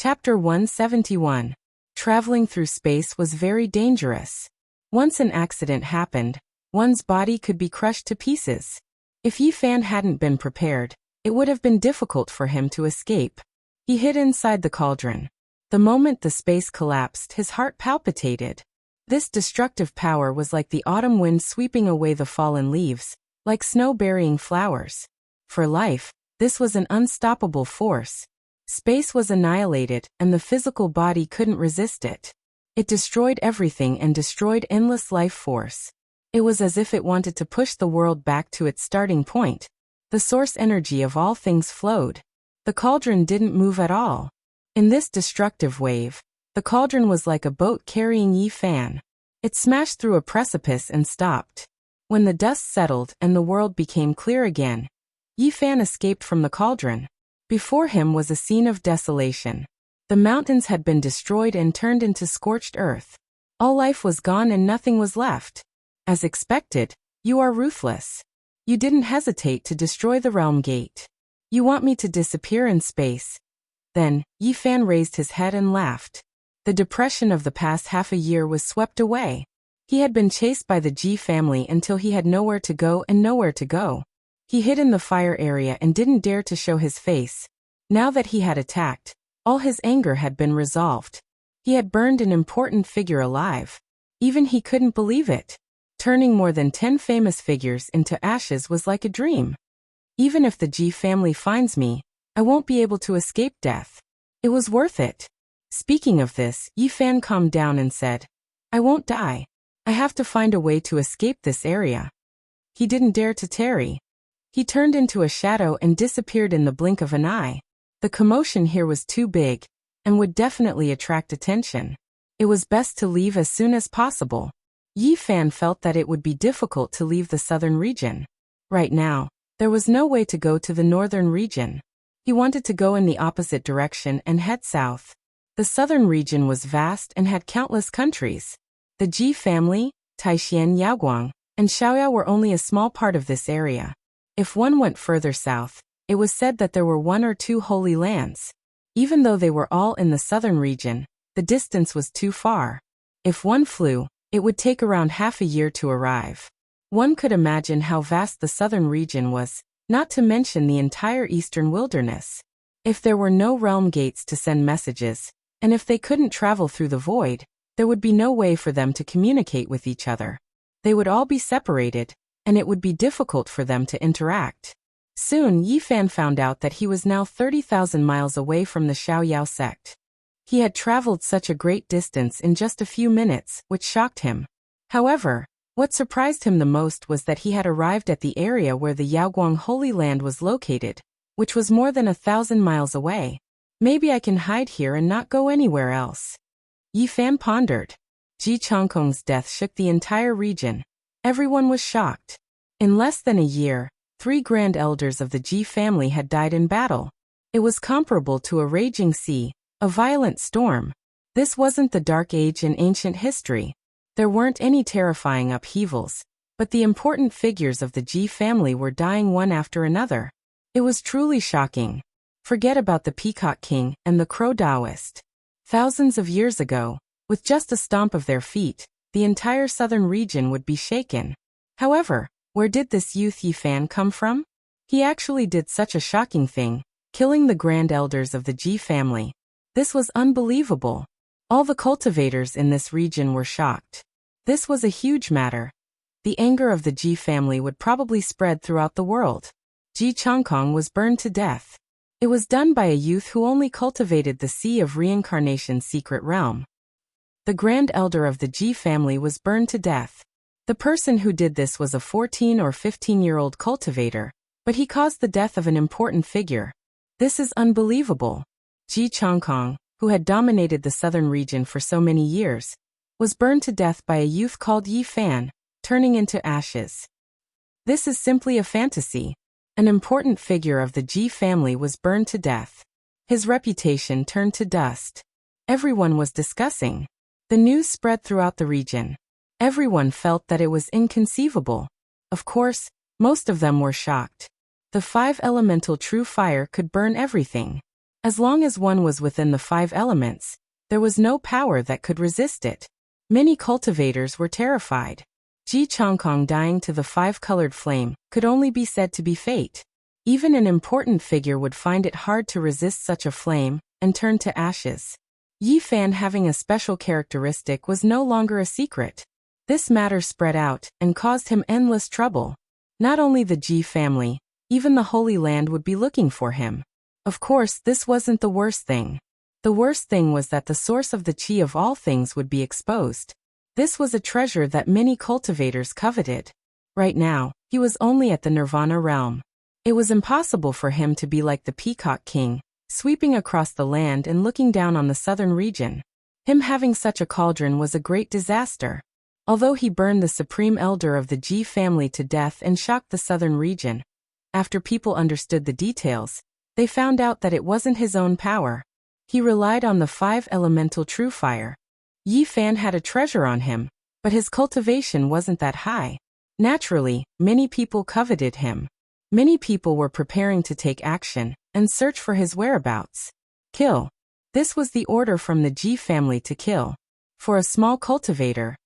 Chapter 171. Traveling through space was very dangerous. Once an accident happened, one's body could be crushed to pieces. If Yi Fan hadn't been prepared, it would have been difficult for him to escape. He hid inside the cauldron. The moment the space collapsed, his heart palpitated. This destructive power was like the autumn wind sweeping away the fallen leaves, like snow burying flowers. For life, this was an unstoppable force. Space was annihilated, and the physical body couldn't resist it. It destroyed everything and destroyed endless life force. It was as if it wanted to push the world back to its starting point. The source energy of all things flowed. The cauldron didn't move at all. In this destructive wave, the cauldron was like a boat carrying Yi Fan. It smashed through a precipice and stopped. When the dust settled and the world became clear again, Yi Fan escaped from the cauldron. Before him was a scene of desolation. The mountains had been destroyed and turned into scorched earth. All life was gone and nothing was left. As expected, you are ruthless. You didn't hesitate to destroy the realm gate. You want me to disappear in space. Then, Yi Fan raised his head and laughed. The depression of the past half a year was swept away. He had been chased by the Ji family until he had nowhere to go and nowhere to go. He hid in the fire area and didn't dare to show his face. Now that he had attacked, all his anger had been resolved. He had burned an important figure alive. Even he couldn't believe it. Turning more than 10 famous figures into ashes was like a dream. Even if the Ji family finds me, I won't be able to escape death. It was worth it. Speaking of this, Yi Fan calmed down and said, I won't die. I have to find a way to escape this area. He didn't dare to tarry. He turned into a shadow and disappeared in the blink of an eye. The commotion here was too big, and would definitely attract attention. It was best to leave as soon as possible. Yi Fan felt that it would be difficult to leave the southern region. Right now, there was no way to go to the northern region. He wanted to go in the opposite direction and head south. The southern region was vast and had countless countries. The Ji family, Taishan Yaoguang, and Xiaoyao were only a small part of this area. If one went further south, it was said that there were 1 or 2 holy lands. Even though they were all in the southern region, the distance was too far. If one flew, it would take around half a year to arrive. One could imagine how vast the southern region was, not to mention the entire eastern wilderness. If there were no realm gates to send messages, and if they couldn't travel through the void, there would be no way for them to communicate with each other. They would all be separated, and it would be difficult for them to interact. Soon Yi Fan found out that he was now 30,000 miles away from the Xiaoyao sect. He had traveled such a great distance in just a few minutes, which shocked him. However, what surprised him the most was that he had arrived at the area where the Yaoguang Holy Land was located, which was more than 1,000 miles away. Maybe I can hide here and not go anywhere else. Yi Fan pondered. Ji Changkong's death shook the entire region. Everyone was shocked. In less than a year, 3 grand elders of the Ji family had died in battle. It was comparable to a raging sea, a violent storm. This wasn't the Dark Age in ancient history. There weren't any terrifying upheavals, but the important figures of the Ji family were dying one after another. It was truly shocking. Forget about the Peacock King and the Crow Taoist. Thousands of years ago, with just a stomp of their feet, the entire southern region would be shaken. However, where did this youth Yi Fan come from? He actually did such a shocking thing, killing the grand elders of the Ji family. This was unbelievable. All the cultivators in this region were shocked. This was a huge matter. The anger of the Ji family would probably spread throughout the world. Ji Changkong was burned to death. It was done by a youth who only cultivated the Sea of Reincarnation's secret realm. The grand elder of the Ji family was burned to death. The person who did this was a 14 or 15-year-old cultivator, but he caused the death of an important figure. This is unbelievable. Ji Changkong, who had dominated the southern region for so many years, was burned to death by a youth called Yi Fan, turning into ashes. This is simply a fantasy. An important figure of the Ji family was burned to death. His reputation turned to dust. Everyone was discussing. The news spread throughout the region. Everyone felt that it was inconceivable. Of course, most of them were shocked. The 5 elemental true fire could burn everything. As long as one was within the 5 elements, there was no power that could resist it. Many cultivators were terrified. Ji Chongkong dying to the 5-colored flame could only be said to be fate. Even an important figure would find it hard to resist such a flame and turn to ashes. Yi Fan having a special characteristic was no longer a secret. This matter spread out and caused him endless trouble. Not only the Ji family, even the Holy Land would be looking for him. Of course, this wasn't the worst thing. The worst thing was that the source of the qi of all things would be exposed. This was a treasure that many cultivators coveted. Right now, he was only at the Nirvana realm. It was impossible for him to be like the Peacock King, sweeping across the land and looking down on the southern region. Him having such a cauldron was a great disaster. Although he burned the supreme elder of the Ji family to death and shocked the southern region, after people understood the details, they found out that it wasn't his own power. He relied on the 5-elemental true fire. Yi Fan had a treasure on him, but his cultivation wasn't that high. Naturally, many people coveted him. Many people were preparing to take action and search for his whereabouts. Kill. This was the order from the Ji family to kill. For a small cultivator,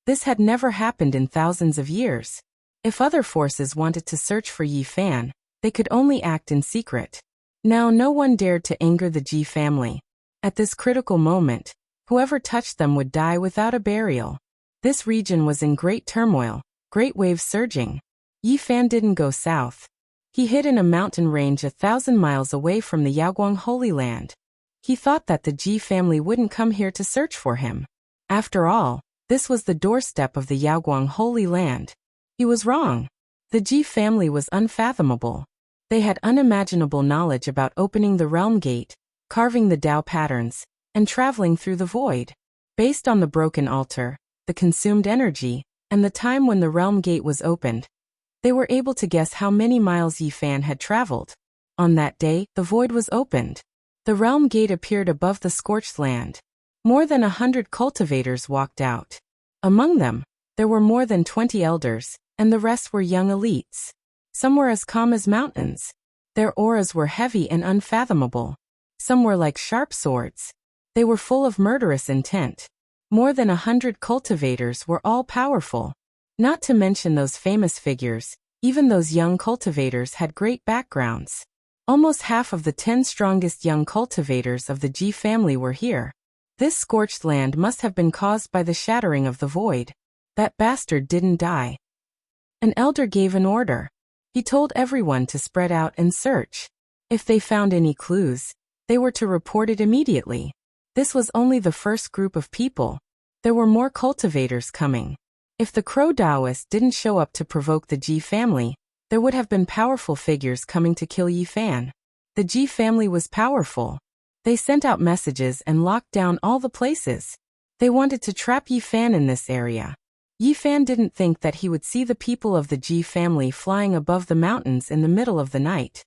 this had never happened in thousands of years. If other forces wanted to search for Yi Fan, they could only act in secret. Now no one dared to anger the Ji family. At this critical moment, whoever touched them would die without a burial. This region was in great turmoil, great waves surging. Yi Fan didn't go south. He hid in a mountain range 1,000 miles away from the Yaoguang Holy Land. He thought that the Ji family wouldn't come here to search for him. After all, this was the doorstep of the Yaoguang Holy Land. He was wrong. The Ji family was unfathomable. They had unimaginable knowledge about opening the realm gate, carving the Tao patterns, and traveling through the void. Based on the broken altar, the consumed energy, and the time when the realm gate was opened, they were able to guess how many miles Yi Fan had traveled. On that day, the void was opened. The realm gate appeared above the scorched land. More than 100 cultivators walked out. Among them, there were more than 20 elders, and the rest were young elites. Some were as calm as mountains. Their auras were heavy and unfathomable. Some were like sharp swords. They were full of murderous intent. More than 100 cultivators were all powerful. Not to mention those famous figures, even those young cultivators had great backgrounds. Almost half of the 10 strongest young cultivators of the Ji family were here. This scorched land must have been caused by the shattering of the void. That bastard didn't die. An elder gave an order. He told everyone to spread out and search. If they found any clues, they were to report it immediately. This was only the first group of people. There were more cultivators coming. If the Crow Taoists didn't show up to provoke the Ji family, there would have been powerful figures coming to kill Yi Fan. The Ji family was powerful. They sent out messages and locked down all the places. They wanted to trap Yi Fan in this area. Yi Fan didn't think that he would see the people of the Ji family flying above the mountains in the middle of the night.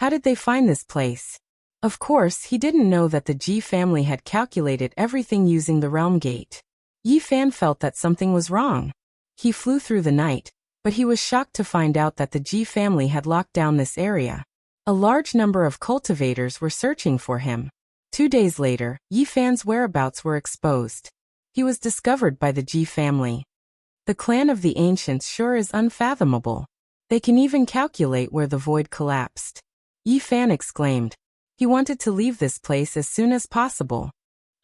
How did they find this place? Of course, he didn't know that the Ji family had calculated everything using the realm gate. Yi Fan felt that something was wrong. He flew through the night, but he was shocked to find out that the Ji family had locked down this area. A large number of cultivators were searching for him. 2 days later, Yi Fan's whereabouts were exposed. He was discovered by the Ji family. The clan of the ancients sure is unfathomable. They can even calculate where the void collapsed. Yi Fan exclaimed. He wanted to leave this place as soon as possible.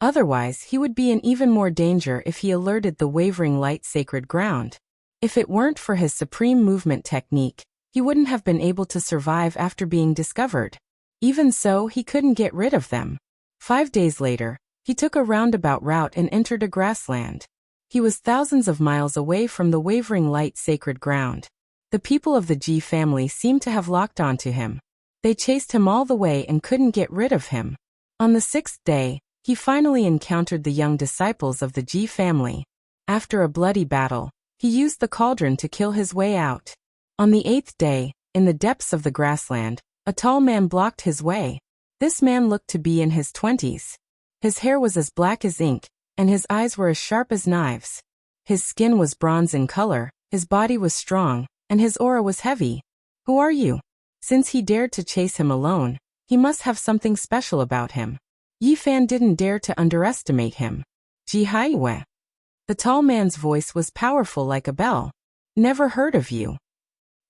Otherwise, he would be in even more danger if he alerted the wavering light sacred ground. If it weren't for his supreme movement technique, he wouldn't have been able to survive after being discovered. Even so, he couldn't get rid of them. 5 days later, he took a roundabout route and entered a grassland. He was thousands of miles away from the wavering light sacred ground. The people of the Ji family seemed to have locked onto him. They chased him all the way and couldn't get rid of him. On the 6th day, he finally encountered the young disciples of the Ji family. After a bloody battle, he used the cauldron to kill his way out. On the 8th day, in the depths of the grassland, a tall man blocked his way. This man looked to be in his 20s. His hair was as black as ink, and his eyes were as sharp as knives. His skin was bronze in color, his body was strong, and his aura was heavy. Who are you? Since he dared to chase him alone, He must have something special about him. Yi Fan didn't dare to underestimate him. Ji Haiwe. The tall man's voice was powerful like a bell. Never heard of you.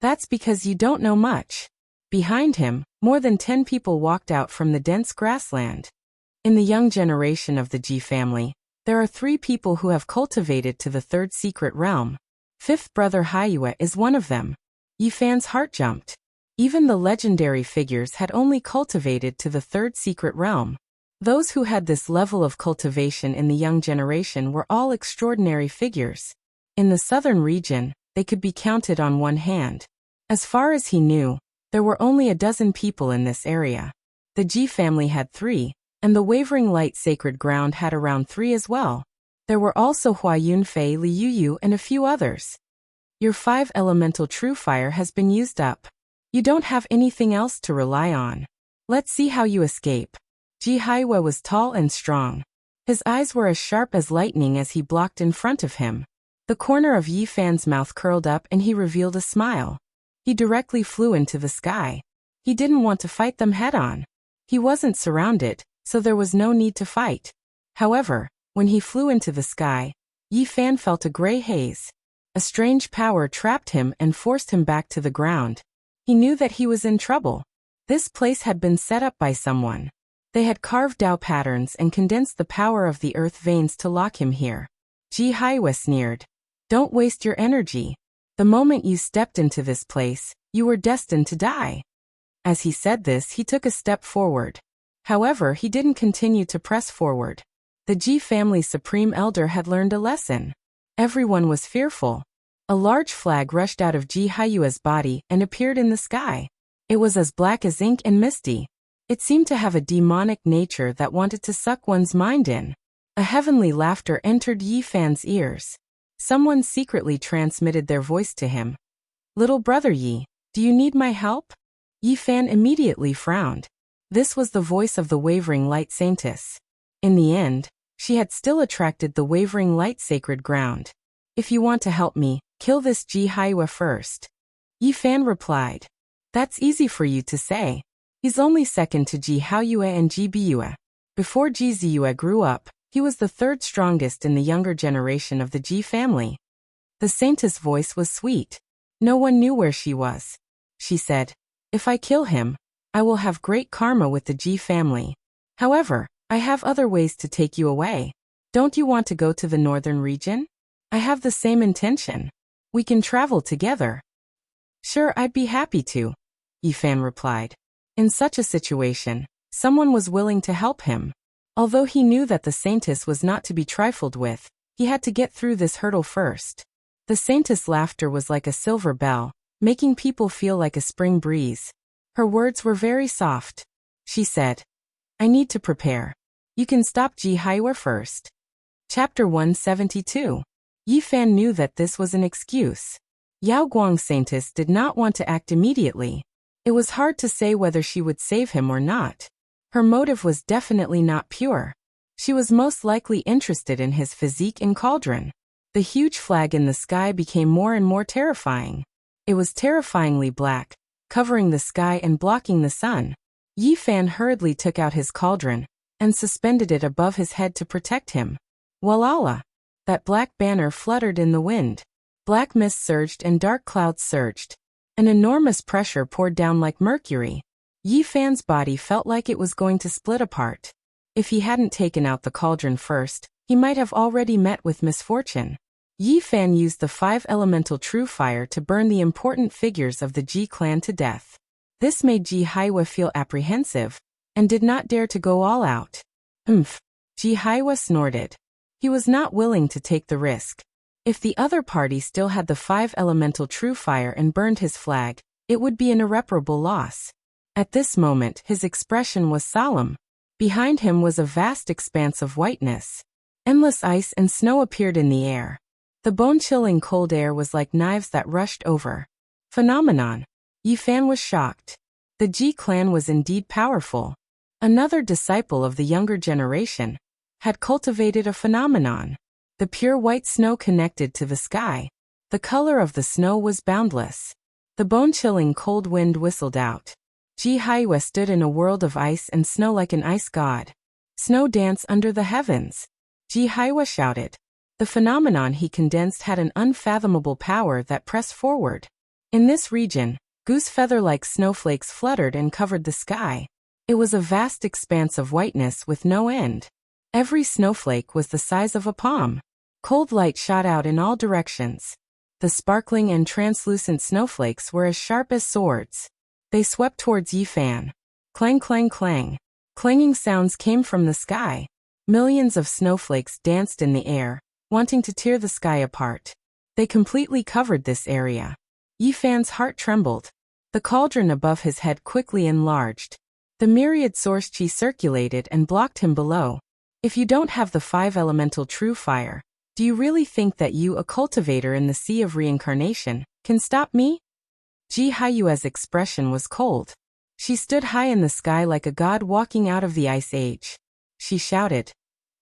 That's because you don't know much. Behind him, more than 10 people walked out from the dense grassland. In the young generation of the Ji family, there are 3 people who have cultivated to the 3rd secret realm. 5th brother Haiyue is one of them. Yi Fan's heart jumped. Even the legendary figures had only cultivated to the 3rd secret realm. Those who had this level of cultivation in the young generation were all extraordinary figures. In the southern region, they could be counted on one hand. As far as he knew, there were only a dozen people in this area. The Ji family had 3, and the Wavering Light Sacred Ground had around 3 as well. There were also Hua Yunfei, Li Yuyu, and a few others. Your 5 elemental true fire has been used up. You don't have anything else to rely on. Let's see how you escape. Ji Haiwe was tall and strong. His eyes were as sharp as lightning as he blocked in front of him. The corner of Yi Fan's mouth curled up and he revealed a smile. He directly flew into the sky. He didn't want to fight them head-on. He wasn't surrounded, so there was no need to fight. However, when he flew into the sky, Yi Fan felt a gray haze. A strange power trapped him and forced him back to the ground. He knew that he was in trouble. This place had been set up by someone. They had carved out patterns and condensed the power of the earth veins to lock him here. Ji Haiwe sneered. Don't waste your energy. The moment you stepped into this place, you were destined to die. As he said this, he took a step forward. However, he didn't continue to press forward. The Ji family's supreme elder had learned a lesson. Everyone was fearful. A large flag rushed out of Ji Haiwe's body and appeared in the sky. It was as black as ink and misty. It seemed to have a demonic nature that wanted to suck one's mind in. A heavenly laughter entered Yi Fan's ears. Someone secretly transmitted their voice to him. Little brother Yi, do you need my help? Yi Fan immediately frowned. This was the voice of the Wavering Light Saintess. In the end, she had still attracted the Wavering Light Sacred Ground. If you want to help me, kill this Ji Haiwe first. Yi Fan replied. That's easy for you to say. He's only second to Ji Haoyue and Ji Biyue. Before Ji Ziyue grew up, he was the 3rd strongest in the younger generation of the Ji family. The saintess' voice was sweet. No one knew where she was. She said, if I kill him, I will have great karma with the Ji family. However, I have other ways to take you away. Don't you want to go to the northern region? I have the same intention. We can travel together. Sure, I'd be happy to, Yi Fan replied. In such a situation, someone was willing to help him. Although he knew that the saintess was not to be trifled with, he had to get through this hurdle first. The saintess' laughter was like a silver bell, making people feel like a spring breeze. Her words were very soft. She said, I need to prepare. You can stop Ji Haiwe first. Chapter 172. Yi Fan knew that this was an excuse. Yao Guang's saintess did not want to act immediately. It was hard to say whether she would save him or not. Her motive was definitely not pure. She was most likely interested in his physique and cauldron. The huge flag in the sky became more and more terrifying. It was terrifyingly black, covering the sky and blocking the sun. Yi Fan hurriedly took out his cauldron and suspended it above his head to protect him. Walala! That black banner fluttered in the wind. Black mist surged and dark clouds surged. An enormous pressure poured down like mercury. Yi Fan's body felt like it was going to split apart. If he hadn't taken out the cauldron first, he might have already met with misfortune. Yi Fan used the 5 elemental true fire to burn the important figures of the Ji clan to death. This made Ji Haiwe feel apprehensive, and did not dare to go all out. Ji Haiwe snorted. He was not willing to take the risk. If the other party still had the 5 elemental true fire and burned his flag, it would be an irreparable loss. At this moment, his expression was solemn. Behind him was a vast expanse of whiteness. Endless ice and snow appeared in the air. The bone-chilling cold air was like knives that rushed over. Phenomenon. Yi Fan was shocked. The Ji clan was indeed powerful. Another disciple of the younger generation had cultivated a phenomenon. The pure white snow connected to the sky. The color of the snow was boundless. The bone-chilling cold wind whistled out. Ji Haiwa stood in a world of ice and snow like an ice god. Snow dance under the heavens. Ji Haiwa shouted. The phenomenon he condensed had an unfathomable power that pressed forward. In this region, goose feather-like snowflakes fluttered and covered the sky. It was a vast expanse of whiteness with no end. Every snowflake was the size of a palm. Cold light shot out in all directions. The sparkling and translucent snowflakes were as sharp as swords. They swept towards Yi Fan. Clang, clang, clang. Clanging sounds came from the sky. Millions of snowflakes danced in the air, wanting to tear the sky apart. They completely covered this area. Yi Fan's heart trembled. The cauldron above his head quickly enlarged. The myriad source chi circulated and blocked him below. If you don't have the 5 elemental true fire, do you really think that you, a cultivator in the sea of reincarnation, can stop me? Ji Haiyue's expression was cold. She stood high in the sky like a god walking out of the ice age. She shouted.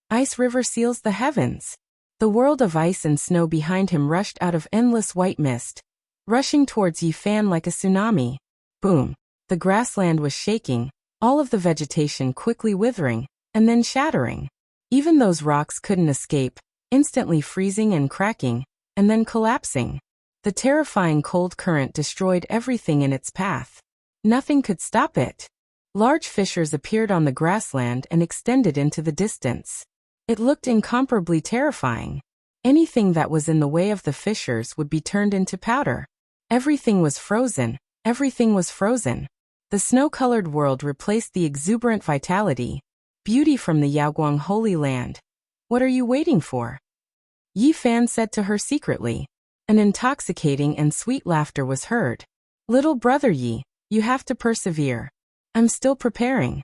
Ice river seals the heavens. The world of ice and snow behind him rushed out of endless white mist, rushing towards Yi Fan like a tsunami. Boom. The grassland was shaking, all of the vegetation quickly withering, and then shattering. Even those rocks couldn't escape, instantly freezing and cracking, and then collapsing. The terrifying cold current destroyed everything in its path. Nothing could stop it. Large fissures appeared on the grassland and extended into the distance. It looked incomparably terrifying. Anything that was in the way of the fissures would be turned into powder. Everything was frozen. Everything was frozen. The snow-colored world replaced the exuberant vitality, beauty from the Yaoguang Holy Land. What are you waiting for? Yi Fan said to her secretly. An intoxicating and sweet laughter was heard. Little brother Yi, you have to persevere. I'm still preparing.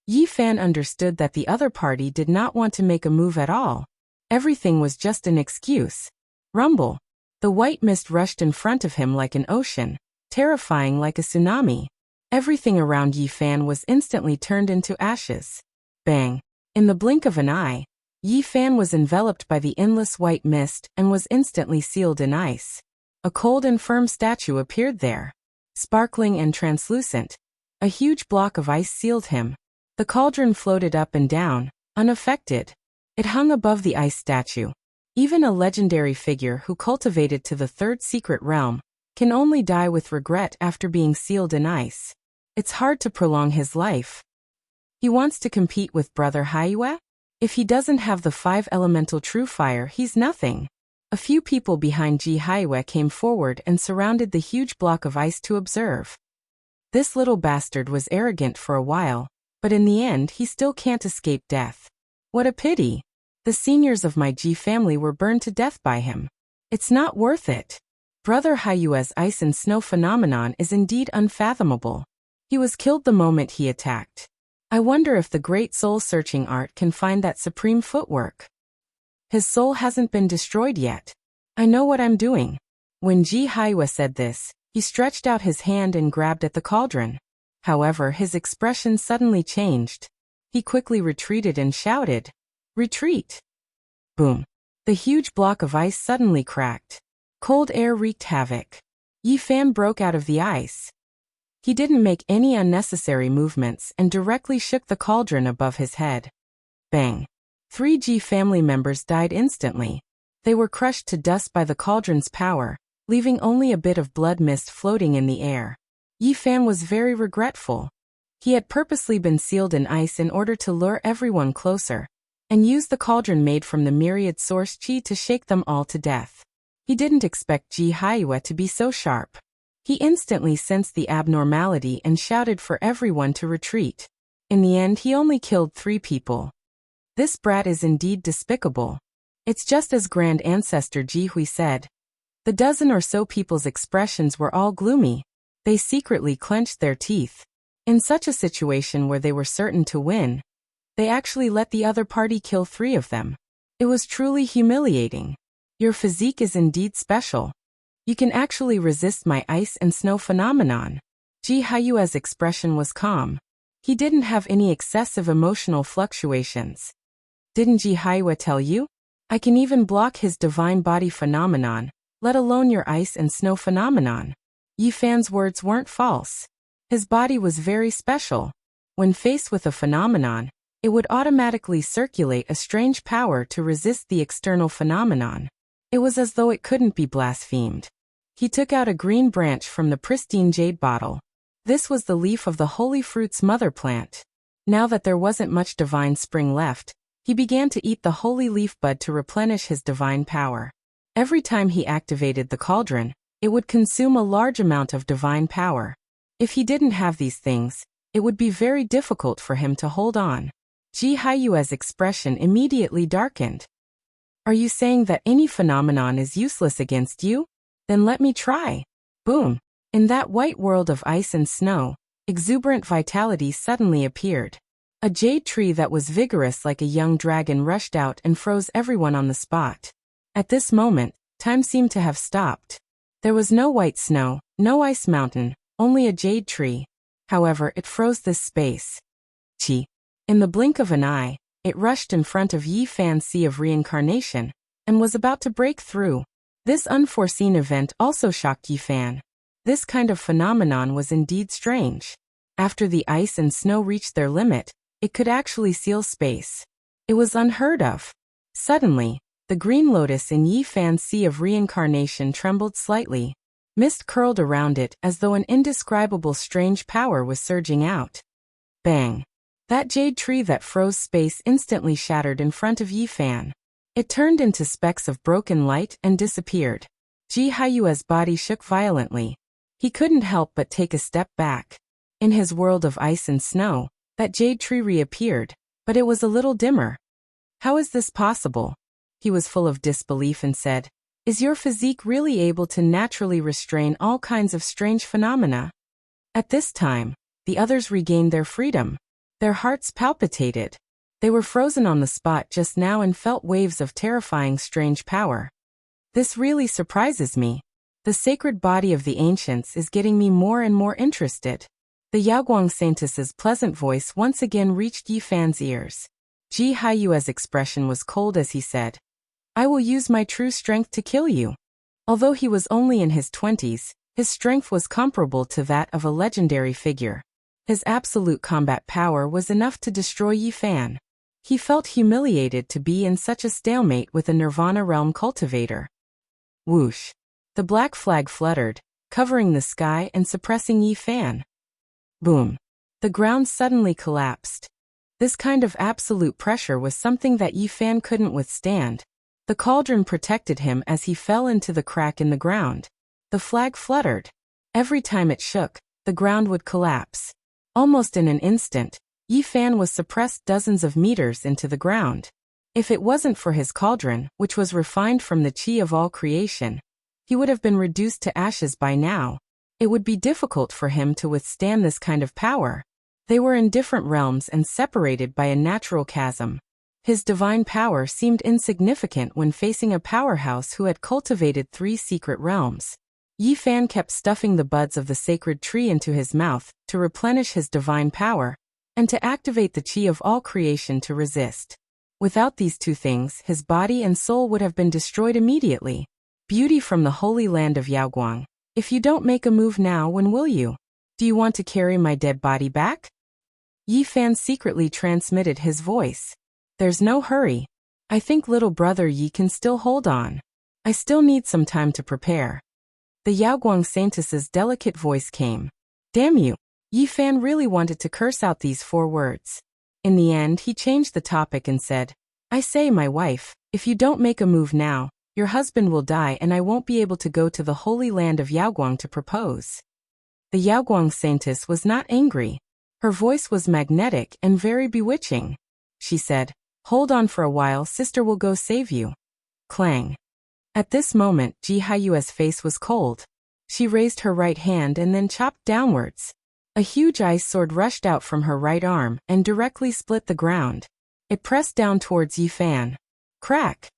Yi Fan understood that the other party did not want to make a move at all. Everything was just an excuse. Rumble. The white mist rushed in front of him like an ocean, terrifying like a tsunami. Everything around Yi Fan was instantly turned into ashes. Bang. In the blink of an eye, Yi Fan was enveloped by the endless white mist and was instantly sealed in ice. A cold and firm statue appeared there. Sparkling and translucent. A huge block of ice sealed him. The cauldron floated up and down, unaffected. It hung above the ice statue. Even a legendary figure who cultivated to the 3rd secret realm can only die with regret after being sealed in ice. It's hard to prolong his life. He wants to compete with Brother Haiyue? If he doesn't have the 5 elemental true fire, he's nothing. A few people behind Ji Haiwa came forward and surrounded the huge block of ice to observe. This little bastard was arrogant for a while, but in the end he still can't escape death. What a pity. The seniors of my Ji family were burned to death by him. It's not worth it. Brother Haiyue's ice and snow phenomenon is indeed unfathomable. He was killed the moment he attacked. I wonder if the great soul-searching art can find that supreme footwork. His soul hasn't been destroyed yet. I know what I'm doing. When Ji Haiwa said this, he stretched out his hand and grabbed at the cauldron. However, his expression suddenly changed. He quickly retreated and shouted, Retreat! Boom. The huge block of ice suddenly cracked. Cold air wreaked havoc. Yi Fan broke out of the ice. He didn't make any unnecessary movements and directly shook the cauldron above his head. Bang. 3 Ji family members died instantly. They were crushed to dust by the cauldron's power, leaving only a bit of blood mist floating in the air. Yi Fan was very regretful. He had purposely been sealed in ice in order to lure everyone closer, and use the cauldron made from the myriad source chi to shake them all to death. He didn't expect Ji Haiwa to be so sharp. He instantly sensed the abnormality and shouted for everyone to retreat. In the end, he only killed 3 people. This brat is indeed despicable. It's just as Grand Ancestor Ji Hui said. The dozen or so people's expressions were all gloomy. They secretly clenched their teeth. In such a situation where they were certain to win, they actually let the other party kill 3 of them. It was truly humiliating. Your physique is indeed special. You can actually resist my ice and snow phenomenon. Ji Haiyue's expression was calm. He didn't have any excessive emotional fluctuations. Didn't Ji Haiwa tell you? I can even block his divine body phenomenon, let alone your ice and snow phenomenon. Yi Fan's words weren't false. His body was very special. When faced with a phenomenon, it would automatically circulate a strange power to resist the external phenomenon. It was as though it couldn't be blasphemed. He took out a green branch from the pristine jade bottle. This was the leaf of the holy fruit's mother plant. Now that there wasn't much divine spring left, he began to eat the holy leaf bud to replenish his divine power. Every time he activated the cauldron, it would consume a large amount of divine power. If he didn't have these things, it would be very difficult for him to hold on. Ji Haiyue's expression immediately darkened. Are you saying that any phenomenon is useless against you? Then let me try. Boom. In that white world of ice and snow, exuberant vitality suddenly appeared. A jade tree that was vigorous like a young dragon rushed out and froze everyone on the spot. At this moment, time seemed to have stopped. There was no white snow, no ice mountain, only a jade tree. However, it froze this space. Chi. In the blink of an eye, it rushed in front of Yi Fan's sea of reincarnation, and was about to break through. This unforeseen event also shocked Yi Fan. This kind of phenomenon was indeed strange. After the ice and snow reached their limit, it could actually seal space. It was unheard of. Suddenly, the green lotus in Yi Fan's sea of reincarnation trembled slightly. Mist curled around it as though an indescribable strange power was surging out. Bang! That jade tree that froze space instantly shattered in front of Yi Fan. It turned into specks of broken light and disappeared. Ji Haiyue's body shook violently. He couldn't help but take a step back. In his world of ice and snow, that jade tree reappeared, but it was a little dimmer. How is this possible? He was full of disbelief and said, Is your physique really able to naturally restrain all kinds of strange phenomena? At this time, the others regained their freedom. Their hearts palpitated. They were frozen on the spot just now and felt waves of terrifying strange power. This really surprises me. The sacred body of the ancients is getting me more and more interested. The Yaoguang Saintess's pleasant voice once again reached Yi Fan's ears. Ji Haiyue's expression was cold as he said, I will use my true strength to kill you. Although he was only in his 20s, his strength was comparable to that of a legendary figure. His absolute combat power was enough to destroy Yi Fan. He felt humiliated to be in such a stalemate with a Nirvana realm cultivator. Whoosh! The black flag fluttered, covering the sky and suppressing Yi Fan. Boom! The ground suddenly collapsed. This kind of absolute pressure was something that Yi Fan couldn't withstand. The cauldron protected him as he fell into the crack in the ground. The flag fluttered. Every time it shook, the ground would collapse. Almost in an instant, Yi Fan was suppressed dozens of meters into the ground. If it wasn't for his cauldron, which was refined from the qi of all creation, he would have been reduced to ashes by now. It would be difficult for him to withstand this kind of power. They were in different realms and separated by a natural chasm. His divine power seemed insignificant when facing a powerhouse who had cultivated 3 secret realms. Yi Fan kept stuffing the buds of the sacred tree into his mouth to replenish his divine power, and to activate the qi of all creation to resist. Without these 2 things, his body and soul would have been destroyed immediately. Beauty from the holy land of Yaoguang. If you don't make a move now, when will you? Do you want to carry my dead body back? Yi Fan secretly transmitted his voice. There's no hurry. I think little brother Yi can still hold on. I still need some time to prepare. The Yaoguang Saintess's delicate voice came. Damn you! Yi Fan really wanted to curse out these 4 words. In the end, he changed the topic and said, I say, my wife, if you don't make a move now, your husband will die and I won't be able to go to the holy land of Yaoguang to propose. The Yaoguang Saintess was not angry. Her voice was magnetic and very bewitching. She said, Hold on for a while, sister will go save you. Clang. At this moment, Ji Haiyue's face was cold. She raised her right hand and then chopped downwards. A huge ice sword rushed out from her right arm and directly split the ground. It pressed down towards Yi Fan. Crack!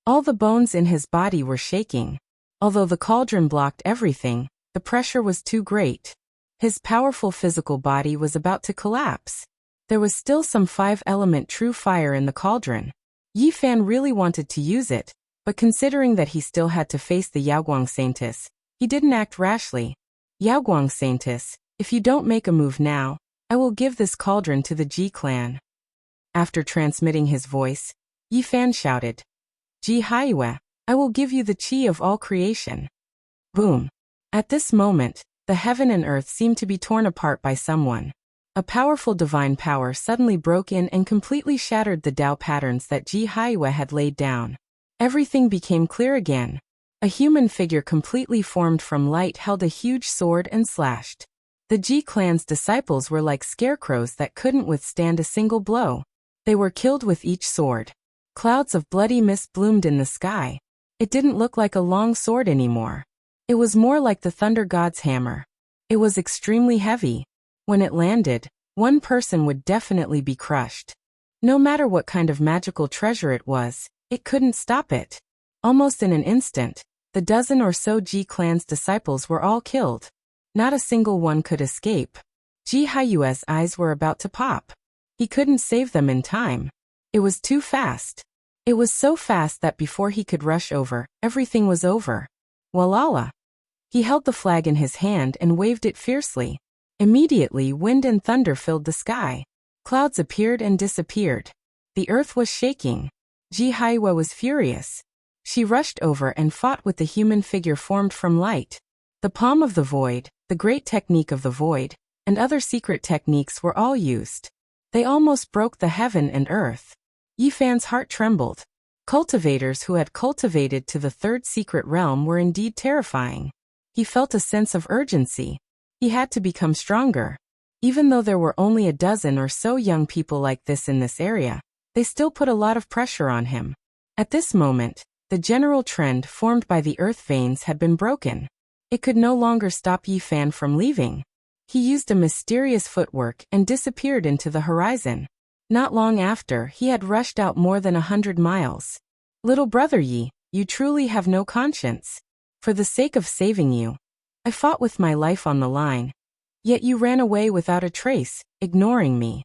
All the bones in his body were shaking. Although the cauldron blocked everything, the pressure was too great. His powerful physical body was about to collapse. There was still some 5-element true fire in the cauldron. Yi Fan really wanted to use it, but considering that he still had to face the Yaoguang Saintess, he didn't act rashly. Yaoguang Saintess, If you don't make a move now, I will give this cauldron to the Ji clan. After transmitting his voice, Yi Fan shouted, Ji Haiwe, I will give you the chi of all creation. Boom. At this moment, the heaven and earth seemed to be torn apart by someone. A powerful divine power suddenly broke in and completely shattered the Tao patterns that Ji Haiwe had laid down. Everything became clear again. A human figure completely formed from light held a huge sword and slashed. The Ji clan's disciples were like scarecrows that couldn't withstand a single blow. They were killed with each sword. Clouds of bloody mist bloomed in the sky. It didn't look like a long sword anymore. It was more like the thunder god's hammer. It was extremely heavy. When it landed, one person would definitely be crushed. No matter what kind of magical treasure it was, it couldn't stop it. Almost in an instant, the dozen or so Ji clan's disciples were all killed. Not a single one could escape. Ji Haiyue's eyes were about to pop. He couldn't save them in time. It was too fast. It was so fast that before he could rush over, everything was over. Walala. He held the flag in his hand and waved it fiercely. Immediately, wind and thunder filled the sky. Clouds appeared and disappeared. The earth was shaking. Ji Haiwe was furious. She rushed over and fought with the human figure formed from light. The palm of the void, the great technique of the void, and other secret techniques were all used. They almost broke the heaven and earth. Yi Fan's heart trembled. Cultivators who had cultivated to the third secret realm were indeed terrifying. He felt a sense of urgency. He had to become stronger. Even though there were only a dozen or so young people like this in this area, they still put a lot of pressure on him. At this moment, the general trend formed by the earth veins had been broken. It could no longer stop Yi Fan from leaving. He used a mysterious footwork and disappeared into the horizon. Not long after, he had rushed out more than 100 miles. Little brother Yi, you truly have no conscience. For the sake of saving you, I fought with my life on the line. Yet you ran away without a trace, ignoring me.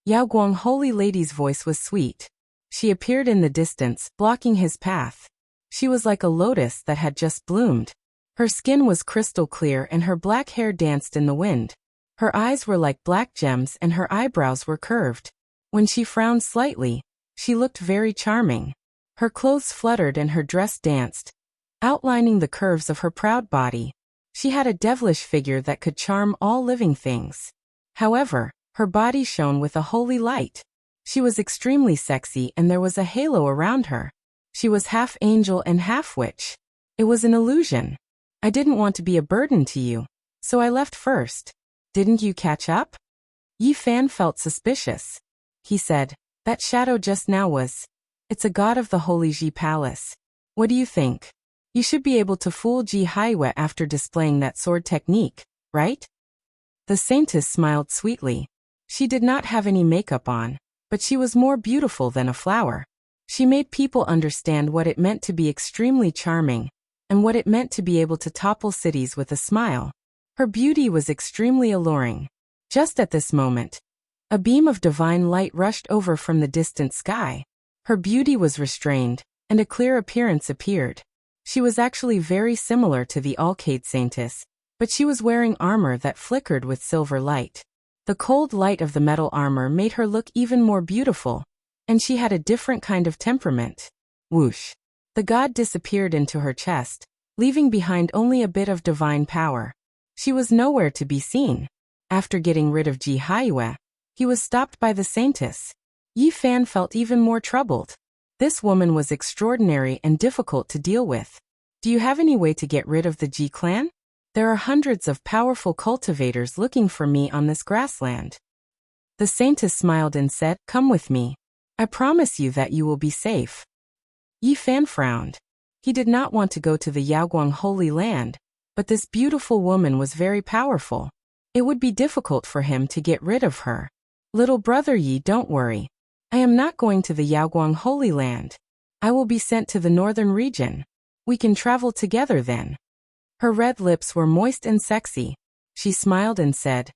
Yaoguang Holy Lady's voice was sweet. She appeared in the distance, blocking his path. She was like a lotus that had just bloomed. Her skin was crystal clear and her black hair danced in the wind. Her eyes were like black gems and her eyebrows were curved. When she frowned slightly, she looked very charming. Her clothes fluttered and her dress danced, outlining the curves of her proud body. She had a devilish figure that could charm all living things. However, her body shone with a holy light. She was extremely sexy and there was a halo around her. She was half angel and half witch. It was an illusion. I didn't want to be a burden to you, so I left first. Didn't you catch up? Yi Fan felt suspicious. He said, that shadow just now was. It's a god of the Holy Ji Palace. What do you think? You should be able to fool Ji Haiwe after displaying that sword technique, right? The saintess smiled sweetly. She did not have any makeup on, but she was more beautiful than a flower. She made people understand what it meant to be extremely charming, and what it meant to be able to topple cities with a smile. Her beauty was extremely alluring. Just at this moment, a beam of divine light rushed over from the distant sky. Her beauty was restrained, and a clear appearance appeared. She was actually very similar to the Alcade Saintess, but she was wearing armor that flickered with silver light. The cold light of the metal armor made her look even more beautiful, and she had a different kind of temperament. Whoosh! The god disappeared into her chest, leaving behind only a bit of divine power. She was nowhere to be seen. After getting rid of Ji Haiwe, he was stopped by the saintess. Yi Fan felt even more troubled. This woman was extraordinary and difficult to deal with. Do you have any way to get rid of the Ji clan? There are hundreds of powerful cultivators looking for me on this grassland. The saintess smiled and said, come with me. I promise you that you will be safe. Yi Fan frowned. He did not want to go to the Yaoguang Holy Land, but this beautiful woman was very powerful. It would be difficult for him to get rid of her. Little brother Yi, don't worry. I am not going to the Yaoguang Holy Land. I will be sent to the northern region. We can travel together then. Her red lips were moist and sexy. She smiled and said,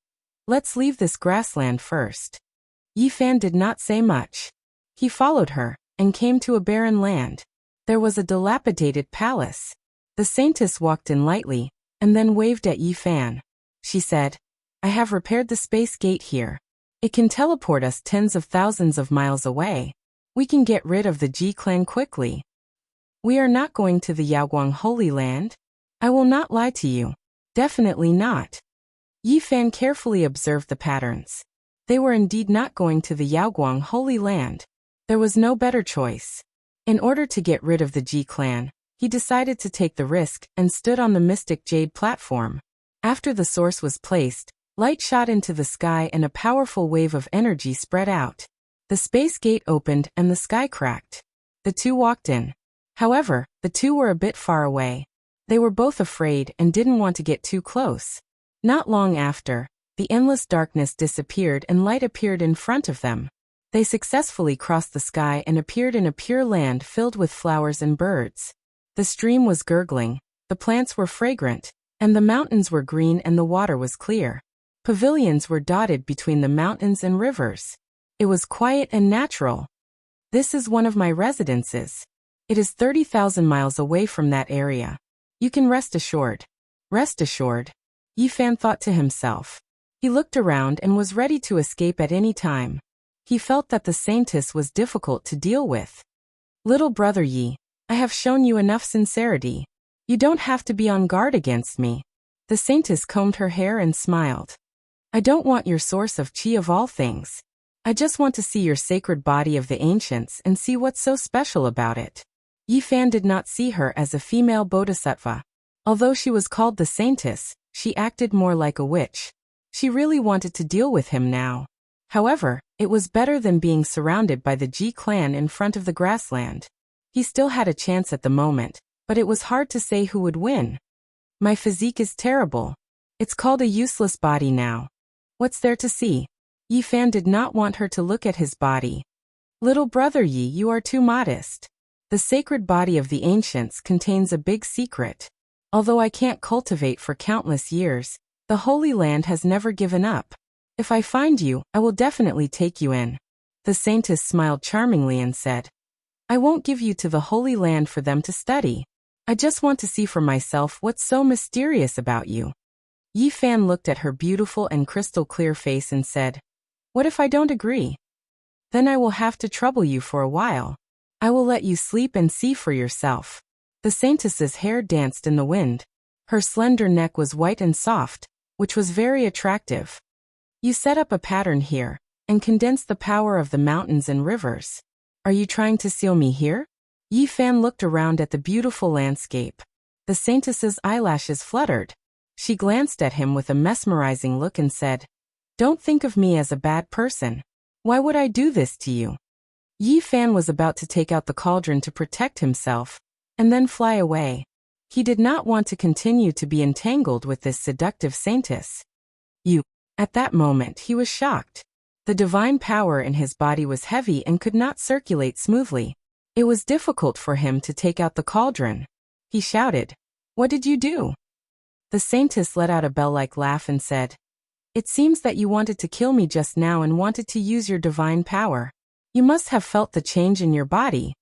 let's leave this grassland first. Yi Fan did not say much. He followed her, and came to a barren land. There was a dilapidated palace. The saintess walked in lightly, and then waved at Yi Fan. She said, I have repaired the space gate here. It can teleport us tens of thousands of miles away. We can get rid of the G-Clan quickly. We are not going to the Yaoguang Holy Land. I will not lie to you. Definitely not. Yi Fan carefully observed the patterns. They were indeed not going to the Yaoguang Holy Land. There was no better choice. In order to get rid of the G-Clan, he decided to take the risk and stood on the Mystic Jade platform. After the source was placed, light shot into the sky and a powerful wave of energy spread out. The space gate opened and the sky cracked. The two walked in. However, the two were a bit far away. They were both afraid and didn't want to get too close. Not long after, the endless darkness disappeared and light appeared in front of them. They successfully crossed the sky and appeared in a pure land filled with flowers and birds. The stream was gurgling, the plants were fragrant, and the mountains were green and the water was clear. Pavilions were dotted between the mountains and rivers. It was quiet and natural. This is one of my residences. It is 30,000 miles away from that area. You can rest assured. Rest assured. Yi Fan thought to himself. He looked around and was ready to escape at any time. He felt that the Saintess was difficult to deal with. Little brother Yi, I have shown you enough sincerity. You don't have to be on guard against me. The Saintess combed her hair and smiled. I don't want your source of chi of all things. I just want to see your sacred body of the ancients and see what's so special about it. Yi Fan did not see her as a female bodhisattva. Although she was called the Saintess, she acted more like a witch. She really wanted to deal with him now. However, it was better than being surrounded by the G-Clan in front of the grassland. He still had a chance at the moment, but it was hard to say who would win. My physique is terrible. It's called a useless body now. What's there to see? Yi Fan did not want her to look at his body. Little brother Yi, you are too modest. The sacred body of the ancients contains a big secret. Although I can't cultivate for countless years, the Holy Land has never given up. If I find you, I will definitely take you in. The Saintess smiled charmingly and said, I won't give you to the Holy Land for them to study. I just want to see for myself what's so mysterious about you. Yi Fan looked at her beautiful and crystal clear face and said, What if I don't agree? Then I will have to trouble you for a while. I will let you sleep and see for yourself. The Saintess's hair danced in the wind. Her slender neck was white and soft, which was very attractive. You set up a pattern here, and condense the power of the mountains and rivers. Are you trying to seal me here? Yi Fan looked around at the beautiful landscape. The Saintess's eyelashes fluttered. She glanced at him with a mesmerizing look and said, Don't think of me as a bad person. Why would I do this to you? Yi Fan was about to take out the cauldron to protect himself, and then fly away. He did not want to continue to be entangled with this seductive Saintess. At that moment he was shocked. The divine power in his body was heavy and could not circulate smoothly. It was difficult for him to take out the cauldron. He shouted, What did you do? The Saintess let out a bell-like laugh and said, It seems that you wanted to kill me just now and wanted to use your divine power. You must have felt the change in your body.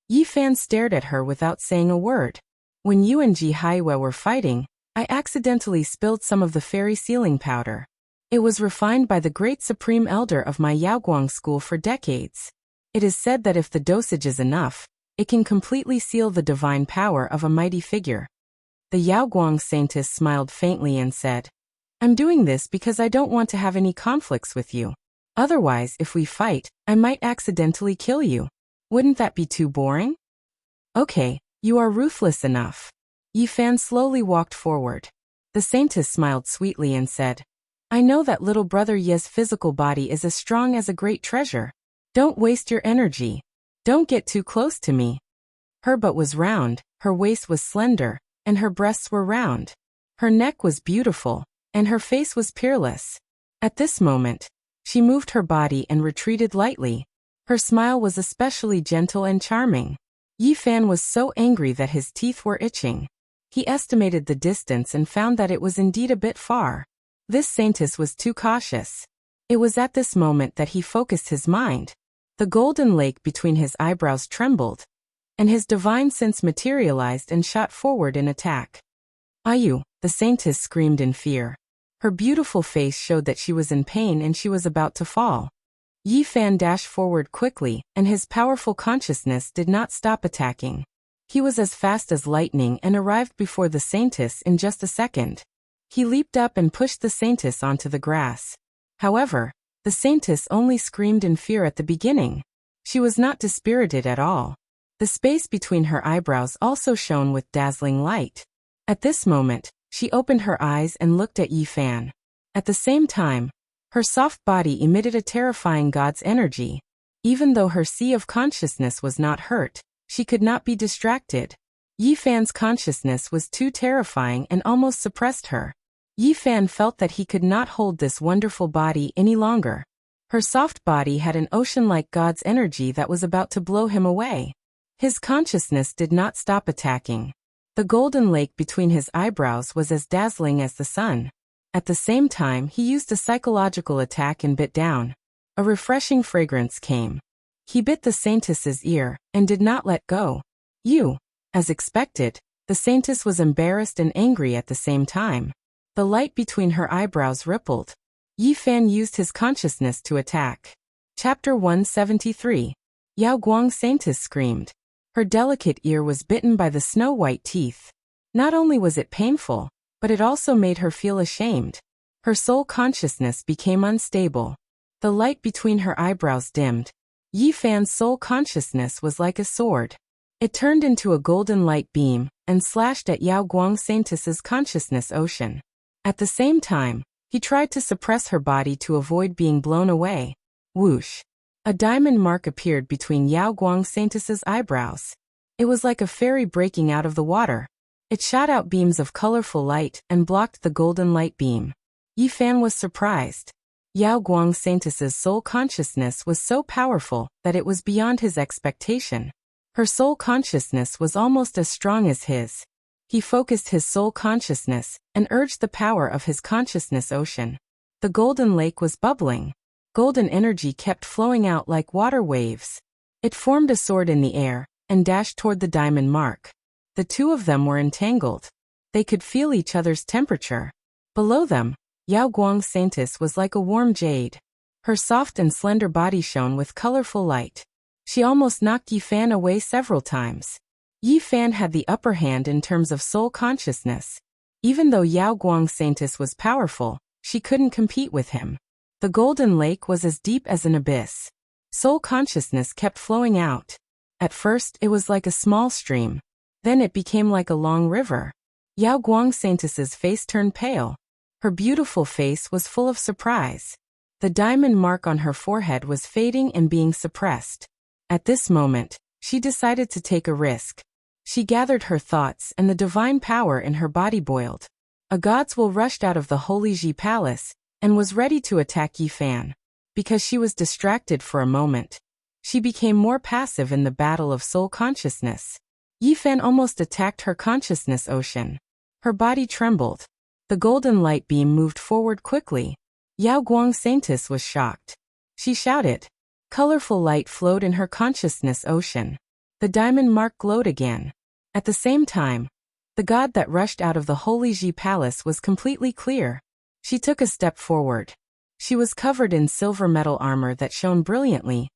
Yi Fan stared at her without saying a word. When you and Ji Haiwe were fighting, I accidentally spilled some of the fairy sealing powder. It was refined by the great supreme elder of my Yaoguang school for decades. It is said that if the dosage is enough, it can completely seal the divine power of a mighty figure. The Yaoguang Saintess smiled faintly and said, I'm doing this because I don't want to have any conflicts with you. Otherwise, if we fight, I might accidentally kill you. Wouldn't that be too boring? Okay, you are ruthless enough. Yi Fan slowly walked forward. The Saintess smiled sweetly and said, I know that little brother Ye's physical body is as strong as a great treasure. Don't waste your energy. Don't get too close to me. Her butt was round, her waist was slender, and her breasts were round. Her neck was beautiful, and her face was peerless. At this moment, she moved her body and retreated lightly. Her smile was especially gentle and charming. Yi Fan was so angry that his teeth were itching. He estimated the distance and found that it was indeed a bit far. This Saintess was too cautious. It was at this moment that he focused his mind. The golden lake between his eyebrows trembled, and his divine sense materialized and shot forward in attack. Ayu, the Saintess screamed in fear. Her beautiful face showed that she was in pain and she was about to fall. Yi Fan dashed forward quickly, and his powerful consciousness did not stop attacking. He was as fast as lightning and arrived before the Saintess in just a second. He leaped up and pushed the Saintess onto the grass. However, the Saintess only screamed in fear at the beginning. She was not dispirited at all. The space between her eyebrows also shone with dazzling light. At this moment, she opened her eyes and looked at Yi Fan. At the same time, her soft body emitted a terrifying god's energy. Even though her sea of consciousness was not hurt, she could not be distracted. Yi Fan's consciousness was too terrifying and almost suppressed her. Yi Fan felt that he could not hold this wonderful body any longer. Her soft body had an ocean-like god's energy that was about to blow him away. His consciousness did not stop attacking. The golden lake between his eyebrows was as dazzling as the sun. At the same time, he used a psychological attack and bit down. A refreshing fragrance came. He bit the Saintess's ear and did not let go. As expected, the Saintess was embarrassed and angry at the same time. The light between her eyebrows rippled. Yi Fan used his consciousness to attack. Chapter 173. Yao Guang Saintess screamed. Her delicate ear was bitten by the snow-white teeth. Not only was it painful, but it also made her feel ashamed. Her soul consciousness became unstable. The light between her eyebrows dimmed. Yi Fan's soul consciousness was like a sword. It turned into a golden light beam and slashed at Yao Guang Saintess's consciousness ocean. At the same time, he tried to suppress her body to avoid being blown away. Whoosh! A diamond mark appeared between Yao Guang Saintess's eyebrows. It was like a fairy breaking out of the water. It shot out beams of colorful light and blocked the golden light beam. Yi Fan was surprised. Yao Guang Saintess's soul consciousness was so powerful that it was beyond his expectation. Her soul consciousness was almost as strong as his. He focused his soul consciousness and urged the power of his consciousness ocean. The golden lake was bubbling. Golden energy kept flowing out like water waves. It formed a sword in the air and dashed toward the diamond mark. The two of them were entangled. They could feel each other's temperature. Below them, Yao Guang Saintess was like a warm jade. Her soft and slender body shone with colorful light. She almost knocked Yi Fan away several times. Yi Fan had the upper hand in terms of soul consciousness. Even though Yao Guang Saintess was powerful, she couldn't compete with him. The golden lake was as deep as an abyss. Soul consciousness kept flowing out. At first, it was like a small stream. Then it became like a long river. Yao Guang Saintess's face turned pale. Her beautiful face was full of surprise. The diamond mark on her forehead was fading and being suppressed. At this moment, she decided to take a risk. She gathered her thoughts and the divine power in her body boiled. A god's will rushed out of the Holy Ji Palace and was ready to attack Yi Fan. Because she was distracted for a moment, she became more passive in the battle of soul consciousness. Yi Fan almost attacked her consciousness ocean. Her body trembled. The golden light beam moved forward quickly. Yao Guang Saintess was shocked. She shouted. Colorful light flowed in her consciousness ocean. The diamond mark glowed again. At the same time, the god that rushed out of the Holy Ji Palace was completely clear. She took a step forward. She was covered in silver metal armor that shone brilliantly,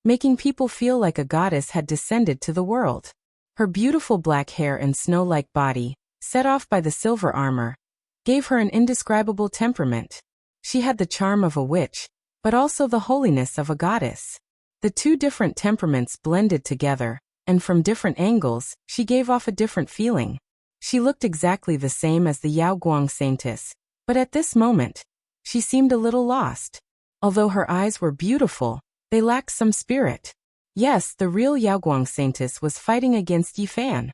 making people feel like a goddess had descended to the world. Her beautiful black hair and snow-like body, set off by the silver armor, gave her an indescribable temperament. She had the charm of a witch, but also the holiness of a goddess. The two different temperaments blended together, and from different angles, she gave off a different feeling. She looked exactly the same as the Yao Guang Saintess, but at this moment, she seemed a little lost. Although her eyes were beautiful, they lacked some spirit. Yes, the real Yao Guang Saintess was fighting against Yi Fan.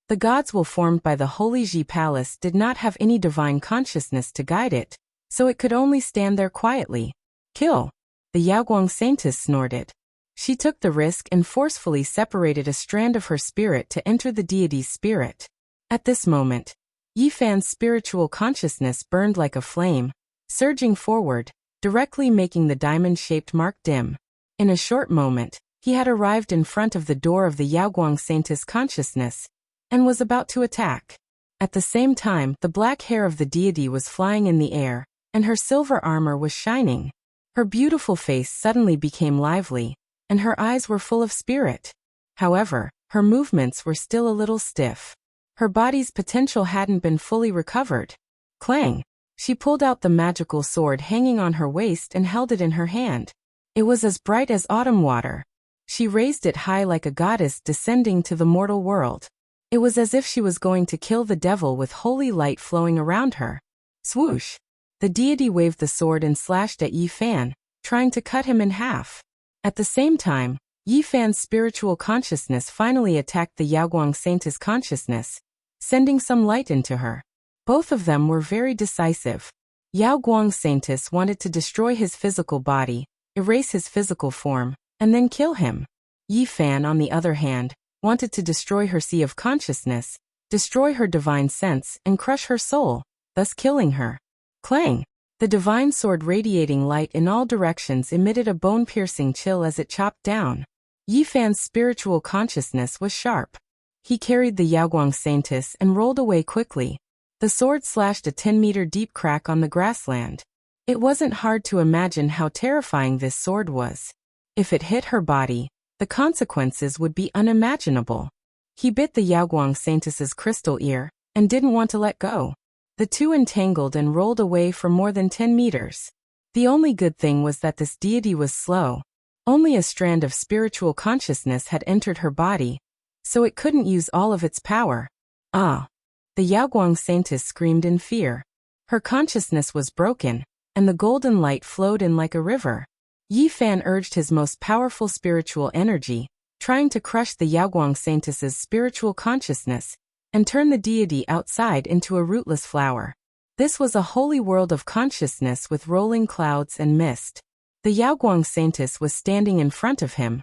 The god's will formed by the Holy Ji Palace did not have any divine consciousness to guide it, so it could only stand there quietly. Kill! The Yao Guang Saintess snorted. She took the risk and forcefully separated a strand of her spirit to enter the deity's spirit. At this moment, Yi Fan's spiritual consciousness burned like a flame, surging forward, directly making the diamond-shaped mark dim. In a short moment, he had arrived in front of the door of the Yao Guang Saintess consciousness, and was about to attack. At the same time, the black hair of the deity was flying in the air, and her silver armor was shining. Her beautiful face suddenly became lively, and her eyes were full of spirit. However, her movements were still a little stiff. Her body's potential hadn't been fully recovered. Clang! She pulled out the magical sword hanging on her waist and held it in her hand. It was as bright as autumn water. She raised it high like a goddess descending to the mortal world. It was as if she was going to kill the devil with holy light flowing around her. Swoosh! The deity waved the sword and slashed at Yi Fan, trying to cut him in half. At the same time, Yi Fan's spiritual consciousness finally attacked the Yaoguang Saintess consciousness, sending some light into her. Both of them were very decisive. Yaoguang Saintess wanted to destroy his physical body, erase his physical form, and then kill him. Yi Fan, on the other hand, wanted to destroy her sea of consciousness, destroy her divine sense, and crush her soul, thus killing her. Clang! The divine sword radiating light in all directions emitted a bone-piercing chill as it chopped down. Yi Fan's spiritual consciousness was sharp. He carried the Yaoguang Saintess and rolled away quickly. The sword slashed a 10-meter deep crack on the grassland. It wasn't hard to imagine how terrifying this sword was. If it hit her body, the consequences would be unimaginable. He bit the Yaoguang Saintess's crystal ear, and didn't want to let go. The two entangled and rolled away for more than 10 meters. The only good thing was that this deity was slow. Only a strand of spiritual consciousness had entered her body, so it couldn't use all of its power. Ah! The Yaoguang Saintess screamed in fear. Her consciousness was broken, and the golden light flowed in like a river. Yi Fan urged his most powerful spiritual energy, trying to crush the Yaoguang Saintess's spiritual consciousness, and turn the deity outside into a rootless flower. This was a holy world of consciousness with rolling clouds and mist. The Yaoguang Saintess was standing in front of him,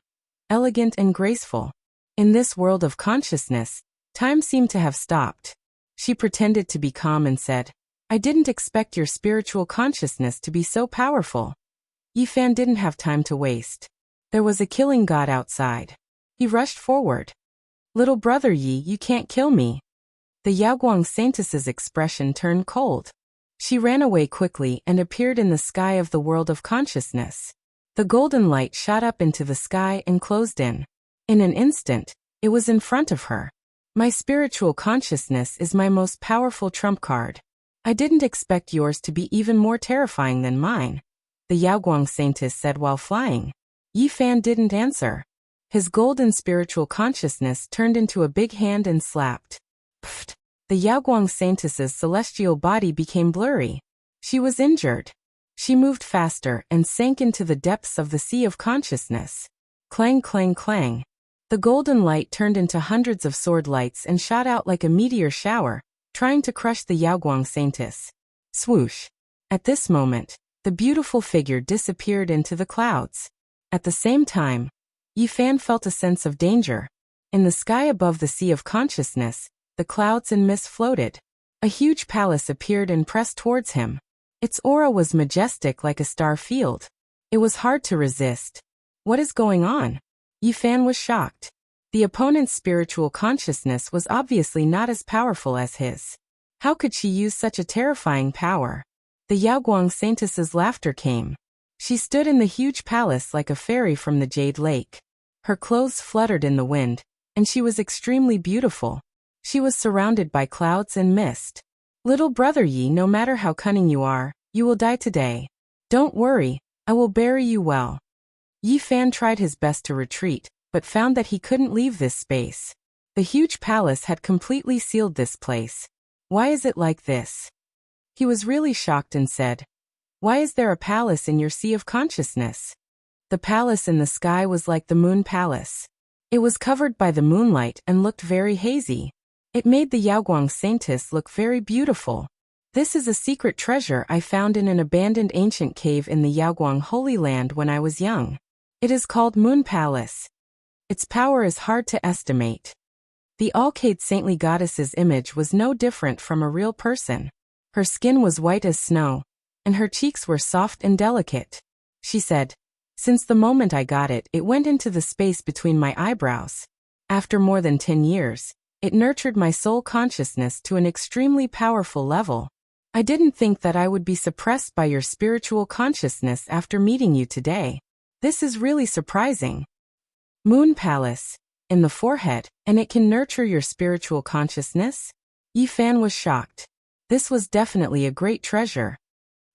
elegant and graceful. In this world of consciousness, time seemed to have stopped. She pretended to be calm and said, "I didn't expect your spiritual consciousness to be so powerful." Yi Fan didn't have time to waste. There was a killing god outside. He rushed forward. "Little brother Yi, you can't kill me." The Yaoguang Saintess's expression turned cold. She ran away quickly and appeared in the sky of the world of consciousness. The golden light shot up into the sky and closed in. In an instant, it was in front of her. "My spiritual consciousness is my most powerful trump card. I didn't expect yours to be even more terrifying than mine," the Yaoguang Saintess said while flying. Yi Fan didn't answer. His golden spiritual consciousness turned into a big hand and slapped. Pfft! The Yaoguang Saintess's celestial body became blurry. She was injured. She moved faster and sank into the depths of the sea of consciousness. Clang, clang, clang. The golden light turned into hundreds of sword lights and shot out like a meteor shower, trying to crush the Yaoguang Saintess. Swoosh! At this moment, the beautiful figure disappeared into the clouds. At the same time, Yi Fan felt a sense of danger. In the sky above the sea of consciousness, the clouds and mist floated. A huge palace appeared and pressed towards him. Its aura was majestic like a star field. It was hard to resist. What is going on? Yi Fan was shocked. The opponent's spiritual consciousness was obviously not as powerful as his. How could she use such a terrifying power? The Yaoguang Saintess's laughter came. She stood in the huge palace like a fairy from the Jade Lake. Her clothes fluttered in the wind, and she was extremely beautiful. She was surrounded by clouds and mist. "Little brother Yi, no matter how cunning you are, you will die today. Don't worry, I will bury you well." Yi Fan tried his best to retreat, but found that he couldn't leave this space. The huge palace had completely sealed this place. "Why is it like this?" He was really shocked and said, "Why is there a palace in your sea of consciousness?" The palace in the sky was like the moon palace. It was covered by the moonlight and looked very hazy. It made the Yaoguang Saintess look very beautiful. "This is a secret treasure I found in an abandoned ancient cave in the Yaoguang Holy Land when I was young. It is called Moon Palace. Its power is hard to estimate." The Alcade saintly goddess's image was no different from a real person. Her skin was white as snow, and her cheeks were soft and delicate. She said, "Since the moment I got it, it went into the space between my eyebrows. After more than 10 years, it nurtured my soul consciousness to an extremely powerful level. I didn't think that I would be suppressed by your spiritual consciousness after meeting you today. This is really surprising. Moon Palace. In the forehead, and it can nurture your spiritual consciousness? Yi Fan was shocked. This was definitely a great treasure.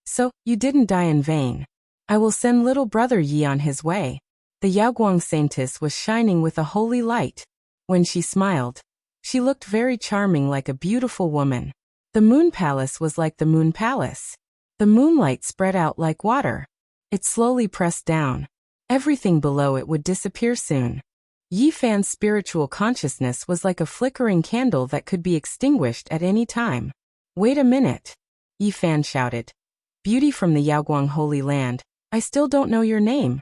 So, you didn't die in vain. I will send little brother Yi on his way. The Yaoguang Saintess was shining with a holy light. When she smiled, she looked very charming, like a beautiful woman. The Moon Palace was like the Moon Palace. The moonlight spread out like water. It slowly pressed down. Everything below it would disappear soon. Yi Fan's spiritual consciousness was like a flickering candle that could be extinguished at any time. Wait a minute. Yi Fan shouted. Beauty from the Yaoguang Holy Land, I still don't know your name.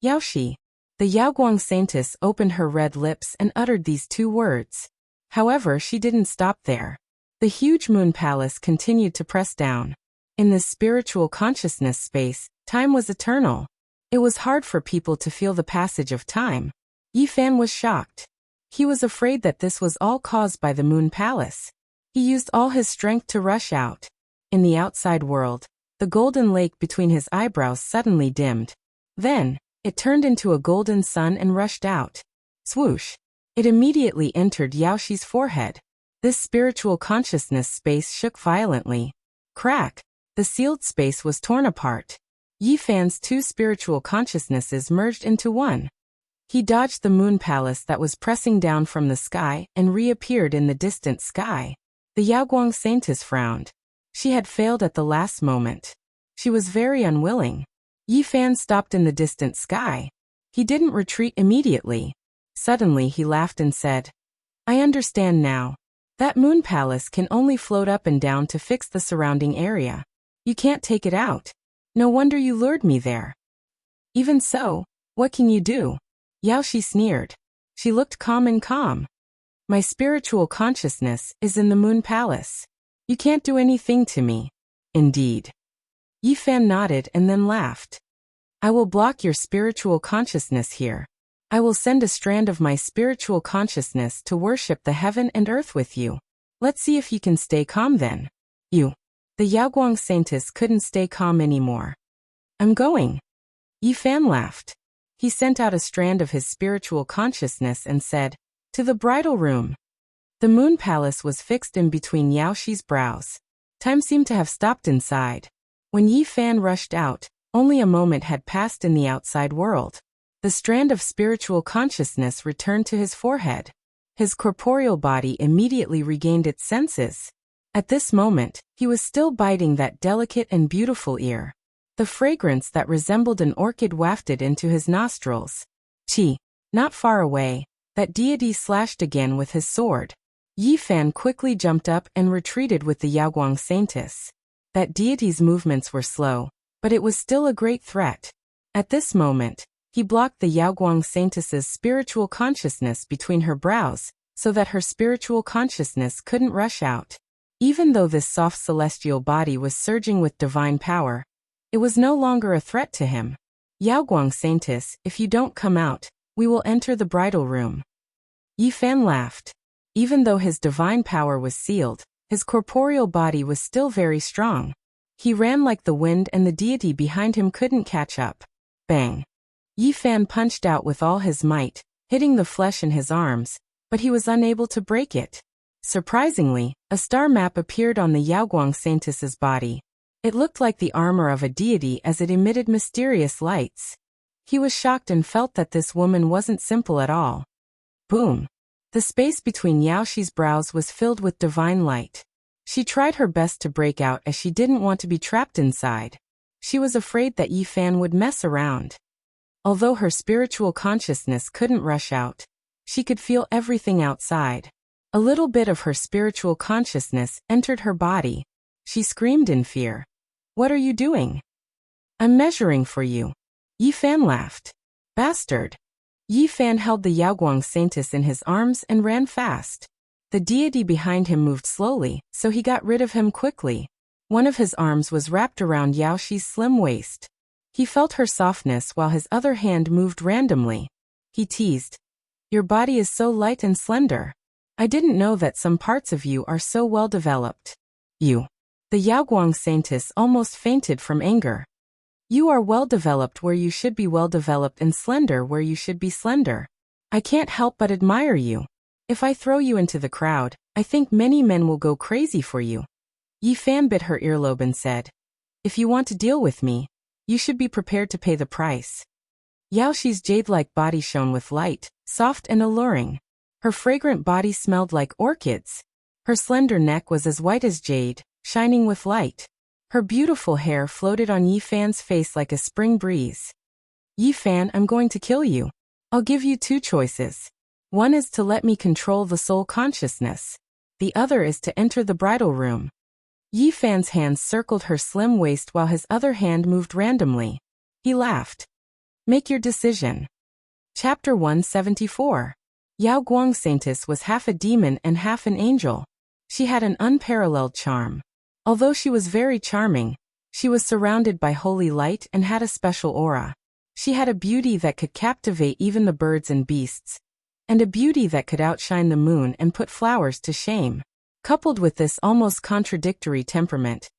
Yaoshi. The Yaoguang Saintess opened her red lips and uttered these two words. However, she didn't stop there. The huge Moon Palace continued to press down. In this spiritual consciousness space, time was eternal. It was hard for people to feel the passage of time. Yi Fan was shocked. He was afraid that this was all caused by the Moon Palace. He used all his strength to rush out. In the outside world, the golden lake between his eyebrows suddenly dimmed. Then, it turned into a golden sun and rushed out. Swoosh! It immediately entered Yaoshi's forehead. This spiritual consciousness space shook violently. Crack! The sealed space was torn apart. Yi Fan's two spiritual consciousnesses merged into one. He dodged the Moon Palace that was pressing down from the sky and reappeared in the distant sky. The Yaoguang Saintess frowned. She had failed at the last moment. She was very unwilling. Yi Fan stopped in the distant sky. He didn't retreat immediately. Suddenly he laughed and said, I understand now. That Moon Palace can only float up and down to fix the surrounding area. You can't take it out. No wonder you lured me there. Even so, what can you do? Yaoshi sneered. She looked calm. My spiritual consciousness is in the Moon Palace. You can't do anything to me. Indeed. Yi Fan nodded and then laughed. I will block your spiritual consciousness here. I will send a strand of my spiritual consciousness to worship the heaven and earth with you. Let's see if you can stay calm then. You. The Yaoguang Saintess couldn't stay calm anymore. I'm going. Yi Fan laughed. He sent out a strand of his spiritual consciousness and said, to the bridal room. The Moon Palace was fixed in between Yaoshi's brows. Time seemed to have stopped inside. When Yi Fan rushed out, only a moment had passed in the outside world. The strand of spiritual consciousness returned to his forehead. His corporeal body immediately regained its senses. At this moment, he was still biting that delicate and beautiful ear. The fragrance that resembled an orchid wafted into his nostrils. Chi. Not far away, that deity slashed again with his sword. Yi Fan quickly jumped up and retreated with the Yaoguang Saintess. That deity's movements were slow, but it was still a great threat. At this moment, he blocked the Yaoguang Saintess's spiritual consciousness between her brows, so that her spiritual consciousness couldn't rush out. Even though this soft celestial body was surging with divine power, it was no longer a threat to him. Yaoguang Saintess, if you don't come out, we will enter the bridal room. Yi Fan laughed. Even though his divine power was sealed, his corporeal body was still very strong. He ran like the wind and the deity behind him couldn't catch up. Bang! Yi Fan punched out with all his might, hitting the flesh in his arms, but he was unable to break it. Surprisingly, a star map appeared on the Yaoguang Saintess's body. It looked like the armor of a deity as it emitted mysterious lights. He was shocked and felt that this woman wasn't simple at all. Boom! The space between Yaoshi's brows was filled with divine light. She tried her best to break out as she didn't want to be trapped inside. She was afraid that Yi Fan would mess around. Although her spiritual consciousness couldn't rush out, she could feel everything outside. A little bit of her spiritual consciousness entered her body. She screamed in fear. What are you doing? I'm measuring for you. Yi Fan laughed. Bastard. Yi Fan held the Yaoguang Saintess in his arms and ran fast. The deity behind him moved slowly, so he got rid of him quickly. One of his arms was wrapped around Yaoshi's slim waist. He felt her softness while his other hand moved randomly. He teased. Your body is so light and slender. I didn't know that some parts of you are so well developed. You. The Yaoguang saintess almost fainted from anger. You are well-developed where you should be well-developed and slender where you should be slender. I can't help but admire you. If I throw you into the crowd, I think many men will go crazy for you. Yi Fan bit her earlobe and said, If you want to deal with me, you should be prepared to pay the price. Yao Shi's jade-like body shone with light, soft and alluring. Her fragrant body smelled like orchids. Her slender neck was as white as jade, shining with light. Her beautiful hair floated on Yi Fan's face like a spring breeze. Yi Fan, I'm going to kill you. I'll give you two choices. One is to let me control the soul consciousness. The other is to enter the bridal room. Yi Fan's hands circled her slim waist while his other hand moved randomly. He laughed. Make your decision. Chapter 174. Yaoguang Saintess was half a demon and half an angel. She had an unparalleled charm. Although she was very charming, she was surrounded by holy light and had a special aura. She had a beauty that could captivate even the birds and beasts, and a beauty that could outshine the moon and put flowers to shame. Coupled with this almost contradictory temperament,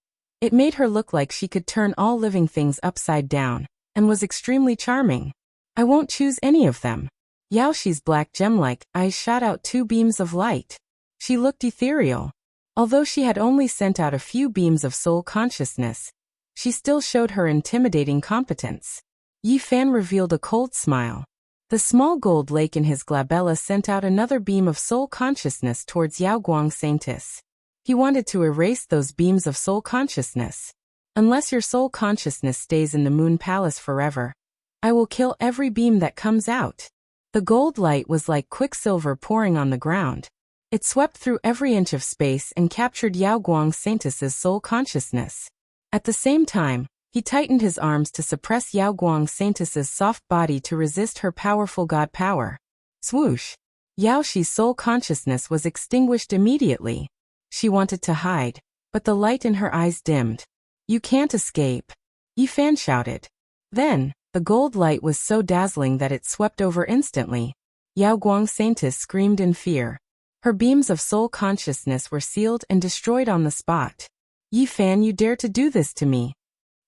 it made her look like she could turn all living things upside down, and was extremely charming. I won't choose any of them. Yao Shi's black gem-like eyes shot out two beams of light. She looked ethereal. Although she had only sent out a few beams of soul consciousness, she still showed her intimidating competence. Yi Fan revealed a cold smile. The small gold lake in his glabella sent out another beam of soul consciousness towards Yaoguang Saintess. He wanted to erase those beams of soul consciousness. Unless your soul consciousness stays in the Moon Palace forever, I will kill every beam that comes out. The gold light was like quicksilver pouring on the ground. It swept through every inch of space and captured Yaoguang Saintess's soul consciousness. At the same time, he tightened his arms to suppress Yaoguang Saintess's soft body to resist her powerful god power. Swoosh! Yao Shi's soul consciousness was extinguished immediately. She wanted to hide, but the light in her eyes dimmed. You can't escape, Yi Fan shouted. Then, the gold light was so dazzling that it swept over instantly. Yaoguang Saintess screamed in fear. Her beams of soul consciousness were sealed and destroyed on the spot. Yi Fan, you dare to do this to me?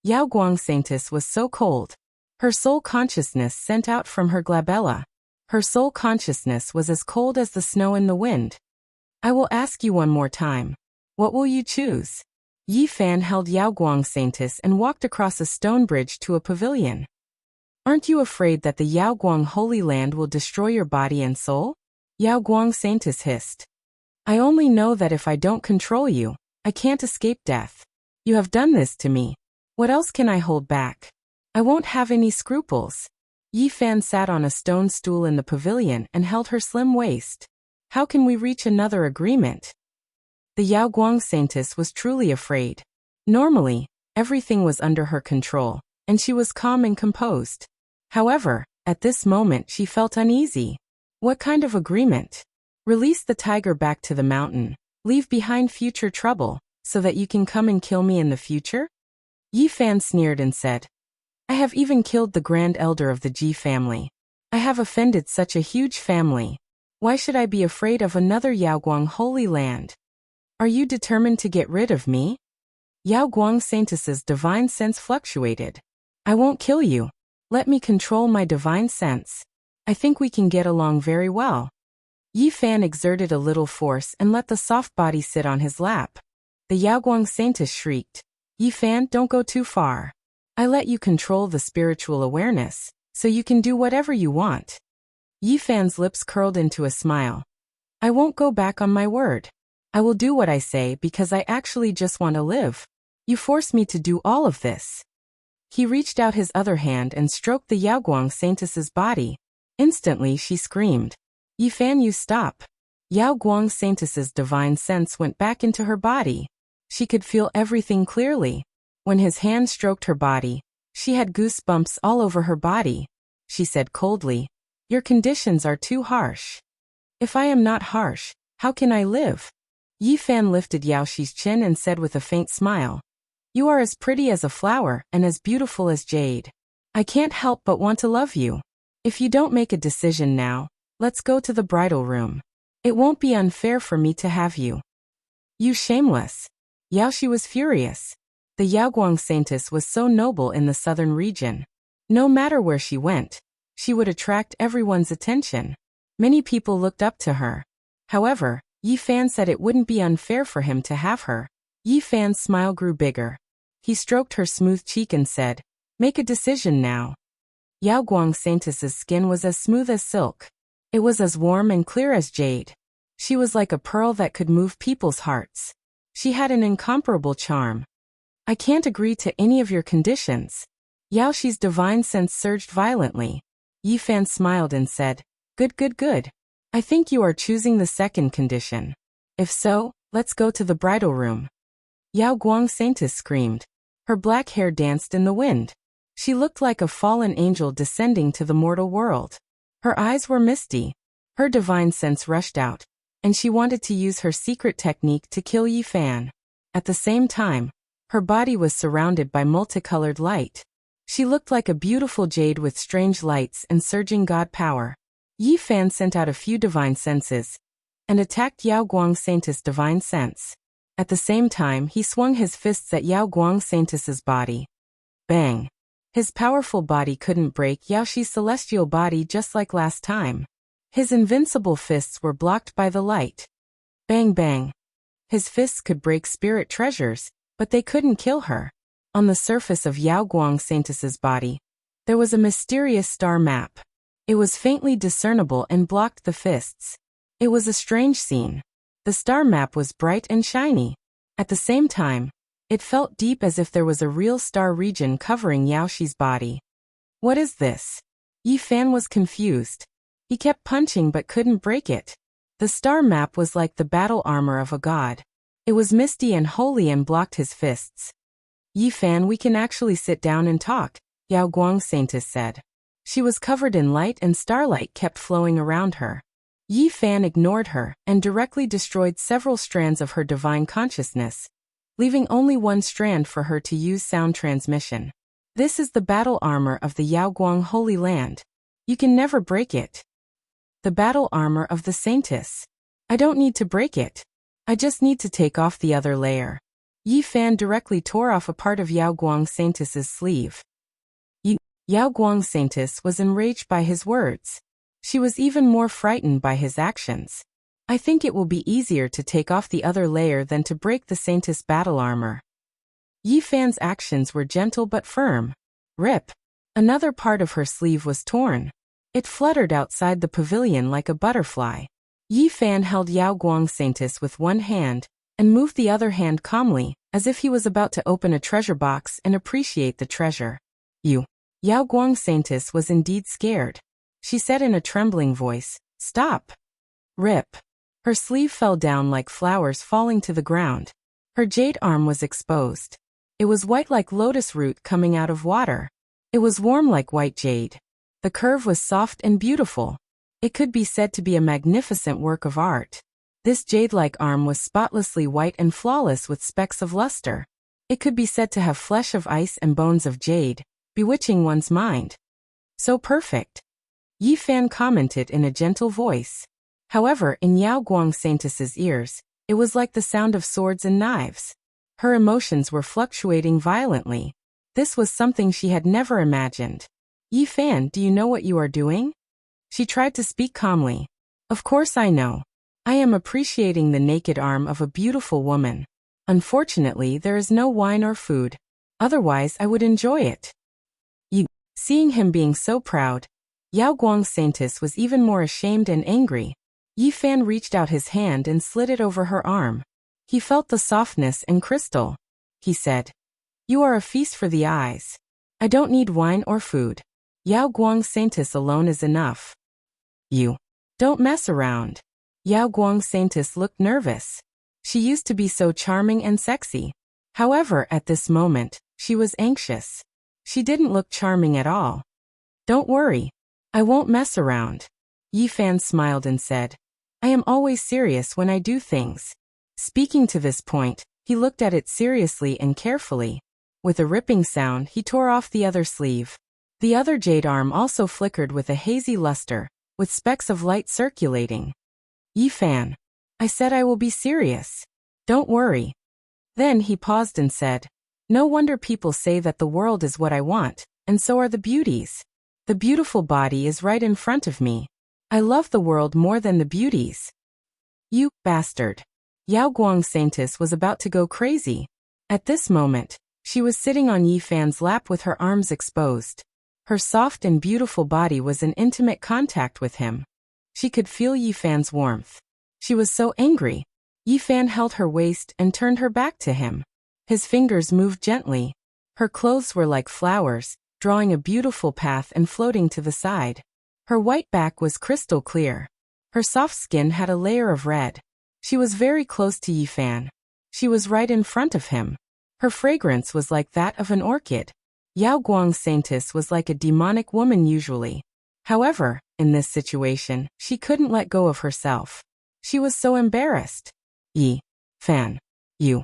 Yaoguang Saintess was so cold. Her soul consciousness sent out from her glabella. Her soul consciousness was as cold as the snow in the wind. I will ask you one more time. What will you choose? Yi Fan held Yaoguang Saintess and walked across a stone bridge to a pavilion. Aren't you afraid that the Yaoguang Holy Land will destroy your body and soul? Yaoguang Saintess hissed. I only know that if I don't control you, I can't escape death. You have done this to me. What else can I hold back? I won't have any scruples. Yi Fan sat on a stone stool in the pavilion and held her slim waist. How can we reach another agreement? The Yaoguang Saintess was truly afraid. Normally, everything was under her control, and she was calm and composed. However, at this moment she felt uneasy. What kind of agreement? Release the tiger back to the mountain. Leave behind future trouble, so that you can come and kill me in the future? Yi Fan sneered and said, I have even killed the grand elder of the Ji family. I have offended such a huge family. Why should I be afraid of another Yaoguang Holy Land? Are you determined to get rid of me? Yaoguang Saintess's divine sense fluctuated. I won't kill you. Let me control my divine sense. I think we can get along very well. Yi Fan exerted a little force and let the soft body sit on his lap. The Yaoguang Saintess shrieked. Yi Fan, don't go too far. I let you control the spiritual awareness, so you can do whatever you want. Yi Fan's lips curled into a smile. I won't go back on my word. I will do what I say because I actually just want to live. You force me to do all of this. He reached out his other hand and stroked the Yaoguang Saintess's body. Instantly she screamed. Yi Fan, you stop. Yaoguang Saintess's divine sense went back into her body. She could feel everything clearly. When his hand stroked her body, she had goosebumps all over her body. She said coldly, Your conditions are too harsh. If I am not harsh, how can I live? Yi Fan lifted Yao Shi's chin and said with a faint smile, You are as pretty as a flower and as beautiful as jade. I can't help but want to love you. If you don't make a decision now, let's go to the bridal room. It won't be unfair for me to have you. You shameless. Yaoshi was furious. The Yaoguang Saintess was so noble in the southern region. No matter where she went, she would attract everyone's attention. Many people looked up to her. However, Yi Fan said it wouldn't be unfair for him to have her. Yi Fan's smile grew bigger. He stroked her smooth cheek and said, "Make a decision now." Yaoguang Saintess's skin was as smooth as silk. It was as warm and clear as jade. She was like a pearl that could move people's hearts. She had an incomparable charm. "I can't agree to any of your conditions." Yaoshi's divine sense surged violently. Yi Fan smiled and said, "Good, good, good. I think you are choosing the second condition. If so, let's go to the bridal room." Yaoguang Saintess screamed. Her black hair danced in the wind. She looked like a fallen angel descending to the mortal world. Her eyes were misty. Her divine sense rushed out, and she wanted to use her secret technique to kill Yi Fan. At the same time, her body was surrounded by multicolored light. She looked like a beautiful jade with strange lights and surging god power. Yi Fan sent out a few divine senses and attacked Yaoguang Saintess' divine sense. At the same time, he swung his fists at Yaoguang Saintess's body. Bang! His powerful body couldn't break Yaoshi's celestial body just like last time. His invincible fists were blocked by the light. Bang bang! His fists could break spirit treasures, but they couldn't kill her. On the surface of Yaoguang Saintess's body, there was a mysterious star map. It was faintly discernible and blocked the fists. It was a strange scene. The star map was bright and shiny. At the same time, it felt deep as if there was a real star region covering Yaoshi's body. What is this? Yi Fan was confused. He kept punching but couldn't break it. The star map was like the battle armor of a god. It was misty and holy and blocked his fists. "Yi Fan, we can actually sit down and talk," Yaoguang Saintess said. She was covered in light and starlight kept flowing around her. Yi Fan ignored her and directly destroyed several strands of her divine consciousness, leaving only one strand for her to use sound transmission. "This is the battle armor of the Yaoguang Holy Land. You can never break it." "The battle armor of the Saintess. I don't need to break it. I just need to take off the other layer." Yi Fan directly tore off a part of Yaoguang Saintess's sleeve. Yaoguang Saintess was enraged by his words. She was even more frightened by his actions. "I think it will be easier to take off the other layer than to break the Saintess battle armor." Yi Fan's actions were gentle but firm. Rip! Another part of her sleeve was torn. It fluttered outside the pavilion like a butterfly. Yi Fan held Yaoguang Saintess with one hand and moved the other hand calmly, as if he was about to open a treasure box and appreciate the treasure. Yaoguang Saintess was indeed scared. She said in a trembling voice, "Stop." Rip! Her sleeve fell down like flowers falling to the ground. Her jade arm was exposed. It was white like lotus root coming out of water. It was warm like white jade. The curve was soft and beautiful. It could be said to be a magnificent work of art. This jade-like arm was spotlessly white and flawless with specks of luster. It could be said to have flesh of ice and bones of jade, bewitching one's mind. "So perfect," Yi Fan commented in a gentle voice. However, in Yaoguang Saintess's ears, it was like the sound of swords and knives. Her emotions were fluctuating violently. This was something she had never imagined. "Yi Fan, do you know what you are doing?" She tried to speak calmly. "Of course I know. I am appreciating the naked arm of a beautiful woman. Unfortunately, there is no wine or food. Otherwise, I would enjoy it." Seeing him being so proud, Yaoguang Saintess was even more ashamed and angry. Yi Fan reached out his hand and slid it over her arm. He felt the softness and crystal. He said, "You are a feast for the eyes. I don't need wine or food. Yaoguang Saintess alone is enough." "You don't mess around." Yaoguang Saintess looked nervous. She used to be so charming and sexy. However, at this moment, she was anxious. She didn't look charming at all. "Don't worry. I won't mess around." Yi Fan smiled and said, "I am always serious when I do things." Speaking to this point, he looked at it seriously and carefully. With a ripping sound, he tore off the other sleeve. The other jade arm also flickered with a hazy luster, with specks of light circulating. "Yi Fan, I said I will be serious. Don't worry." Then he paused and said, "No wonder people say that the world is what I want, and so are the beauties. The beautiful body is right in front of me. I love the world more than the beauties." "You bastard." Yao Guangsantis was about to go crazy. At this moment, she was sitting on Yi Fan's lap with her arms exposed. Her soft and beautiful body was in intimate contact with him. She could feel Yi Fan's warmth. She was so angry. Yi Fan held her waist and turned her back to him. His fingers moved gently. Her clothes were like flowers, drawing a beautiful path and floating to the side. Her white back was crystal clear. Her soft skin had a layer of red. She was very close to Yi Fan. She was right in front of him. Her fragrance was like that of an orchid. Yao Guangsantis was like a demonic woman usually. However, in this situation, she couldn't let go of herself. She was so embarrassed. "Yi Fan, you."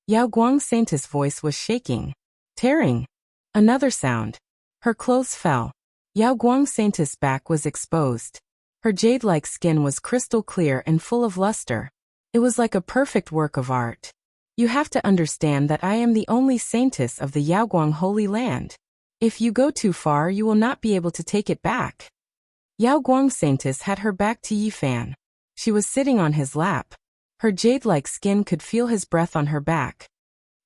Yao Guangsantis' voice was shaking. Tearing. Another sound. Her clothes fell. Yao Guangsantis' back was exposed. Her jade-like skin was crystal clear and full of luster. It was like a perfect work of art. "You have to understand that I am the only saintess of the Yaoguang Holy Land. If you go too far, you will not be able to take it back." Yao Guangsantis had her back to Yi Fan. She was sitting on his lap. Her jade-like skin could feel his breath on her back.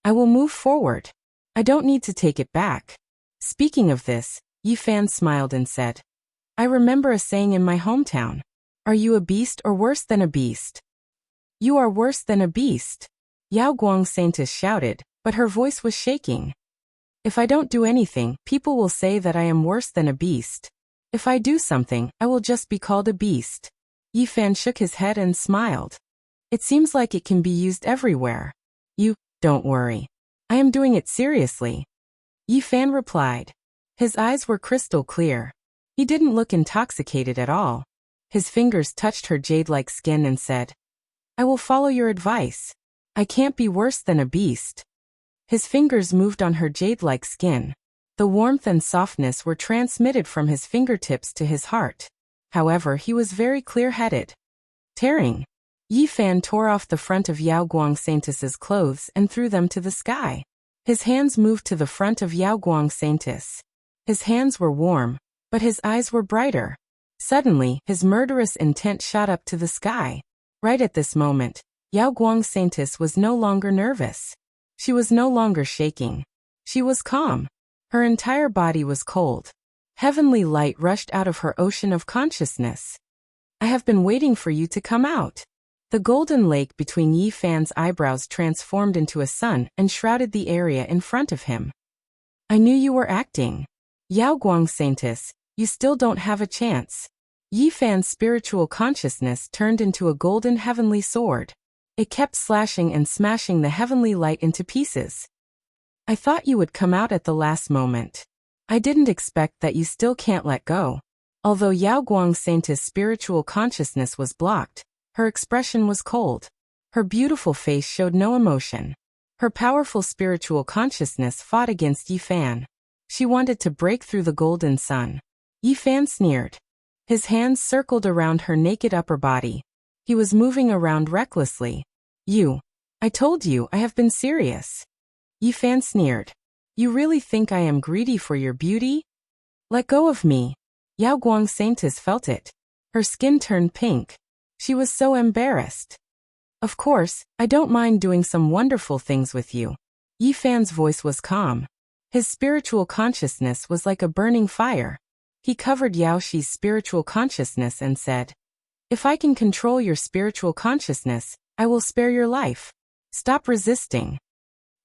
"I will move forward. I don't need to take it back." Speaking of this, Yi Fan smiled and said, "I remember a saying in my hometown. Are you a beast or worse than a beast?" "You are worse than a beast," Yao Guangsantis shouted, but her voice was shaking. "If I don't do anything, people will say that I am worse than a beast. If I do something, I will just be called a beast." Yi Fan shook his head and smiled. "It seems like it can be used everywhere." "You, don't worry. I am doing it seriously," Yi Fan replied. His eyes were crystal clear. He didn't look intoxicated at all. His fingers touched her jade-like skin and said, "I will follow your advice. I can't be worse than a beast." His fingers moved on her jade-like skin. The warmth and softness were transmitted from his fingertips to his heart. However, he was very clear-headed. Tearing. Yi Fan tore off the front of Yao Guangsantis' clothes and threw them to the sky. His hands moved to the front of Yao Guangsantis. His hands were warm, but his eyes were brighter. Suddenly, his murderous intent shot up to the sky. Right at this moment, Yao Guangsantis was no longer nervous. She was no longer shaking. She was calm. Her entire body was cold. Heavenly light rushed out of her ocean of consciousness. "I have been waiting for you to come out." The golden lake between Yi Fan's eyebrows transformed into a sun and shrouded the area in front of him. "I knew you were acting. Yao Guangsantis, you still don't have a chance." Yi Fan's spiritual consciousness turned into a golden heavenly sword. It kept slashing and smashing the heavenly light into pieces. "I thought you would come out at the last moment. I didn't expect that you still can't let go." Although Yao Guangsantis' spiritual consciousness was blocked, her expression was cold. Her beautiful face showed no emotion. Her powerful spiritual consciousness fought against Yi Fan. She wanted to break through the golden sun. Yi Fan sneered. His hands circled around her naked upper body. He was moving around recklessly. I told you I have been serious." Yi Fan sneered. "You really think I am greedy for your beauty? Let go of me." Yao Guangsantis felt it. Her skin turned pink. She was so embarrassed. "Of course, I don't mind doing some wonderful things with you." Yi Fan's voice was calm. His spiritual consciousness was like a burning fire. He covered Yao Shi's spiritual consciousness and said, "If I can control your spiritual consciousness, I will spare your life. Stop resisting."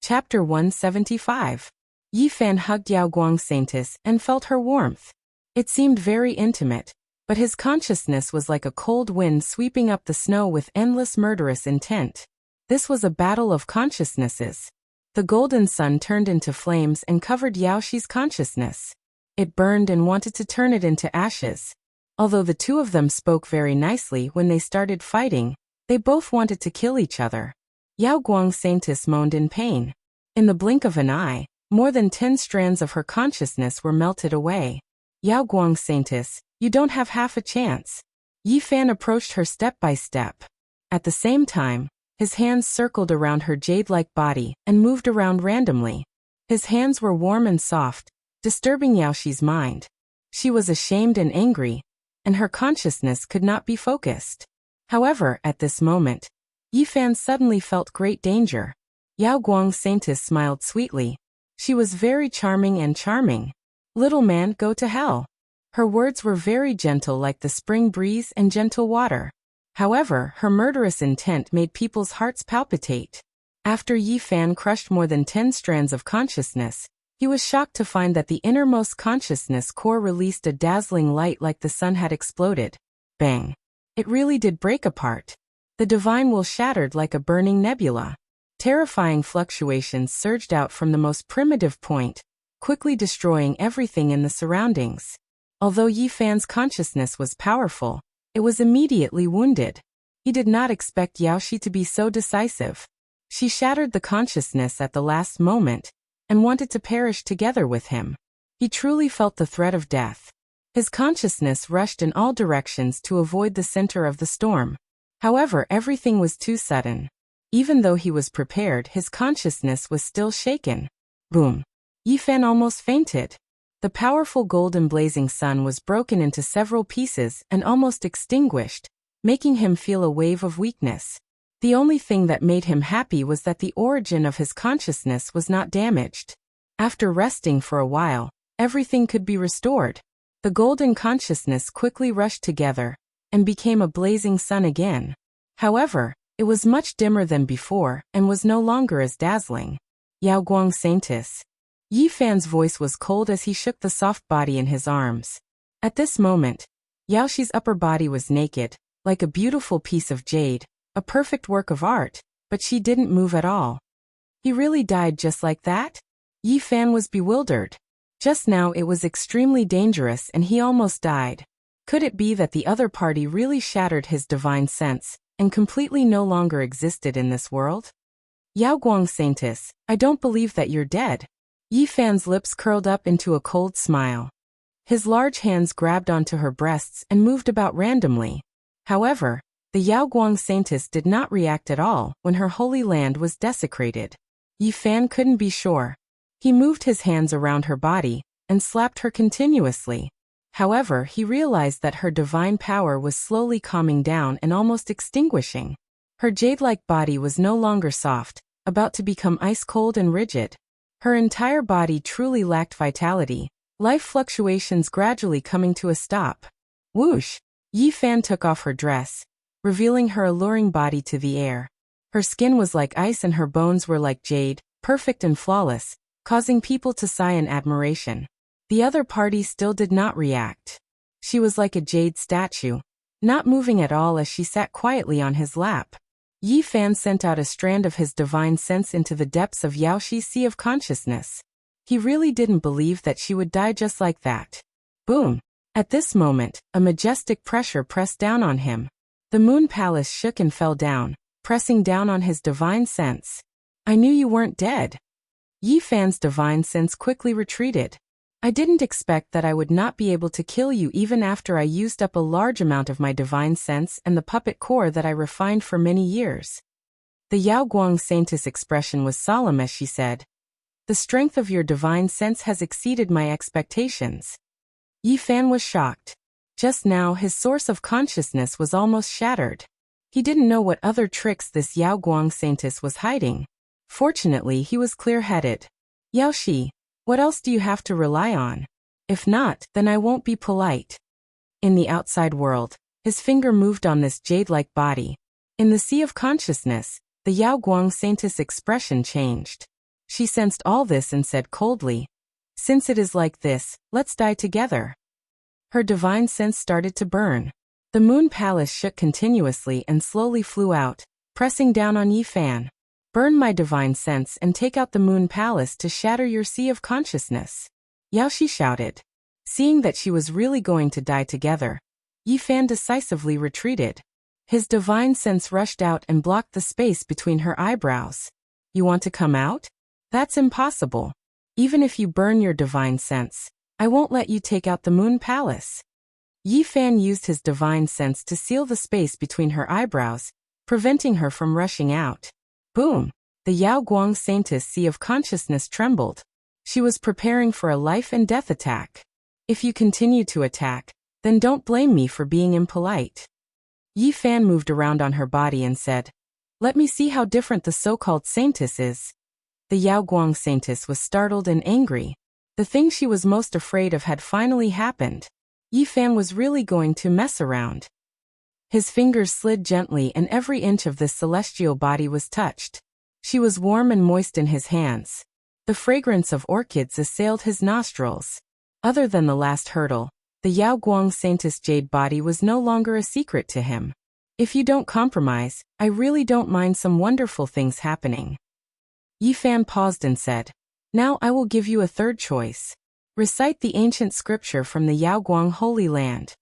Chapter 175. Yi Fan hugged Yao Guangsantis and felt her warmth. It seemed very intimate, but his consciousness was like a cold wind sweeping up the snow with endless murderous intent. This was a battle of consciousnesses. The golden sun turned into flames and covered Yao Shi's consciousness. It burned and wanted to turn it into ashes. Although the two of them spoke very nicely when they started fighting, they both wanted to kill each other. Yao Guangsantis moaned in pain. In the blink of an eye, more than 10 strands of her consciousness were melted away. "Yao Guangsantis, you don't have half a chance." Yi Fan approached her step by step. At the same time, His hands circled around her jade-like body and moved around randomly. His hands were warm and soft, disturbing Yaoxi's mind. She was ashamed and angry, and her consciousness could not be focused. However, at this moment, Yifan suddenly felt great danger. Yao Guang's saintess smiled sweetly. She was very charming and charming. "Little man, go to hell." Her words were very gentle like the spring breeze and gentle water. However, her murderous intent made people's hearts palpitate. After Yifan crushed more than 10 strands of consciousness, he was shocked to find that the innermost consciousness core released a dazzling light like the sun had exploded. Bang! It really did break apart. The divine will shattered like a burning nebula. Terrifying fluctuations surged out from the most primitive point, quickly destroying everything in the surroundings. Although Yifan's consciousness was powerful, it was immediately wounded. He did not expect Yaoxi to be so decisive. She shattered the consciousness at the last moment, and wanted to perish together with him. He truly felt the threat of death. His consciousness rushed in all directions to avoid the center of the storm. However, everything was too sudden. Even though he was prepared, his consciousness was still shaken. Boom! Yifan almost fainted. The powerful golden blazing sun was broken into several pieces and almost extinguished, making him feel a wave of weakness. The only thing that made him happy was that the origin of his consciousness was not damaged. After resting for a while, everything could be restored. The golden consciousness quickly rushed together and became a blazing sun again. However, it was much dimmer than before and was no longer as dazzling. Yao Guang Saintess. Yifan's voice was cold as he shook the soft body in his arms. At this moment, Yaoxi's upper body was naked, like a beautiful piece of jade, a perfect work of art, but she didn't move at all. He really died just like that? Yifan was bewildered. Just now it was extremely dangerous and he almost died. Could it be that the other party really shattered his divine sense and completely no longer existed in this world? Yao Guang Saintess, I don't believe that you're dead. Yifan's lips curled up into a cold smile. His large hands grabbed onto her breasts and moved about randomly. However, the Yao Guang Saintess did not react at all when her holy land was desecrated. Yifan couldn't be sure. He moved his hands around her body and slapped her continuously. However, he realized that her divine power was slowly calming down and almost extinguishing. Her jade-like body was no longer soft, about to become ice-cold and rigid. Her entire body truly lacked vitality, life fluctuations gradually coming to a stop. Whoosh! Yifan took off her dress, revealing her alluring body to the air. Her skin was like ice and her bones were like jade, perfect and flawless, causing people to sigh in admiration. The other party still did not react. She was like a jade statue, not moving at all as she sat quietly on his lap. Yifan sent out a strand of his divine sense into the depths of Yaoxi's sea of consciousness. He really didn't believe that she would die just like that. Boom! At this moment, a majestic pressure pressed down on him. The moon palace shook and fell down, pressing down on his divine sense. I knew you weren't dead. Yifan's divine sense quickly retreated. I didn't expect that I would not be able to kill you even after I used up a large amount of my divine sense and the puppet core that I refined for many years. The Yao Guang Saintess expression was solemn as she said, The strength of your divine sense has exceeded my expectations. Yifan was shocked. Just now his source of consciousness was almost shattered. He didn't know what other tricks this Yao Guang Saintess was hiding. Fortunately, he was clear-headed. Yaoxi, what else do you have to rely on? If not, then I won't be polite. In the outside world, his finger moved on this jade-like body. In the sea of consciousness, the Yao Guang Saintess expression changed. She sensed all this and said coldly, Since it is like this, let's die together. Her divine sense started to burn. The moon palace shook continuously and slowly flew out, pressing down on Yifan. Burn my divine sense and take out the moon palace to shatter your sea of consciousness. Yaoxi shouted. Seeing that she was really going to die together, Yifan decisively retreated. His divine sense rushed out and blocked the space between her eyebrows. You want to come out? That's impossible. Even if you burn your divine sense, I won't let you take out the moon palace. Yifan used his divine sense to seal the space between her eyebrows, preventing her from rushing out. Boom! The Yao Guang Saintess Sea of Consciousness trembled. She was preparing for a life and death attack. If you continue to attack, then don't blame me for being impolite. Yi Fan moved around on her body and said, "Let me see how different the so-called Saintess is." The Yao Guang Saintess was startled and angry. The thing she was most afraid of had finally happened. Yi Fan was really going to mess around. His fingers slid gently and every inch of this celestial body was touched. She was warm and moist in his hands. The fragrance of orchids assailed his nostrils. Other than the last hurdle, the Yao Guang Saintess jade body was no longer a secret to him. "If you don't compromise, I really don't mind some wonderful things happening." Yi Fan paused and said, "Now I will give you a third choice. Recite the ancient scripture from the Yao Guang Holy Land."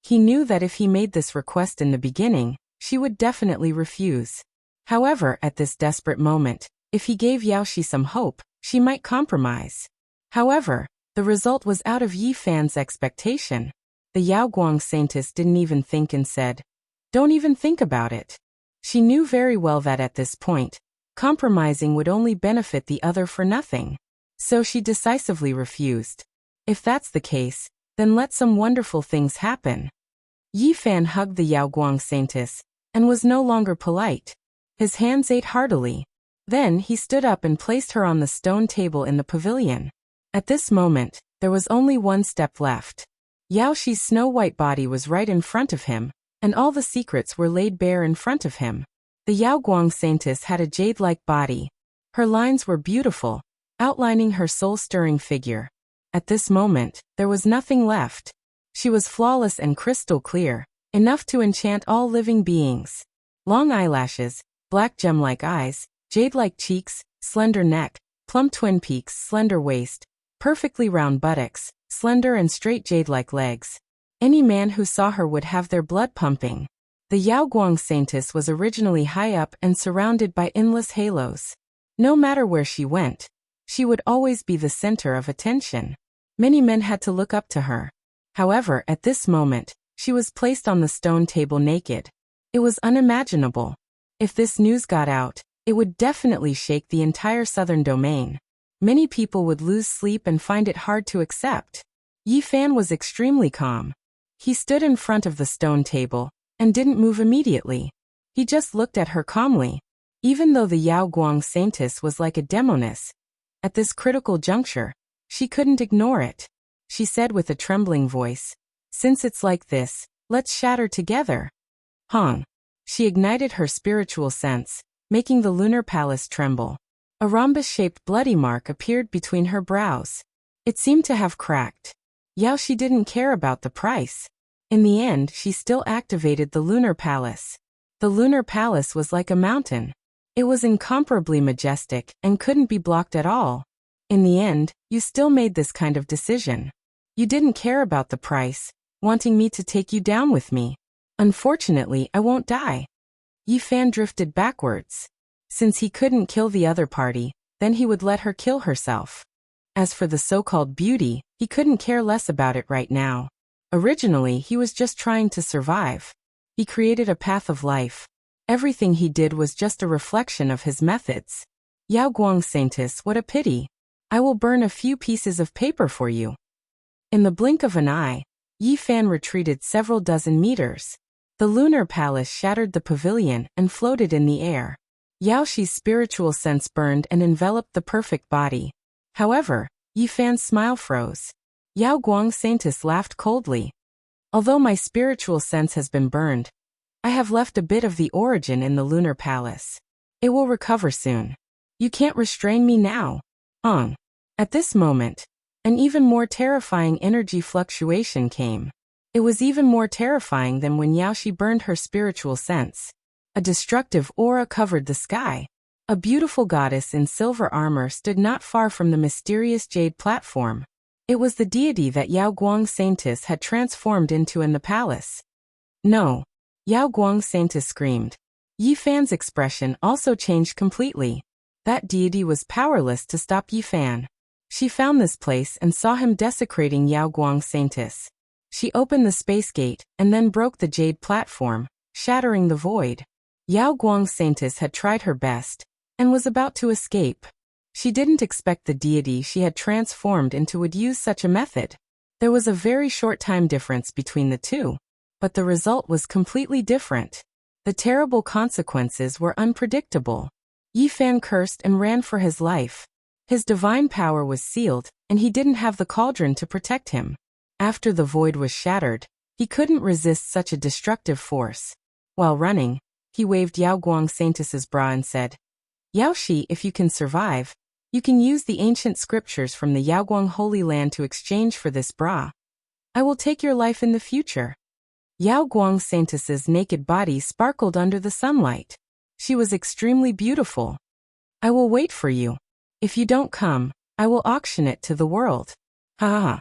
He knew that if he made this request in the beginning, she would definitely refuse. However, at this desperate moment, if he gave Yaoshi some hope, she might compromise. However, the result was out of Yi Fan's expectation. The Yao Guang Saintess didn't even think and said, "Don't even think about it." She knew very well that at this point, compromising would only benefit the other for nothing. So she decisively refused. If that's the case, then let some wonderful things happen. Yi Fan hugged the Yao Guang Saintess, and was no longer polite. His hands ate heartily. Then he stood up and placed her on the stone table in the pavilion. At this moment, there was only one step left. Yaoshi's snow-white body was right in front of him, and all the secrets were laid bare in front of him. The Yao Guang Saintess had a jade-like body. Her lines were beautiful, outlining her soul-stirring figure. At this moment, there was nothing left. She was flawless and crystal clear, enough to enchant all living beings. Long eyelashes, black gem-like eyes, jade-like cheeks, slender neck, plump twin peaks, slender waist, perfectly round buttocks, slender and straight jade-like legs. Any man who saw her would have their blood pumping. The Yao Guang Saintess was originally high up and surrounded by endless halos. No matter where she went, she would always be the center of attention. Many men had to look up to her. However, at this moment, she was placed on the stone table naked. It was unimaginable. If this news got out, it would definitely shake the entire southern domain. Many people would lose sleep and find it hard to accept. Yi Fan was extremely calm. He stood in front of the stone table, and didn't move immediately. He just looked at her calmly. Even though the Yao Guang Saintess was like a demoness, at this critical juncture, she couldn't ignore it. She said with a trembling voice, "Since it's like this, let's shatter together." Hong. She ignited her spiritual sense, making the lunar palace tremble. A rhombus-shaped bloody mark appeared between her brows. It seemed to have cracked. Yaoshi didn't care about the price. In the end, she still activated the lunar palace. The lunar palace was like a mountain. It was incomparably majestic and couldn't be blocked at all. In the end, you still made this kind of decision. You didn't care about the price, wanting me to take you down with me. Unfortunately, I won't die. Yi Fan drifted backwards. Since he couldn't kill the other party, then he would let her kill herself. As for the so-called beauty, he couldn't care less about it right now. Originally, he was just trying to survive. He created a path of life. Everything he did was just a reflection of his methods. Yao Guang Saintess, what a pity. I will burn a few pieces of paper for you. In the blink of an eye, Yi Fan retreated several dozen meters. The lunar palace shattered the pavilion and floated in the air. Yaoshi's spiritual sense burned and enveloped the perfect body. However, Yi Fan's smile froze. Yao Guang Saintess laughed coldly. "Although my spiritual sense has been burned, I have left a bit of the origin in the lunar palace. It will recover soon. You can't restrain me now." At this moment, an even more terrifying energy fluctuation came. It was even more terrifying than when Yaoshi burned her spiritual sense. A destructive aura covered the sky. A beautiful goddess in silver armor stood not far from the mysterious jade platform. It was the deity that Yao Guang Saintess had transformed into in the palace. "No!" Yao Guang Saintess screamed. Yi Fan's expression also changed completely. That deity was powerless to stop Yi Fan. She found this place and saw him desecrating Yao Guang Saintess. She opened the space gate and then broke the jade platform, shattering the void. Yao Guang Saintess had tried her best, and was about to escape. She didn't expect the deity she had transformed into would use such a method. There was a very short time difference between the two, but the result was completely different. The terrible consequences were unpredictable. Yi Fan cursed and ran for his life. His divine power was sealed, and he didn't have the cauldron to protect him. After the void was shattered, he couldn't resist such a destructive force. While running, he waved Yao Guang Saintess's bra and said, "Yao Shi, if you can survive, you can use the ancient scriptures from the Yaoguang Holy Land to exchange for this bra. I will take your life in the future." Yao Guang Saintess's naked body sparkled under the sunlight. She was extremely beautiful. "I will wait for you. If you don't come, I will auction it to the world." Ha ha ha.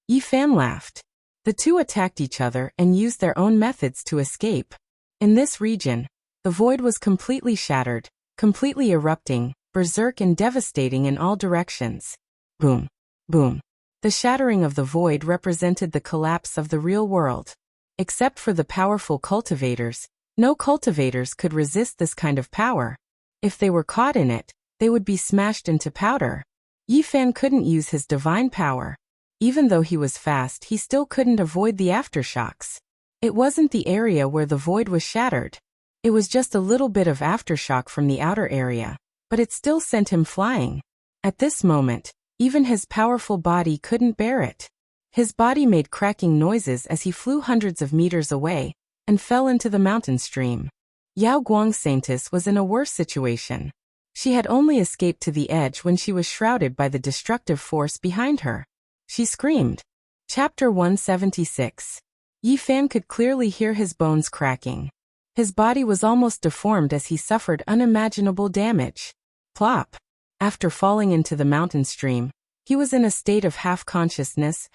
Yi Fan laughed. The two attacked each other and used their own methods to escape. In this region, the void was completely shattered, completely erupting, berserk and devastating in all directions. Boom. Boom. The shattering of the void represented the collapse of the real world. Except for the powerful cultivators, no cultivators could resist this kind of power. If they were caught in it, they would be smashed into powder. Yi Fan couldn't use his divine power. Even though he was fast, he still couldn't avoid the aftershocks. It wasn't the area where the void was shattered. It was just a little bit of aftershock from the outer area, but it still sent him flying. At this moment, even his powerful body couldn't bear it. His body made cracking noises as he flew hundreds of meters away and fell into the mountain stream. Yao Guang Saintess was in a worse situation. She had only escaped to the edge when she was shrouded by the destructive force behind her. She screamed. Chapter 176. Yi Fan could clearly hear his bones cracking. His body was almost deformed as he suffered unimaginable damage. Plop. After falling into the mountain stream, he was in a state of half-consciousness,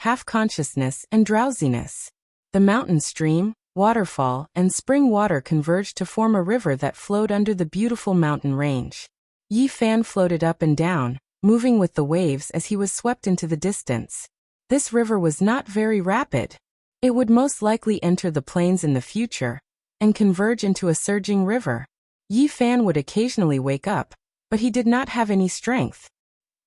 and drowsiness. The mountain stream, waterfall, and spring water converged to form a river that flowed under the beautiful mountain range. Yi Fan floated up and down, moving with the waves as he was swept into the distance. This river was not very rapid. It would most likely enter the plains in the future and converge into a surging river. Yi Fan would occasionally wake up, but he did not have any strength.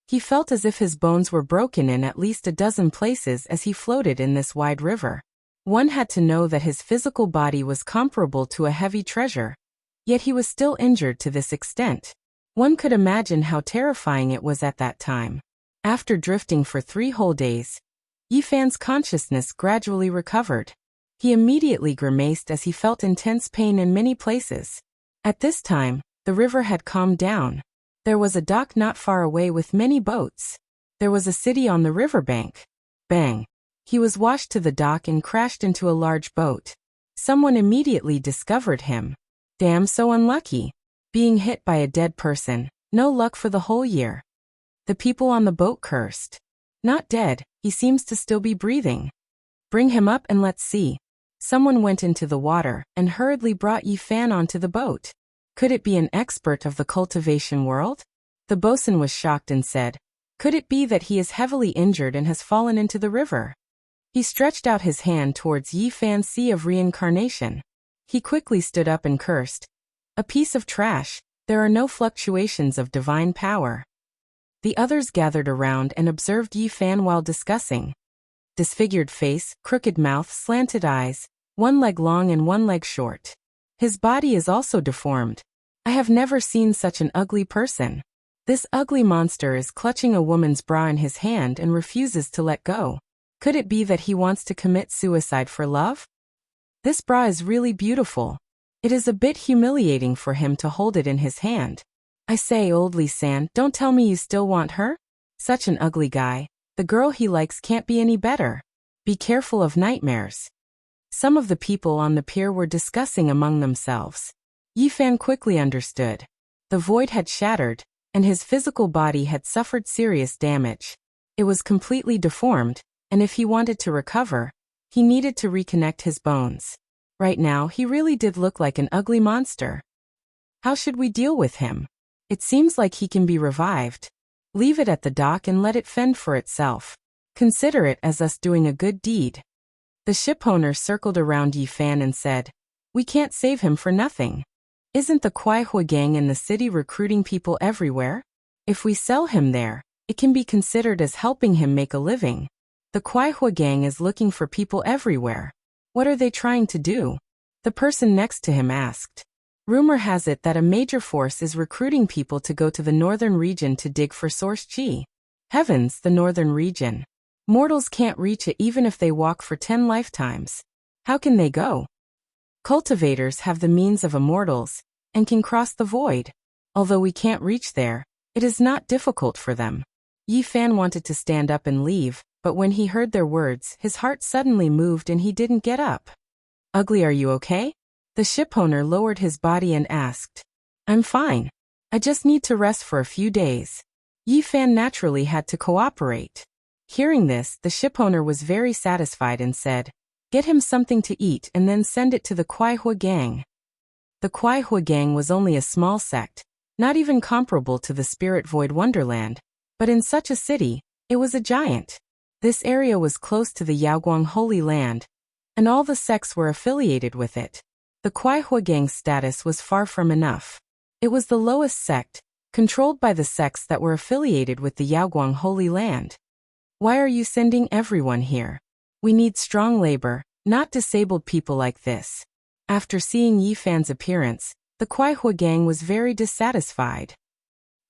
He felt as if his bones were broken in at least a dozen places as he floated in this wide river. One had to know that his physical body was comparable to a heavy treasure, yet he was still injured to this extent. One could imagine how terrifying it was at that time. After drifting for 3 whole days, Yi Fan's consciousness gradually recovered. He immediately grimaced as he felt intense pain in many places. At this time, the river had calmed down. There was a dock not far away with many boats. There was a city on the riverbank. Bang! He was washed to the dock and crashed into a large boat. Someone immediately discovered him. Damn, so unlucky. Being hit by a dead person, no luck for the whole year. The people on the boat cursed. Not dead, he seems to still be breathing. Bring him up and let's see. Someone went into the water and hurriedly brought Yi Fan onto the boat. Could it be an expert of the cultivation world? The bosun was shocked and said, "Could it be that he is heavily injured and has fallen into the river?" He stretched out his hand towards Yi Fan's sea of reincarnation. He quickly stood up and cursed. "A piece of trash, there are no fluctuations of divine power." The others gathered around and observed Yi Fan while discussing. Disfigured face, crooked mouth, slanted eyes, 1 leg long and 1 leg short. His body is also deformed. I have never seen such an ugly person. This ugly monster is clutching a woman's bra in his hand and refuses to let go. Could it be that he wants to commit suicide for love? This bra is really beautiful. It is a bit humiliating for him to hold it in his hand. I say, old Lee-san, don't tell me you still want her? Such an ugly guy. The girl he likes can't be any better. Be careful of nightmares. Some of the people on the pier were discussing among themselves. Yi Fan quickly understood. The void had shattered, and his physical body had suffered serious damage. It was completely deformed, and if he wanted to recover, he needed to reconnect his bones. Right now, he really did look like an ugly monster. How should we deal with him? It seems like he can be revived. Leave it at the dock and let it fend for itself. Consider it as us doing a good deed. The shipowner circled around Yi Fan and said, "We can't save him for nothing. Isn't the Kuaihua gang in the city recruiting people everywhere? If we sell him there, it can be considered as helping him make a living. The Kuaihua gang is looking for people everywhere. What are they trying to do? The person next to him asked. Rumor has it that a major force is recruiting people to go to the northern region to dig for source chi. Heavens, the northern region. Mortals can't reach it even if they walk for 10 lifetimes. How can they go? Cultivators have the means of immortals, and can cross the void. Although we can't reach there, it is not difficult for them. Yi Fan wanted to stand up and leave, but when he heard their words, his heart suddenly moved and he didn't get up. Ugly, are you okay? The shipowner lowered his body and asked. I'm fine. I just need to rest for a few days. Yi Fan naturally had to cooperate. Hearing this, the shipowner was very satisfied and said, Get him something to eat and then send it to the Kuaihua gang. The Kuaihua gang was only a small sect, not even comparable to the Spirit Void Wonderland, but in such a city, it was a giant. This area was close to the Yaoguang Holy Land, and all the sects were affiliated with it. The Kuaihua gang's status was far from enough. It was the lowest sect, controlled by the sects that were affiliated with the Yaoguang Holy Land. Why are you sending everyone here? We need strong labor, not disabled people like this. After seeing Yi Fan's appearance, the Kuaihua gang was very dissatisfied.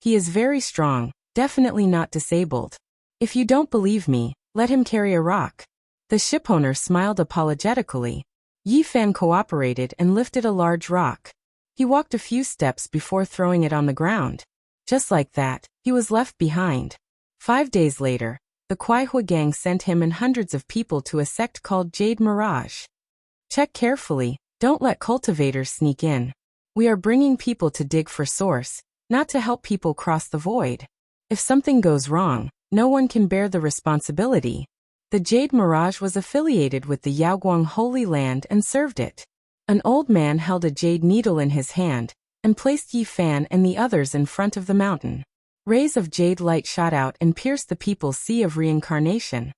He is very strong, definitely not disabled. If you don't believe me, let him carry a rock. The shipowner smiled apologetically. Yi Fan cooperated and lifted a large rock. He walked a few steps before throwing it on the ground. Just like that, he was left behind. 5 days later, the Kuaihua gang sent him and hundreds of people to a sect called Jade Mirage. Check carefully, don't let cultivators sneak in. We are bringing people to dig for source, not to help people cross the void. If something goes wrong, no one can bear the responsibility. The Jade Mirage was affiliated with the Yaoguang Holy Land and served it. An old man held a jade needle in his hand, and placed Yi Fan and the others in front of the mountain. Rays of jade light shot out and pierced the people's sea of reincarnation.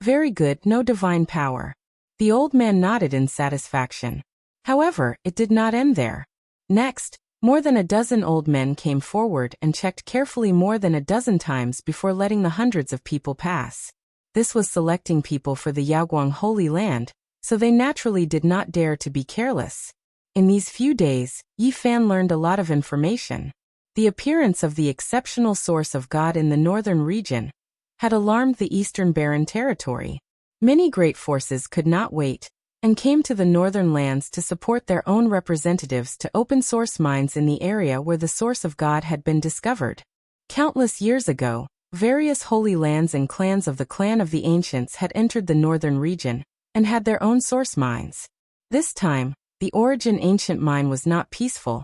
Very good, no divine power. The old man nodded in satisfaction. However, it did not end there. Next, more than a dozen old men came forward and checked carefully more than a dozen times before letting the hundreds of people pass. This was selecting people for the Yaoguang Holy Land, so they naturally did not dare to be careless. In these few days, Yi Fan learned a lot of information. The appearance of the exceptional source of God in the northern region had alarmed the eastern barren territory. Many great forces could not wait, and came to the northern lands to support their own representatives to open source mines in the area where the source of God had been discovered. Countless years ago, various holy lands and clans of the clan of the ancients had entered the northern region, and had their own source mines. This time, the origin ancient mine was not peaceful,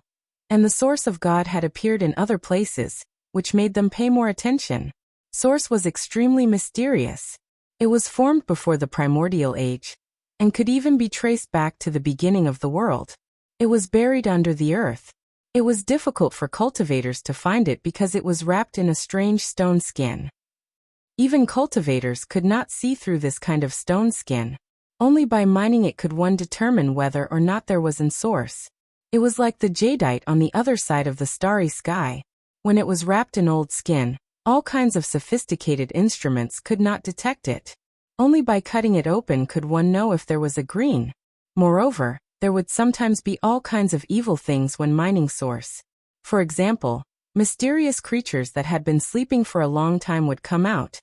and the source of God had appeared in other places, which made them pay more attention. Source was extremely mysterious. It was formed before the primordial age, and could even be traced back to the beginning of the world. It was buried under the earth. It was difficult for cultivators to find it because it was wrapped in a strange stone skin. Even cultivators could not see through this kind of stone skin. Only by mining it could one determine whether or not there was an source. It was like the jadeite on the other side of the starry sky. When it was wrapped in old skin, all kinds of sophisticated instruments could not detect it. Only by cutting it open could one know if there was a green. Moreover, there would sometimes be all kinds of evil things when mining source. For example, mysterious creatures that had been sleeping for a long time would come out,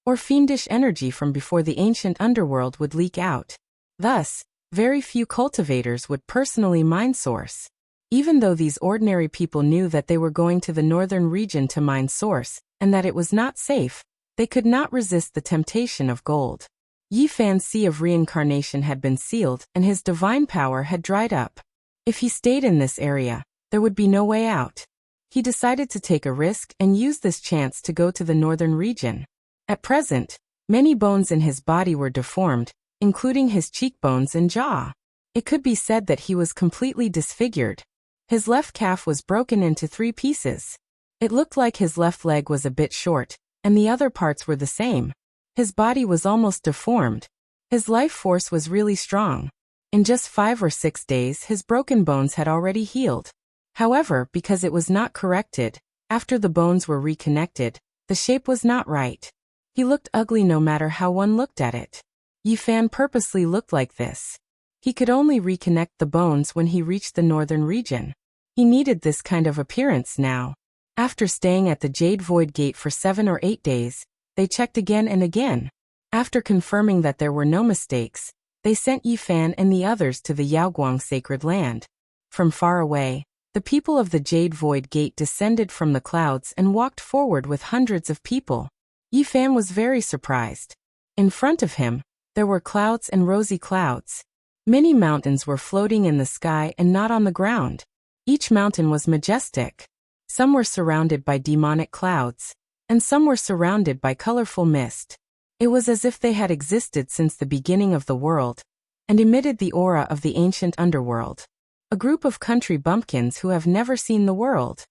or fiendish energy from before the ancient underworld would leak out. Thus, very few cultivators would personally mine source. Even though these ordinary people knew that they were going to the northern region to mine source, and that it was not safe, they could not resist the temptation of gold. Yi Fan's sea of reincarnation had been sealed and his divine power had dried up. If he stayed in this area, there would be no way out. He decided to take a risk and use this chance to go to the northern region. At present, many bones in his body were deformed, including his cheekbones and jaw. It could be said that he was completely disfigured. His left calf was broken into 3 pieces. It looked like his left leg was a bit short, and the other parts were the same. His body was almost deformed. His life force was really strong. In just 5 or 6 days his broken bones had already healed. However, because it was not corrected, after the bones were reconnected, the shape was not right. He looked ugly no matter how one looked at it. Yi Fan purposely looked like this. He could only reconnect the bones when he reached the northern region. He needed this kind of appearance now. After staying at the Jade Void Gate for 7 or 8 days, they checked again and again. After confirming that there were no mistakes, they sent Yi Fan and the others to the Yaoguang Sacred Land. From far away, the people of the Jade Void Gate descended from the clouds and walked forward with hundreds of people. Yi Fan was very surprised. In front of him, there were clouds and rosy clouds. Many mountains were floating in the sky and not on the ground. Each mountain was majestic. Some were surrounded by demonic clouds, and some were surrounded by colorful mist. It was as if they had existed since the beginning of the world, and emitted the aura of the ancient underworld. A group of country bumpkins who have never seen the world.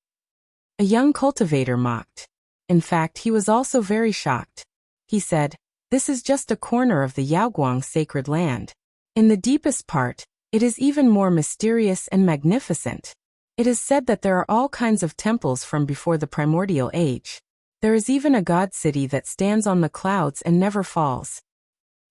A young cultivator mocked. In fact, he was also very shocked. He said, "This is just a corner of the Yaoguang Sacred Land. In the deepest part, it is even more mysterious and magnificent. It is said that there are all kinds of temples from before the primordial age. There is even a god city that stands on the clouds and never falls."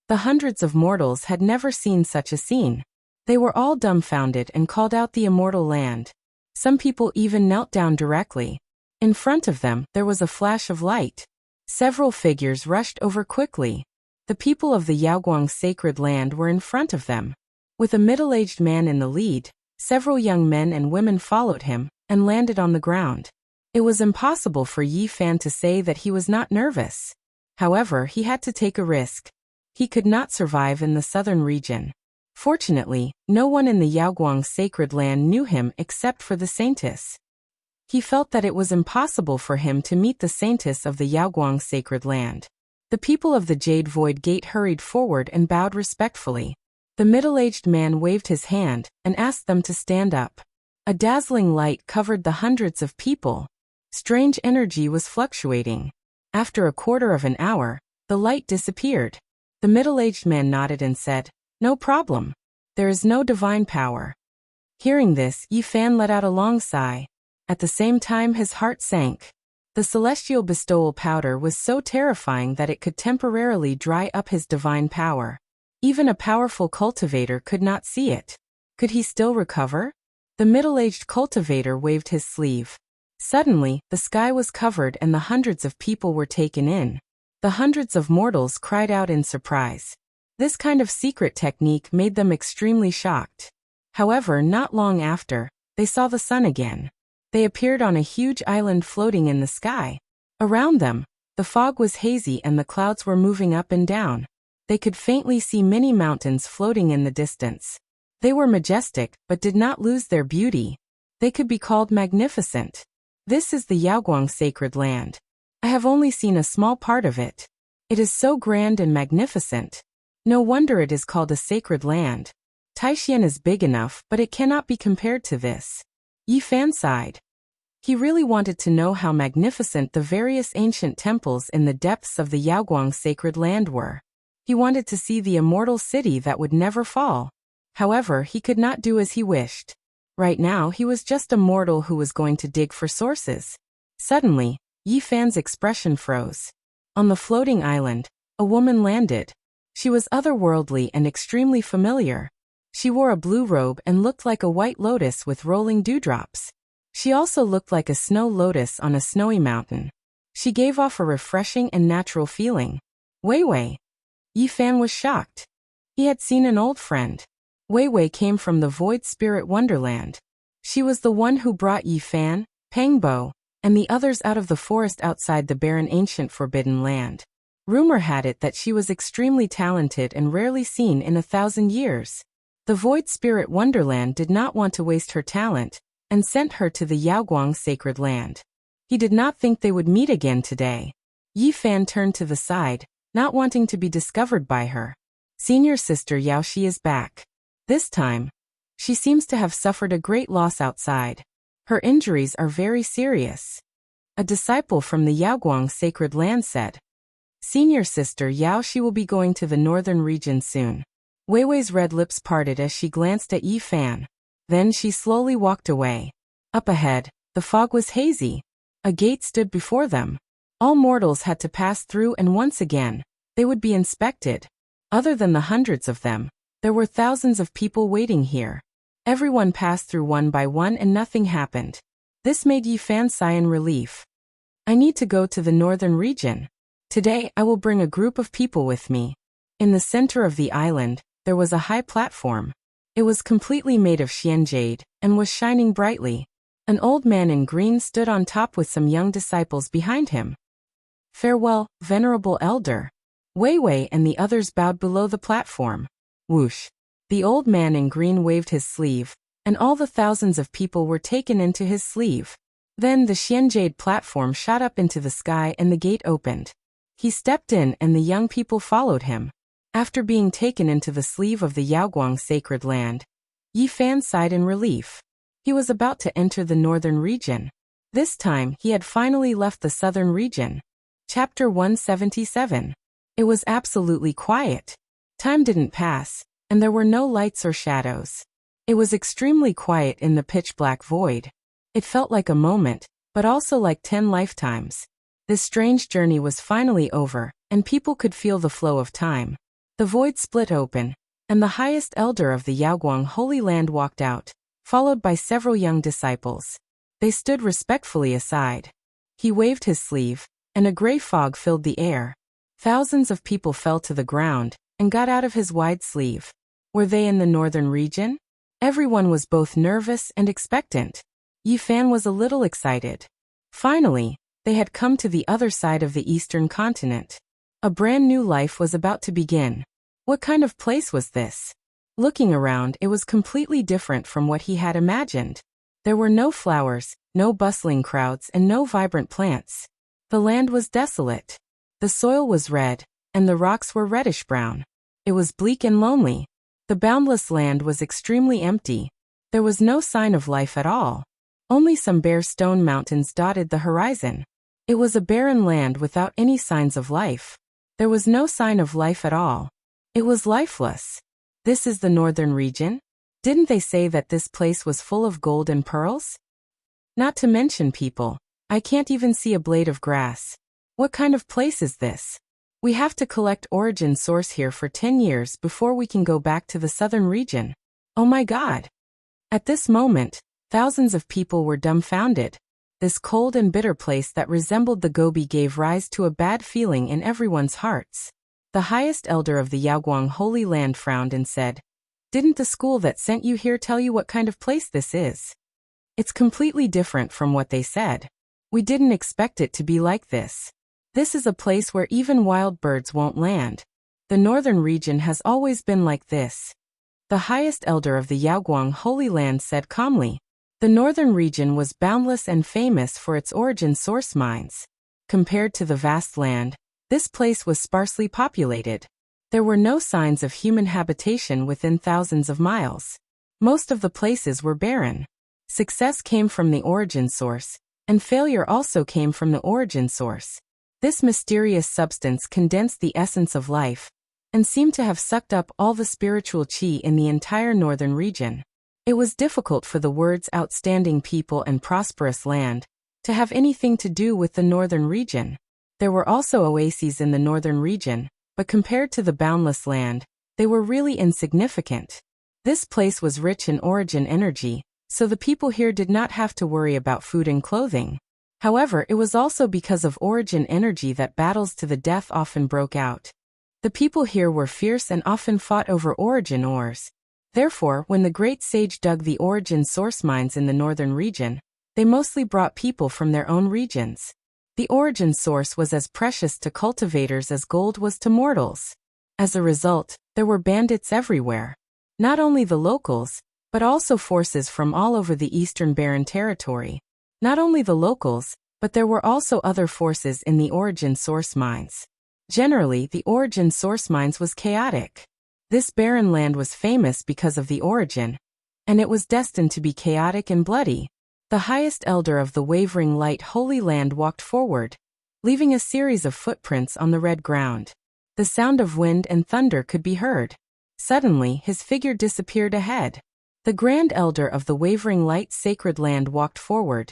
The hundreds of mortals had never seen such a scene. They were all dumbfounded and called out the immortal land. Some people even knelt down directly. In front of them, there was a flash of light. Several figures rushed over quickly. The people of the Yaoguang Sacred Land were in front of them. With a middle-aged man in the lead, several young men and women followed him and landed on the ground. It was impossible for Yi Fan to say that he was not nervous. However, he had to take a risk. He could not survive in the southern region. Fortunately, no one in the Yaoguang Sacred Land knew him except for the Saintess. He felt that it was impossible for him to meet the Saintess of the Yaoguang Sacred Land. The people of the Jade Void Gate hurried forward and bowed respectfully. The middle-aged man waved his hand and asked them to stand up. A dazzling light covered the hundreds of people. Strange energy was fluctuating. After a quarter of an hour, the light disappeared. The middle-aged man nodded and said, "No problem. There is no divine power." Hearing this, Yi Fan let out a long sigh. At the same time, his heart sank. The celestial bestowal powder was so terrifying that it could temporarily dry up his divine power. Even a powerful cultivator could not see it. Could he still recover? The middle-aged cultivator waved his sleeve. Suddenly, the sky was covered and the hundreds of people were taken in. The hundreds of mortals cried out in surprise. This kind of secret technique made them extremely shocked. However, not long after, they saw the sun again. They appeared on a huge island floating in the sky. Around them, the fog was hazy and the clouds were moving up and down. They could faintly see many mountains floating in the distance. They were majestic, but did not lose their beauty. They could be called magnificent. This is the Yaoguang Sacred Land. I have only seen a small part of it. It is so grand and magnificent. No wonder it is called a sacred land. Taishan is big enough, but it cannot be compared to this. Yi Fan sighed. He really wanted to know how magnificent the various ancient temples in the depths of the Yaoguang Sacred Land were. He wanted to see the immortal city that would never fall. However, he could not do as he wished. Right now, he was just a mortal who was going to dig for sources. Suddenly, Yi Fan's expression froze. On the floating island, a woman landed. She was otherworldly and extremely familiar. She wore a blue robe and looked like a white lotus with rolling dewdrops. She also looked like a snow lotus on a snowy mountain. She gave off a refreshing and natural feeling. Wei Wei. Yi Fan was shocked. He had seen an old friend. Wei Wei came from the Void Spirit Wonderland. She was the one who brought Yi Fan, Pangbo, and the others out of the forest outside the barren ancient forbidden land. Rumor had it that she was extremely talented and rarely seen in 1,000 years. The Void Spirit Wonderland did not want to waste her talent, and sent her to the Yaoguang Sacred Land. He did not think they would meet again today. Yi Fan turned to the side, not wanting to be discovered by her. Senior sister Yaoshi is back. This time, she seems to have suffered a great loss outside. Her injuries are very serious. A disciple from the Yaoguang Sacred Land said. Senior sister Yaoshi will be going to the northern region soon. Wei Wei's red lips parted as she glanced at Yi Fan. Then she slowly walked away. Up ahead, the fog was hazy. A gate stood before them. All mortals had to pass through, and once again, they would be inspected. Other than the hundreds of them, there were thousands of people waiting here. Everyone passed through one by one and nothing happened. This made Yi Fan sigh in relief. I need to go to the northern region. Today I will bring a group of people with me. In the center of the island, there was a high platform. It was completely made of Xian jade and was shining brightly. An old man in green stood on top with some young disciples behind him. Farewell, venerable elder. Wei Wei and the others bowed below the platform. Whoosh. The old man in green waved his sleeve, and all the thousands of people were taken into his sleeve. Then the Xian jade platform shot up into the sky and the gate opened. He stepped in and the young people followed him. After being taken into the sleeve of the Yaoguang sacred land, Yi Fan sighed in relief. He was about to enter the northern region. This time he had finally left the southern region. Chapter 177. It was absolutely quiet. Time didn't pass, and there were no lights or shadows. It was extremely quiet in the pitch-black void. It felt like a moment, but also like 10 lifetimes. This strange journey was finally over, and people could feel the flow of time. The void split open, and the highest elder of the Yaoguang Holy Land walked out, followed by several young disciples. They stood respectfully aside. He waved his sleeve, and a gray fog filled the air. Thousands of people fell to the ground and got out of his wide sleeve. Were they in the northern region? Everyone was both nervous and expectant. Yi Fan was a little excited. Finally, they had come to the other side of the eastern continent. A brand new life was about to begin. What kind of place was this? Looking around, it was completely different from what he had imagined. There were no flowers, no bustling crowds, and no vibrant plants. The land was desolate. The soil was red, and the rocks were reddish-brown. It was bleak and lonely. The boundless land was extremely empty. There was no sign of life at all. Only some bare stone mountains dotted the horizon. It was a barren land without any signs of life. There was no sign of life at all. It was lifeless. This is the northern region? Didn't they say that this place was full of gold and pearls? Not to mention people. I can't even see a blade of grass. What kind of place is this? We have to collect origin source here for 10 years before we can go back to the southern region. Oh my God! At this moment, thousands of people were dumbfounded. This cold and bitter place that resembled the Gobi gave rise to a bad feeling in everyone's hearts. The highest elder of the Yaoguang Holy Land frowned and said, "Didn't the school that sent you here tell you what kind of place this is? It's completely different from what they said. We didn't expect it to be like this. This is a place where even wild birds won't land. The northern region has always been like this." The highest elder of the Yaoguang Holy Land said calmly. The northern region was boundless and famous for its origin source mines. Compared to the vast land, this place was sparsely populated. There were no signs of human habitation within thousands of miles. Most of the places were barren. Success came from the origin source, and failure also came from the origin source. This mysterious substance condensed the essence of life, and seemed to have sucked up all the spiritual qi in the entire northern region. It was difficult for the words outstanding people and prosperous land to have anything to do with the northern region. There were also oases in the northern region, but compared to the boundless land, they were really insignificant. This place was rich in origin energy, so the people here did not have to worry about food and clothing. However, it was also because of origin energy that battles to the death often broke out. The people here were fierce and often fought over origin ores. Therefore, when the great sage dug the origin source mines in the northern region, they mostly brought people from their own regions. The origin source was as precious to cultivators as gold was to mortals. As a result, there were bandits everywhere. Not only the locals, but also forces from all over the eastern barren territory. Not only the locals, but there were also other forces in the origin source mines. Generally, the origin source mines was chaotic. This barren land was famous because of the origin, and it was destined to be chaotic and bloody. The highest elder of the wavering light holy land walked forward, leaving a series of footprints on the red ground. The sound of wind and thunder could be heard. Suddenly, his figure disappeared ahead. The Grand Elder of the Wavering Light Sacred Land walked forward,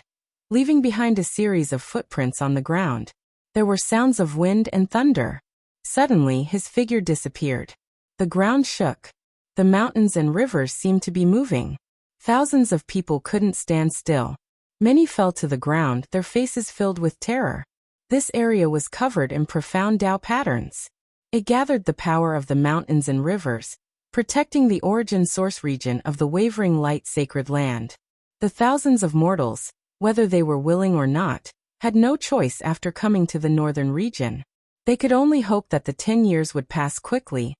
leaving behind a series of footprints on the ground. There were sounds of wind and thunder. Suddenly, his figure disappeared. The ground shook. The mountains and rivers seemed to be moving. Thousands of people couldn't stand still. Many fell to the ground, their faces filled with terror. This area was covered in profound Tao patterns. It gathered the power of the mountains and rivers, protecting the origin source region of the Wavering Light Sacred Land. The thousands of mortals, whether they were willing or not, had no choice after coming to the northern region. They could only hope that the 10 years would pass quickly,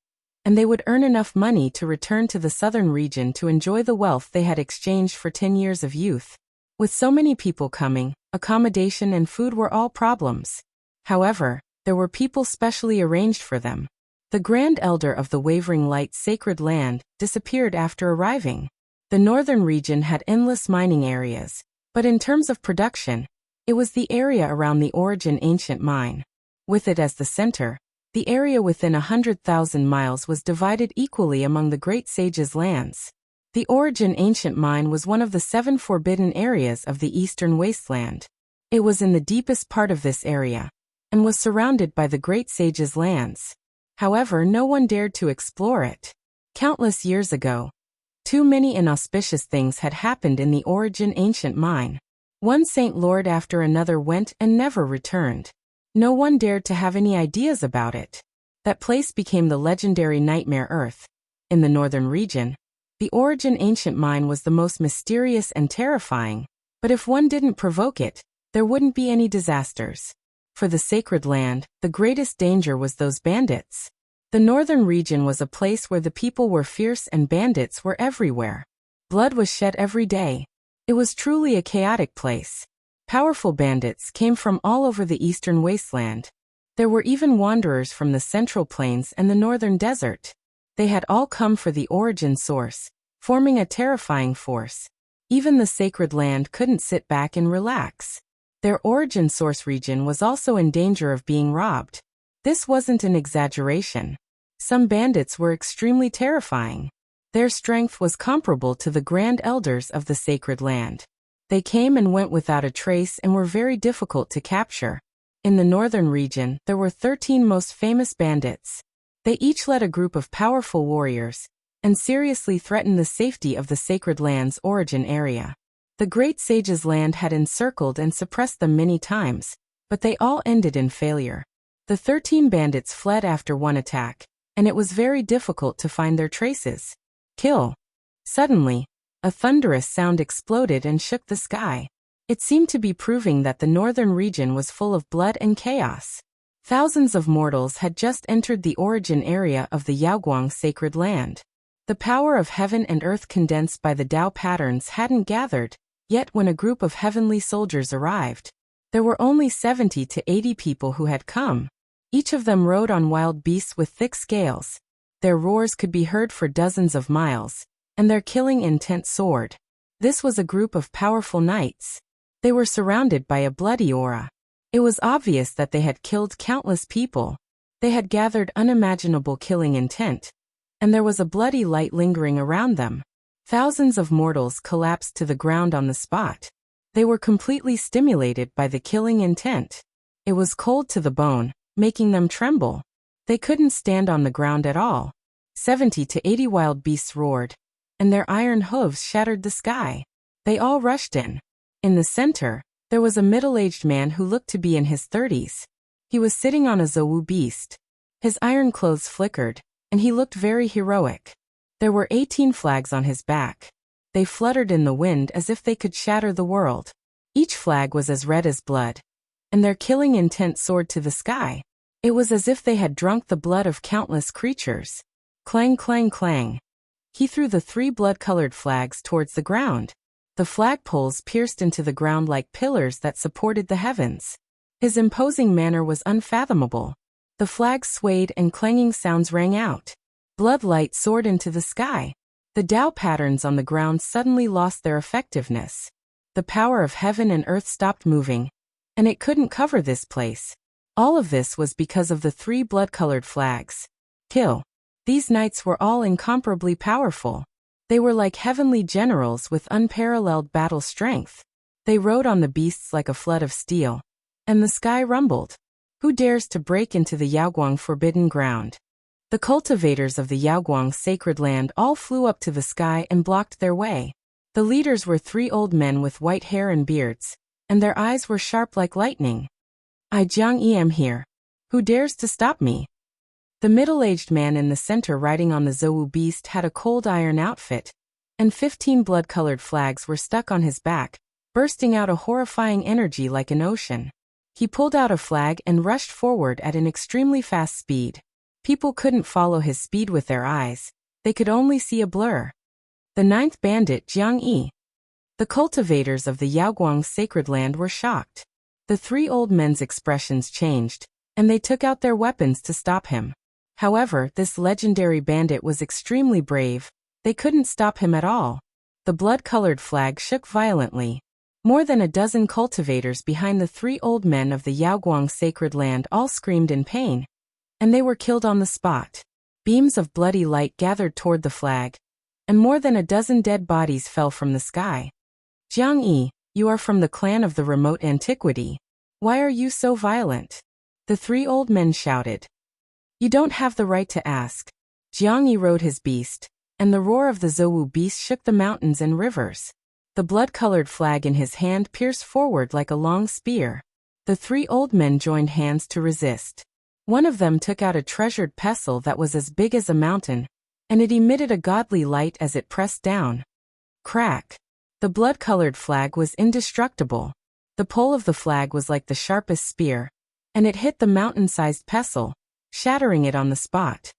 and they would earn enough money to return to the southern region to enjoy the wealth they had exchanged for 10 years of youth. With so many people coming, accommodation and food were all problems. However, there were people specially arranged for them. The Grand Elder of the Wavering Light Sacred Land disappeared after arriving. The northern region had endless mining areas, but in terms of production, it was the area around the Origin Ancient Mine. With it as the center, the area within 100,000 miles was divided equally among the Great Sage's lands. The Origin Ancient Mine was one of the 7 forbidden areas of the Eastern Wasteland. It was in the deepest part of this area, and was surrounded by the Great Sage's lands. However, no one dared to explore it. Countless years ago, too many inauspicious things had happened in the Origin Ancient Mine. One Saint Lord after another went and never returned. No one dared to have any ideas about it. That place became the legendary Nightmare Earth. In the northern region, the Origin Ancient Mine was the most mysterious and terrifying, but if one didn't provoke it, there wouldn't be any disasters. For the sacred land, the greatest danger was those bandits. The northern region was a place where the people were fierce and bandits were everywhere. Blood was shed every day. It was truly a chaotic place. Powerful bandits came from all over the eastern wasteland. There were even wanderers from the central plains and the northern desert. They had all come for the origin source, forming a terrifying force. Even the sacred land couldn't sit back and relax. Their origin source region was also in danger of being robbed. This wasn't an exaggeration. Some bandits were extremely terrifying. Their strength was comparable to the Grand Elders of the sacred land. They came and went without a trace and were very difficult to capture. In the northern region, there were 13 most famous bandits. They each led a group of powerful warriors, and seriously threatened the safety of the sacred land's origin area. The Great Sage's land had encircled and suppressed them many times, but they all ended in failure. The 13 bandits fled after one attack, and it was very difficult to find their traces. Kill. Suddenly, a thunderous sound exploded and shook the sky. It seemed to be proving that the northern region was full of blood and chaos. Thousands of mortals had just entered the origin area of the Yaoguang sacred land. The power of heaven and earth condensed by the Tao patterns hadn't gathered, yet when a group of heavenly soldiers arrived, there were only 70 to 80 people who had come. Each of them rode on wild beasts with thick scales. Their roars could be heard for dozens of miles, and their killing intent soared. This was a group of powerful knights. They were surrounded by a bloody aura. It was obvious that they had killed countless people. They had gathered unimaginable killing intent, and there was a bloody light lingering around them. Thousands of mortals collapsed to the ground on the spot. They were completely stimulated by the killing intent. It was cold to the bone, making them tremble. They couldn't stand on the ground at all. 70 to 80 wild beasts roared, and their iron hooves shattered the sky. They all rushed in. In the center, there was a middle-aged man who looked to be in his 30s. He was sitting on a Zhou beast. His iron clothes flickered, and he looked very heroic. There were 18 flags on his back. They fluttered in the wind as if they could shatter the world. Each flag was as red as blood, and their killing intent soared to the sky. It was as if they had drunk the blood of countless creatures. Clang, clang, clang. He threw the 3 blood-colored flags towards the ground. The flagpoles pierced into the ground like pillars that supported the heavens. His imposing manner was unfathomable. The flags swayed and clanging sounds rang out. Blood light soared into the sky. The Tao patterns on the ground suddenly lost their effectiveness. The power of heaven and earth stopped moving, and it couldn't cover this place. All of this was because of the 3 blood-colored flags. Kill. These knights were all incomparably powerful. They were like heavenly generals with unparalleled battle strength. They rode on the beasts like a flood of steel. And the sky rumbled. Who dares to break into the Yaoguang forbidden ground? The cultivators of the Yaoguang sacred land all flew up to the sky and blocked their way. The leaders were 3 old men with white hair and beards, and their eyes were sharp like lightning. I Jiang Yi am here. Who dares to stop me? The middle-aged man in the center riding on the Zhou beast had a cold iron outfit, and 15 blood-colored flags were stuck on his back, bursting out a horrifying energy like an ocean. He pulled out a flag and rushed forward at an extremely fast speed. People couldn't follow his speed with their eyes. They could only see a blur. The 9th bandit Jiang Yi. The cultivators of the Yaoguang sacred land were shocked. The 3 old men's expressions changed, and they took out their weapons to stop him. However, this legendary bandit was extremely brave. They couldn't stop him at all. The blood-colored flag shook violently. More than a dozen cultivators behind the 3 old men of the Yaoguang sacred land all screamed in pain, and they were killed on the spot. Beams of bloody light gathered toward the flag, and more than a dozen dead bodies fell from the sky. Jiang Yi, you are from the clan of the remote antiquity. Why are you so violent? The 3 old men shouted. You don't have the right to ask. Jiang Yi rode his beast, and the roar of the Zhou beast shook the mountains and rivers. The blood-colored flag in his hand pierced forward like a long spear. The 3 old men joined hands to resist. One of them took out a treasured pestle that was as big as a mountain, and it emitted a godly light as it pressed down. Crack! The blood-colored flag was indestructible. The pole of the flag was like the sharpest spear, and it hit the mountain-sized pestle, shattering it on the spot.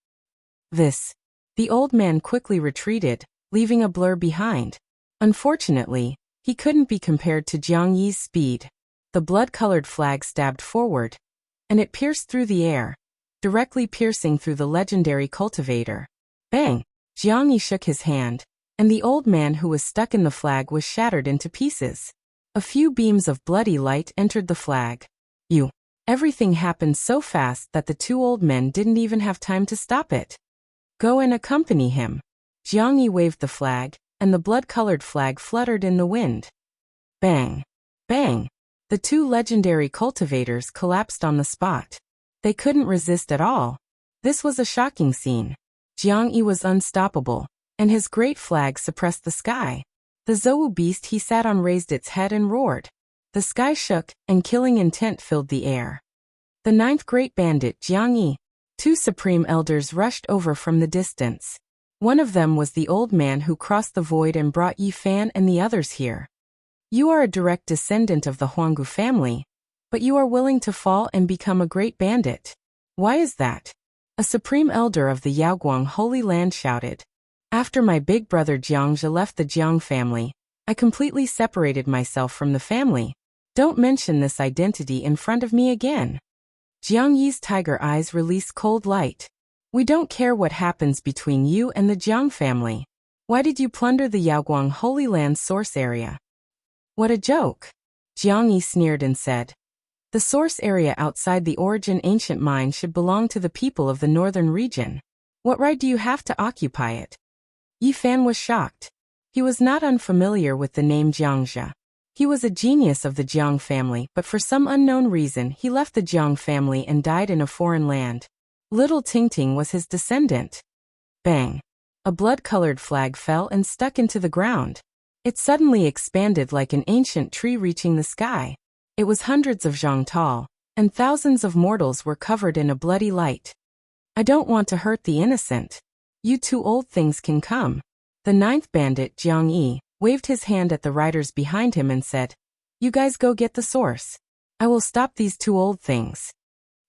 The old man quickly retreated, leaving a blur behind. Unfortunately, he couldn't be compared to Jiang Yi's speed. The blood-colored flag stabbed forward, and it pierced through the air, directly piercing through the legendary cultivator. Bang! Jiang Yi shook his hand, and the old man who was stuck in the flag was shattered into pieces. A few beams of bloody light entered the flag. Everything happened so fast that the 2 old men didn't even have time to stop it. Go and accompany him. Jiang Yi waved the flag, and the blood-colored flag fluttered in the wind. Bang! Bang! The 2 legendary cultivators collapsed on the spot. They couldn't resist at all. This was a shocking scene. Jiang Yi was unstoppable, and his great flag suppressed the sky. The Zhou beast he sat on raised its head and roared. The sky shook, and killing intent filled the air. The 9th great bandit Jiang Yi. 2 supreme elders rushed over from the distance. One of them was the old man who crossed the void and brought Yi Fan and the others here. You are a direct descendant of the Huanggu family, but you are willing to fall and become a great bandit. Why is that? A supreme elder of the Yaoguang Holy Land shouted. After my big brother Jiangzhe left the Jiang family, I completely separated myself from the family. Don't mention this identity in front of me again. Jiang Yi's tiger eyes released cold light. We don't care what happens between you and the Jiang family. Why did you plunder the Yaoguang Holy Land source area? What a joke! Jiang Yi sneered and said. The source area outside the origin ancient mine should belong to the people of the northern region. What right do you have to occupy it? Yi Fan was shocked. He was not unfamiliar with the name Jiangzhe. He was a genius of the Jiang family, but for some unknown reason he left the Jiang family and died in a foreign land. Little Tingting was his descendant. Bang! A blood-colored flag fell and stuck into the ground. It suddenly expanded like an ancient tree reaching the sky. It was hundreds of zhang tall, and thousands of mortals were covered in a bloody light. I don't want to hurt the innocent. You 2 old things can come. The 9th bandit Jiang Yi waved his hand at the riders behind him and said, You guys go get the source. I will stop these 2 old things.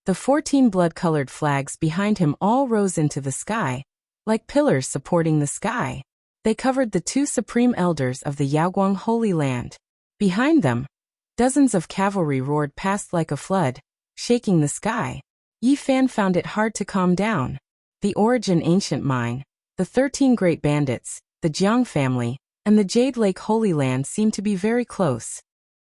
The 14 blood-colored flags behind him all rose into the sky, like pillars supporting the sky. They covered the 2 supreme elders of the Yaoguang Holy Land. Behind them, dozens of cavalry roared past like a flood, shaking the sky. Yi Fan found it hard to calm down. The origin ancient mine, the 13 great bandits, the Jiang family, and the Jade Lake Holy Land seemed to be very close.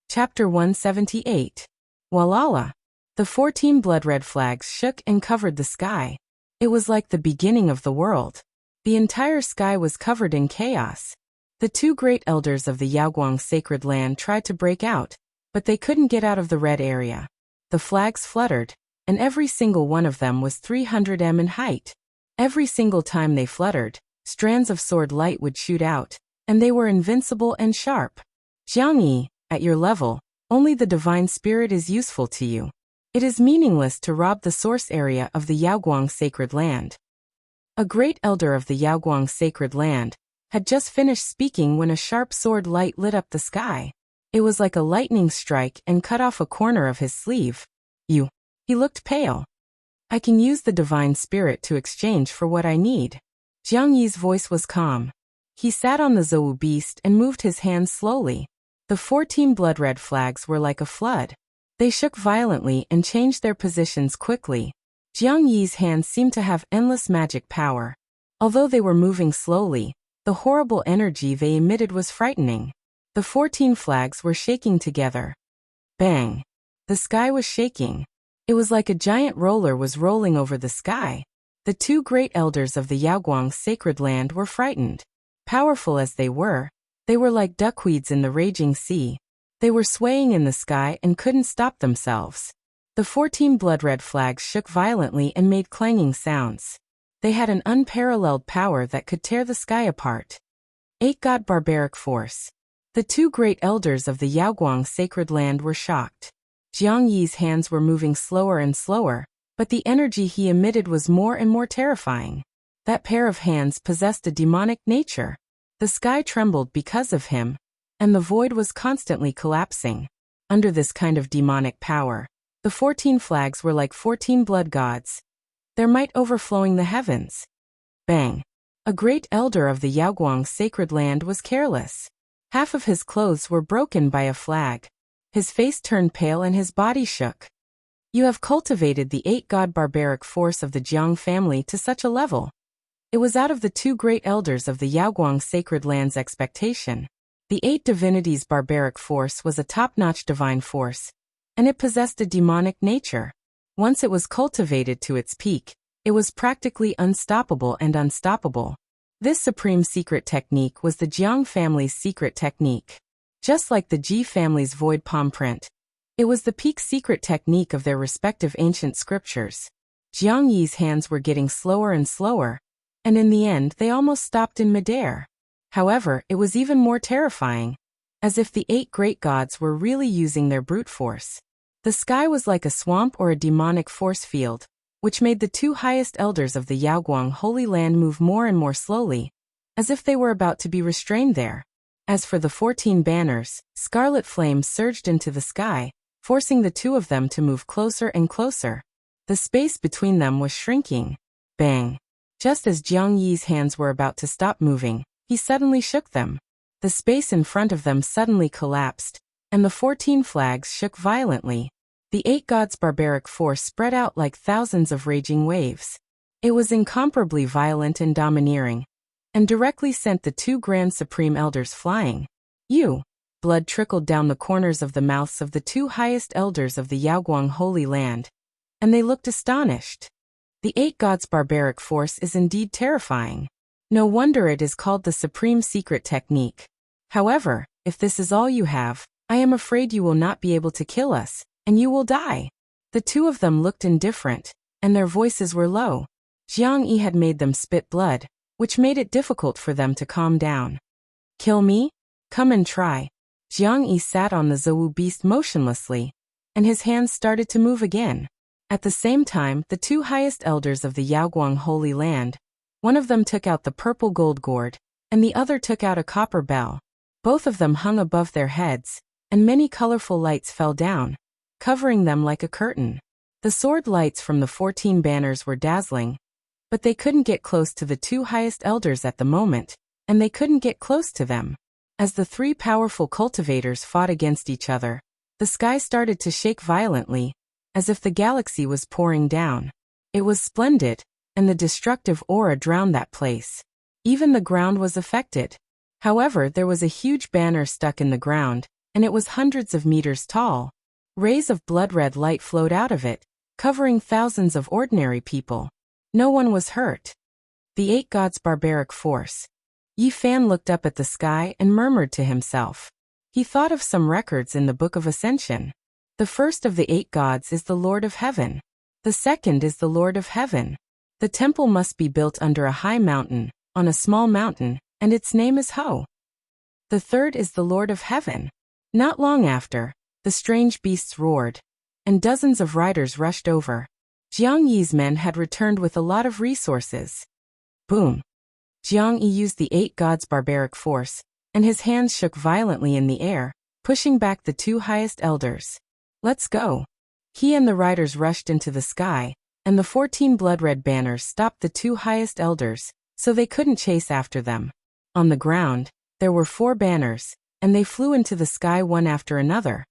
Chapter 178. Walala! The 14 blood-red flags shook and covered the sky. It was like the beginning of the world. The entire sky was covered in chaos. The two great elders of the Yaoguang sacred land tried to break out, but they couldn't get out of the red area. The flags fluttered, and every single one of them was 300 m in height. Every single time they fluttered, strands of sword light would shoot out, and they were invincible and sharp. Jiang Yi, at your level, only the divine spirit is useful to you. It is meaningless to rob the source area of the Yaoguang sacred land. A great elder of the Yaoguang sacred land had just finished speaking when a sharp sword light lit up the sky. It was like a lightning strike and cut off a corner of his sleeve. You. He looked pale. I can use the divine spirit to exchange for what I need. Jiang Yi's voice was calm. He sat on the Zou beast and moved his hands slowly. The 14 blood-red flags were like a flood. They shook violently and changed their positions quickly. Jiang Yi's hands seemed to have endless magic power. Although they were moving slowly, the horrible energy they emitted was frightening. The 14 flags were shaking together. Bang! The sky was shaking. It was like a giant roller was rolling over the sky. The two great elders of the Yaoguang sacred land were frightened. Powerful as they were like duckweeds in the raging sea. They were swaying in the sky and couldn't stop themselves. The 14 blood-red flags shook violently and made clanging sounds. They had an unparalleled power that could tear the sky apart. 8-God barbaric force. The two great elders of the Yaoguang sacred land were shocked. Jiang Yi's hands were moving slower and slower, but the energy he emitted was more and more terrifying. That pair of hands possessed a demonic nature. The sky trembled because of him, and the void was constantly collapsing. Under this kind of demonic power, the 14 flags were like 14 blood gods, their might overflowing the heavens. Bang! A great elder of the Yaoguang sacred land was careless. Half of his clothes were broken by a flag. His face turned pale and his body shook. You have cultivated the 8-God barbaric force of the Jiang family to such a level. It was out of the two great elders of the Yaoguang sacred land's expectation. The 8 divinities' barbaric force was a top-notch divine force, and it possessed a demonic nature. Once it was cultivated to its peak, it was practically unstoppable and unstoppable. This supreme secret technique was the Jiang family's secret technique. Just like the Ji family's void palm print, it was the peak secret technique of their respective ancient scriptures. Jiang Yi's hands were getting slower and slower, and in the end they almost stopped in midair. However, it was even more terrifying, as if the 8 great gods were really using their brute force. The sky was like a swamp or a demonic force field, which made the two highest elders of the Yaoguang Holy Land move more and more slowly, as if they were about to be restrained there. As for the 14 banners, scarlet flames surged into the sky, forcing the two of them to move closer and closer. The space between them was shrinking. Bang! Just as Jiang Yi's hands were about to stop moving, he suddenly shook them. The space in front of them suddenly collapsed, and the 14 flags shook violently. The 8 gods' barbaric force spread out like thousands of raging waves. It was incomparably violent and domineering, and directly sent the two grand supreme elders flying. Blood trickled down the corners of the mouths of the two highest elders of the Yaoguang Holy Land, and they looked astonished. The 8 gods' barbaric force is indeed terrifying. No wonder it is called the supreme secret technique. However, if this is all you have, I am afraid you will not be able to kill us, and you will die. The two of them looked indifferent, and their voices were low. Jiang Yi had made them spit blood, which made it difficult for them to calm down. Kill me? Come and try. Jiang Yi sat on the Zou beast motionlessly, and his hands started to move again. At the same time, the two highest elders of the Yaoguang Holy Land, one of them took out the purple gold gourd, and the other took out a copper bell. Both of them hung above their heads, and many colorful lights fell down, covering them like a curtain. The sword lights from the 14 banners were dazzling, but they couldn't get close to the two highest elders at the moment, and they couldn't get close to them. As the 3 powerful cultivators fought against each other, the sky started to shake violently, as if the galaxy was pouring down. It was splendid, and the destructive aura drowned that place. Even the ground was affected. However, there was a huge banner stuck in the ground, and it was hundreds of meters tall. Rays of blood-red light flowed out of it, covering thousands of ordinary people. No one was hurt. The 8 gods' barbaric force. Yi Fan looked up at the sky and murmured to himself. He thought of some records in the Book of Ascension. The first of the 8 gods is the Lord of Heaven. The second is the Lord of Heaven. The temple must be built under a high mountain, on a small mountain, and its name is Ho. The third is the Lord of Heaven. Not long after, the strange beasts roared, and dozens of riders rushed over. Jiang Yi's men had returned with a lot of resources. Boom! Jiang Yi used the 8 gods' barbaric force, and his hands shook violently in the air, pushing back the 2 highest elders. Let's go! He and the riders rushed into the sky, and the 14 blood-red banners stopped the 2 highest elders, so they couldn't chase after them. On the ground, there were 4 banners, and they flew into the sky one after another.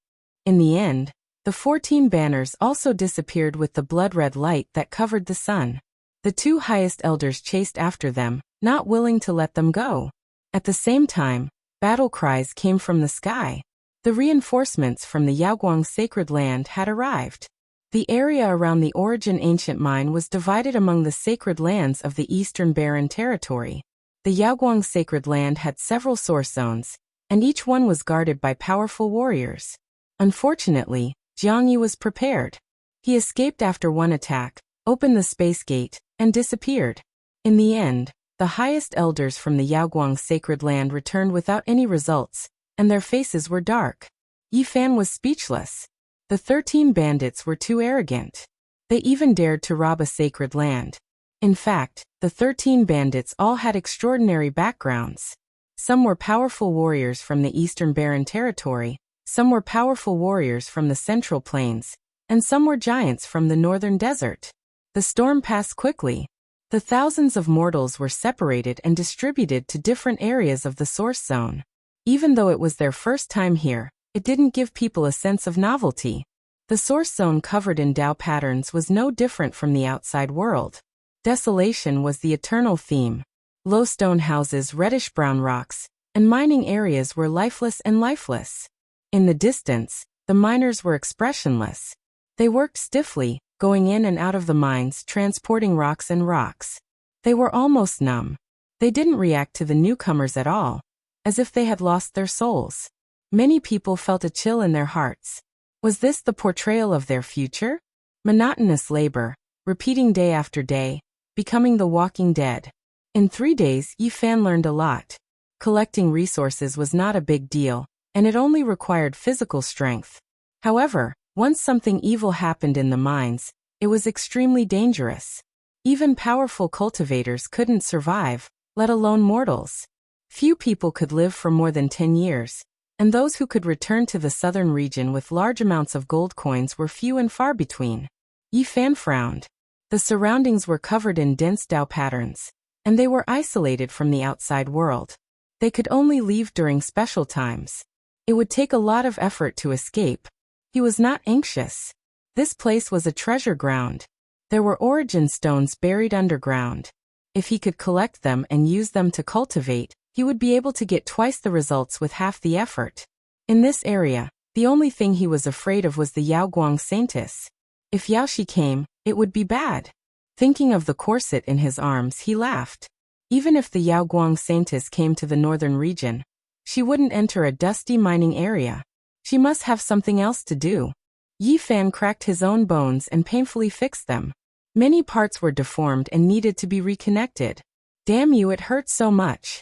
In the end, the 14 banners also disappeared with the blood-red light that covered the sun. The 2 highest elders chased after them, not willing to let them go. At the same time, battle cries came from the sky. The reinforcements from the Yaoguang sacred land had arrived. The area around the Origin ancient mine was divided among the sacred lands of the Eastern Barren Territory. The Yaoguang sacred land had several source zones, and each one was guarded by powerful warriors. Unfortunately, Jiang Yi was prepared. He escaped after one attack, opened the space gate, and disappeared. In the end, the highest elders from the Yaoguang sacred land returned without any results, and their faces were dark. Yi Fan was speechless. The 13 bandits were too arrogant. They even dared to rob a sacred land. In fact, the 13 bandits all had extraordinary backgrounds. Some were powerful warriors from the Eastern Barren Territory, some were powerful warriors from the Central Plains, and some were giants from the Northern Desert. The storm passed quickly. The thousands of mortals were separated and distributed to different areas of the source zone. Even though it was their first time here, it didn't give people a sense of novelty. The source zone covered in Tao patterns was no different from the outside world. Desolation was the eternal theme. Low stone houses, reddish-brown rocks, and mining areas were lifeless and lifeless. In the distance, the miners were expressionless. They worked stiffly, going in and out of the mines, transporting rocks and rocks. They were almost numb. They didn't react to the newcomers at all, as if they had lost their souls. Many people felt a chill in their hearts. Was this the portrayal of their future? Monotonous labor, repeating day after day, becoming the walking dead. In 3 days, Yi Fan learned a lot. Collecting resources was not a big deal, and it only required physical strength. However, once something evil happened in the mines, it was extremely dangerous. Even powerful cultivators couldn't survive, let alone mortals. Few people could live for more than 10 years, and those who could return to the southern region with large amounts of gold coins were few and far between. Yi Fan frowned. The surroundings were covered in dense Tao patterns, and they were isolated from the outside world. They could only leave during special times. It would take a lot of effort to escape. He was not anxious. This place was a treasure ground. There were origin stones buried underground. If he could collect them and use them to cultivate, he would be able to get twice the results with half the effort. In this area, the only thing he was afraid of was the Yaoguang Saintess. If Yaoshi came, it would be bad. Thinking of the corset in his arms, he laughed. Even if the Yaoguang Saintess came to the northern region, she wouldn't enter a dusty mining area. She must have something else to do. Yi Fan cracked his own bones and painfully fixed them. Many parts were deformed and needed to be reconnected. Damn you, it hurt so much.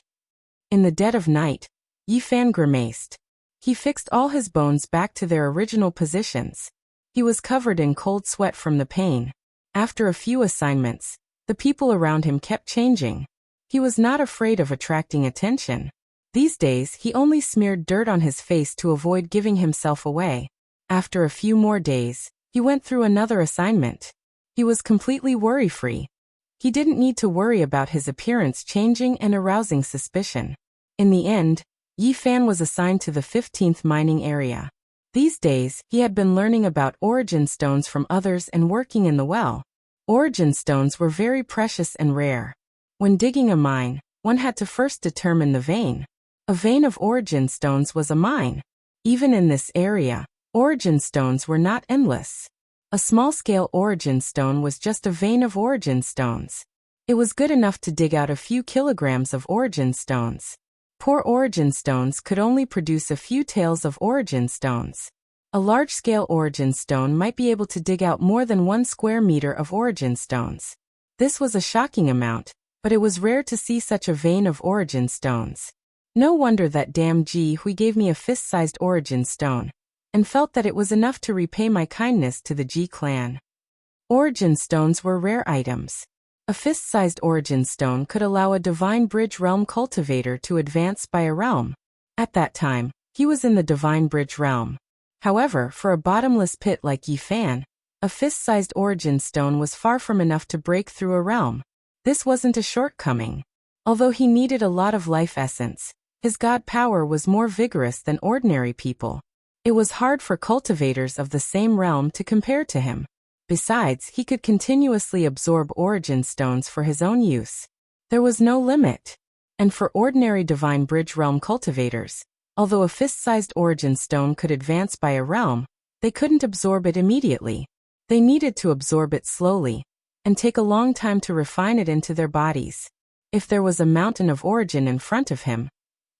In the dead of night, Yi Fan grimaced. He fixed all his bones back to their original positions. He was covered in cold sweat from the pain. After a few assignments, the people around him kept changing. He was not afraid of attracting attention. These days, he only smeared dirt on his face to avoid giving himself away. After a few more days, he went through another assignment. He was completely worry-free. He didn't need to worry about his appearance changing and arousing suspicion. In the end, Yi Fan was assigned to the 15th mining area. These days, he had been learning about origin stones from others and working in the well. Origin stones were very precious and rare. When digging a mine, one had to first determine the vein. A vein of origin stones was a mine. Even in this area, origin stones were not endless. A small-scale origin stone was just a vein of origin stones. It was good enough to dig out a few kilograms of origin stones. Poor origin stones could only produce a few taels of origin stones. A large-scale origin stone might be able to dig out more than 1 square meter of origin stones. This was a shocking amount, but it was rare to see such a vein of origin stones. No wonder that damn Ji Hui gave me a fist-sized origin stone, and felt that it was enough to repay my kindness to the Ji clan. Origin stones were rare items. A fist-sized origin stone could allow a Divine Bridge realm cultivator to advance by a realm. At that time, he was in the Divine Bridge realm. However, for a bottomless pit like Yi Fan, a fist-sized origin stone was far from enough to break through a realm. This wasn't a shortcoming. Although he needed a lot of life essence, his god power was more vigorous than ordinary people. It was hard for cultivators of the same realm to compare to him. Besides, he could continuously absorb origin stones for his own use. There was no limit. And for ordinary Divine Bridge realm cultivators, although a fist-sized origin stone could advance by a realm, they couldn't absorb it immediately. They needed to absorb it slowly, and take a long time to refine it into their bodies. If there was a mountain of origin in front of him,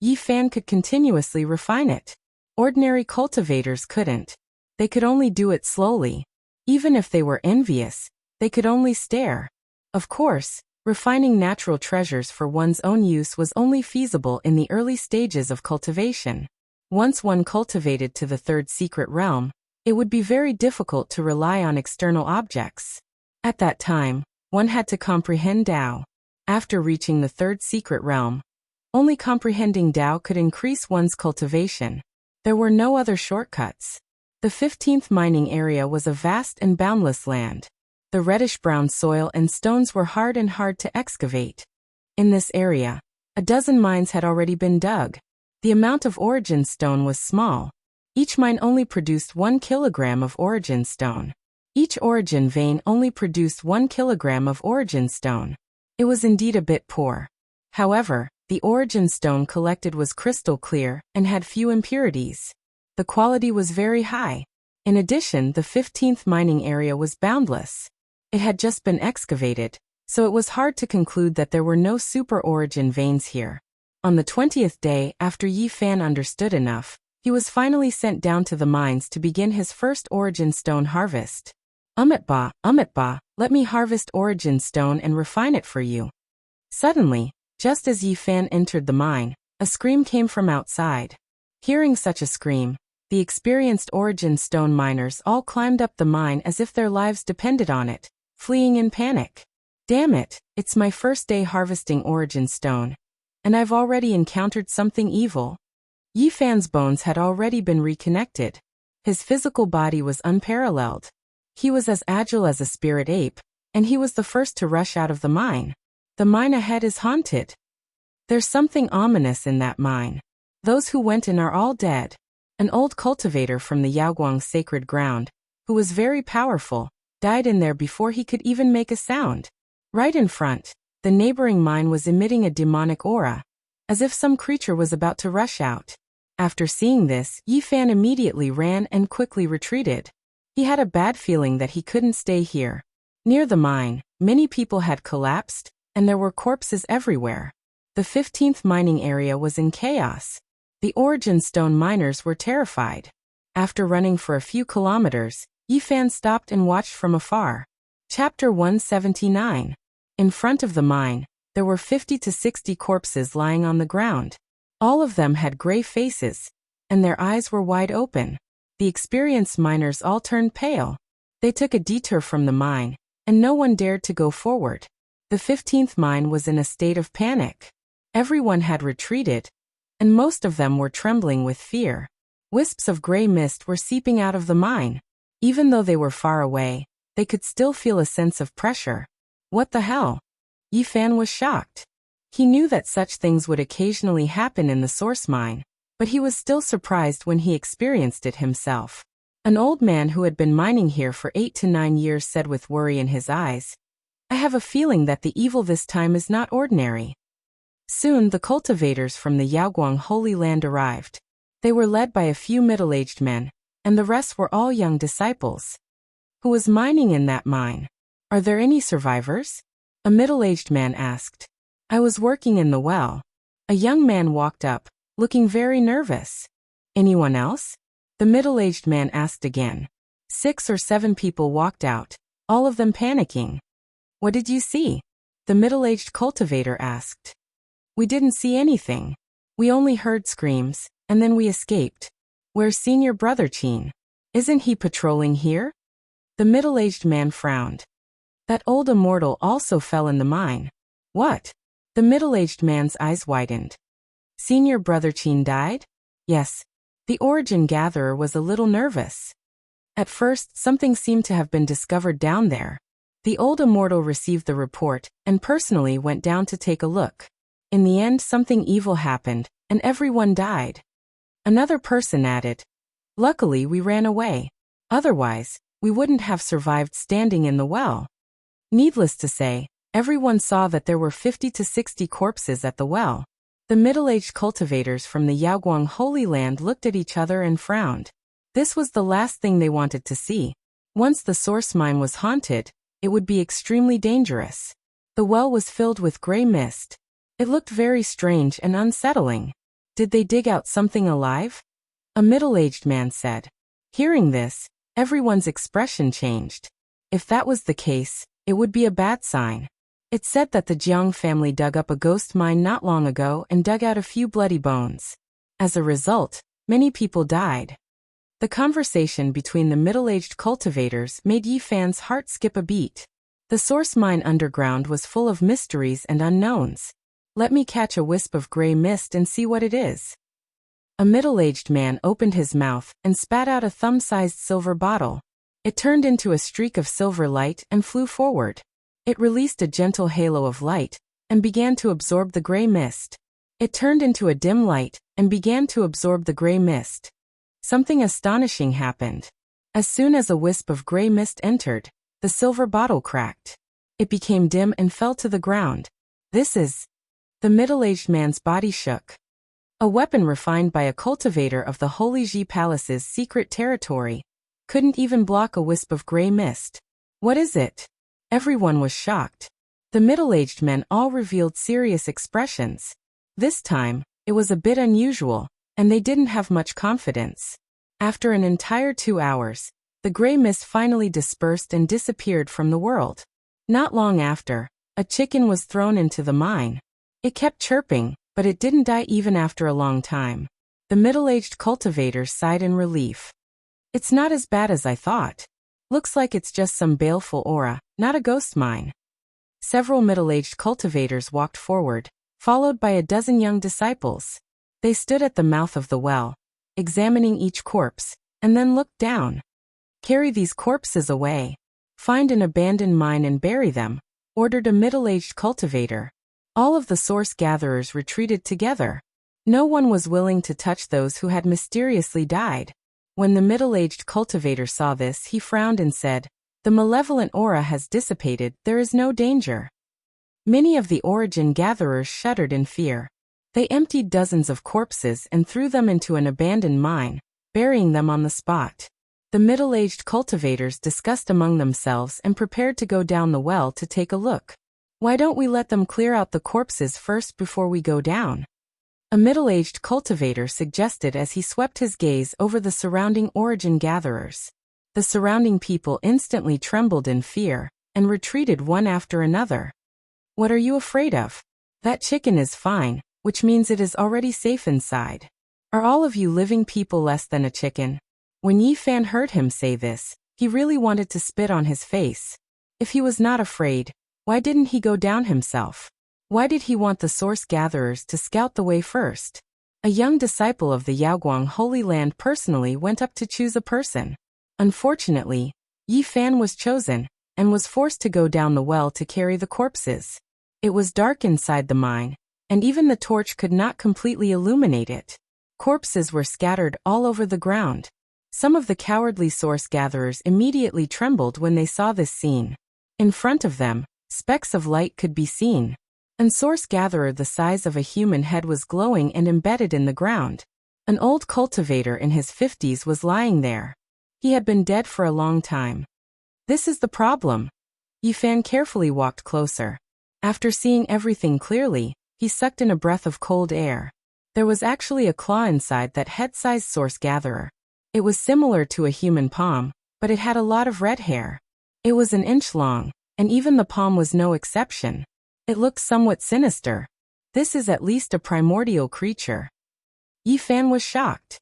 Yi Fan could continuously refine it. Ordinary cultivators couldn't. They could only do it slowly. Even if they were envious, they could only stare. Of course, refining natural treasures for one's own use was only feasible in the early stages of cultivation. Once one cultivated to the 3rd secret realm, it would be very difficult to rely on external objects. At that time, one had to comprehend Tao. After reaching the 3rd secret realm, only comprehending Tao could increase one's cultivation. There were no other shortcuts. The 15th mining area was a vast and boundless land. The reddish-brown soil and stones were hard to excavate. In this area, a dozen mines had already been dug. The amount of origin stone was small. Each mine only produced 1 kilogram of origin stone. Each origin vein only produced 1 kilogram of origin stone. It was indeed a bit poor. However, the origin stone collected was crystal clear and had few impurities. The quality was very high. In addition, the 15th mining area was boundless. It had just been excavated, so it was hard to conclude that there were no super origin veins here. On the 20th day after Yi Fan understood enough, he was finally sent down to the mines to begin his first origin stone harvest. Umitba, let me harvest origin stone and refine it for you. Suddenly, just as Yi Fan entered the mine, a scream came from outside. Hearing such a scream, the experienced origin stone miners all climbed up the mine as if their lives depended on it, fleeing in panic. Damn it, it's my first day harvesting origin stone, and I've already encountered something evil. Yi Fan's bones had already been reconnected. His physical body was unparalleled. He was as agile as a spirit ape, and he was the first to rush out of the mine. The mine ahead is haunted. There's something ominous in that mine. Those who went in are all dead. An old cultivator from the Yaoguang sacred ground, who was very powerful, died in there before he could even make a sound. Right in front, the neighboring mine was emitting a demonic aura, as if some creature was about to rush out. After seeing this, Yi Fan immediately ran and quickly retreated. He had a bad feeling that he couldn't stay here. Near the mine, many people had collapsed, and there were corpses everywhere. The 15th mining area was in chaos. The origin stone miners were terrified. After running for a few kilometers, Yi Fan stopped and watched from afar. Chapter 179. In front of the mine, there were 50 to 60 corpses lying on the ground. All of them had gray faces, and their eyes were wide open. The experienced miners all turned pale. They took a detour from the mine, and no one dared to go forward. The 15th mine was in a state of panic. Everyone had retreated, and most of them were trembling with fear. Wisps of gray mist were seeping out of the mine. Even though they were far away, they could still feel a sense of pressure. What the hell? Yi Fan was shocked. He knew that such things would occasionally happen in the source mine, but he was still surprised when he experienced it himself. An old man who had been mining here for 8 to 9 years said with worry in his eyes, "I have a feeling that the evil this time is not ordinary." Soon the cultivators from the Yaoguang Holy Land arrived. They were led by a few middle-aged men, and the rest were all young disciples. Who was mining in that mine? Are there any survivors? A middle-aged man asked. I was working in the well. A young man walked up, looking very nervous. Anyone else? The middle-aged man asked again. 6 or 7 people walked out, all of them panicking. What did you see? The middle-aged cultivator asked. We didn't see anything. We only heard screams, and then we escaped. Where's senior brother Chin? Isn't he patrolling here? The middle-aged man frowned. That old immortal also fell in the mine. What? The middle-aged man's eyes widened. Senior brother Chin died? Yes. The origin gatherer was a little nervous. At first, something seemed to have been discovered down there. The old immortal received the report, and personally went down to take a look. In the end, something evil happened, and everyone died. Another person added. Luckily, we ran away. Otherwise, we wouldn't have survived standing in the well. Needless to say, everyone saw that there were 50 to 60 corpses at the well. The middle-aged cultivators from the Yaoguang Holy Land looked at each other and frowned. This was the last thing they wanted to see. Once the source mine was haunted, it would be extremely dangerous. The well was filled with gray mist. It looked very strange and unsettling. Did they dig out something alive? A middle-aged man said. Hearing this, everyone's expression changed. If that was the case, it would be a bad sign. It said that the Jiang family dug up a ghost mine not long ago and dug out a few bloody bones. As a result, many people died. The conversation between the middle-aged cultivators made Yi Fan's heart skip a beat. The source mine underground was full of mysteries and unknowns. Let me catch a wisp of gray mist and see what it is. A middle-aged man opened his mouth and spat out a thumb-sized silver bottle. It turned into a streak of silver light and flew forward. It released a gentle halo of light and began to absorb the gray mist. It turned into a dim light and began to absorb the gray mist. Something astonishing happened. As soon as a wisp of gray mist entered, the silver bottle cracked. It became dim and fell to the ground. This is... The middle-aged man's body shook. A weapon refined by a cultivator of the Holy Ji Palace's secret territory. Couldn't even block a wisp of gray mist. What is it? Everyone was shocked. The middle-aged men all revealed serious expressions. This time, it was a bit unusual, and they didn't have much confidence. After an entire 2 hours, the gray mist finally dispersed and disappeared from the world. Not long after, a chicken was thrown into the mine. It kept chirping, but it didn't die even after a long time. The middle-aged cultivators sighed in relief. It's not as bad as I thought. Looks like it's just some baleful aura, not a ghost mine. Several middle-aged cultivators walked forward, followed by a dozen young disciples. They stood at the mouth of the well, examining each corpse, and then looked down. Carry these corpses away. Find an abandoned mine and bury them, ordered a middle-aged cultivator. All of the source gatherers retreated together. No one was willing to touch those who had mysteriously died. When the middle-aged cultivator saw this, he frowned and said, "The malevolent aura has dissipated, there is no danger." Many of the origin gatherers shuddered in fear. They emptied dozens of corpses and threw them into an abandoned mine, burying them on the spot. The middle-aged cultivators discussed among themselves and prepared to go down the well to take a look. Why don't we let them clear out the corpses first before we go down? A middle-aged cultivator suggested as he swept his gaze over the surrounding origin gatherers. The surrounding people instantly trembled in fear and retreated one after another. What are you afraid of? That chicken is fine, which means it is already safe inside. Are all of you living people less than a chicken? When Yi Fan heard him say this, he really wanted to spit on his face. If he was not afraid, why didn't he go down himself? Why did he want the source gatherers to scout the way first? A young disciple of the Yaoguang Holy Land personally went up to choose a person. Unfortunately, Yi Fan was chosen, and was forced to go down the well to carry the corpses. It was dark inside the mine, and even the torch could not completely illuminate it. Corpses were scattered all over the ground. Some of the cowardly source gatherers immediately trembled when they saw this scene. In front of them, specks of light could be seen. An source gatherer the size of a human head was glowing and embedded in the ground. An old cultivator in his 50s was lying there. He had been dead for a long time. This is the problem. Yi Fan carefully walked closer. After seeing everything clearly, he sucked in a breath of cold air. There was actually a claw inside that head-sized source gatherer. It was similar to a human palm, but it had a lot of red hair. It was an inch long, and even the palm was no exception. It looked somewhat sinister. This is at least a primordial creature. Yi Fan was shocked.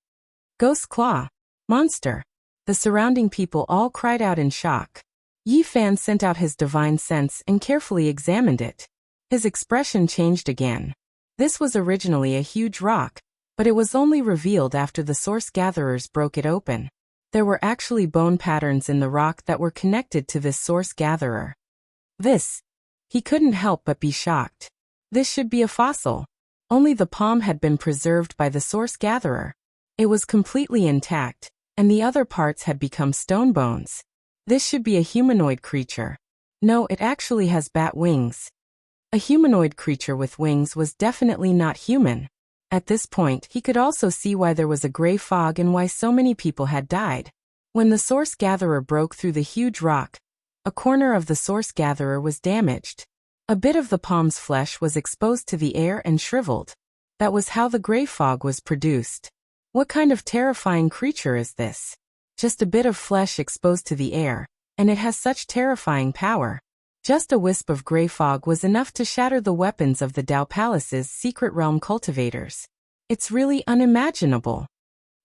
Ghost claw. Monster. The surrounding people all cried out in shock. Yi Fan sent out his divine sense and carefully examined it. His expression changed again. This was originally a huge rock, but it was only revealed after the source gatherers broke it open. There were actually bone patterns in the rock that were connected to this source gatherer. He couldn't help but be shocked. This should be a fossil. Only the palm had been preserved by the source gatherer. It was completely intact, and the other parts had become stone bones. This should be a humanoid creature. No, it actually has bat wings. A humanoid creature with wings was definitely not human. At this point, he could also see why there was a gray fog and why so many people had died. When the source gatherer broke through the huge rock, a corner of the source gatherer was damaged. A bit of the palm's flesh was exposed to the air and shriveled. That was how the gray fog was produced. What kind of terrifying creature is this? Just a bit of flesh exposed to the air, and it has such terrifying power. Just a wisp of gray fog was enough to shatter the weapons of the Dao Palace's secret realm cultivators. It's really unimaginable.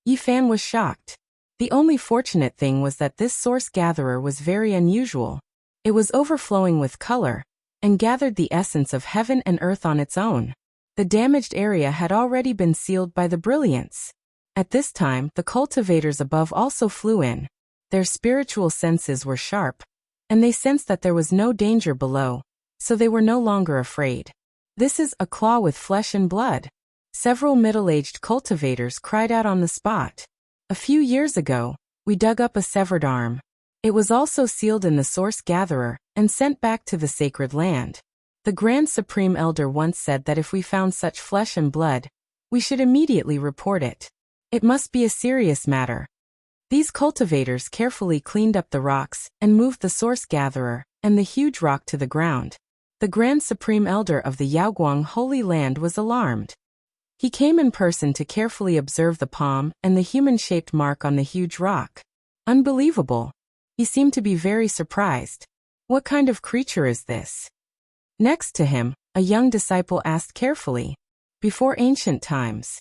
Yi Fan was shocked. The only fortunate thing was that this source gatherer was very unusual. It was overflowing with color, and gathered the essence of heaven and earth on its own. The damaged area had already been sealed by the brilliance. At this time, the cultivators above also flew in. Their spiritual senses were sharp, and they sensed that there was no danger below, so they were no longer afraid. This is a claw with flesh and blood. Several middle-aged cultivators cried out on the spot. A few years ago, we dug up a severed arm. It was also sealed in the source gatherer and sent back to the sacred land. The Grand Supreme Elder once said that if we found such flesh and blood, we should immediately report it. It must be a serious matter. These cultivators carefully cleaned up the rocks and moved the source gatherer and the huge rock to the ground. The Grand Supreme Elder of the Yaoguang Holy Land was alarmed. He came in person to carefully observe the palm and the human-shaped mark on the huge rock. Unbelievable. He seemed to be very surprised. What kind of creature is this? Next to him, a young disciple asked carefully. Before ancient times.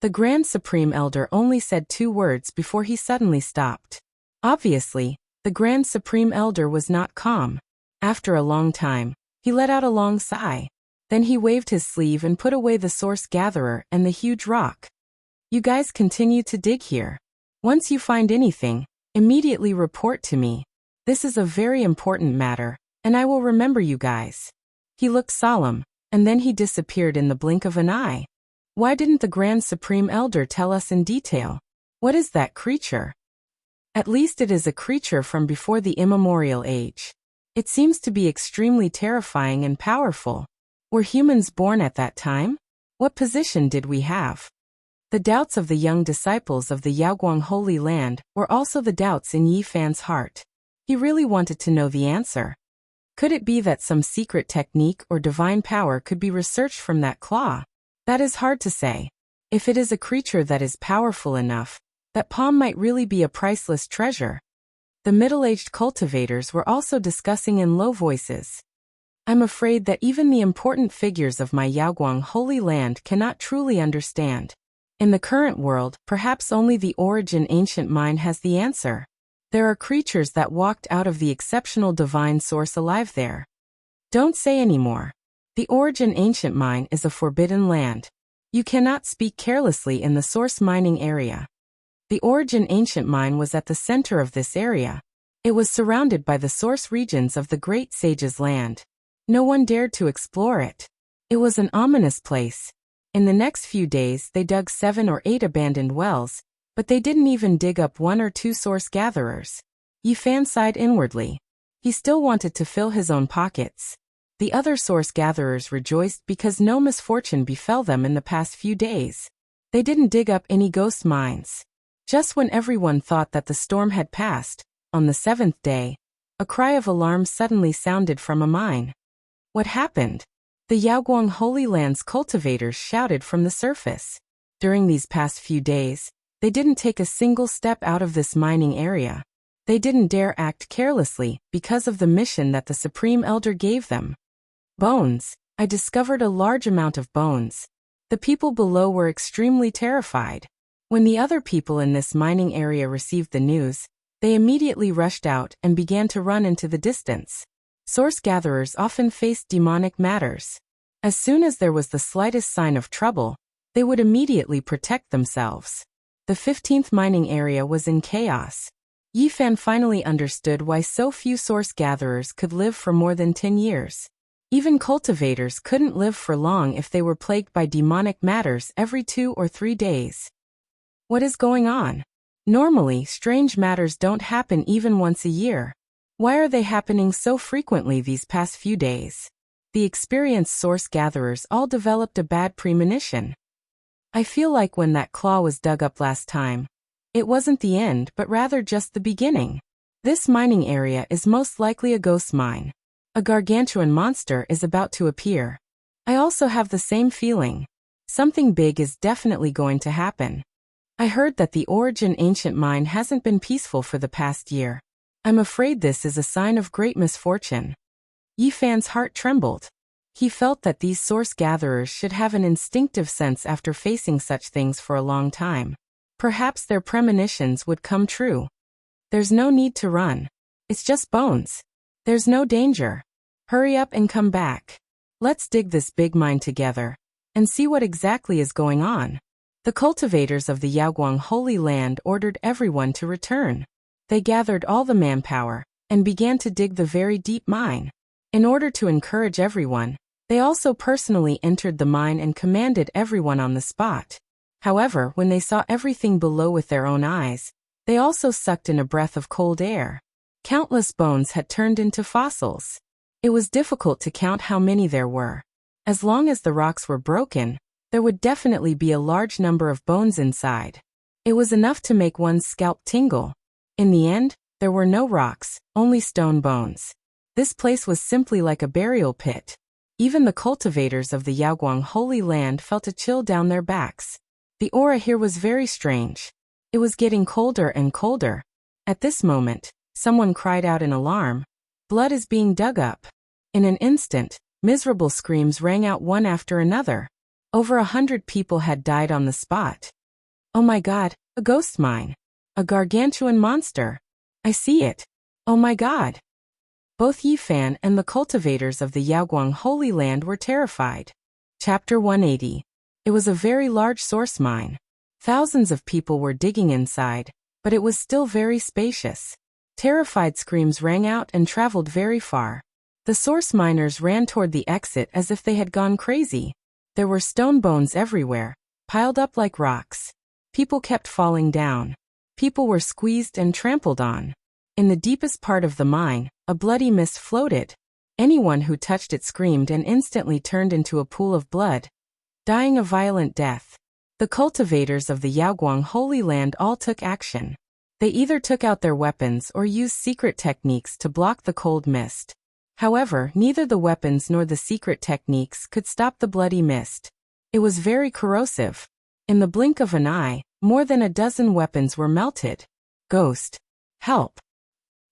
The Grand Supreme Elder only said 2 words before he suddenly stopped. Obviously, the Grand Supreme Elder was not calm. After a long time, he let out a long sigh. Then he waved his sleeve and put away the source gatherer and the huge rock. You guys continue to dig here. Once you find anything, immediately report to me. This is a very important matter, and I will remember you guys. He looked solemn, and then he disappeared in the blink of an eye. Why didn't the Grand Supreme Elder tell us in detail? What is that creature? At least it is a creature from before the immemorial age. It seems to be extremely terrifying and powerful. Were humans born at that time? What position did we have? The doubts of the young disciples of the Yaoguang Holy Land were also the doubts in Yi Fan's heart. He really wanted to know the answer. Could it be that some secret technique or divine power could be researched from that claw? That is hard to say. If it is a creature that is powerful enough, that palm might really be a priceless treasure. The middle-aged cultivators were also discussing in low voices. I'm afraid that even the important figures of my Yaoguang Holy Land cannot truly understand. In the current world, perhaps only the Origin Ancient Mind has the answer. There are creatures that walked out of the exceptional divine source alive there. Don't say any more. The Origin Ancient Mine is a forbidden land. You cannot speak carelessly in the source mining area. The Origin Ancient Mine was at the center of this area. It was surrounded by the source regions of the Great Sage's land. No one dared to explore it. It was an ominous place. In the next few days they dug 7 or 8 abandoned wells, but they didn't even dig up 1 or 2 source gatherers. Yi Fan sighed inwardly. He still wanted to fill his own pockets. The other source gatherers rejoiced because no misfortune befell them in the past few days. They didn't dig up any ghost mines. Just when everyone thought that the storm had passed, on the 7th day, a cry of alarm suddenly sounded from a mine. What happened? The Yaoguang Holy Land's cultivators shouted from the surface. During these past few days, they didn't take a single step out of this mining area. They didn't dare act carelessly because of the mission that the Supreme Elder gave them. Bones. I discovered a large amount of bones. The people below were extremely terrified. When the other people in this mining area received the news, they immediately rushed out and began to run into the distance. Source gatherers often faced demonic matters. As soon as there was the slightest sign of trouble, they would immediately protect themselves. The 15th mining area was in chaos. Yifan finally understood why so few source gatherers could live for more than 10 years. Even cultivators couldn't live for long if they were plagued by demonic matters every 2 or 3 days. What is going on? Normally, strange matters don't happen even once a year. Why are they happening so frequently these past few days? The experienced source gatherers all developed a bad premonition. I feel like when that claw was dug up last time, it wasn't the end but rather just the beginning. This mining area is most likely a ghost mine. A gargantuan monster is about to appear. I also have the same feeling. Something big is definitely going to happen. I heard that the Origin ancient mine hasn't been peaceful for the past year. I'm afraid this is a sign of great misfortune. Yifan's heart trembled. He felt that these source gatherers should have an instinctive sense after facing such things for a long time. Perhaps their premonitions would come true. There's no need to run. It's just bones. There's no danger. Hurry up and come back. Let's dig this big mine together and see what exactly is going on. The cultivators of the Yaoguang Holy Land ordered everyone to return. They gathered all the manpower and began to dig the very deep mine. In order to encourage everyone, they also personally entered the mine and commanded everyone on the spot. However, when they saw everything below with their own eyes, they also sucked in a breath of cold air. Countless bones had turned into fossils. It was difficult to count how many there were. As long as the rocks were broken, there would definitely be a large number of bones inside. It was enough to make one's scalp tingle. In the end, there were no rocks, only stone bones. This place was simply like a burial pit. Even the cultivators of the Yaoguang Holy Land felt a chill down their backs. The aura here was very strange. It was getting colder and colder. At this moment, someone cried out in alarm. Blood is being dug up. In an instant, miserable screams rang out one after another. Over 100 people had died on the spot. Oh my God, a ghost mine. A gargantuan monster. I see it. Oh my God. Both Yifan and the cultivators of the Yaoguang Holy Land were terrified. Chapter 180. It was a very large source mine. Thousands of people were digging inside, but it was still very spacious. Terrified screams rang out and traveled very far. The source miners ran toward the exit as if they had gone crazy. There were stone bones everywhere, piled up like rocks. People kept falling down. People were squeezed and trampled on. In the deepest part of the mine, a bloody mist floated. Anyone who touched it screamed and instantly turned into a pool of blood, dying a violent death. The cultivators of the Yaoguang Holy Land all took action. They either took out their weapons or used secret techniques to block the cold mist. However, neither the weapons nor the secret techniques could stop the bloody mist. It was very corrosive. In the blink of an eye, more than a dozen weapons were melted. Ghost. Help.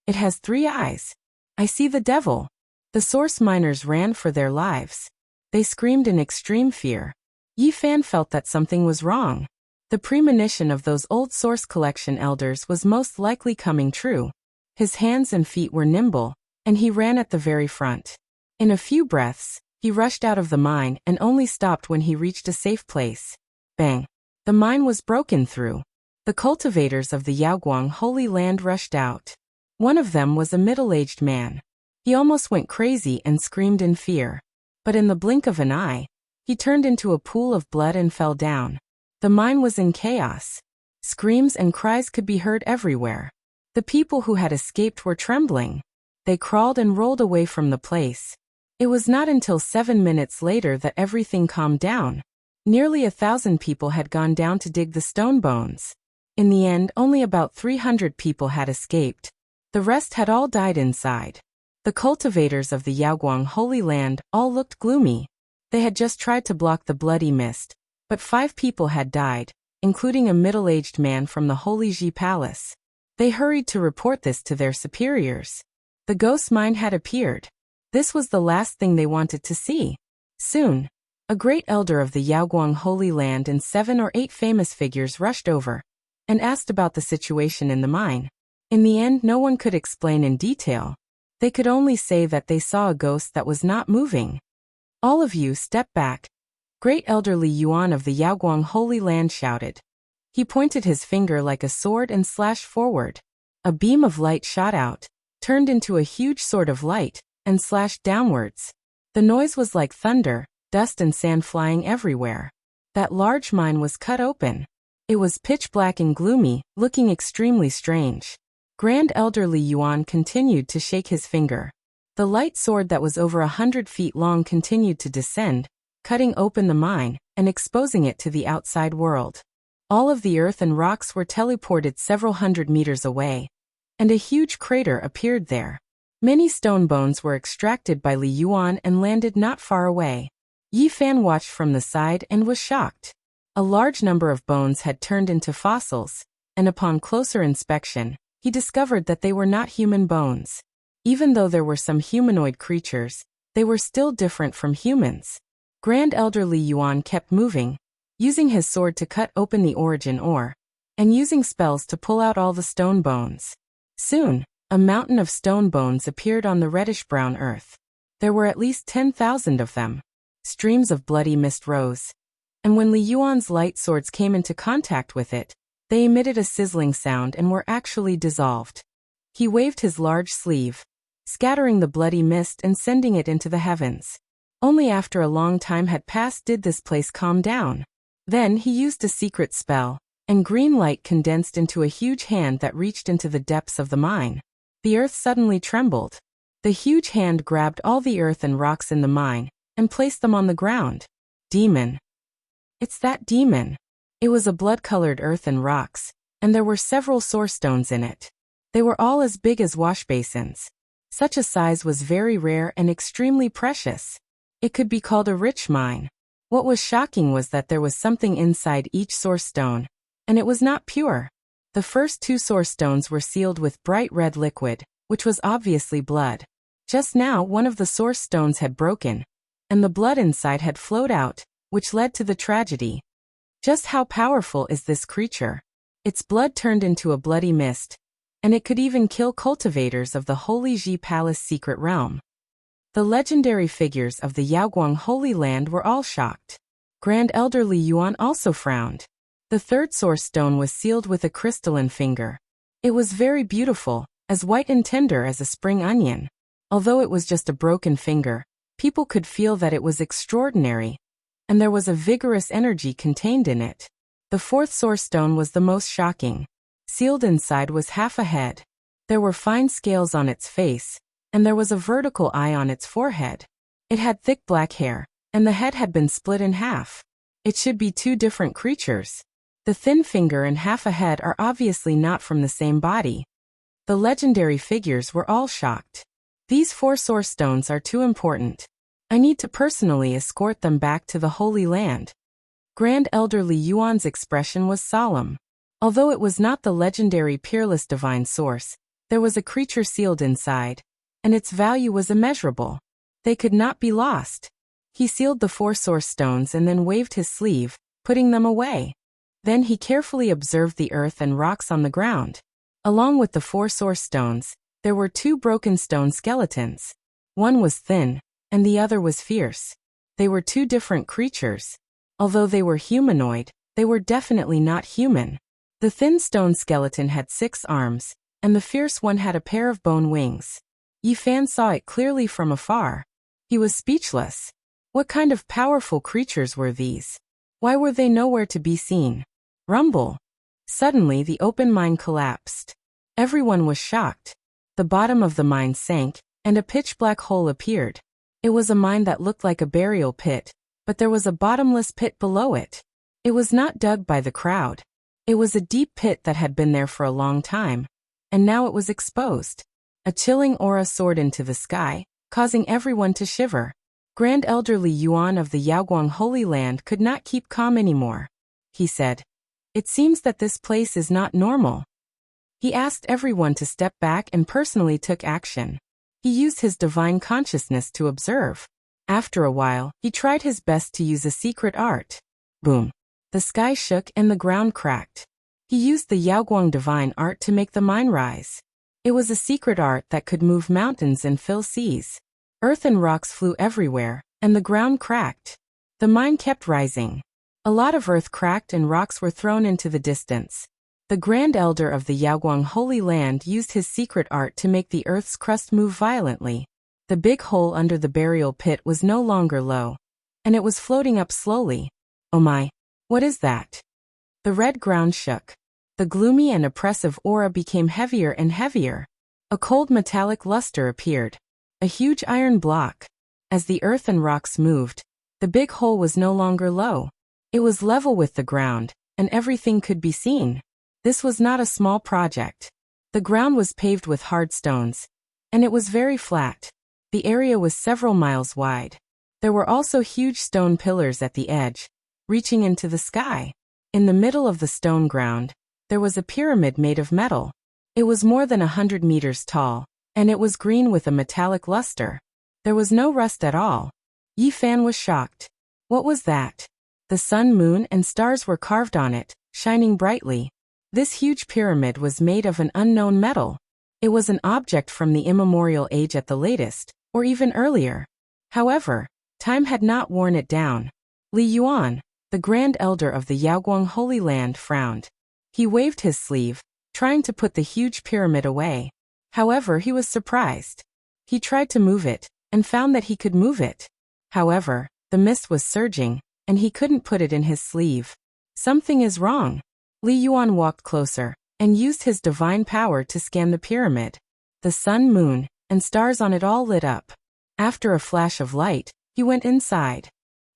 It has 3 eyes. I see the devil. The source miners ran for their lives. They screamed in extreme fear. Yifan felt that something was wrong. The premonition of those old source collection elders was most likely coming true. His hands and feet were nimble, and he ran at the very front. In a few breaths, he rushed out of the mine and only stopped when he reached a safe place. Bang! The mine was broken through. The cultivators of the Yaoguang Holy Land rushed out. One of them was a middle-aged man. He almost went crazy and screamed in fear. But in the blink of an eye, he turned into a pool of blood and fell down. The mine was in chaos. Screams and cries could be heard everywhere. The people who had escaped were trembling. They crawled and rolled away from the place. It was not until 7 minutes later that everything calmed down. Nearly 1,000 people had gone down to dig the stone bones. In the end, only about 300 people had escaped. The rest had all died inside. The cultivators of the Yaoguang Holy Land all looked gloomy. They had just tried to block the bloody mist, but 5 people had died, including a middle-aged man from the Holy Ji Palace. They hurried to report this to their superiors. The ghost mine had appeared. This was the last thing they wanted to see. Soon, a great elder of the Yaoguang Holy Land and 7 or 8 famous figures rushed over and asked about the situation in the mine. In the end, no one could explain in detail. They could only say that they saw a ghost that was not moving. "All of you step back," Great Elderly Yuan of the Yaoguang Holy Land shouted. He pointed his finger like a sword and slashed forward. A beam of light shot out, turned into a huge sword of light, and slashed downwards. The noise was like thunder, dust and sand flying everywhere. That large mine was cut open. It was pitch black and gloomy, looking extremely strange. Grand Elderly Yuan continued to shake his finger. The light sword that was over 100 feet long continued to descend, cutting open the mine and exposing it to the outside world. All of the earth and rocks were teleported several hundred meters away, and a huge crater appeared there. Many stone bones were extracted by Li Yuan and landed not far away. Yi Fan watched from the side and was shocked. A large number of bones had turned into fossils, and upon closer inspection, he discovered that they were not human bones. Even though there were some humanoid creatures, they were still different from humans. Grand Elderly Yuan kept moving, using his sword to cut open the origin ore, and using spells to pull out all the stone bones. Soon, a mountain of stone bones appeared on the reddish-brown earth. There were at least 10,000 of them. Streams of bloody mist rose, and when Li Yuan's light swords came into contact with it, they emitted a sizzling sound and were actually dissolved. He waved his large sleeve, scattering the bloody mist and sending it into the heavens. Only after a long time had passed did this place calm down. Then he used a secret spell, and green light condensed into a huge hand that reached into the depths of the mine. The earth suddenly trembled. The huge hand grabbed all the earth and rocks in the mine and placed them on the ground. Demon. It's that demon. It was a blood-colored earth and rocks, and there were several source stones in it. They were all as big as wash basins. Such a size was very rare and extremely precious. It could be called a rich mine. What was shocking was that there was something inside each source stone, and it was not pure. The first 2 source stones were sealed with bright red liquid, which was obviously blood. Just now, one of the source stones had broken, and the blood inside had flowed out, which led to the tragedy. Just how powerful is this creature? Its blood turned into a bloody mist, and it could even kill cultivators of the Holy Ji Palace secret realm. The legendary figures of the Yaoguang Holy Land were all shocked. Grand Elderly Yuan also frowned. The 3rd source stone was sealed with a crystalline finger. It was very beautiful, as white and tender as a spring onion. Although it was just a broken finger, people could feel that it was extraordinary, and there was a vigorous energy contained in it. The 4th source stone was the most shocking. Sealed inside was half a head. There were fine scales on its face, and there was a vertical eye on its forehead. It had thick black hair, and the head had been split in half. It should be 2 different creatures. The thin finger and half a head are obviously not from the same body. The legendary figures were all shocked. These 4 source stones are too important. I need to personally escort them back to the Holy Land. Grand Elderly Yuan's expression was solemn. Although it was not the legendary peerless divine source, there was a creature sealed inside, and its value was immeasurable. They could not be lost. He sealed the 4 source stones and then waved his sleeve, putting them away. Then he carefully observed the earth and rocks on the ground. Along with the 4 source stones, there were 2 broken stone skeletons. One was thin, and the other was fierce. They were 2 different creatures. Although they were humanoid, they were definitely not human. The thin stone skeleton had 6 arms, and the fierce one had a pair of bone wings. Yi Fan saw it clearly from afar. He was speechless. What kind of powerful creatures were these? Why were they nowhere to be seen? Rumble. Suddenly the open mine collapsed. Everyone was shocked. The bottom of the mine sank, and a pitch-black hole appeared. It was a mine that looked like a burial pit, but there was a bottomless pit below it. It was not dug by the crowd. It was a deep pit that had been there for a long time, and now it was exposed. A chilling aura soared into the sky, causing everyone to shiver. Grand Elder Li Yuan of the Yaoguang Holy Land could not keep calm anymore. He said, "It seems that this place is not normal." He asked everyone to step back and personally took action. He used his divine consciousness to observe. After a while, he tried his best to use a secret art. Boom! The sky shook and the ground cracked. He used the Yaoguang divine art to make the mine rise. It was a secret art that could move mountains and fill seas. Earth and rocks flew everywhere, and the ground cracked. The mine kept rising. A lot of earth cracked and rocks were thrown into the distance. The Grand Elder of the Yaoguang Holy Land used his secret art to make the earth's crust move violently. The big hole under the burial pit was no longer low, and it was floating up slowly. Oh my! What is that? The red ground shook. The gloomy and oppressive aura became heavier and heavier. A cold metallic luster appeared. A huge iron block. As the earth and rocks moved, the big hole was no longer low. It was level with the ground, and everything could be seen. This was not a small project. The ground was paved with hard stones, and it was very flat. The area was several miles wide. There were also huge stone pillars at the edge, reaching into the sky. In the middle of the stone ground, there was a pyramid made of metal. It was more than 100 meters tall, and it was green with a metallic luster. There was no rust at all. Yi Fan was shocked. What was that? The sun, moon, and stars were carved on it, shining brightly. This huge pyramid was made of an unknown metal. It was an object from the immemorial age at the latest, or even earlier. However, time had not worn it down. Li Yuan, the Grand Elder of the Yaoguang Holy Land, frowned. He waved his sleeve, trying to put the huge pyramid away. However, he was surprised. He tried to move it, and found that he could move it. However, the mist was surging, and he couldn't put it in his sleeve. Something is wrong. Li Yuan walked closer, and used his divine power to scan the pyramid. The sun, moon, and stars on it all lit up. After a flash of light, he went inside.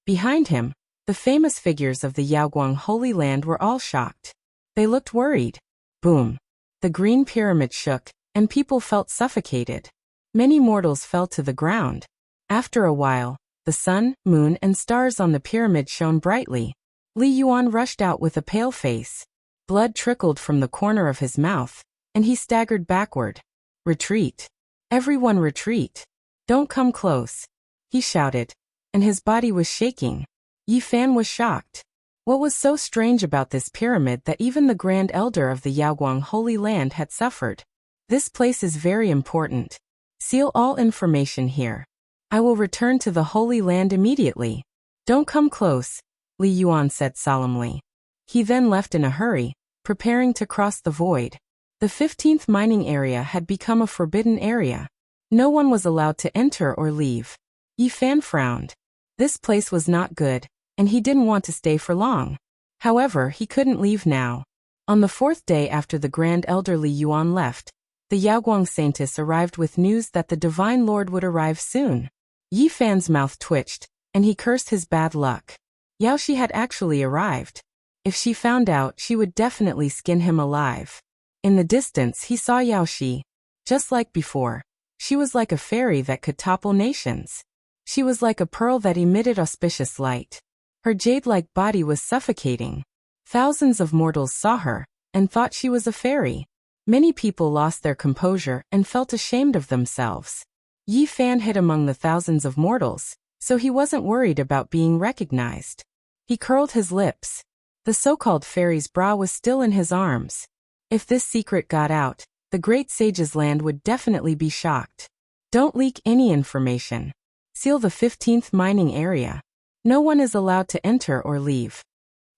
Behind him, the famous figures of the Yaoguang Holy Land were all shocked. They looked worried. Boom! The green pyramid shook, and people felt suffocated. Many mortals fell to the ground. After a while, the sun, moon, and stars on the pyramid shone brightly. Li Yuan rushed out with a pale face. Blood trickled from the corner of his mouth, and he staggered backward. Retreat! Everyone retreat! Don't come close! He shouted, and his body was shaking. Yi Fan was shocked. What was so strange about this pyramid that even the Grand Elder of the Yaoguang Holy Land had suffered? This place is very important. Seal all information here. I will return to the Holy Land immediately. Don't come close, Li Yuan said solemnly. He then left in a hurry, preparing to cross the void. The 15th mining area had become a forbidden area. No one was allowed to enter or leave. Yi Fan frowned. This place was not good, and he didn't want to stay for long. However, he couldn't leave now. On the 4th day after the Grand Elder Li Yuan left, the Yaoguang Saintess arrived with news that the Divine Lord would arrive soon. Yi Fan's mouth twitched, and he cursed his bad luck. Yaoshi had actually arrived. If she found out, she would definitely skin him alive. In the distance, he saw Yaoshi. Just like before, she was like a fairy that could topple nations. She was like a pearl that emitted auspicious light. Her jade-like body was suffocating. Thousands of mortals saw her, and thought she was a fairy. Many people lost their composure and felt ashamed of themselves. Yi Fan hid among the thousands of mortals, so he wasn't worried about being recognized. He curled his lips. The so-called fairy's bra was still in his arms. If this secret got out, the great sage's land would definitely be shocked. Don't leak any information. Seal the 15th mining area. No one is allowed to enter or leave.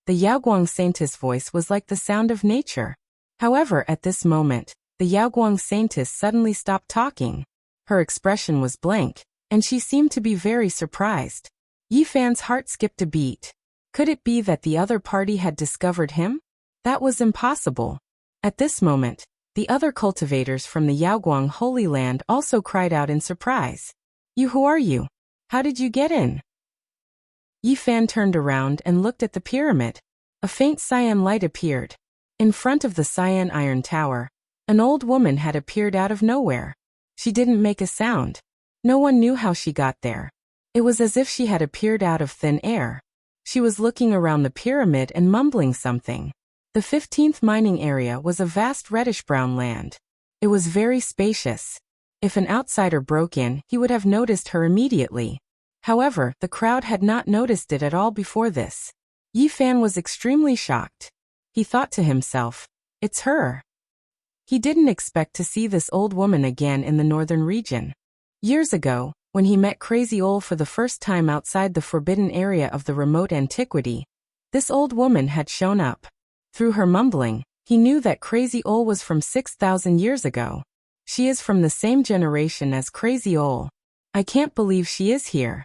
The Yaoguang Saintess' voice was like the sound of nature. However, at this moment, the Yaoguang Saintess suddenly stopped talking. Her expression was blank, and she seemed to be very surprised. Yi Fan's heart skipped a beat. Could it be that the other party had discovered him? That was impossible. At this moment, the other cultivators from the Yaoguang Holy Land also cried out in surprise. Who are you? How did you get in? Yi Fan turned around and looked at the pyramid. A faint cyan light appeared. In front of the cyan iron tower, an old woman had appeared out of nowhere. She didn't make a sound. No one knew how she got there. It was as if she had appeared out of thin air. She was looking around the pyramid and mumbling something. The 15th mining area was a vast reddish-brown land. It was very spacious. If an outsider broke in, he would have noticed her immediately. However, the crowd had not noticed it at all before this. Yi Fan was extremely shocked. He thought to himself, "It's her." He didn't expect to see this old woman again in the northern region. Years ago, when he met Crazy Ol for the first time outside the forbidden area of the remote antiquity, this old woman had shown up. Through her mumbling, he knew that Crazy Ol was from 6,000 years ago. She is from the same generation as Crazy Ol. I can't believe she is here.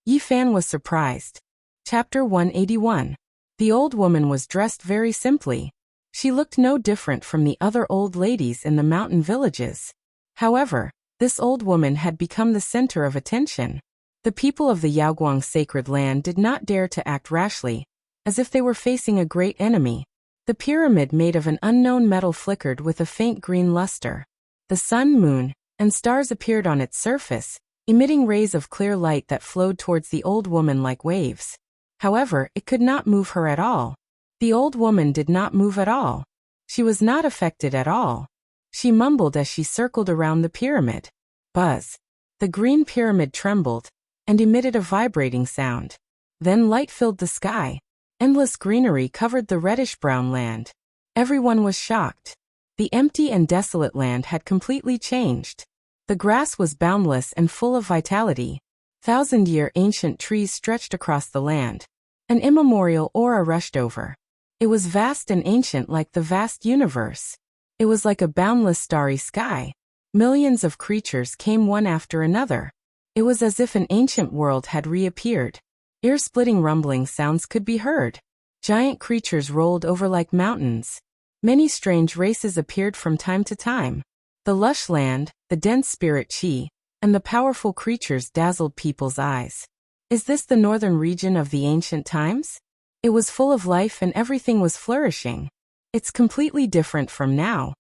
Yi Fan was surprised. Chapter 181. The old woman was dressed very simply. She looked no different from the other old ladies in the mountain villages. However, this old woman had become the center of attention. The people of the Yaoguang sacred land did not dare to act rashly, as if they were facing a great enemy. The pyramid made of an unknown metal flickered with a faint green luster. The sun, moon, and stars appeared on its surface, emitting rays of clear light that flowed towards the old woman like waves. However, it could not move her at all. The old woman did not move at all. She was not affected at all. She mumbled as she circled around the pyramid. Buzz. The green pyramid trembled and emitted a vibrating sound. Then light filled the sky. Endless greenery covered the reddish-brown land. Everyone was shocked. The empty and desolate land had completely changed. The grass was boundless and full of vitality. Thousand-year ancient trees stretched across the land. An immemorial aura rushed over. It was vast and ancient like the vast universe. It was like a boundless starry sky. Millions of creatures came one after another. It was as if an ancient world had reappeared. Ear-splitting rumbling sounds could be heard. Giant creatures rolled over like mountains. Many strange races appeared from time to time. The lush land, the dense spirit chi, and the powerful creatures dazzled people's eyes. Is this the northern region of the ancient times? It was full of life and everything was flourishing. It's completely different from now.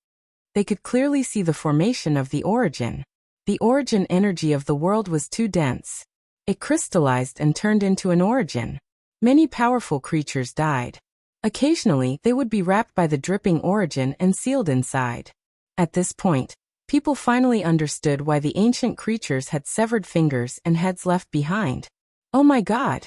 They could clearly see the formation of the origin. The origin energy of the world was too dense. It crystallized and turned into an origin. Many powerful creatures died. Occasionally, they would be wrapped by the dripping origin and sealed inside. At this point, people finally understood why the ancient creatures had severed fingers and heads left behind. Oh my God!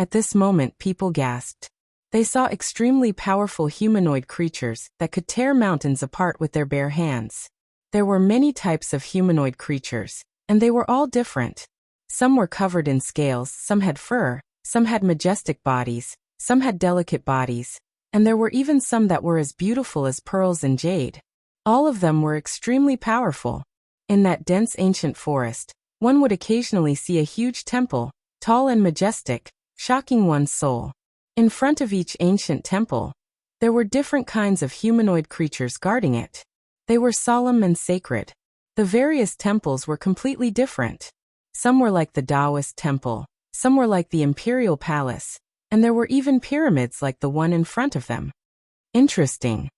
At this moment, people gasped. They saw extremely powerful humanoid creatures that could tear mountains apart with their bare hands. There were many types of humanoid creatures, and they were all different. Some were covered in scales, some had fur, some had majestic bodies, some had delicate bodies, and there were even some that were as beautiful as pearls and jade. All of them were extremely powerful. In that dense ancient forest, one would occasionally see a huge temple, tall and majestic, shocking one's soul. In front of each ancient temple, there were different kinds of humanoid creatures guarding it. They were solemn and sacred. The various temples were completely different. Some were like the Taoist temple, some were like the imperial palace, and there were even pyramids like the one in front of them. Interesting.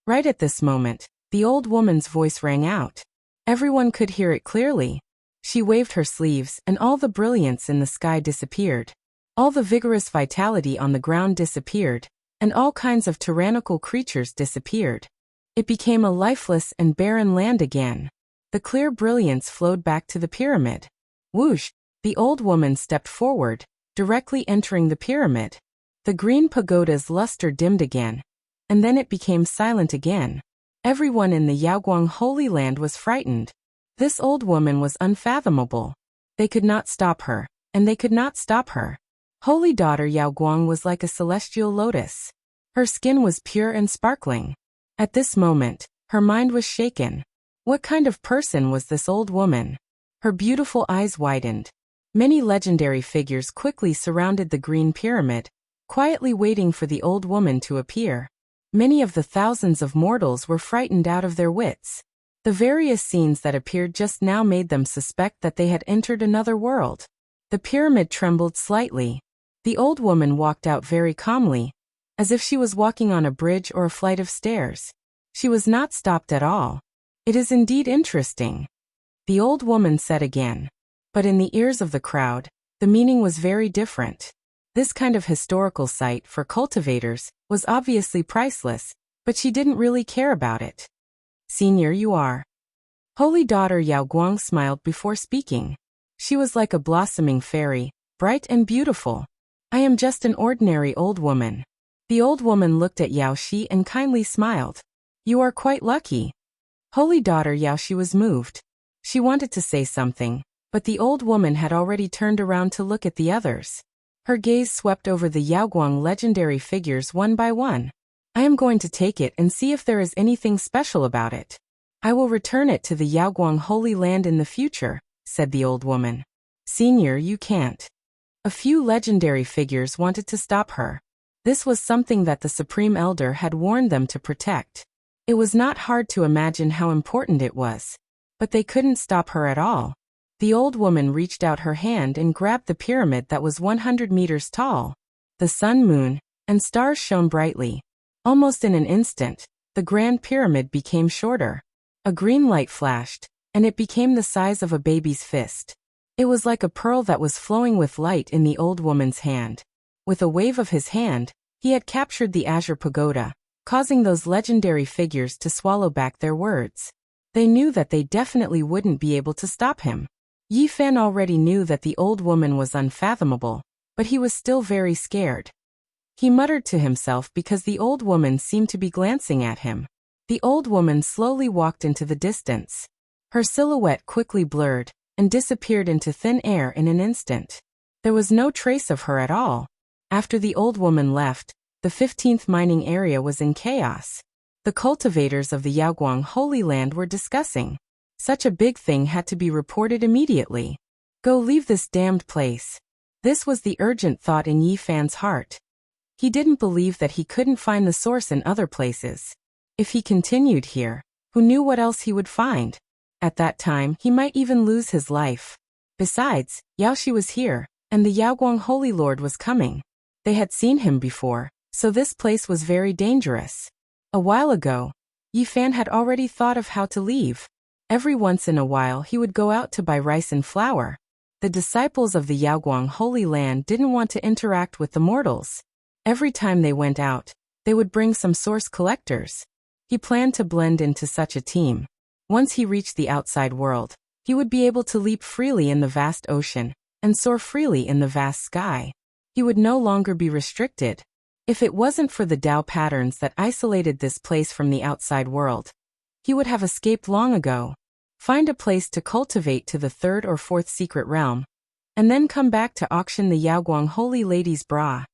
Right at this moment, the old woman's voice rang out. Everyone could hear it clearly. She waved her sleeves and all the brilliance in the sky disappeared. All the vigorous vitality on the ground disappeared, and all kinds of tyrannical creatures disappeared. It became a lifeless and barren land again. The clear brilliance flowed back to the pyramid. Whoosh! The old woman stepped forward, directly entering the pyramid. The green pagoda's luster dimmed again, and then it became silent again. Everyone in the Yaoguang Holy Land was frightened. This old woman was unfathomable. They could not stop her, and they could not stop her. Holy Daughter Yaoguang was like a celestial lotus. Her skin was pure and sparkling. At this moment, her mind was shaken. What kind of person was this old woman? Her beautiful eyes widened. Many legendary figures quickly surrounded the green pyramid, quietly waiting for the old woman to appear. Many of the thousands of mortals were frightened out of their wits. The various scenes that appeared just now made them suspect that they had entered another world. The pyramid trembled slightly. The old woman walked out very calmly, as if she was walking on a bridge or a flight of stairs. She was not stopped at all. It is indeed interesting. the old woman said again. But in the ears of the crowd, the meaning was very different. This kind of historical site for cultivators was obviously priceless, but she didn't really care about it. Senior, you are. Holy daughter Yao Guang smiled before speaking. She was like a blossoming fairy, bright and beautiful. I am just an ordinary old woman. The old woman looked at Yao Shi and kindly smiled. You are quite lucky. Holy daughter Yao Shi was moved. She wanted to say something, but the old woman had already turned around to look at the others. Her gaze swept over the Yaoguang legendary figures one by one. I am going to take it and see if there is anything special about it. I will return it to the Yaoguang Holy Land in the future, said the old woman. Senior, you can't. A few legendary figures wanted to stop her. This was something that the Supreme Elder had warned them to protect. It was not hard to imagine how important it was. But they couldn't stop her at all. The old woman reached out her hand and grabbed the pyramid that was 100 meters tall. The sun, moon, and stars shone brightly. Almost in an instant, the Grand Pyramid became shorter. A green light flashed, and it became the size of a baby's fist. It was like a pearl that was flowing with light in the old woman's hand. With a wave of his hand, he had captured the Azure Pagoda, causing those legendary figures to swallow back their words. They knew that they definitely wouldn't be able to stop him. Yi Fan already knew that the old woman was unfathomable, but he was still very scared. He muttered to himself because the old woman seemed to be glancing at him. The old woman slowly walked into the distance. Her silhouette quickly blurred and disappeared into thin air in an instant. There was no trace of her at all. After the old woman left, the 15th mining area was in chaos. The cultivators of the Yaoguang Holy Land were discussing. Such a big thing had to be reported immediately. Go leave this damned place. This was the urgent thought in Yi Fan's heart. He didn't believe that he couldn't find the source in other places. If he continued here, who knew what else he would find? At that time, he might even lose his life. Besides, Yao Shi was here, and the Yaoguang Holy Lord was coming. They had seen him before, so this place was very dangerous. A while ago, Yi Fan had already thought of how to leave. Every once in a while he would go out to buy rice and flour. The disciples of the Yaoguang Holy Land didn't want to interact with the mortals. Every time they went out, they would bring some source collectors. He planned to blend into such a team. Once he reached the outside world, he would be able to leap freely in the vast ocean and soar freely in the vast sky. He would no longer be restricted. If it wasn't for the Tao patterns that isolated this place from the outside world, he would have escaped long ago. Find a place to cultivate to the 3rd or 4th secret realm, and then come back to auction the Yaoguang Holy Lady's bra.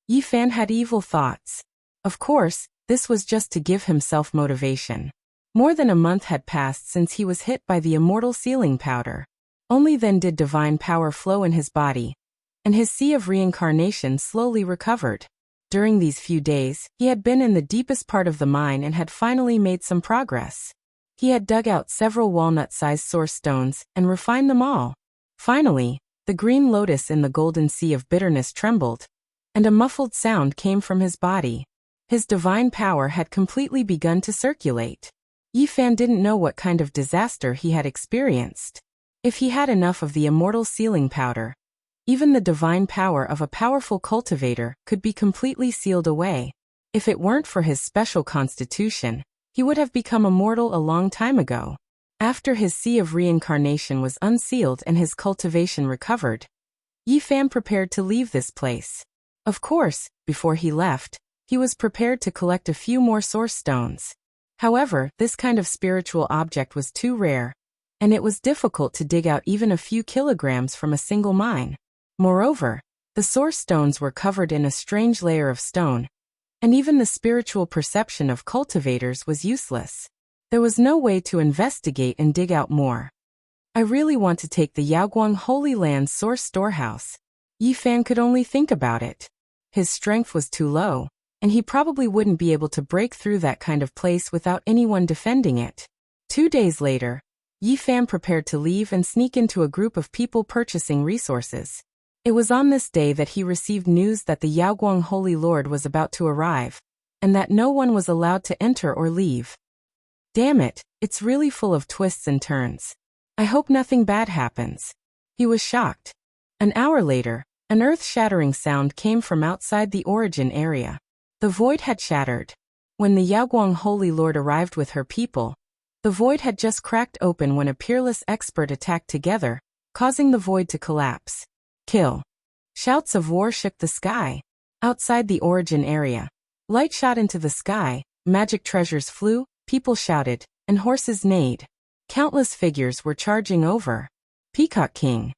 Yi Fan had evil thoughts. Of course, this was just to give himself motivation. More than a month had passed since he was hit by the immortal sealing powder. Only then did divine power flow in his body, and his sea of reincarnation slowly recovered. During these few days, he had been in the deepest part of the mine and had finally made some progress. He had dug out several walnut-sized source stones and refined them all. Finally, the green lotus in the golden sea of bitterness trembled, and a muffled sound came from his body. His divine power had completely begun to circulate. Yi Fan didn't know what kind of disaster he had experienced. If he had enough of the immortal sealing powder, even the divine power of a powerful cultivator could be completely sealed away. If it weren't for his special constitution, he would have become immortal a long time ago. After his sea of reincarnation was unsealed and his cultivation recovered, Yi Fan prepared to leave this place. Of course, before he left, he was prepared to collect a few more source stones. However, this kind of spiritual object was too rare, and it was difficult to dig out even a few kilograms from a single mine. Moreover, the source stones were covered in a strange layer of stone, and even the spiritual perception of cultivators was useless. There was no way to investigate and dig out more. I really want to take the Yaoguang Holy Land's source storehouse. Yi Fan could only think about it. His strength was too low, and he probably wouldn't be able to break through that kind of place without anyone defending it. 2 days later, Yi Fan prepared to leave and sneak into a group of people purchasing resources. It was on this day that he received news that the Yaoguang Holy Lord was about to arrive, and that no one was allowed to enter or leave. Damn it, it's really full of twists and turns. I hope nothing bad happens. He was shocked. An hour later, an earth-shattering sound came from outside the origin area. The void had shattered. When the Yaoguang Holy Lord arrived with her people, the void had just cracked open when a peerless expert attacked together, causing the void to collapse. Kill. Shouts of war shook the sky. Outside the origin area, light shot into the sky, magic treasures flew, people shouted, and horses neighed. Countless figures were charging over. Peacock King.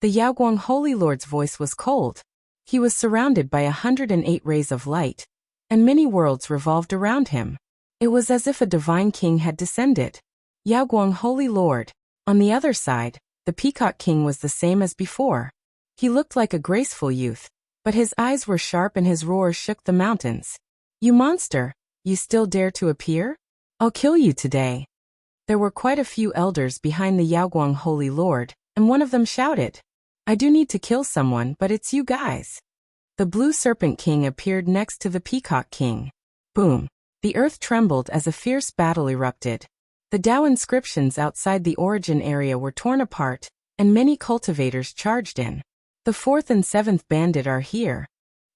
The Yaoguang Holy Lord's voice was cold. He was surrounded by 108 rays of light, and many worlds revolved around him. It was as if a divine king had descended. Yaoguang Holy Lord. On the other side, the Peacock King was the same as before. He looked like a graceful youth, but his eyes were sharp and his roar shook the mountains. You monster, you still dare to appear? I'll kill you today. There were quite a few elders behind the Yaoguang Holy Lord, and one of them shouted, I do need to kill someone, but it's you guys. The Blue Serpent King appeared next to the Peacock King. Boom. The earth trembled as a fierce battle erupted. The Tao inscriptions outside the origin area were torn apart, and many cultivators charged in. The 4th and 7th bandit are here.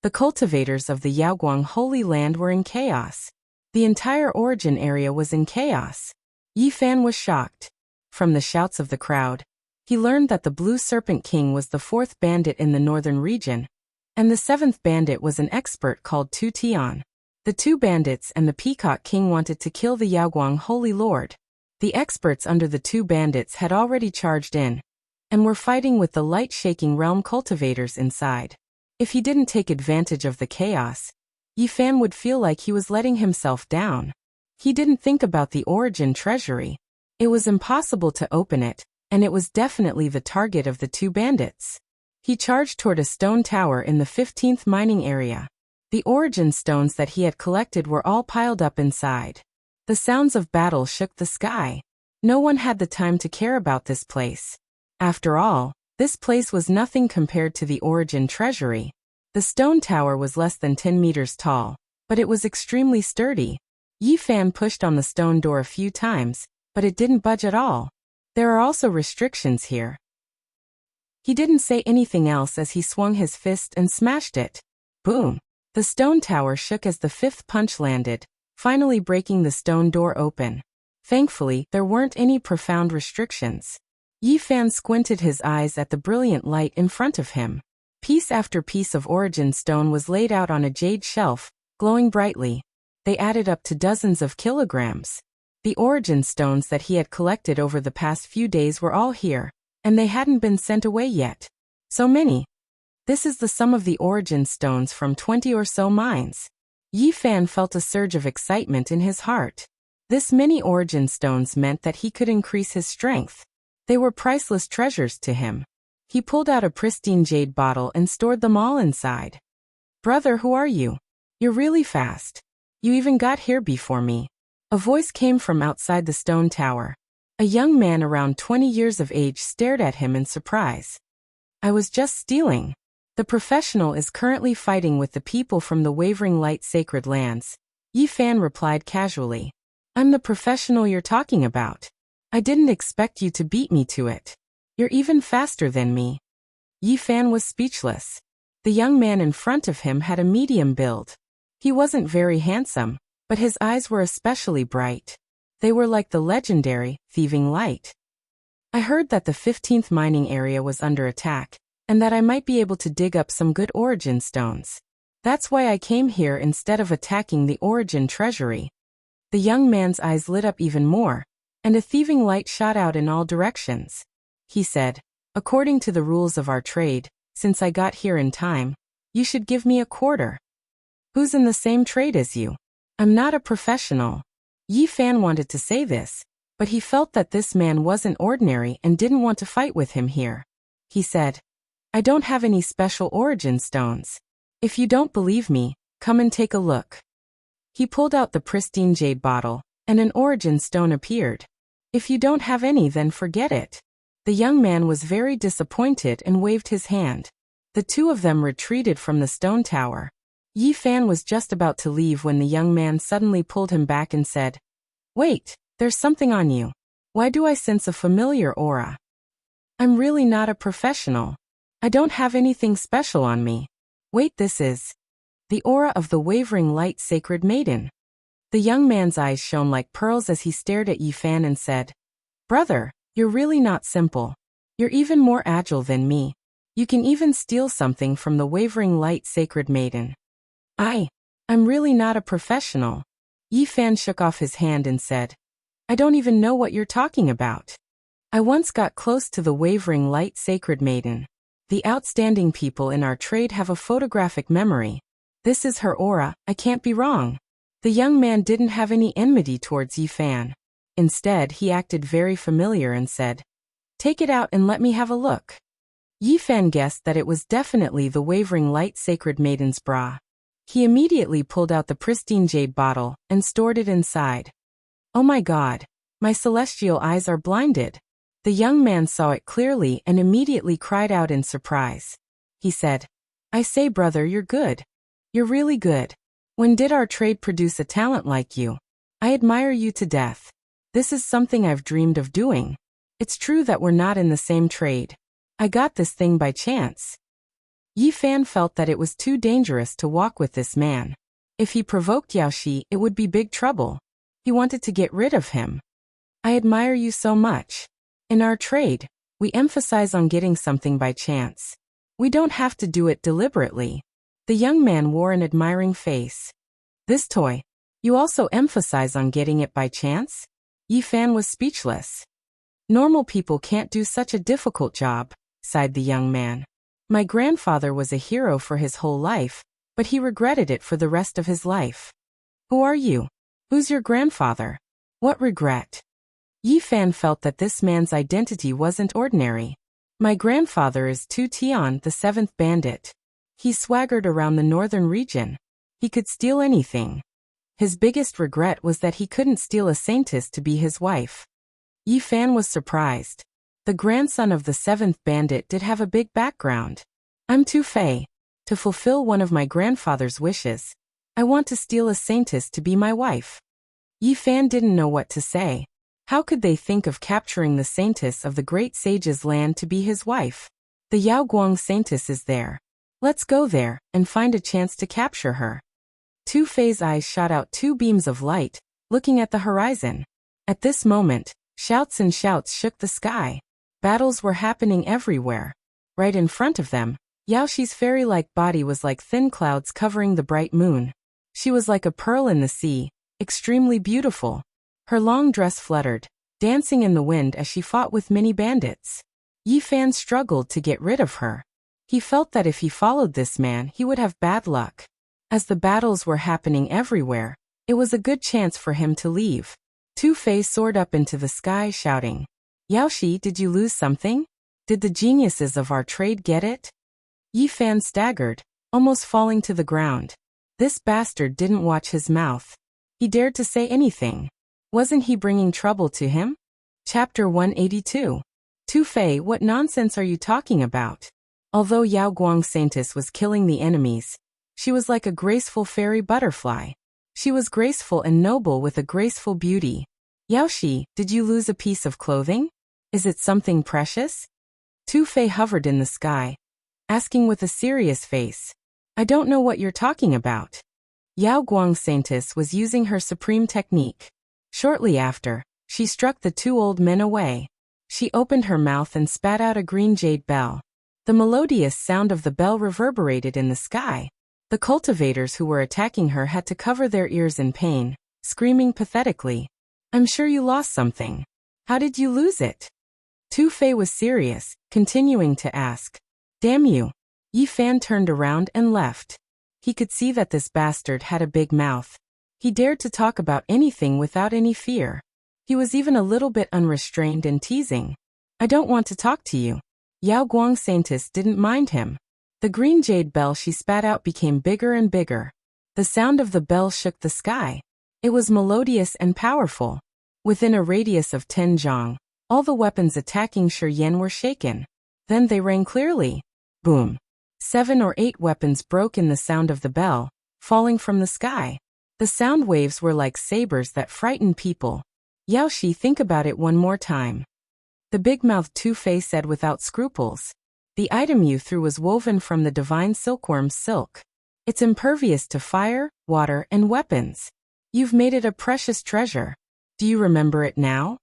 The cultivators of the Yaoguang Holy Land were in chaos. The entire origin area was in chaos. Yi Fan was shocked. From the shouts of the crowd, he learned that the Blue Serpent King was the 4th bandit in the northern region, and the 7th bandit was an expert called Tu Tian. The 2 bandits and the Peacock King wanted to kill the Yaoguang Holy Lord. The experts under the 2 bandits had already charged in, and were fighting with the light-shaking realm cultivators inside. If he didn't take advantage of the chaos, Yi Fan would feel like he was letting himself down. He didn't think about the origin treasury. It was impossible to open it, and it was definitely the target of the 2 bandits. He charged toward a stone tower in the 15th mining area. The origin stones that he had collected were all piled up inside. The sounds of battle shook the sky. No one had the time to care about this place. After all, this place was nothing compared to the origin treasury. The stone tower was less than 10 meters tall, but it was extremely sturdy. Yi Fan pushed on the stone door a few times, but it didn't budge at all. There are also restrictions here. He didn't say anything else as he swung his fist and smashed it. Boom! The stone tower shook as the 5th punch landed, finally breaking the stone door open. Thankfully, there weren't any profound restrictions. Yi Fan squinted his eyes at the brilliant light in front of him. Piece after piece of origin stone was laid out on a jade shelf, glowing brightly. They added up to dozens of kilograms. The origin stones that he had collected over the past few days were all here, and they hadn't been sent away yet. So many. This is the sum of the origin stones from 20 or so mines. Yi Fan felt a surge of excitement in his heart. This many origin stones meant that he could increase his strength. They were priceless treasures to him. He pulled out a pristine jade bottle and stored them all inside. Brother, who are you? You're really fast. You even got here before me. A voice came from outside the stone tower. A young man around 20 years of age stared at him in surprise. I was just stealing. The professional is currently fighting with the people from the Wavering Light Sacred Lands. Yi Fan replied casually. I'm the professional you're talking about. I didn't expect you to beat me to it. You're even faster than me. Yi Fan was speechless. The young man in front of him had a medium build. He wasn't very handsome, but his eyes were especially bright. They were like the legendary, thieving light. I heard that the 15th mining area was under attack, and that I might be able to dig up some good origin stones. That's why I came here instead of attacking the origin treasury. The young man's eyes lit up even more, and a thieving light shot out in all directions. He said, according to the rules of our trade, since I got here in time, you should give me a quarter. Who's in the same trade as you? I'm not a professional. Yi Fan wanted to say this, but he felt that this man wasn't ordinary and didn't want to fight with him here. He said, I don't have any special origin stones. If you don't believe me, come and take a look. He pulled out the pristine jade bottle, and an origin stone appeared. If you don't have any, then forget it. The young man was very disappointed and waved his hand. The 2 of them retreated from the stone tower. Yi Fan was just about to leave when the young man suddenly pulled him back and said, Wait, there's something on you. Why do I sense a familiar aura? I'm really not a professional. I don't have anything special on me. Wait, this is the aura of the wavering light sacred maiden. The young man's eyes shone like pearls as he stared at Yi Fan and said, Brother, you're really not simple. You're even more agile than me. You can even steal something from the wavering light sacred maiden. I'm really not a professional. Yi Fan shook off his hand and said, I don't even know what you're talking about. I once got close to the wavering light sacred maiden. The outstanding people in our trade have a photographic memory. This is her aura, I can't be wrong. The young man didn't have any enmity towards Yi Fan. Instead, he acted very familiar and said, Take it out and let me have a look. Yi Fan guessed that it was definitely the wavering light sacred maiden's bra. He immediately pulled out the pristine jade bottle and stored it inside. Oh my God, my celestial eyes are blinded. The young man saw it clearly and immediately cried out in surprise. He said, I say, brother, you're good. You're really good. When did our trade produce a talent like you? I admire you to death. This is something I've dreamed of doing. It's true that we're not in the same trade. I got this thing by chance. Yi Fan felt that it was too dangerous to walk with this man. If he provoked Yao Shi, it would be big trouble. He wanted to get rid of him. I admire you so much. In our trade, we emphasize on getting something by chance. We don't have to do it deliberately. The young man wore an admiring face. This toy, you also emphasize on getting it by chance? Yi Fan was speechless. Normal people can't do such a difficult job, sighed the young man. My grandfather was a hero for his whole life, but he regretted it for the rest of his life. Who are you? Who's your grandfather? What regret? Yi Fan felt that this man's identity wasn't ordinary. My grandfather is Tu Tian, the seventh bandit. He swaggered around the northern region. He could steal anything. His biggest regret was that he couldn't steal a saintess to be his wife. Yi Fan was surprised. The grandson of the seventh bandit did have a big background. I'm Tu Fei. To fulfill one of my grandfather's wishes, I want to steal a saintess to be my wife. Yi Fan didn't know what to say. How could they think of capturing the saintess of the great sage's land to be his wife? The Yaoguang saintess is there. Let's go there and find a chance to capture her. Tu Fei's eyes shot out two beams of light, looking at the horizon. At this moment, shouts and shouts shook the sky. Battles were happening everywhere. Right in front of them, Yao Shi's fairy-like body was like thin clouds covering the bright moon. She was like a pearl in the sea, extremely beautiful. Her long dress fluttered, dancing in the wind as she fought with many bandits. Yi Fan struggled to get rid of her. He felt that if he followed this man, he would have bad luck. As the battles were happening everywhere, it was a good chance for him to leave. Tu Fei soared up into the sky shouting, Yao Shi, did you lose something? Did the geniuses of our trade get it? Yi Fan staggered, almost falling to the ground. This bastard didn't watch his mouth. He dared to say anything. Wasn't he bringing trouble to him? Chapter 182. Tu Fei, what nonsense are you talking about? Although Yaoguang Saintess was killing the enemies, she was like a graceful fairy butterfly. She was graceful and noble with a graceful beauty. Yao Shi, did you lose a piece of clothing? Is it something precious? Tu Fei hovered in the sky, asking with a serious face. I don't know what you're talking about. Yaoguang Saintess was using her supreme technique. Shortly after, she struck the two old men away. She opened her mouth and spat out a green jade bell. The melodious sound of the bell reverberated in the sky. The cultivators who were attacking her had to cover their ears in pain, screaming pathetically. I'm sure you lost something. How did you lose it? Tu Fei was serious, continuing to ask. Damn you. Yi Fan turned around and left. He could see that this bastard had a big mouth. He dared to talk about anything without any fear. He was even a little bit unrestrained and teasing. I don't want to talk to you. Yaoguang Saintess didn't mind him. The green jade bell she spat out became bigger and bigger. The sound of the bell shook the sky. It was melodious and powerful. Within a radius of 10 zhang, all the weapons attacking Shi Yan were shaken. Then they rang clearly. Boom. 7 or 8 weapons broke in the sound of the bell, falling from the sky. The sound waves were like sabers that frightened people. Yaoshi, think about it one more time. The big-mouthed Tu-Fei said without scruples. The item you threw was woven from the divine silkworm's silk. It's impervious to fire, water, and weapons. You've made it a precious treasure. Do you remember it now?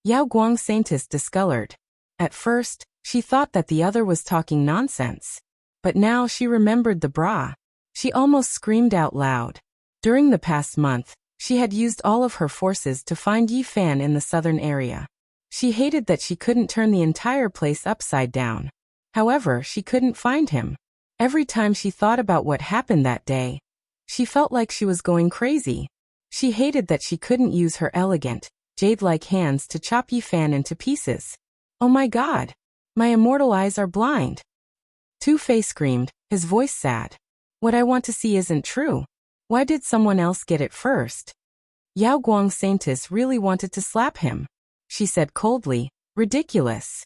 Yao Guang Saintess discolored. At first, she thought that the other was talking nonsense. But now she remembered the bra. She almost screamed out loud. During the past month, she had used all of her forces to find Yi Fan in the southern area. She hated that she couldn't turn the entire place upside down. However, she couldn't find him. Every time she thought about what happened that day, she felt like she was going crazy. She hated that she couldn't use her elegant, jade-like hands to chop Yi Fan into pieces. Oh my God! My immortal eyes are blind! Tu-Fei screamed, his voice sad. What I want to see isn't true. Why did someone else get it first? Yao Guang Saintess really wanted to slap him. She said coldly, ridiculous.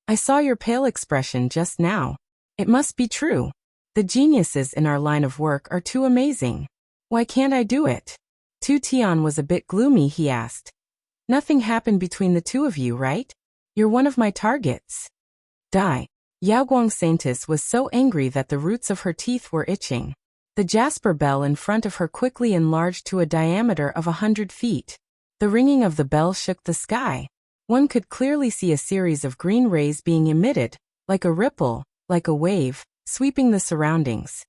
I saw your pale expression just now. It must be true. The geniuses in our line of work are too amazing. Why can't I do it? Tu Tian was a bit gloomy, he asked. Nothing happened between the two of you, right? You're one of my targets. Die. Yao Guang Saintess was so angry that the roots of her teeth were itching. The jasper bell in front of her quickly enlarged to a diameter of 100 feet. The ringing of the bell shook the sky. One could clearly see a series of green rays being emitted, like a ripple, like a wave, sweeping the surroundings.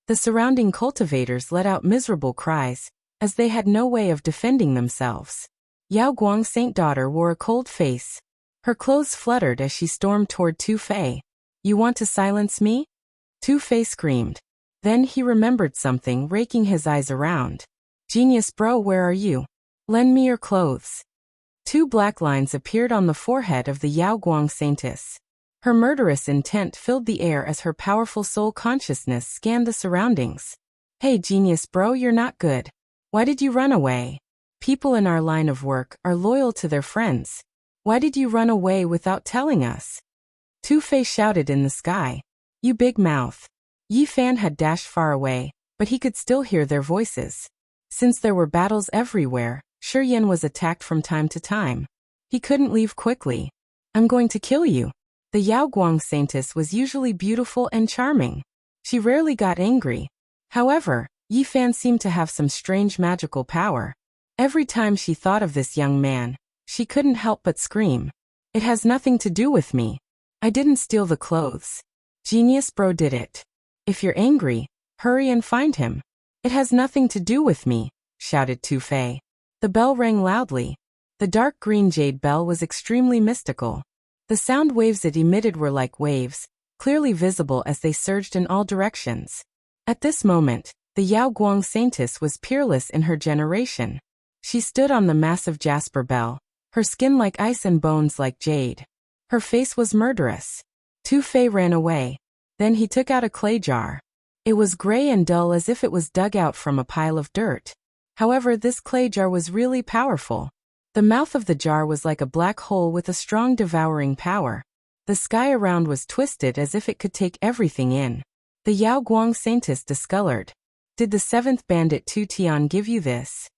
The surrounding cultivators let out miserable cries, as they had no way of defending themselves. Yao Guang Saint daughter wore a cold face. Her clothes fluttered as she stormed toward Tu-Fei. You want to silence me? Tu-Fei screamed. Then he remembered something, raking his eyes around. Genius bro, where are you? Lend me your clothes. 2 black lines appeared on the forehead of the Yao Guang Saintess. Her murderous intent filled the air as her powerful soul consciousness scanned the surroundings. Hey genius bro, you're not good. Why did you run away? People in our line of work are loyal to their friends. Why did you run away without telling us? Tu-Fei shouted in the sky. You big mouth. Yi Fan had dashed far away, but he could still hear their voices. Since there were battles everywhere, Shiyan was attacked from time to time. He couldn't leave quickly. I'm going to kill you. The Yao Guang Saintess was usually beautiful and charming. She rarely got angry. However, Yi Fan seemed to have some strange magical power. Every time she thought of this young man, she couldn't help but scream. It has nothing to do with me. I didn't steal the clothes. Genius bro did it. If you're angry, hurry and find him. It has nothing to do with me, shouted Tu-Fei. The bell rang loudly. The dark green jade bell was extremely mystical. The sound waves it emitted were like waves, clearly visible as they surged in all directions. At this moment, the Yao Guang Saintess was peerless in her generation. She stood on the massive jasper bell, her skin like ice and bones like jade. Her face was murderous. Tu-Fei ran away. Then he took out a clay jar. It was gray and dull as if it was dug out from a pile of dirt. However, this clay jar was really powerful. The mouth of the jar was like a black hole with a strong devouring power. The sky around was twisted as if it could take everything in. The Yao Guang Saintess discolored. Did the 7th bandit Tu Tian give you this?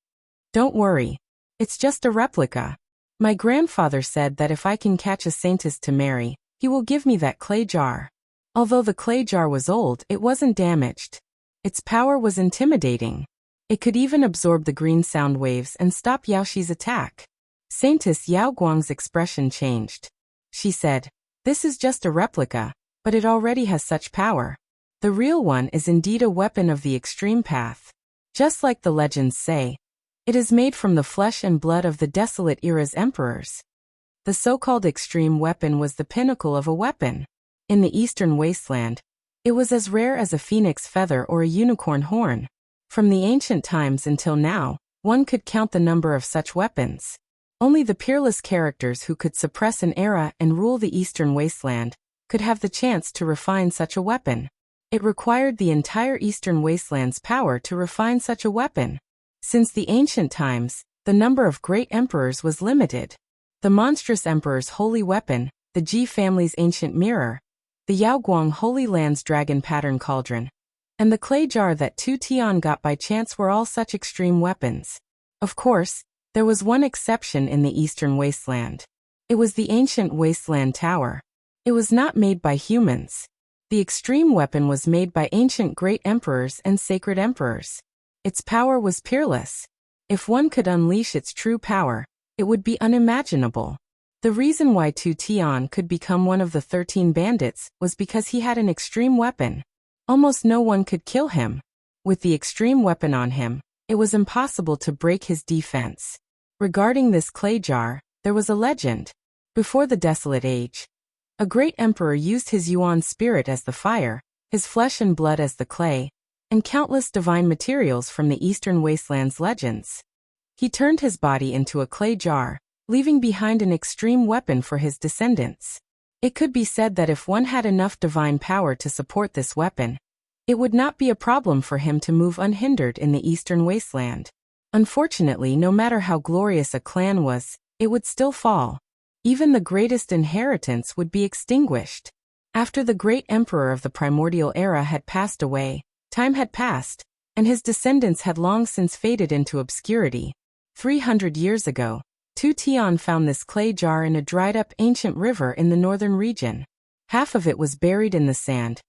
Don't worry. It's just a replica. My grandfather said that if I can catch a saintess to marry, he will give me that clay jar. Although the clay jar was old, it wasn't damaged. Its power was intimidating. It could even absorb the green sound waves and stop Yaoshi's attack. Saintess Yao Guang's expression changed. She said, "This is just a replica, but it already has such power. The real one is indeed a weapon of the extreme path. Just like the legends say, it is made from the flesh and blood of the desolate era's emperors." The so-called extreme weapon was the pinnacle of a weapon. In the eastern wasteland, it was as rare as a phoenix feather or a unicorn horn. From the ancient times until now, one could count the number of such weapons. Only the peerless characters who could suppress an era and rule the eastern wasteland could have the chance to refine such a weapon. It required the entire eastern wasteland's power to refine such a weapon. Since the ancient times, the number of great emperors was limited. The monstrous emperor's holy weapon, the Ji family's ancient mirror, the Yaoguang Holy Land's dragon pattern cauldron, and the clay jar that Tu Tian got by chance were all such extreme weapons. Of course, There was one exception in the eastern wasteland. It was the ancient wasteland tower. It was not made by humans. The extreme weapon was made by ancient great emperors and sacred emperors. Its power was peerless. If one could unleash its true power, it would be unimaginable. The reason why Tu Tian could become one of the 13 bandits was because he had an extreme weapon. Almost no one could kill him. With the extreme weapon on him, it was impossible to break his defense. Regarding this clay jar, there was a legend. Before the Desolate Age, a great emperor used his yuan spirit as the fire, his flesh and blood as the clay, and countless divine materials from the Eastern Wasteland's legends. He turned his body into a clay jar, leaving behind an extreme weapon for his descendants. It could be said that if one had enough divine power to support this weapon, it would not be a problem for him to move unhindered in the Eastern Wasteland. Unfortunately, no matter how glorious a clan was, it would still fall. Even the greatest inheritance would be extinguished. After the great emperor of the primordial era had passed away, time had passed, and his descendants had long since faded into obscurity. 300 years ago, Tu Tian found this clay jar in a dried-up ancient river in the northern region. Half of it was buried in the sand,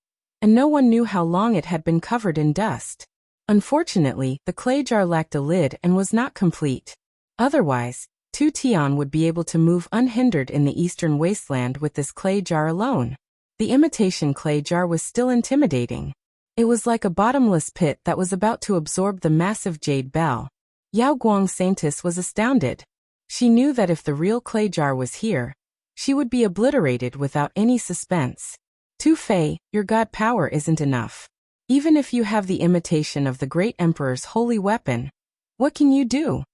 and no one knew how long it had been covered in dust. Unfortunately, the clay jar lacked a lid and was not complete. Otherwise, Tu Tian would be able to move unhindered in the Eastern Wasteland with this clay jar alone. The imitation clay jar was still intimidating. It was like a bottomless pit that was about to absorb the massive jade bell. Yao Guang Saintess was astounded. She knew that if the real clay jar was here, she would be obliterated without any suspense. Tu Fei, your god power isn't enough. Even if you have the imitation of the great emperor's holy weapon, what can you do?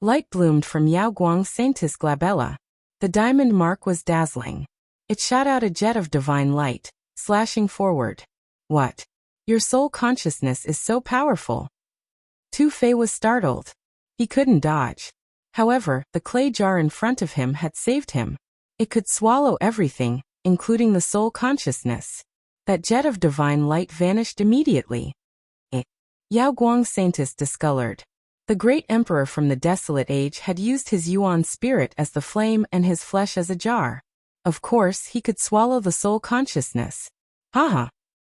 Light bloomed from Yao Guang Saintess glabella. The diamond mark was dazzling. It shot out a jet of divine light, slashing forward. What? Your soul consciousness is so powerful. Tu Fei was startled. He couldn't dodge. However, the clay jar in front of him had saved him. It could swallow everything, including the soul consciousness. That jet of divine light vanished immediately. Yao Guang Saintess discolored. The great emperor from the Desolate Age had used his yuan spirit as the flame and his flesh as a jar. Of course, he could swallow the soul consciousness. Haha.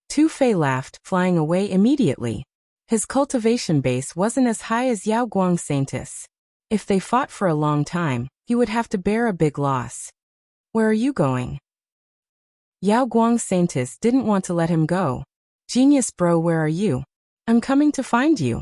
Tu Fei laughed, flying away immediately. His cultivation base wasn't as high as Yao Guang Saintess. If they fought for a long time, he would have to bear a big loss. Where are you going? Yao Guang Saintess didn't want to let him go. Genius bro, where are you? I'm coming to find you.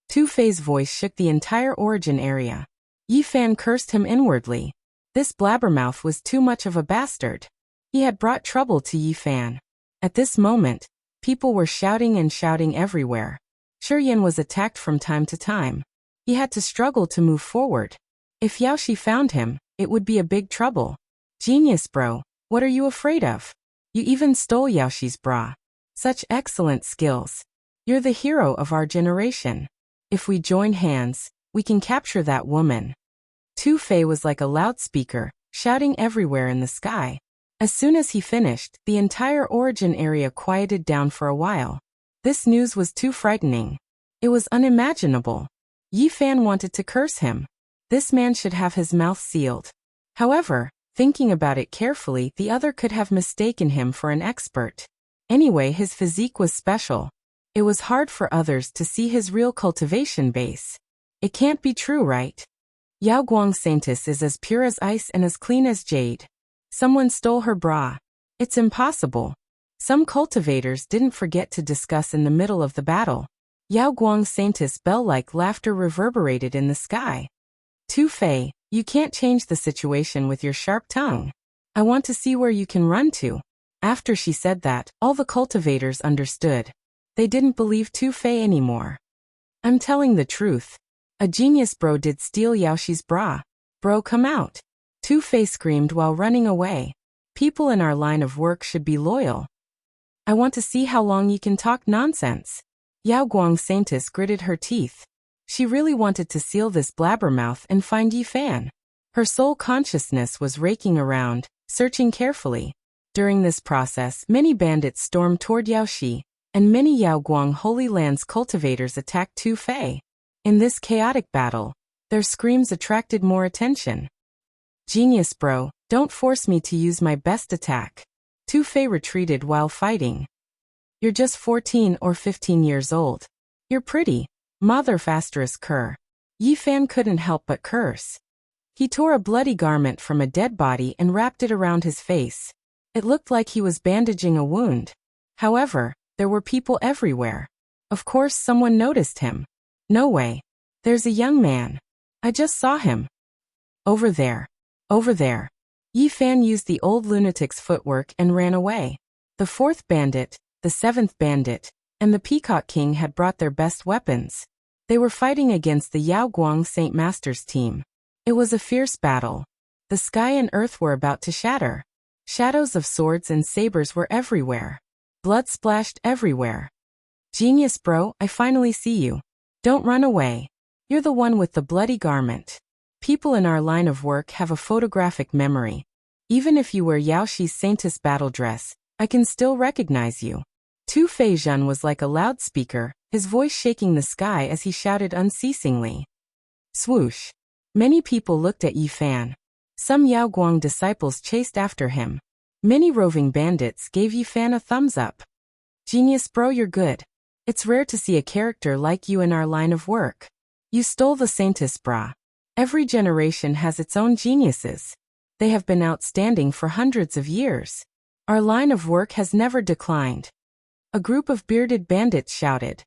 Tu Fei's voice shook the entire origin area. Yi Fan cursed him inwardly. This blabbermouth was too much of a bastard. He had brought trouble to Yi Fan. At this moment, people were shouting and shouting everywhere. Shiyan was attacked from time to time. He had to struggle to move forward. If Yaoshi found him, it would be a big trouble. Genius bro, what are you afraid of? You even stole Yaoshi's bra. Such excellent skills. You're the hero of our generation. If we join hands, we can capture that woman. Tu Fei was like a loudspeaker, shouting everywhere in the sky. As soon as he finished, the entire origin area quieted down for a while. This news was too frightening. It was unimaginable. Yi Fan wanted to curse him. This man should have his mouth sealed. However, thinking about it carefully, the other could have mistaken him for an expert. Anyway, his physique was special. It was hard for others to see his real cultivation base. It can't be true, right? Yao Guang Saintess is as pure as ice and as clean as jade. Someone stole her bra. It's impossible. Some cultivators didn't forget to discuss in the middle of the battle. Yao Guang Saintess' bell-like laughter reverberated in the sky. Tu Fei, you can't change the situation with your sharp tongue. I want to see where you can run to. After she said that, all the cultivators understood. They didn't believe Tu Fei anymore. I'm telling the truth. A genius bro did steal Yaoshi's bra. Bro, come out. Tu Fei screamed while running away. People in our line of work should be loyal. I want to see how long you can talk nonsense. Yao Guang Saintess gritted her teeth. She really wanted to seal this blabbermouth and find Yi Fan. Her soul consciousness was raking around, searching carefully. During this process, many bandits stormed toward Yaoshi, and many Yao Guang Holy Lands cultivators attacked Tu Fei. In this chaotic battle, Their screams attracted more attention. Genius bro, don't force me to use my best attack. Tu-Fei retreated while fighting. You're just 14 or 15 years old. You're pretty. Mother asterisk cur. Yi Fan couldn't help but curse. He tore a bloody garment from a dead body and wrapped it around his face. It looked like he was bandaging a wound. However, there were people everywhere. Of course someone noticed him. No way. There's a young man. I just saw him. Over there. Over there. Yi Fan used the old lunatic's footwork and ran away. The fourth bandit, the seventh bandit, and the Peacock King had brought their best weapons. They were fighting against the Yao Guang Saint Master's team. It was a fierce battle. The sky and earth were about to shatter. Shadows of swords and sabers were everywhere. Blood splashed everywhere. Genius bro, I finally see you. Don't run away. You're the one with the bloody garment. People in our line of work have a photographic memory. Even if you wear Yao Shi's Saintess battle dress, I can still recognize you. Tu-Fei Zhen was like a loudspeaker, his voice shaking the sky as he shouted unceasingly. Swoosh. Many people looked at Yi Fan. Some Yao Guang disciples chased after him. Many roving bandits gave Yi Fan a thumbs up. Genius bro, you're good. It's rare to see a character like you in our line of work. You stole the Saintess bra. Every generation has its own geniuses. They have been outstanding for hundreds of years. Our line of work has never declined. A group of bearded bandits shouted.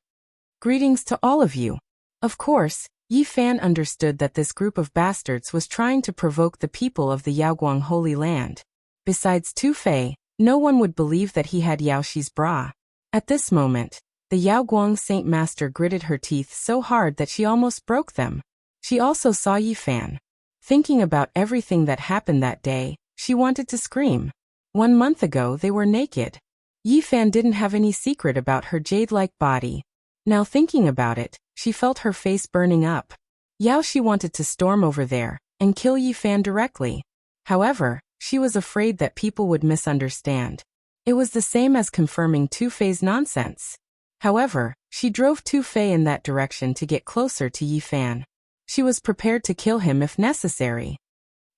Greetings to all of you. Of course, Yi Fan understood that this group of bastards was trying to provoke the people of the Yaoguang Holy Land. Besides Tu-Fei, no one would believe that he had Yao Shi's bra. At this moment, the Yaoguang Saint Master gritted her teeth so hard that she almost broke them. She also saw Yi Fan. Thinking about everything that happened that day, she wanted to scream. 1 month ago they were naked. Yi Fan didn't have any secret about her jade-like body. Now thinking about it, she felt her face burning up. Yao Shi wanted to storm over there and kill Yi Fan directly. However, she was afraid that people would misunderstand. It was the same as confirming Tu-Fei's nonsense. However, she drove Tu-Fei in that direction to get closer to Yi Fan. She was prepared to kill him if necessary.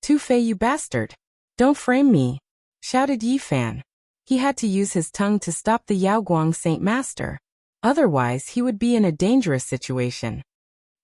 Tu-Fei, you bastard! Don't frame me! Shouted Yi Fan. He had to use his tongue to stop the Yaoguang Saint Master. Otherwise, he would be in a dangerous situation.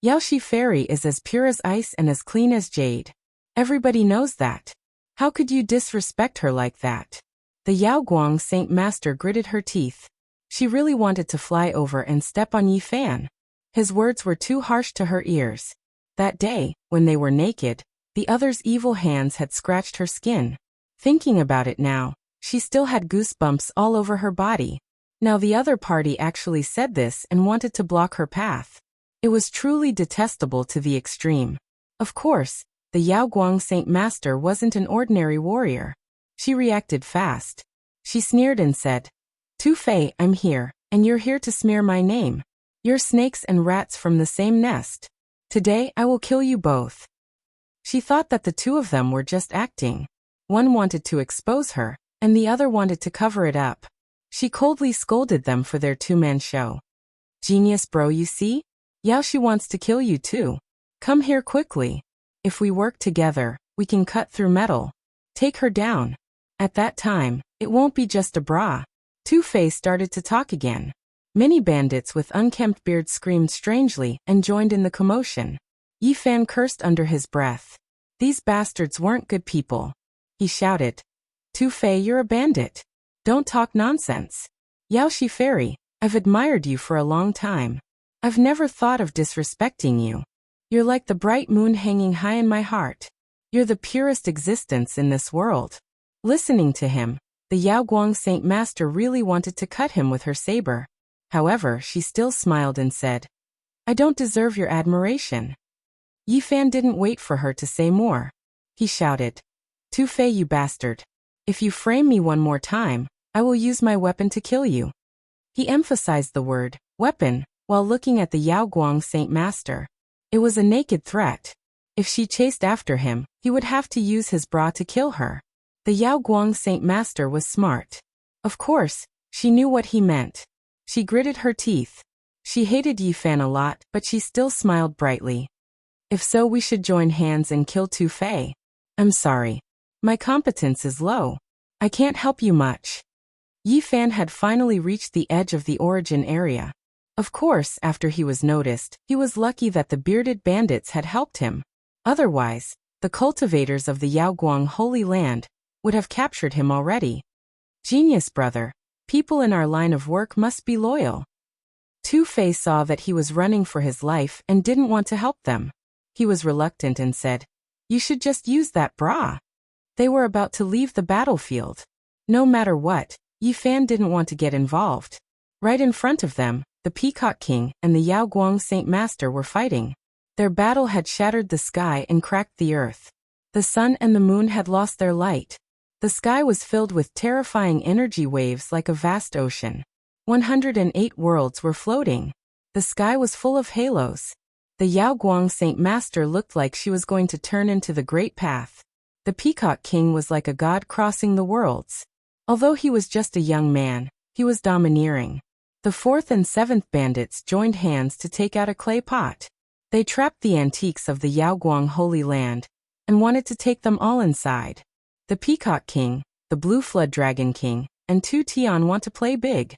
Yao Shi Fairy is as pure as ice and as clean as jade. Everybody knows that. How could you disrespect her like that? The Yaoguang Saint Master gritted her teeth. She really wanted to fly over and step on Yi Fan. His words were too harsh to her ears. That day, when they were naked, the other's evil hands had scratched her skin. Thinking about it now, she still had goosebumps all over her body. Now the other party actually said this and wanted to block her path. It was truly detestable to the extreme. Of course, the Yaoguang Saint Master wasn't an ordinary warrior. She reacted fast. She sneered and said, Tu-Fei, I'm here, and you're here to smear my name. You're snakes and rats from the same nest. Today I will kill you both. She thought that the two of them were just acting. One wanted to expose her, and the other wanted to cover it up. She coldly scolded them for their two-man show. Genius bro, you see? Yao Shi wants to kill you too. Come here quickly. If we work together, we can cut through metal. Take her down. At that time, it won't be just a bra. Tu-Fei started to talk again. Many bandits with unkempt beards screamed strangely and joined in the commotion. Yi Fan cursed under his breath. These bastards weren't good people. He shouted, Tu-Fei, you're a bandit. Don't talk nonsense. Yao Shi Fairy, I've admired you for a long time. I've never thought of disrespecting you. You're like the bright moon hanging high in my heart. You're the purest existence in this world. Listening to him, the Yaoguang Saint Master really wanted to cut him with her saber. However, she still smiled and said, I don't deserve your admiration. Yi Fan didn't wait for her to say more. He shouted, Tu-Fei, you bastard. If you frame me one more time, I will use my weapon to kill you. He emphasized the word, weapon, while looking at the Yaoguang Saint Master. It was a naked threat. If she chased after him, he would have to use his bra to kill her. The Yaoguang Saint Master was smart. Of course, she knew what he meant. She gritted her teeth. She hated Yi Fan a lot, but she still smiled brightly. If so, we should join hands and kill Tu Fei. I'm sorry. My competence is low. I can't help you much. Yi Fan had finally reached the edge of the origin area. Of course, after he was noticed, he was lucky that the bearded bandits had helped him. Otherwise, the cultivators of the Yaoguang Holy Land would have captured him already. Genius, brother. People in our line of work must be loyal. Tu Fei saw that he was running for his life and didn't want to help them. He was reluctant and said, "You should just use that bra." They were about to leave the battlefield. No matter what, Yi Fan didn't want to get involved. Right in front of them, the Peacock King and the Yaoguang Saint Master were fighting. Their battle had shattered the sky and cracked the earth. The sun and the moon had lost their light. The sky was filled with terrifying energy waves like a vast ocean. 108 worlds were floating. The sky was full of halos. The Yaoguang Saint Master looked like she was going to turn into the Great Path. The Peacock King was like a god crossing the worlds. Although he was just a young man, he was domineering. The 4th and 7th bandits joined hands to take out a clay pot. They trapped the antiques of the Yaoguang Holy Land and wanted to take them all inside. The Peacock King, the Blue Flood Dragon King, and Tu Tian want to play big.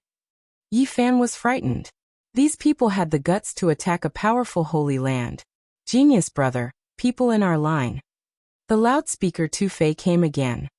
Yi Fan was frightened. These people had the guts to attack a powerful holy land. Genius, brother, people in our line. The loudspeaker Tu Fei came again.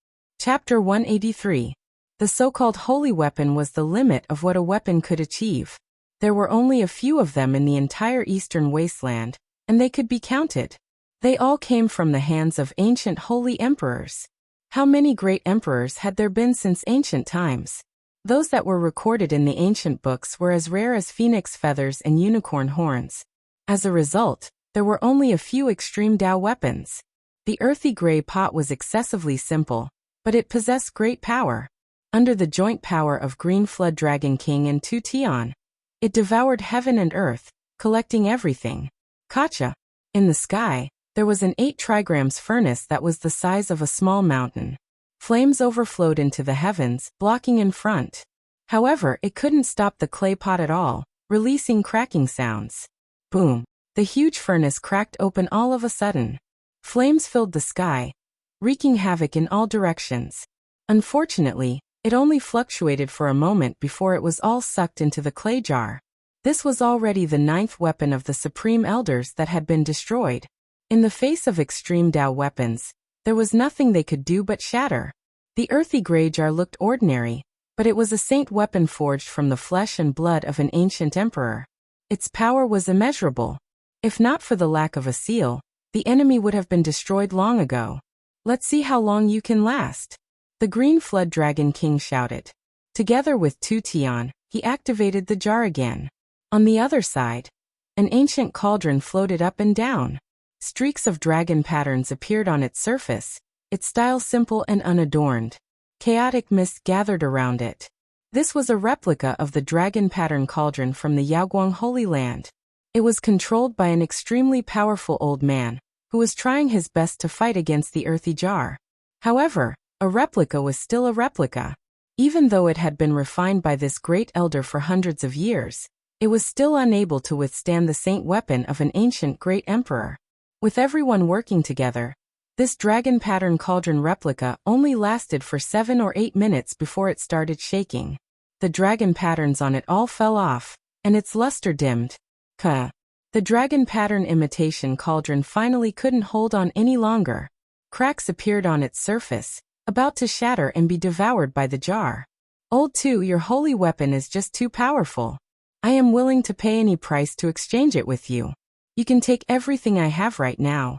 Chapter 183. The so-called holy weapon was the limit of what a weapon could achieve. There were only a few of them in the entire eastern wasteland, and they could be counted. They all came from the hands of ancient holy emperors. How many great emperors had there been since ancient times? Those that were recorded in the ancient books were as rare as phoenix feathers and unicorn horns. As a result, there were only a few extreme Dao weapons. The earthy gray pot was excessively simple, but it possessed great power. Under the joint power of Green Flood Dragon King and Tu Tian, it devoured heaven and earth, collecting everything. Kacha. In the sky, there was an 8 trigrams furnace that was the size of a small mountain. Flames overflowed into the heavens, blocking in front. However, it couldn't stop the clay pot at all, releasing cracking sounds. Boom! The huge furnace cracked open all of a sudden. Flames filled the sky, wreaking havoc in all directions. Unfortunately, it only fluctuated for a moment before it was all sucked into the clay jar. This was already the 9th weapon of the Supreme Elders that had been destroyed. In the face of extreme Dao weapons, there was nothing they could do but shatter. The earthy gray jar looked ordinary, but it was a saint weapon forged from the flesh and blood of an ancient emperor. Its power was immeasurable. If not for the lack of a seal, the enemy would have been destroyed long ago. Let's see how long you can last. The Green Flood Dragon King shouted. Together with Tu Tian, he activated the jar again. On the other side, an ancient cauldron floated up and down. Streaks of dragon patterns appeared on its surface, its style simple and unadorned. Chaotic mist gathered around it. This was a replica of the dragon pattern cauldron from the Yaoguang Holy Land. It was controlled by an extremely powerful old man, who was trying his best to fight against the earthy jar. However, a replica was still a replica. Even though it had been refined by this great elder for hundreds of years, it was still unable to withstand the saint weapon of an ancient great emperor. With everyone working together, this dragon pattern cauldron replica only lasted for 7 or 8 minutes before it started shaking. The dragon patterns on it all fell off, and its luster dimmed. The dragon pattern imitation cauldron finally couldn't hold on any longer. Cracks appeared on its surface, about to shatter and be devoured by the jar. Old Tu, your holy weapon is just too powerful. I am willing to pay any price to exchange it with you. You can take everything I have right now.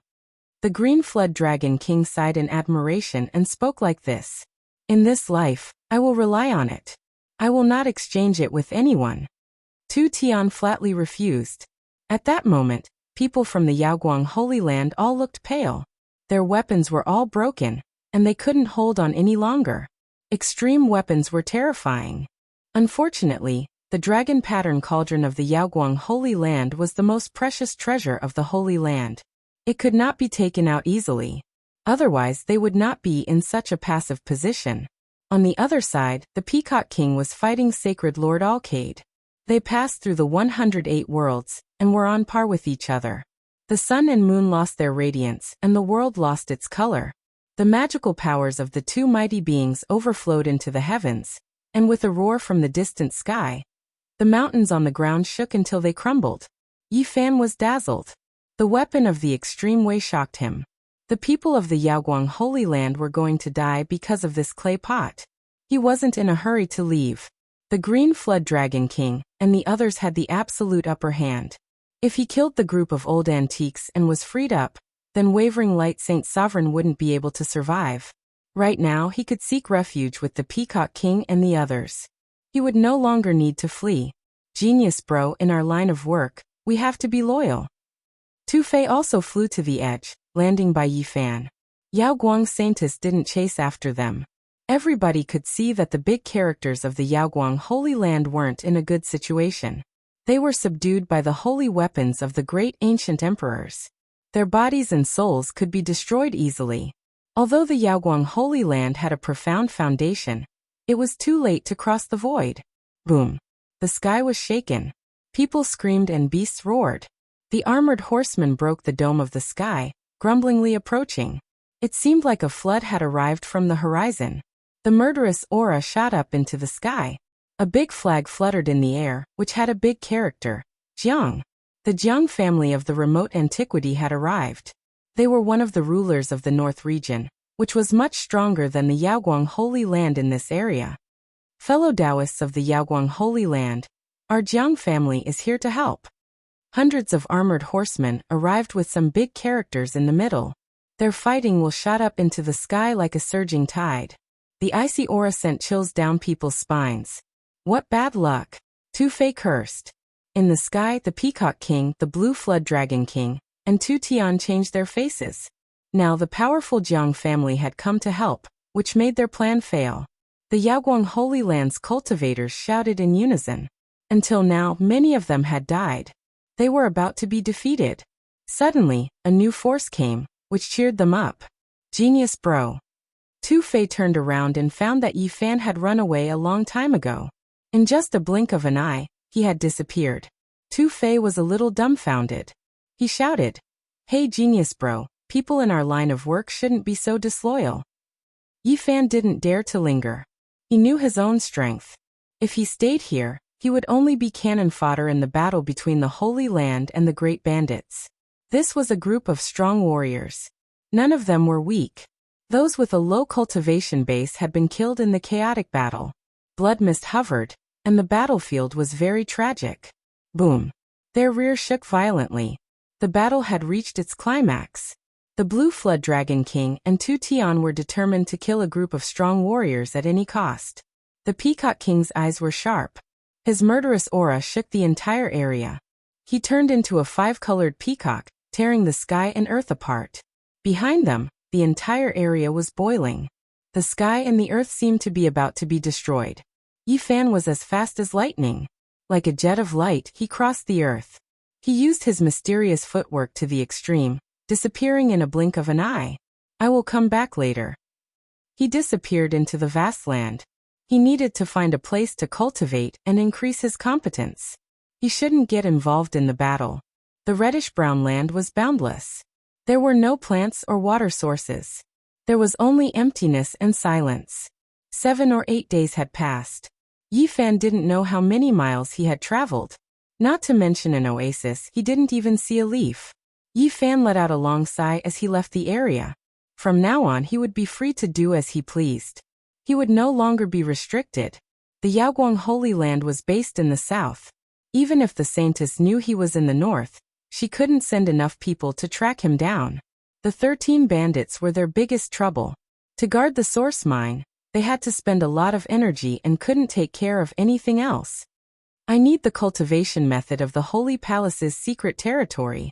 The Green Flood Dragon King sighed in admiration and spoke like this. In this life, I will rely on it. I will not exchange it with anyone. Tu Tian flatly refused. At that moment, people from the Yaoguang Holy Land all looked pale. Their weapons were all broken, and they couldn't hold on any longer. Extreme weapons were terrifying. Unfortunately, the dragon pattern cauldron of the Yaoguang Holy Land was the most precious treasure of the Holy Land. It could not be taken out easily. Otherwise, they would not be in such a passive position. On the other side, the Peacock King was fighting Sacred Lord Alcade. They passed through the 108 worlds, and were on par with each other. The sun and moon lost their radiance, and the world lost its color. The magical powers of the two mighty beings overflowed into the heavens, and with a roar from the distant sky, the mountains on the ground shook until they crumbled. Yi Fan was dazzled. The weapon of the extreme way shocked him. The people of the Yaoguang Holy Land were going to die because of this clay pot. He wasn't in a hurry to leave. The Green Flood Dragon King and the others had the absolute upper hand. If he killed the group of old antiques and was freed up, then Wavering Light Saint Sovereign wouldn't be able to survive. Right now he could seek refuge with the Peacock King and the others. He would no longer need to flee. Genius bro, in our line of work, we have to be loyal. Tu Fei also flew to the edge, landing by Yi Fan. Yao Guang Saintess didn't chase after them. Everybody could see that the big characters of the Yaoguang Holy Land weren't in a good situation. They were subdued by the holy weapons of the great ancient emperors. Their bodies and souls could be destroyed easily. Although the Yaoguang Holy Land had a profound foundation, it was too late to cross the void. Boom. The sky was shaken. People screamed and beasts roared. The armored horsemen broke the dome of the sky, grumblingly approaching. It seemed like a flood had arrived from the horizon. The murderous aura shot up into the sky. A big flag fluttered in the air, which had a big character, Jiang. The Jiang family of the remote antiquity had arrived. They were one of the rulers of the North region, which was much stronger than the Yaoguang Holy Land in this area. Fellow Taoists of the Yaoguang Holy Land, our Jiang family is here to help. Hundreds of armored horsemen arrived with some big characters in the middle. Their fighting will shot up into the sky like a surging tide. The icy aura sent chills down people's spines. What bad luck! Tu Fei cursed. In the sky, the Peacock King, the Blue Flood Dragon King, and Tu Tian changed their faces. Now the powerful Jiang family had come to help, which made their plan fail. The Yaoguang Holy Land's cultivators shouted in unison. Until now, many of them had died. They were about to be defeated. Suddenly, a new force came, which cheered them up. Genius bro. Tu Fei turned around and found that Yi Fan had run away a long time ago. In just a blink of an eye, he had disappeared. Tu Fei was a little dumbfounded. He shouted, "Hey genius bro, people in our line of work shouldn't be so disloyal." Yi Fan didn't dare to linger. He knew his own strength. If he stayed here, he would only be cannon fodder in the battle between the Holy Land and the Great Bandits. This was a group of strong warriors. None of them were weak. Those with a low cultivation base had been killed in the chaotic battle. Blood mist hovered, and the battlefield was very tragic. Boom. Their rear shook violently. The battle had reached its climax. The Blue Flood Dragon King and Tu Tian were determined to kill a group of strong warriors at any cost. The Peacock King's eyes were sharp. His murderous aura shook the entire area. He turned into a five-colored peacock, tearing the sky and earth apart. Behind them, the entire area was boiling. The sky and the earth seemed to be about to be destroyed. Yi Fan was as fast as lightning. Like a jet of light, he crossed the earth. He used his mysterious footwork to the extreme, disappearing in a blink of an eye. I will come back later. He disappeared into the vast land. He needed to find a place to cultivate and increase his competence. He shouldn't get involved in the battle. The reddish-brown land was boundless. There were no plants or water sources. There was only emptiness and silence. 7 or 8 days had passed. Yi Fan didn't know how many miles he had traveled. Not to mention an oasis, he didn't even see a leaf. Yi Fan let out a long sigh as he left the area. From now on he would be free to do as he pleased. He would no longer be restricted. The Yaoguang Holy Land was based in the south. Even if the Saintess knew he was in the north, she couldn't send enough people to track him down. The 13 bandits were their biggest trouble. To guard the source mine, they had to spend a lot of energy and couldn't take care of anything else. I need the cultivation method of the Holy Palace's secret territory,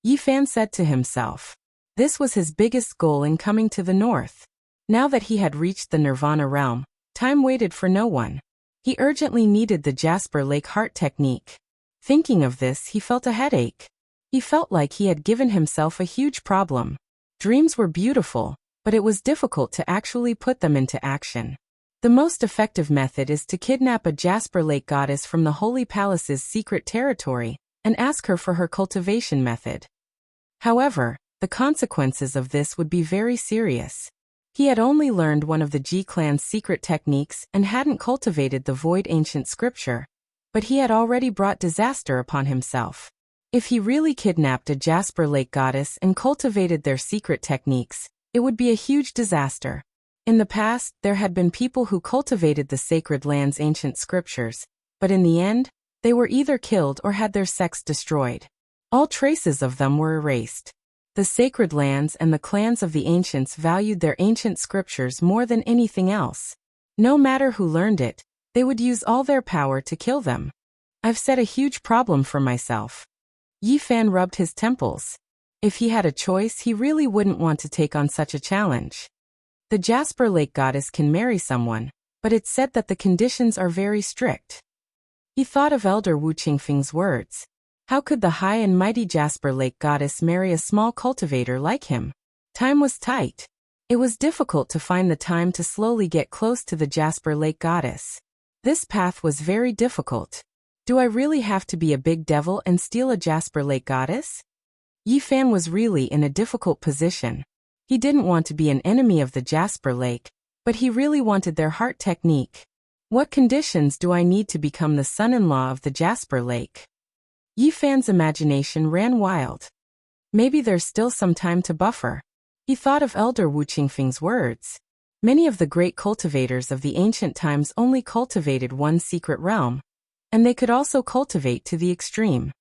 Yi Fan said to himself. This was his biggest goal in coming to the north. Now that he had reached the Nirvana realm, time waited for no one. He urgently needed the Jasper Lake Heart technique. Thinking of this, he felt a headache. He felt like he had given himself a huge problem. Dreams were beautiful, but it was difficult to actually put them into action. The most effective method is to kidnap a Jasper Lake goddess from the Holy Palace's secret territory and ask her for her cultivation method. However, the consequences of this would be very serious. He had only learned one of the G clan's secret techniques and hadn't cultivated the void ancient scripture, but he had already brought disaster upon himself. If he really kidnapped a Jasper Lake goddess and cultivated their secret techniques, it would be a huge disaster. In the past, there had been people who cultivated the sacred land's ancient scriptures, but in the end, they were either killed or had their sects destroyed. All traces of them were erased. The sacred lands and the clans of the ancients valued their ancient scriptures more than anything else. No matter who learned it, they would use all their power to kill them. I've set a huge problem for myself. Yi Fan rubbed his temples. If he had a choice, he really wouldn't want to take on such a challenge. The Jasper Lake goddess can marry someone, but it's said that the conditions are very strict. He thought of Elder Wu Qingfeng's words. How could the high and mighty Jasper Lake goddess marry a small cultivator like him? Time was tight. It was difficult to find the time to slowly get close to the Jasper Lake goddess. This path was very difficult. Do I really have to be a big devil and steal a Jasper Lake goddess? Yi Fan was really in a difficult position. He didn't want to be an enemy of the Jasper Lake, but he really wanted their heart technique. What conditions do I need to become the son-in-law of the Jasper Lake? Yi Fan's imagination ran wild. Maybe there's still some time to buffer. He thought of Elder Wu Qingfeng's words. Many of the great cultivators of the ancient times only cultivated one secret realm, and they could also cultivate to the extreme.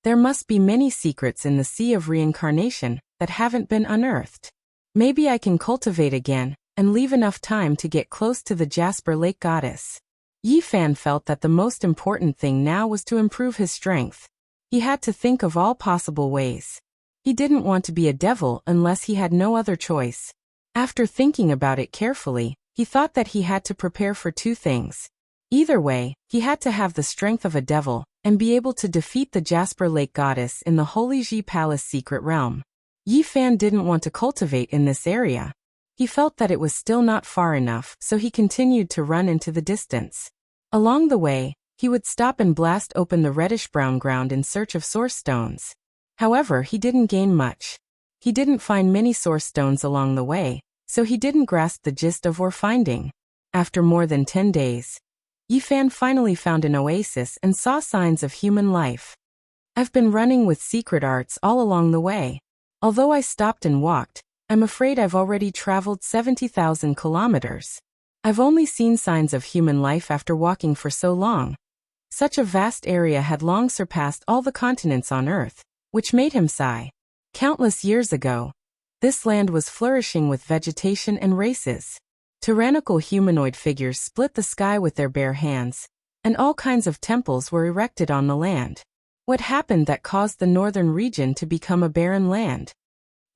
There must be many secrets in the sea of reincarnation that haven't been unearthed. Maybe I can cultivate again and leave enough time to get close to the Jasper Lake goddess. Yi Fan felt that the most important thing now was to improve his strength. He had to think of all possible ways. He didn't want to be a devil unless he had no other choice. After thinking about it carefully, he thought that he had to prepare for two things. Either way, he had to have the strength of a devil and be able to defeat the Jasper Lake goddess in the Holy Ji Palace secret realm. Yi Fan didn't want to cultivate in this area. He felt that it was still not far enough, so he continued to run into the distance. Along the way, he would stop and blast open the reddish-brown ground in search of source stones. However, he didn't gain much. He didn't find many source stones along the way, so he didn't grasp the gist of ore finding. After more than 10 days, Yi Fan finally found an oasis and saw signs of human life. I've been running with secret arts all along the way. Although I stopped and walked, I'm afraid I've already traveled 70,000 kilometers. I've only seen signs of human life after walking for so long. Such a vast area had long surpassed all the continents on Earth, which made him sigh. Countless years ago, this land was flourishing with vegetation and races. Tyrannical humanoid figures split the sky with their bare hands, and all kinds of temples were erected on the land. What happened that caused the northern region to become a barren land?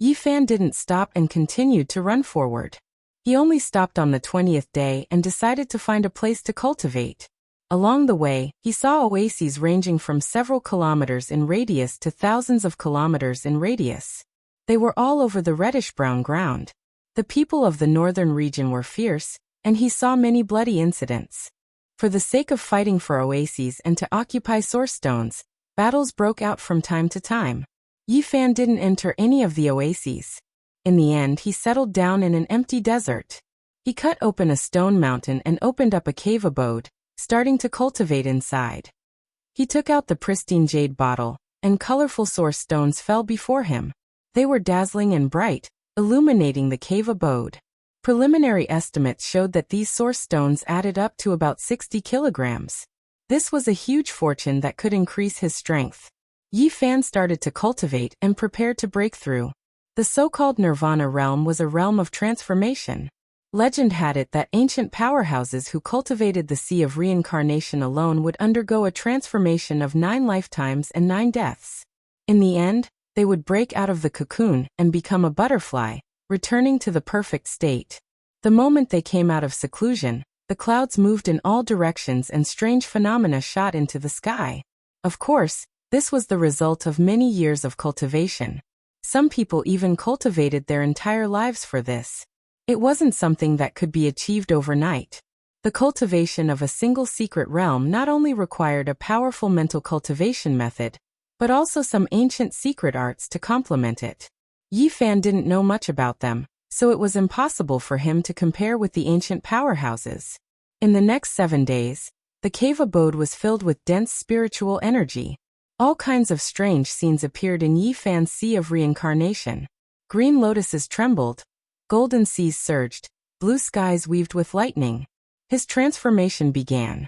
Yi Fan didn't stop and continued to run forward. He only stopped on the 20th day and decided to find a place to cultivate. Along the way, he saw oases ranging from several kilometers in radius to thousands of kilometers in radius. They were all over the reddish-brown ground. The people of the northern region were fierce, and he saw many bloody incidents. For the sake of fighting for oases and to occupy source stones, battles broke out from time to time. Yi Fan didn't enter any of the oases. In the end, he settled down in an empty desert. He cut open a stone mountain and opened up a cave abode, starting to cultivate inside. He took out the pristine jade bottle, and colorful source stones fell before him. They were dazzling and bright, illuminating the cave abode. Preliminary estimates showed that these source stones added up to about 60 kilograms. This was a huge fortune that could increase his strength. Yi Fan started to cultivate and prepared to break through. The so-called Nirvana realm was a realm of transformation. Legend had it that ancient powerhouses who cultivated the sea of reincarnation alone would undergo a transformation of 9 lifetimes and 9 deaths. In the end, they would break out of the cocoon and become a butterfly, returning to the perfect state. The moment they came out of seclusion, the clouds moved in all directions and strange phenomena shot into the sky. Of course, this was the result of many years of cultivation. Some people even cultivated their entire lives for this. It wasn't something that could be achieved overnight. The cultivation of a single secret realm not only required a powerful mental cultivation method, but also some ancient secret arts to complement it. Yi Fan didn't know much about them, so it was impossible for him to compare with the ancient powerhouses. In the next 7 days, the cave abode was filled with dense spiritual energy. All kinds of strange scenes appeared in Yi Fan's sea of reincarnation. Green lotuses trembled, golden seas surged, blue skies weaved with lightning. His transformation began.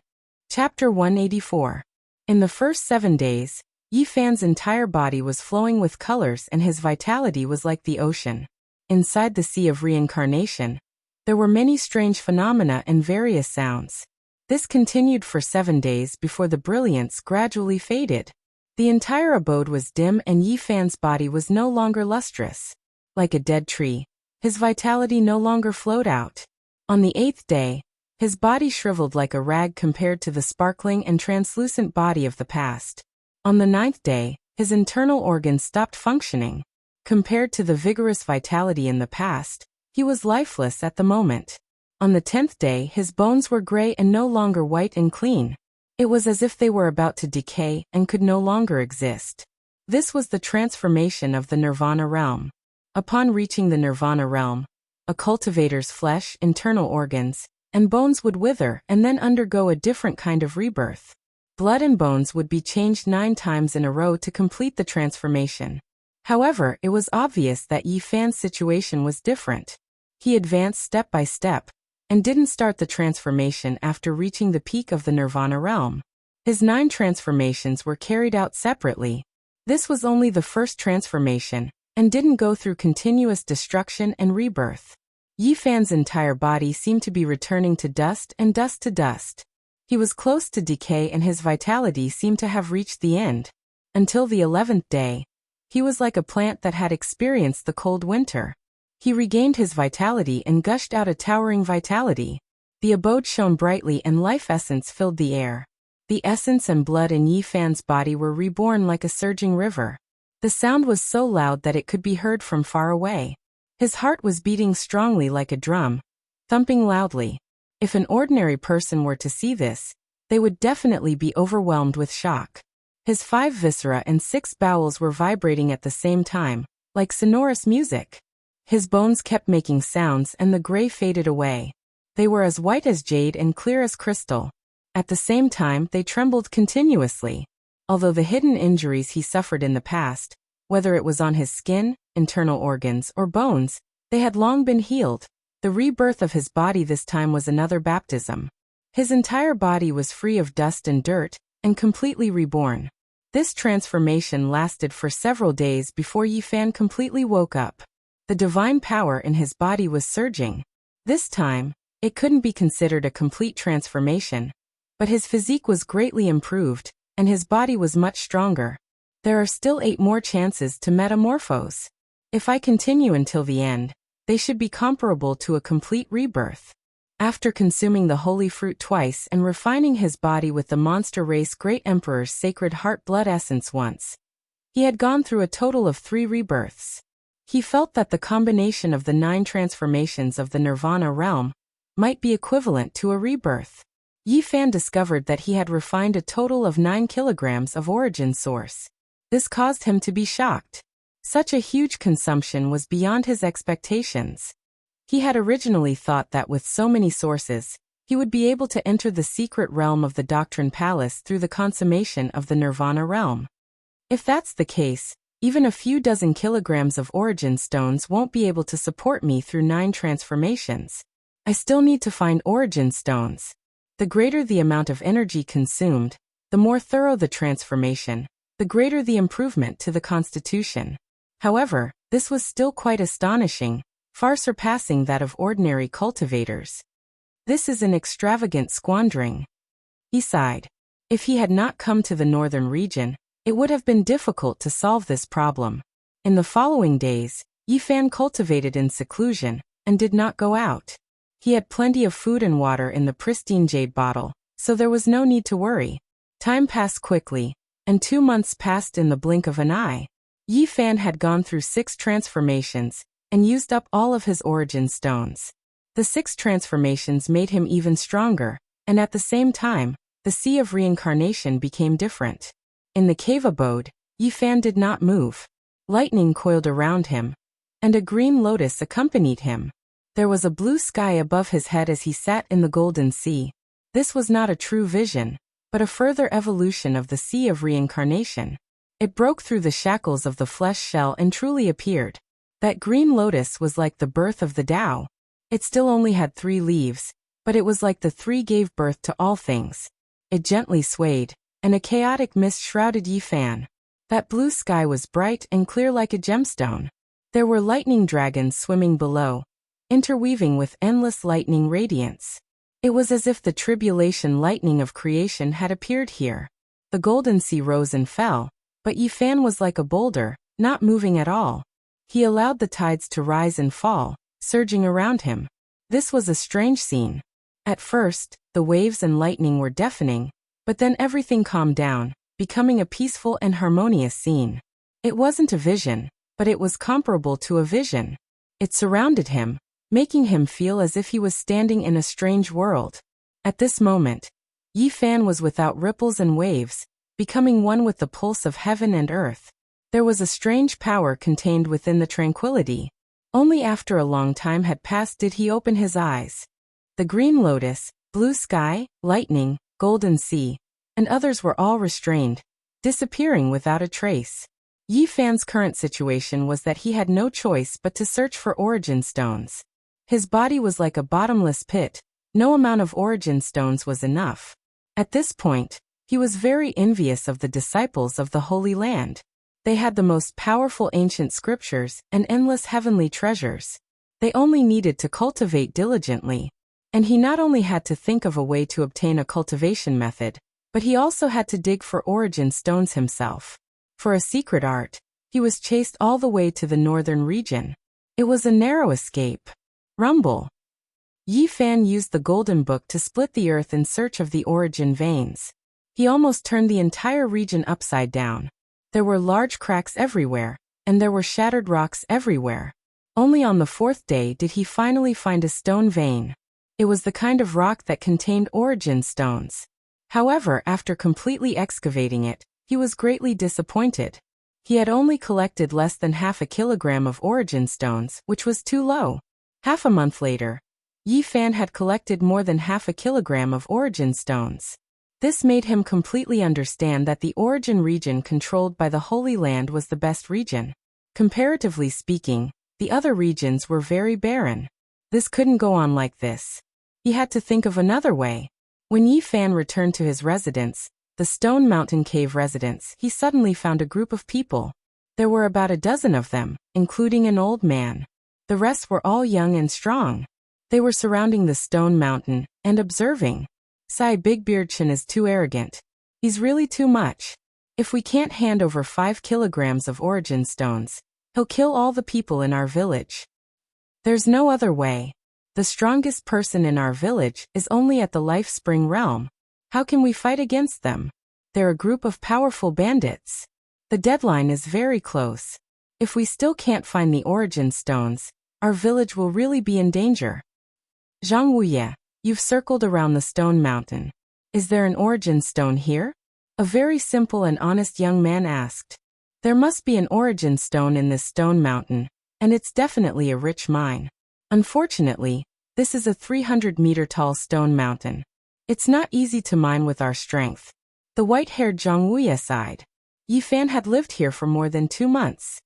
Chapter 184. In the first 7 days, Yi Fan's entire body was flowing with colors and his vitality was like the ocean. Inside the sea of reincarnation, there were many strange phenomena and various sounds. This continued for 7 days before the brilliance gradually faded. The entire abode was dim and Yi Fan's body was no longer lustrous. Like a dead tree, his vitality no longer flowed out. On the 8th day, his body shriveled like a rag compared to the sparkling and translucent body of the past. On the 9th day, his internal organs stopped functioning. Compared to the vigorous vitality in the past, he was lifeless at the moment. On the 10th day, his bones were gray and no longer white and clean. It was as if they were about to decay and could no longer exist. This was the transformation of the Nirvana realm. Upon reaching the Nirvana realm, a cultivator's flesh, internal organs, and bones would wither and then undergo a different kind of rebirth. Blood and bones would be changed 9 times in a row to complete the transformation. However, it was obvious that Yi Fan's situation was different. He advanced step by step, and didn't start the transformation after reaching the peak of the Nirvana realm. His 9 transformations were carried out separately. This was only the first transformation, and didn't go through continuous destruction and rebirth. Yi Fan's entire body seemed to be returning to dust and dust to dust. He was close to decay and his vitality seemed to have reached the end. Until the 11th day, he was like a plant that had experienced the cold winter. He regained his vitality and gushed out a towering vitality. The abode shone brightly and life essence filled the air. The essence and blood in Yi Fan's body were reborn like a surging river. The sound was so loud that it could be heard from far away. His heart was beating strongly like a drum, thumping loudly. If an ordinary person were to see this, they would definitely be overwhelmed with shock. His 5 viscera and 6 bowels were vibrating at the same time, like sonorous music. His bones kept making sounds and the gray faded away. They were as white as jade and clear as crystal. At the same time, they trembled continuously. Although the hidden injuries he suffered in the past, whether it was on his skin, internal organs, or bones, they had long been healed. The rebirth of his body this time was another baptism. His entire body was free of dust and dirt, and completely reborn. This transformation lasted for several days before Yi Fan completely woke up. The divine power in his body was surging. This time, it couldn't be considered a complete transformation, but his physique was greatly improved, and his body was much stronger. There are still 8 more chances to metamorphose. If I continue until the end, they should be comparable to a complete rebirth. After consuming the holy fruit twice and refining his body with the monster race Great Emperor's sacred heart blood essence once, he had gone through a total of 3 rebirths. He felt that the combination of the 9 transformations of the Nirvana realm might be equivalent to a rebirth. Yi Fan discovered that he had refined a total of 9 kilograms of origin source. This caused him to be shocked. Such a huge consumption was beyond his expectations. He had originally thought that with so many sources, he would be able to enter the secret realm of the Doctrine Palace through the consummation of the Nirvana realm. If that's the case, even a few dozen kilograms of origin stones won't be able to support me through 9 transformations. I still need to find origin stones. The greater the amount of energy consumed, the more thorough the transformation, the greater the improvement to the constitution. However, this was still quite astonishing, far surpassing that of ordinary cultivators. This is an extravagant squandering. He sighed. If he had not come to the northern region, it would have been difficult to solve this problem. In the following days, Yi Fan cultivated in seclusion, and did not go out. He had plenty of food and water in the pristine jade bottle, so there was no need to worry. Time passed quickly, and 2 months passed in the blink of an eye. Yi Fan had gone through 6 transformations, and used up all of his origin stones. The 6 transformations made him even stronger, and at the same time, the sea of reincarnation became different. In the cave abode, Yi Fan did not move. Lightning coiled around him, and a green lotus accompanied him. There was a blue sky above his head as he sat in the golden sea. This was not a true vision, but a further evolution of the sea of reincarnation. It broke through the shackles of the flesh shell and truly appeared. That green lotus was like the birth of the Tao. It still only had 3 leaves, but it was like the 3 gave birth to all things. It gently swayed, and a chaotic mist shrouded Yi Fan. That blue sky was bright and clear like a gemstone. There were lightning dragons swimming below, interweaving with endless lightning radiance. It was as if the tribulation lightning of creation had appeared here. The golden sea rose and fell, but Yi Fan was like a boulder, not moving at all. He allowed the tides to rise and fall, surging around him. This was a strange scene. At first, the waves and lightning were deafening, but then everything calmed down, becoming a peaceful and harmonious scene. It wasn't a vision, but it was comparable to a vision. It surrounded him, making him feel as if he was standing in a strange world. At this moment, Yi Fan was without ripples and waves, becoming one with the pulse of heaven and earth. There was a strange power contained within the tranquility. Only after a long time had passed did he open his eyes. The green lotus, blue sky, lightning, golden sea, and others were all restrained, disappearing without a trace. Yi Fan's current situation was that he had no choice but to search for origin stones. His body was like a bottomless pit, no amount of origin stones was enough. At this point, he was very envious of the disciples of the Holy Land. They had the most powerful ancient scriptures and endless heavenly treasures. They only needed to cultivate diligently. And he not only had to think of a way to obtain a cultivation method, but he also had to dig for origin stones himself. For a secret art, he was chased all the way to the northern region. It was a narrow escape. Rumble. Yi Fan used the golden book to split the earth in search of the origin veins. He almost turned the entire region upside down. There were large cracks everywhere, and there were shattered rocks everywhere. Only on the 4th day did he finally find a stone vein. It was the kind of rock that contained origin stones. However, after completely excavating it, he was greatly disappointed. He had only collected less than half a kilogram of origin stones, which was too low. Half a month later, Yi Fan had collected more than half a kilogram of origin stones. This made him completely understand that the origin region controlled by the Holy Land was the best region. Comparatively speaking, the other regions were very barren. This couldn't go on like this. He had to think of another way. When Yi Fan returned to his residence, the Stone Mountain Cave residence, he suddenly found a group of people. There were about a dozen of them, including an old man. The rest were all young and strong. They were surrounding the stone mountain and observing. "Sai Bigbeardchin is too arrogant. He's really too much. If we can't hand over 5 kilograms of origin stones, he'll kill all the people in our village. There's no other way. The strongest person in our village is only at the Life Spring realm. How can we fight against them? They're a group of powerful bandits. The deadline is very close. If we still can't find the origin stones, our village will really be in danger." "Zhang Wuye, you've circled around the stone mountain. Is there an origin stone here?" a very simple and honest young man asked. "There must be an origin stone in this stone mountain, and it's definitely a rich mine. Unfortunately, this is a 300-meter-tall stone mountain. It's not easy to mine with our strength." The white-haired Zhang Wuye sighed. Yi Fan had lived here for more than 2 months.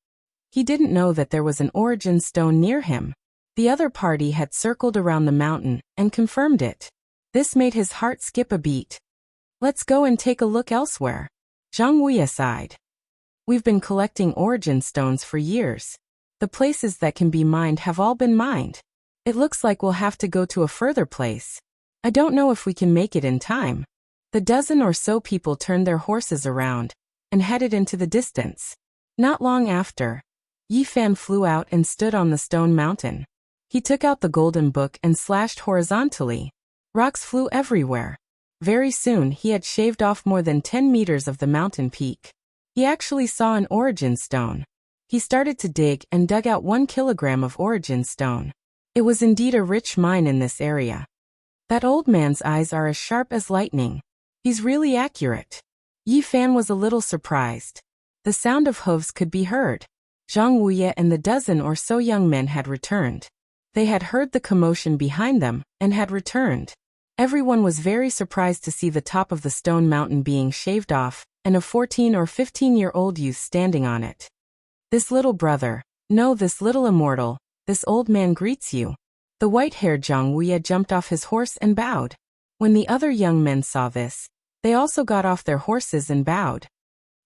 He didn't know that there was an origin stone near him. The other party had circled around the mountain and confirmed it. This made his heart skip a beat. "Let's go and take a look elsewhere." Zhang Wuye sighed. "We've been collecting origin stones for years. The places that can be mined have all been mined. It looks like we'll have to go to a further place. I don't know if we can make it in time." The dozen or so people turned their horses around and headed into the distance. Not long after, Yi Fan flew out and stood on the stone mountain. He took out the golden book and slashed horizontally. Rocks flew everywhere. Very soon he had shaved off more than 10 meters of the mountain peak. He actually saw an origin stone. He started to dig and dug out 1 kilogram of origin stone. It was indeed a rich mine in this area. That old man's eyes are as sharp as lightning. He's really accurate. Yi Fan was a little surprised. The sound of hooves could be heard. Zhang Wuye and the dozen or so young men had returned. They had heard the commotion behind them, and had returned. Everyone was very surprised to see the top of the stone mountain being shaved off, and a 14 or 15-year-old youth standing on it. This little brother, no, this little immortal, this old man greets you. The white-haired Zhang Wuye jumped off his horse and bowed. When the other young men saw this, they also got off their horses and bowed.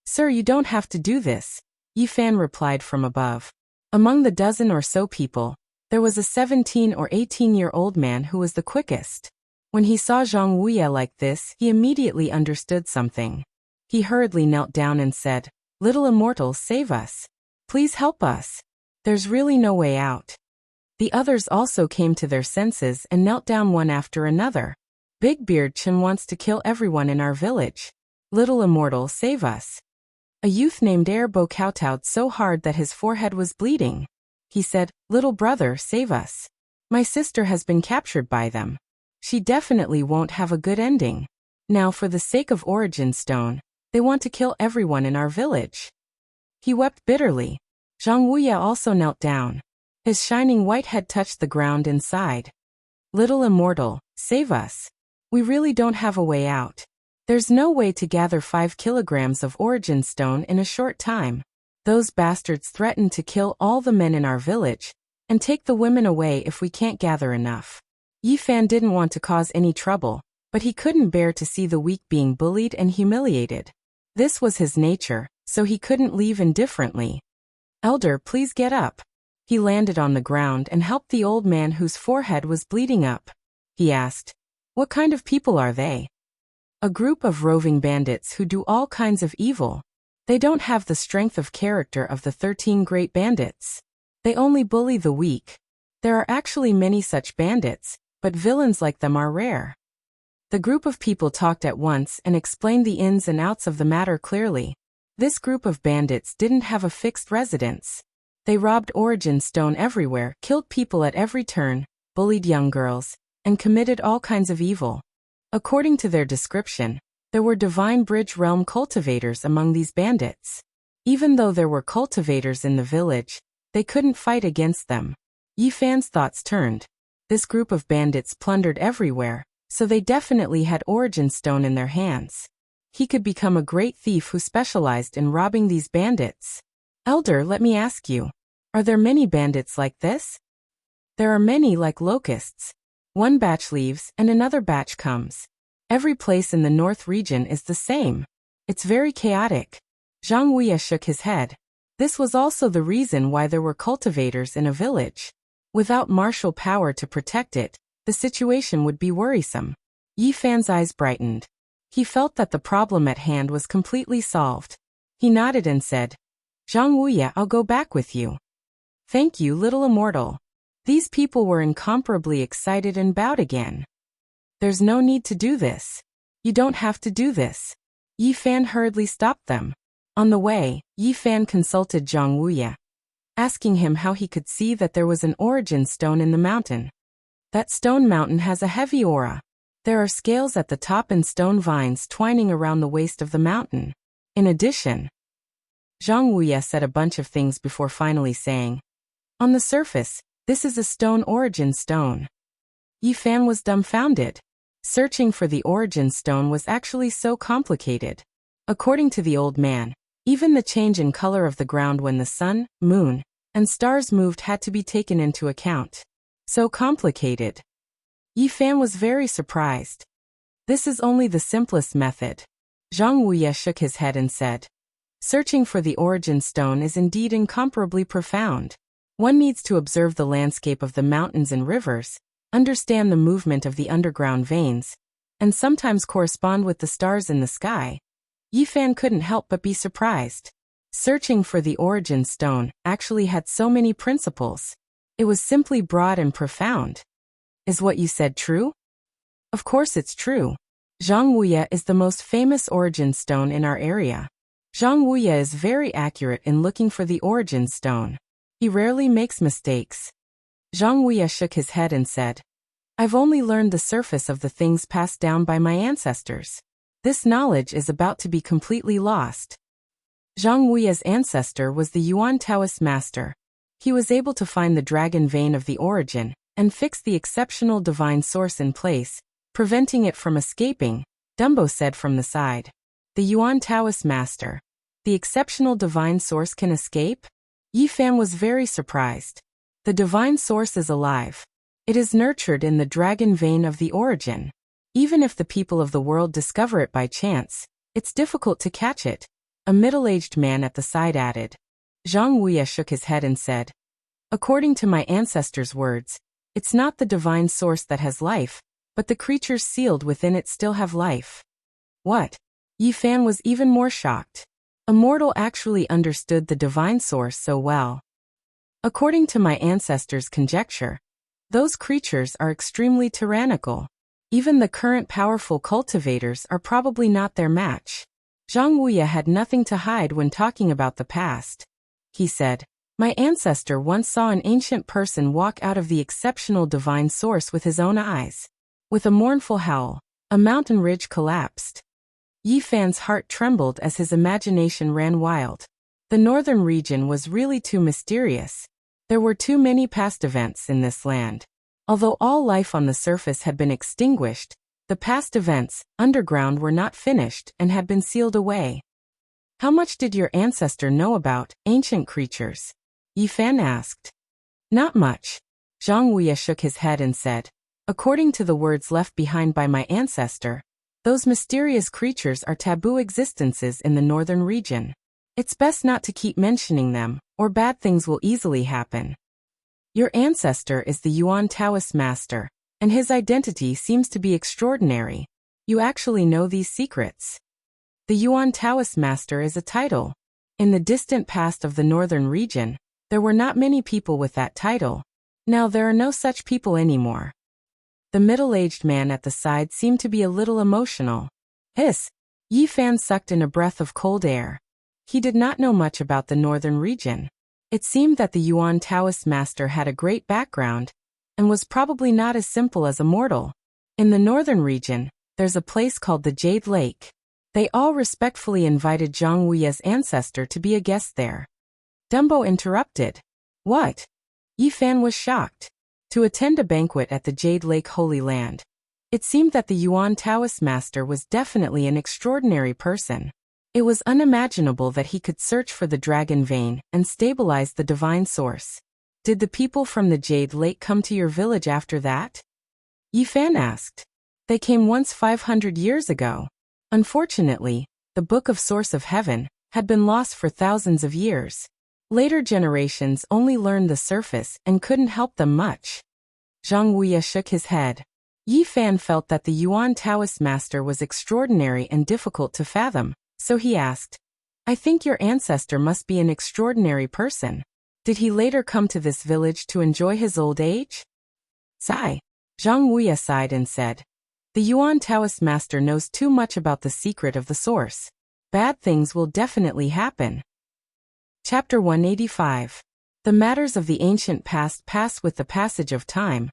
Sir, you don't have to do this, Yi Fan replied from above. Among the dozen or so people, there was a 17 or 18-year-old man who was the quickest. When he saw Zhang Wuye like this, he immediately understood something. He hurriedly knelt down and said, "Little immortal, save us. Please help us. There's really no way out." The others also came to their senses and knelt down one after another. "Big Beard Chen wants to kill everyone in our village. Little immortal, save us." A youth named Erbo kowtowed so hard that his forehead was bleeding. He said, "Little brother, save us. My sister has been captured by them. She definitely won't have a good ending. Now for the sake of Origin Stone, they want to kill everyone in our village." He wept bitterly. Zhang Wuye also knelt down. His shining white head touched the ground and sighed. "Little immortal, save us. We really don't have a way out. There's no way to gather 5 kilograms of Origin Stone in a short time. Those bastards threaten to kill all the men in our village, and take the women away if we can't gather enough." Yi Fan didn't want to cause any trouble, but he couldn't bear to see the weak being bullied and humiliated. This was his nature, so he couldn't leave indifferently. "Elder, please get up." He landed on the ground and helped the old man whose forehead was bleeding up. He asked, "What kind of people are they?" "A group of roving bandits who do all kinds of evil. They don't have the strength of character of the 13 great bandits. They only bully the weak. There are actually many such bandits, but villains like them are rare." The group of people talked at once and explained the ins and outs of the matter clearly. This group of bandits didn't have a fixed residence. They robbed Origin Stone everywhere, killed people at every turn, bullied young girls, and committed all kinds of evil. According to their description, there were Divine Bridge Realm cultivators among these bandits. Even though there were cultivators in the village, they couldn't fight against them. Yi Fan's thoughts turned. This group of bandits plundered everywhere, so they definitely had Origin Stone in their hands. He could become a great thief who specialized in robbing these bandits. "Elder, let me ask you, are there many bandits like this?" "There are many like locusts. One batch leaves and another batch comes. Every place in the north region is the same. It's very chaotic." Zhang Wuye shook his head. This was also the reason why there were cultivators in a village. Without martial power to protect it, the situation would be worrisome. Yi Fan's eyes brightened. He felt that the problem at hand was completely solved. He nodded and said, "Zhang Wuye, I'll go back with you." "Thank you, little immortal." These people were incomparably excited and bowed again. "There's no need to do this. You don't have to do this." Yi Fan hurriedly stopped them. On the way, Yi Fan consulted Zhang Wuye, asking him how he could see that there was an Origin Stone in the mountain. "That stone mountain has a heavy aura. There are scales at the top and stone vines twining around the waist of the mountain. In addition..." Zhang Wuye said a bunch of things before finally saying, "On the surface, this is a stone Origin Stone." Yi Fan was dumbfounded. Searching for the Origin Stone was actually so complicated. According to the old man, even the change in color of the ground when the sun, moon, and stars moved had to be taken into account. So complicated. Yi Fan was very surprised. "This is only the simplest method." Zhang Wuye shook his head and said, "Searching for the Origin Stone is indeed incomparably profound. One needs to observe the landscape of the mountains and rivers, understand the movement of the underground veins, and sometimes correspond with the stars in the sky." Yi Fan couldn't help but be surprised. Searching for the Origin Stone actually had so many principles. It was simply broad and profound. "Is what you said true?" "Of course it's true. Zhang Wuye is the most famous Origin Stone in our area. Zhang Wuye is very accurate in looking for the Origin Stone. He rarely makes mistakes." Zhang Wuye shook his head and said, "I've only learned the surface of the things passed down by my ancestors. This knowledge is about to be completely lost." Zhang Wuya's ancestor was the Yuan Taoist master. He was able to find the dragon vein of the origin and fix the exceptional divine source in place, preventing it from escaping, Dumbo said from the side. The Yuan Taoist master. The exceptional divine source can escape? Yi Fan was very surprised. The divine source is alive. It is nurtured in the dragon vein of the origin. Even if the people of the world discover it by chance, it's difficult to catch it, a middle-aged man at the side added. Zhang Wuya shook his head and said, according to my ancestors' words, it's not the divine source that has life, but the creatures sealed within it still have life. What? Yi Fan was even more shocked. A mortal actually understood the divine source so well. According to my ancestors' conjecture, those creatures are extremely tyrannical. Even the current powerful cultivators are probably not their match. Zhang Wuya had nothing to hide when talking about the past. He said, my ancestor once saw an ancient person walk out of the exceptional divine source with his own eyes. With a mournful howl, a mountain ridge collapsed. Yi Fan's heart trembled as his imagination ran wild. The northern region was really too mysterious. There were too many past events in this land. Although all life on the surface had been extinguished, the past events, underground, were not finished and had been sealed away. How much did your ancestor know about ancient creatures? Yi Fan asked. Not much. Zhang Wuya shook his head and said, according to the words left behind by my ancestor, those mysterious creatures are taboo existences in the northern region. It's best not to keep mentioning them, or bad things will easily happen. Your ancestor is the Yuan Taoist master, and his identity seems to be extraordinary. You actually know these secrets. The Yuan Taoist master is a title. In the distant past of the northern region, there were not many people with that title. Now there are no such people anymore. The middle-aged man at the side seemed to be a little emotional. Hiss! Yi Fan sucked in a breath of cold air. He did not know much about the northern region. It seemed that the Yuan Taoist master had a great background, and was probably not as simple as a mortal. In the northern region, there's a place called the Jade Lake. They all respectfully invited Zhang Wuya's ancestor to be a guest there. Dumbo interrupted. What? Yi Fan was shocked. To attend a banquet at the Jade Lake Holy Land. It seemed that the Yuan Taoist master was definitely an extraordinary person. It was unimaginable that he could search for the dragon vein and stabilize the divine source. Did the people from the Jade Lake come to your village after that? Yi Fan asked. They came once 500 years ago. Unfortunately, the Book of Source of Heaven had been lost for thousands of years. Later generations only learned the surface and couldn't help them much. Zhang Wuya shook his head. Yi Fan felt that the Yuan Taoist master was extraordinary and difficult to fathom, so he asked, I think your ancestor must be an extraordinary person. Did he later come to this village to enjoy his old age? Sigh. Zhang Wuya sighed and said, the Yuan Taoist master knows too much about the secret of the source. Bad things will definitely happen. Chapter 185. The matters of the ancient past pass with the passage of time,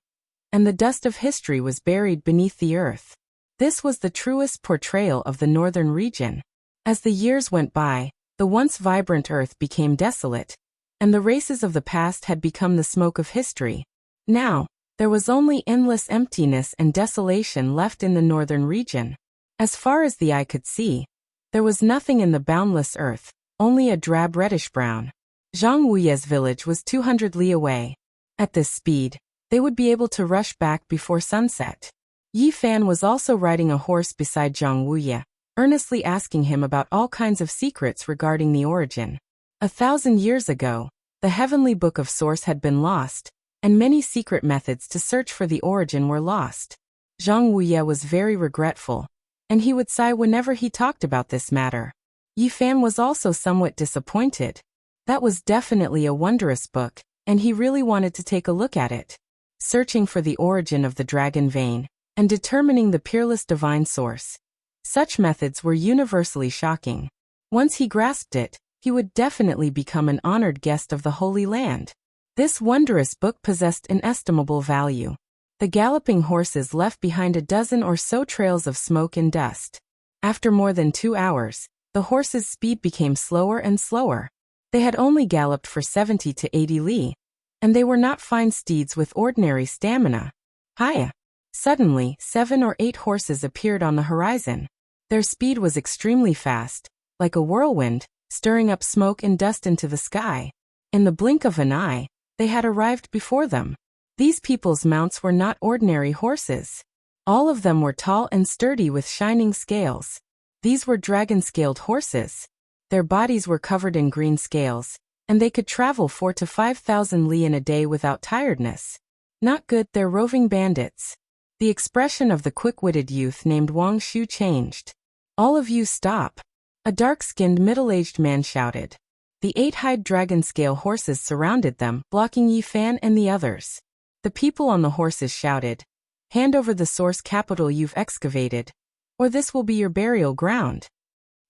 and the dust of history was buried beneath the earth. This was the truest portrayal of the northern region. As the years went by, the once vibrant earth became desolate, and the races of the past had become the smoke of history. Now, there was only endless emptiness and desolation left in the northern region. As far as the eye could see, there was nothing in the boundless earth, only a drab reddish-brown. Zhang Wuya's village was 200 li away. At this speed, they would be able to rush back before sunset. Yi Fan was also riding a horse beside Zhang Wuya, earnestly asking him about all kinds of secrets regarding the origin. 1,000 years ago, the heavenly Book of Source had been lost, and many secret methods to search for the origin were lost. Zhang Wuya was very regretful, and he would sigh whenever he talked about this matter. Yi Fan was also somewhat disappointed. That was definitely a wondrous book, and he really wanted to take a look at it. Searching for the origin of the dragon vein, and determining the peerless divine source. Such methods were universally shocking. Once he grasped it, he would definitely become an honored guest of the Holy Land. This wondrous book possessed inestimable value. The galloping horses left behind a dozen or so trails of smoke and dust. After more than 2 hours, The horses' speed became slower and slower. They had only galloped for 70 to 80 li, and they were not fine steeds with ordinary stamina. Hiya! Suddenly, 7 or 8 horses appeared on the horizon. Their speed was extremely fast, like a whirlwind, stirring up smoke and dust into the sky. In the blink of an eye, they had arrived before them. These people's mounts were not ordinary horses. All of them were tall and sturdy with shining scales. These were dragon-scaled horses. Their bodies were covered in green scales, and they could travel 4 to 5,000 li in a day without tiredness. Not good, they're roving bandits. The expression of the quick-witted youth named Wang Shu changed. All of you stop. A dark-skinned middle-aged man shouted. The 8-hide dragon-scale horses surrounded them, blocking Yi Fan and the others. The people on the horses shouted, "Hand over the source capital you've excavated, or this will be your burial ground."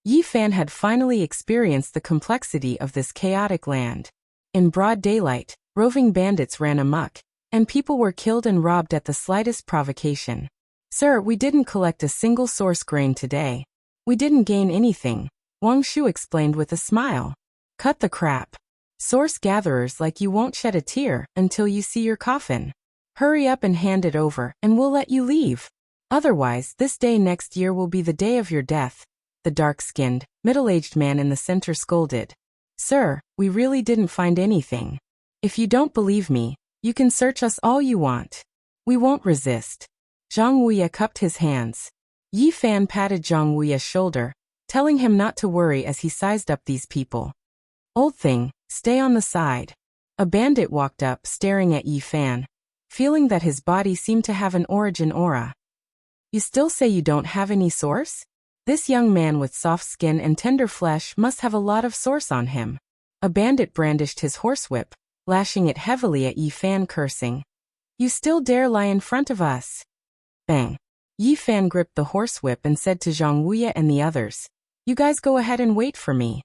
Yi Fan had finally experienced the complexity of this chaotic land. In broad daylight, roving bandits ran amok, and people were killed and robbed at the slightest provocation. "Sir, we didn't collect a single source grain today. We didn't gain anything," Wang Shu explained with a smile. "Cut the crap. Source gatherers like you won't shed a tear until you see your coffin. Hurry up and hand it over, and we'll let you leave. Otherwise, this day next year will be the day of your death," the dark-skinned, middle-aged man in the center scolded. "Sir, we really didn't find anything. If you don't believe me, you can search us all you want. We won't resist." Zhang Wuye cupped his hands. Yi Fan patted Zhang Wuye's shoulder, telling him not to worry as he sized up these people. "Old thing, stay on the side." A bandit walked up, staring at Yi Fan, feeling that his body seemed to have an origin aura. "You still say you don't have any source? This young man with soft skin and tender flesh must have a lot of source on him." A bandit brandished his horsewhip, lashing it heavily at Yi Fan, cursing. "You still dare lie in front of us?" Bang! Yi Fan gripped the horsewhip and said to Zhang Wuye and the others, "You guys go ahead and wait for me."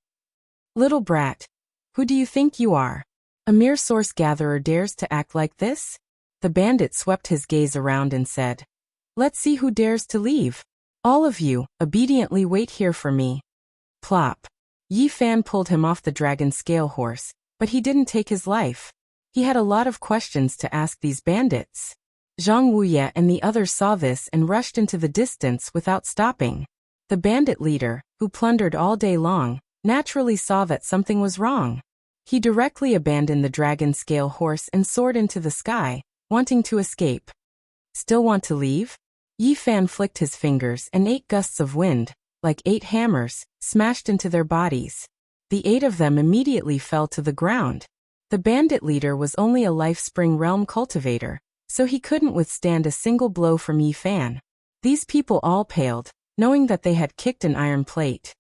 "Little brat, who do you think you are? A mere source gatherer dares to act like this?" The bandit swept his gaze around and said, "Let's see who dares to leave. All of you, obediently wait here for me." Plop! Yi Fan pulled him off the dragon scale horse, but he didn't take his life. He had a lot of questions to ask these bandits. Zhang Wuye and the others saw this and rushed into the distance without stopping. The bandit leader, who plundered all day long, naturally saw that something was wrong. He directly abandoned the dragon scale horse and soared into the sky, wanting to escape. "Still want to leave?" Yi Fan flicked his fingers and 8 gusts of wind, like 8 hammers, smashed into their bodies. The 8 of them immediately fell to the ground. The bandit leader was only a Life Spring Realm cultivator, so he couldn't withstand a single blow from Yi Fan. These people all paled, knowing that they had kicked an iron plate.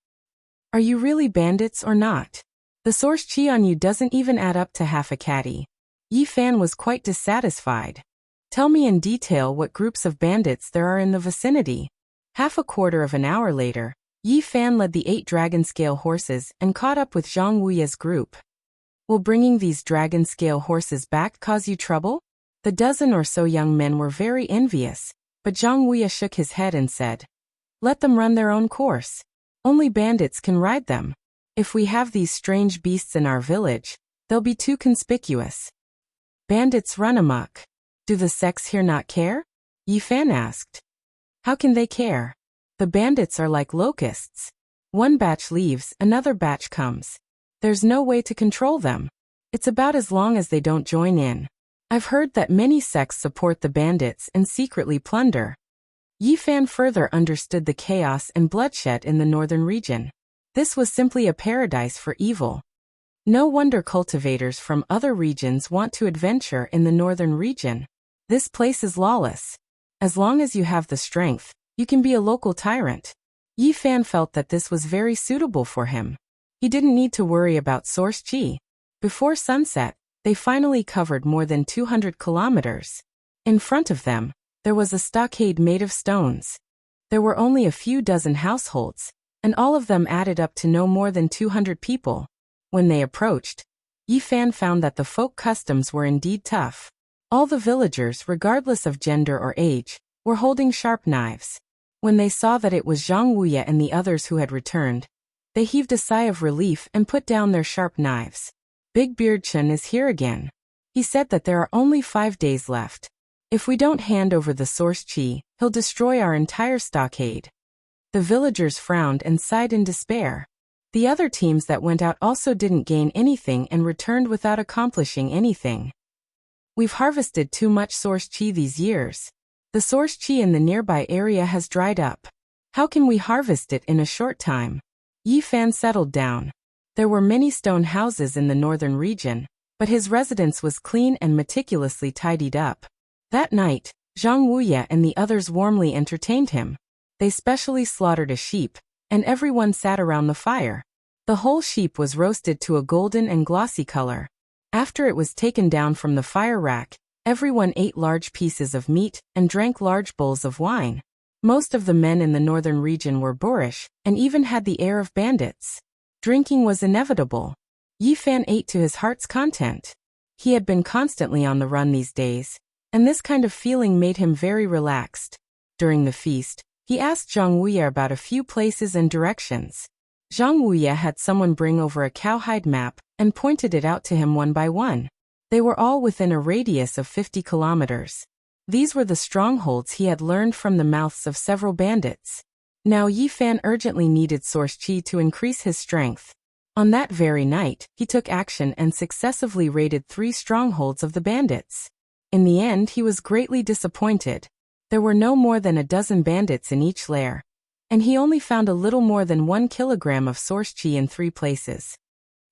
"Are you really bandits or not? The source chi on you doesn't even add up to half a catty." Yi Fan was quite dissatisfied. "Tell me in detail what groups of bandits there are in the vicinity." Half a quarter of an hour later, Yi Fan led the 8 dragon-scale horses and caught up with Zhang Wuye's group. "Will bringing these dragon-scale horses back cause you trouble?" The dozen or so young men were very envious, but Zhang Wuye shook his head and said, "Let them run their own course. Only bandits can ride them. If we have these strange beasts in our village, they'll be too conspicuous." "Bandits run amok. Do the sects here not care?" Yi Fan asked. "How can they care? The bandits are like locusts. One batch leaves, another batch comes. There's no way to control them. It's about as long as they don't join in. I've heard that many sects support the bandits and secretly plunder." Yi Fan further understood the chaos and bloodshed in the northern region. This was simply a paradise for evil. No wonder cultivators from other regions want to adventure in the northern region. This place is lawless. As long as you have the strength, you can be a local tyrant. Yi Fan felt that this was very suitable for him. He didn't need to worry about source chi. Before sunset, they finally covered more than 200 kilometers. In front of them, there was a stockade made of stones. There were only a few dozen households, and all of them added up to no more than 200 people. When they approached, Yi Fan found that the folk customs were indeed tough. All the villagers, regardless of gender or age, were holding sharp knives. When they saw that it was Zhang Wuye and the others who had returned, They heaved a sigh of relief and put down their sharp knives. Big Beard Chen is here again. He said that there are only 5 days left. If we don't hand over the source chi, he'll destroy our entire stockade. The villagers frowned and sighed in despair. The other teams that went out also didn't gain anything and returned without accomplishing anything. We've harvested too much source chi these years. The source chi in the nearby area has dried up. How can we harvest it in a short time? Yi Fan settled down. There were many stone houses in the northern region, but his residence was clean and meticulously tidied up. That night, Zhang Wuye and the others warmly entertained him. They specially slaughtered a sheep, and everyone sat around the fire. The whole sheep was roasted to a golden and glossy color. After it was taken down from the fire rack, everyone ate large pieces of meat and drank large bowls of wine. Most of the men in the northern region were boorish, and even had the air of bandits. Drinking was inevitable. Yi Fan ate to his heart's content. He had been constantly on the run these days, and this kind of feeling made him very relaxed. During the feast, he asked Zhang Wuye about a few places and directions. Zhang Wuye had someone bring over a cowhide map and pointed it out to him one by one. They were all within a radius of 50 kilometers. These were the strongholds he had learned from the mouths of several bandits. Now Yi Fan urgently needed source chi to increase his strength. On that very night, he took action and successively raided 3 strongholds of the bandits. In the end, he was greatly disappointed. There were no more than a dozen bandits in each lair, and he only found a little more than 1 kilogram of source chi in 3 places.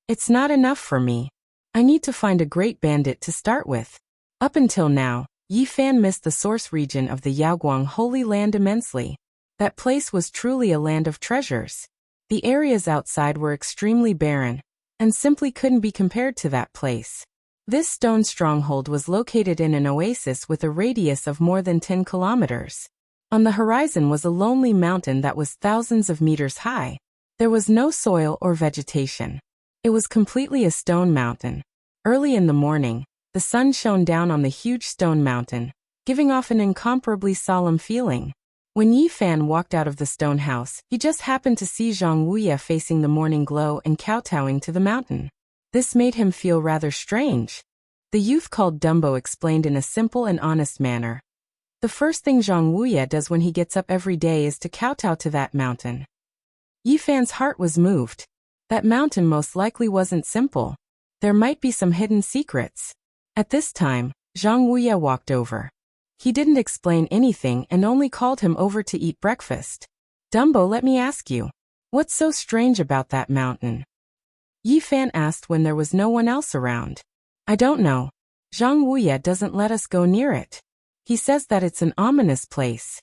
It's not enough for me. I need to find a great bandit to start with. Up until now, Yi Fan missed the source region of the Yaoguang Holy Land immensely. That place was truly a land of treasures. The areas outside were extremely barren, and simply couldn't be compared to that place. This stone stronghold was located in an oasis with a radius of more than 10 kilometers. On the horizon was a lonely mountain that was thousands of meters high. There was no soil or vegetation. It was completely a stone mountain. Early in the morning, the sun shone down on the huge stone mountain, giving off an incomparably solemn feeling. When Yi Fan walked out of the stone house, he just happened to see Zhang Wuye facing the morning glow and kowtowing to the mountain. This made him feel rather strange. The youth called Dumbo explained in a simple and honest manner. The first thing Zhang Wuye does when he gets up every day is to kowtow to that mountain. Yi Fan's heart was moved. That mountain most likely wasn't simple. There might be some hidden secrets. At this time, Zhang Wuye walked over. He didn't explain anything and only called him over to eat breakfast. Dumbo, let me ask you, what's so strange about that mountain? Yi Fan asked when there was no one else around. I don't know. Zhang Wuye doesn't let us go near it. He says that it's an ominous place.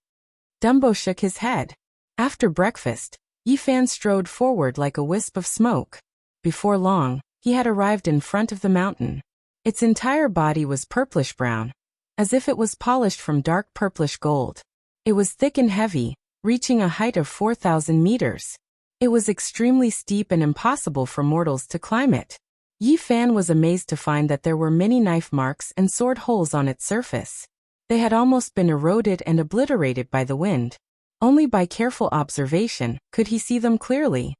Dumbo shook his head. After breakfast, Yi Fan strode forward like a wisp of smoke. Before long, he had arrived in front of the mountain. Its entire body was purplish-brown, as if it was polished from dark purplish gold. It was thick and heavy, reaching a height of 4,000 meters. It was extremely steep and impossible for mortals to climb it. Yi Fan was amazed to find that there were many knife marks and sword holes on its surface. They had almost been eroded and obliterated by the wind. Only by careful observation could he see them clearly.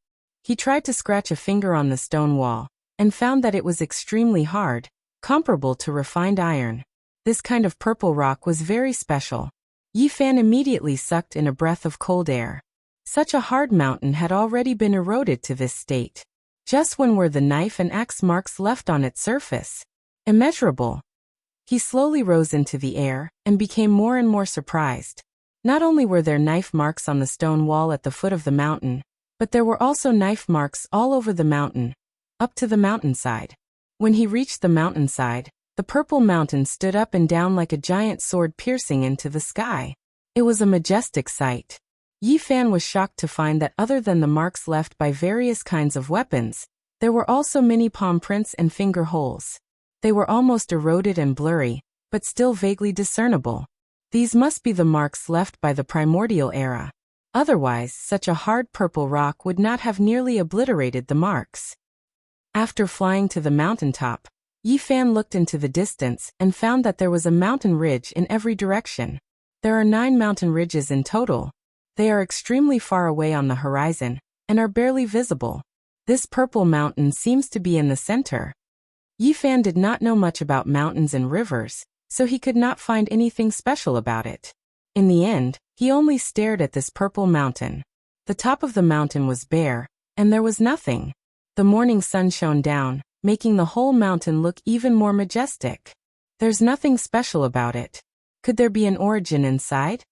He tried to scratch a finger on the stone wall, and found that it was extremely hard, comparable to refined iron. This kind of purple rock was very special. Yi Fan immediately sucked in a breath of cold air. Such a hard mountain had already been eroded to this state. Just when were the knife and axe marks left on its surface? Immeasurable. He slowly rose into the air, and became more and more surprised. Not only were there knife marks on the stone wall at the foot of the mountain, but there were also knife marks all over the mountain, up to the mountainside. When he reached the mountainside, the purple mountain stood up and down like a giant sword piercing into the sky. It was a majestic sight. Yi Fan was shocked to find that other than the marks left by various kinds of weapons, there were also many palm prints and finger holes. They were almost eroded and blurry, but still vaguely discernible. These must be the marks left by the primordial era. Otherwise, such a hard purple rock would not have nearly obliterated the marks. After flying to the mountaintop, Yi Fan looked into the distance and found that there was a mountain ridge in every direction. There are 9 mountain ridges in total. They are extremely far away on the horizon, and are barely visible. This purple mountain seems to be in the center. Yi Fan did not know much about mountains and rivers, so he could not find anything special about it. In the end, he only stared at this purple mountain. The top of the mountain was bare, and there was nothing. The morning sun shone down, making the whole mountain look even more majestic. There's nothing special about it. Could there be an origin inside?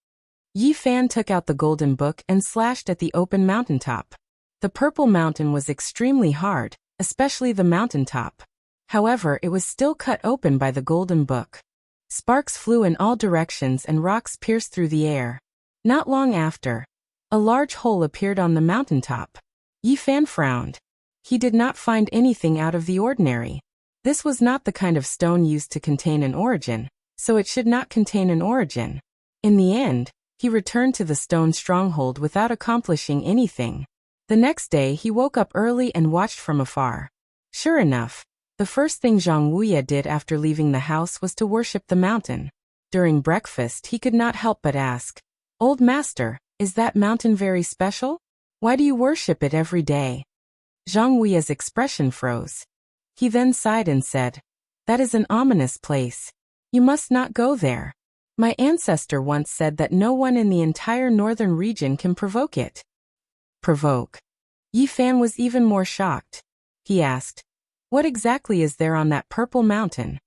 Yi Fan took out the golden book and slashed at the open mountaintop. The purple mountain was extremely hard, especially the mountaintop. However, it was still cut open by the golden book. Sparks flew in all directions and rocks pierced through the air. Not long after, a large hole appeared on the mountaintop. Yi Fan frowned. He did not find anything out of the ordinary. This was not the kind of stone used to contain an origin, so it should not contain an origin. In the end, he returned to the stone stronghold without accomplishing anything. The next day he woke up early and watched from afar. Sure enough, the first thing Zhang Wuye did after leaving the house was to worship the mountain. During breakfast he could not help but ask, "Old master, is that mountain very special? Why do you worship it every day?" Zhang Wuye's expression froze. He then sighed and said, "That is an ominous place. You must not go there. My ancestor once said that no one in the entire northern region can provoke it." Provoke? Yi Fan was even more shocked. He asked, "What exactly is there on that purple mountain?"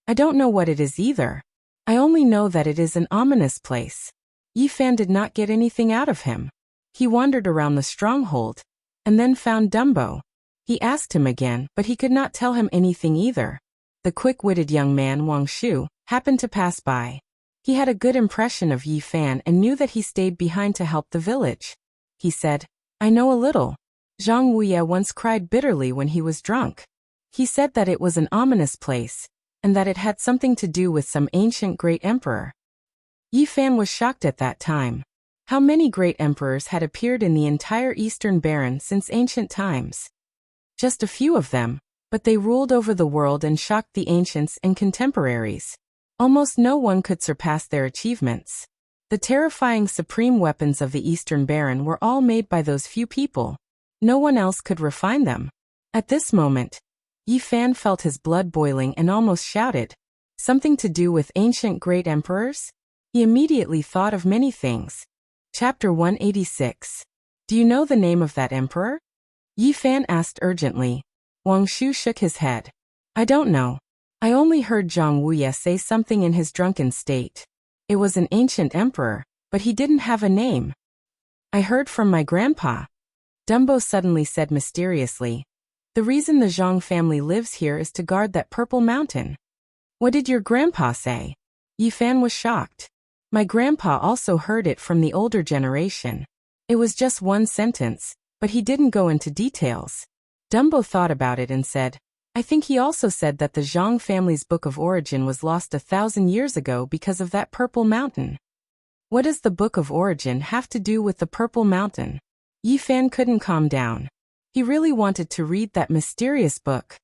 "I don't know what it is either. I only know that it is an ominous place." Yi Fan did not get anything out of him. He wandered around the stronghold, and then found Dumbo. He asked him again, but he could not tell him anything either. The quick-witted young man Wang Shu happened to pass by. He had a good impression of Yi Fan and knew that he stayed behind to help the village. He said, "I know a little. Zhang Wuye once cried bitterly when he was drunk. He said that it was an ominous place, and that it had something to do with some ancient great emperor." Yi Fan was shocked at that time. How many great emperors had appeared in the entire Eastern Baron since ancient times? Just a few of them, but they ruled over the world and shocked the ancients and contemporaries. Almost no one could surpass their achievements. The terrifying supreme weapons of the Eastern Baron were all made by those few people. No one else could refine them. At this moment, Yi Fan felt his blood boiling and almost shouted, "Something to do with ancient great emperors?" He immediately thought of many things. Chapter 186. Do you know the name of that emperor? Yi Fan asked urgently. Wang Shu shook his head. "I don't know. I only heard Zhang Wuye say something in his drunken state. It was an ancient emperor, but he didn't have a name." "I heard from my grandpa," Dumbo suddenly said mysteriously. "The reason the Zhang family lives here is to guard that purple mountain." "What did your grandpa say?" Yi Fan was shocked. "My grandpa also heard it from the older generation. It was just one sentence, but he didn't go into details." Dumbo thought about it and said, "I think he also said that the Zhang family's book of origin was lost 1,000 years ago because of that purple mountain." What does the book of origin have to do with the purple mountain? Yi Fan couldn't calm down. He really wanted to read that mysterious book.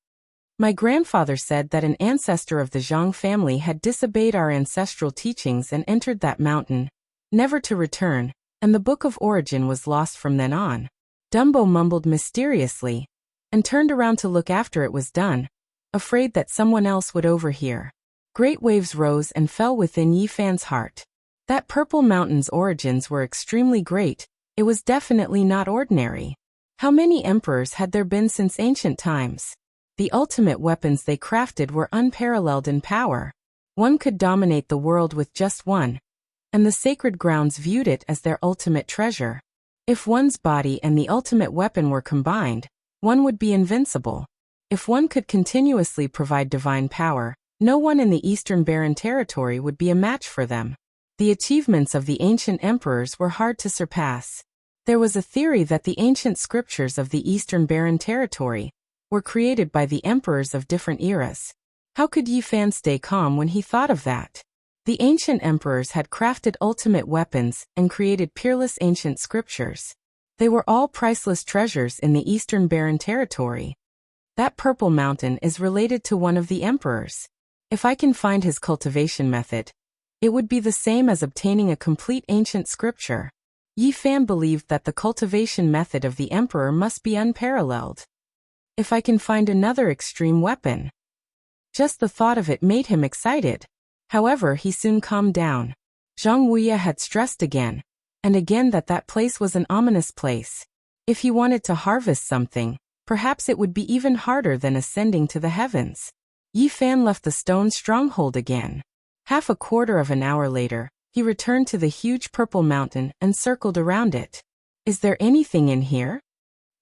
"My grandfather said that an ancestor of the Zhang family had disobeyed our ancestral teachings and entered that mountain, never to return, and the book of origin was lost from then on." Dumbo mumbled mysteriously, and turned around to look after it was done, afraid that someone else would overhear. Great waves rose and fell within Yi Fan's heart. That purple mountain's origins were extremely great. It was definitely not ordinary. How many emperors had there been since ancient times? The ultimate weapons they crafted were unparalleled in power. One could dominate the world with just one, and the sacred grounds viewed it as their ultimate treasure. If one's body and the ultimate weapon were combined, one would be invincible. If one could continuously provide divine power, no one in the Eastern Baron territory would be a match for them. The achievements of the ancient emperors were hard to surpass. There was a theory that the ancient scriptures of the Eastern Baron territory were created by the emperors of different eras. How could Yi Fan stay calm when he thought of that? The ancient emperors had crafted ultimate weapons and created peerless ancient scriptures. They were all priceless treasures in the Eastern Baron territory. That purple mountain is related to one of the emperors. If I can find his cultivation method, it would be the same as obtaining a complete ancient scripture. Yi Fan believed that the cultivation method of the emperor must be unparalleled. If I can find another extreme weapon. Just the thought of it made him excited. However, he soon calmed down. Zhang Wuya had stressed again and again that that place was an ominous place. If he wanted to harvest something, perhaps it would be even harder than ascending to the heavens. Yi Fan left the stone stronghold again. Half a quarter of an hour later, he returned to the huge purple mountain and circled around it. Is there anything in here?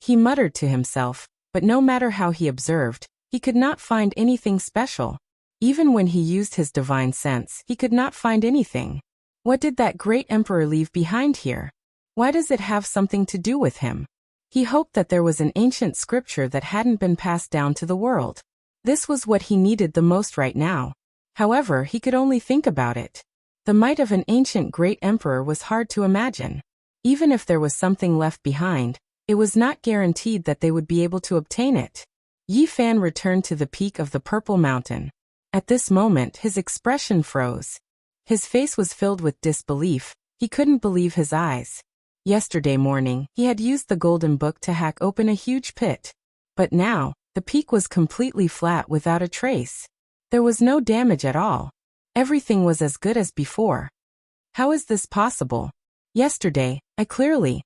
He muttered to himself, but no matter how he observed, he could not find anything special. Even when he used his divine sense, he could not find anything. What did that great emperor leave behind here? Why does it have something to do with him? He hoped that there was an ancient scripture that hadn't been passed down to the world. This was what he needed the most right now. However, he could only think about it. The might of an ancient great emperor was hard to imagine. Even if there was something left behind, it was not guaranteed that they would be able to obtain it. Yi Fan returned to the peak of the purple mountain. At this moment, his expression froze. His face was filled with disbelief. He couldn't believe his eyes. Yesterday morning, he had used the golden book to hack open a huge pit. But now, the peak was completely flat without a trace. There was no damage at all. Everything was as good as before. How is this possible? Yesterday, I clearly...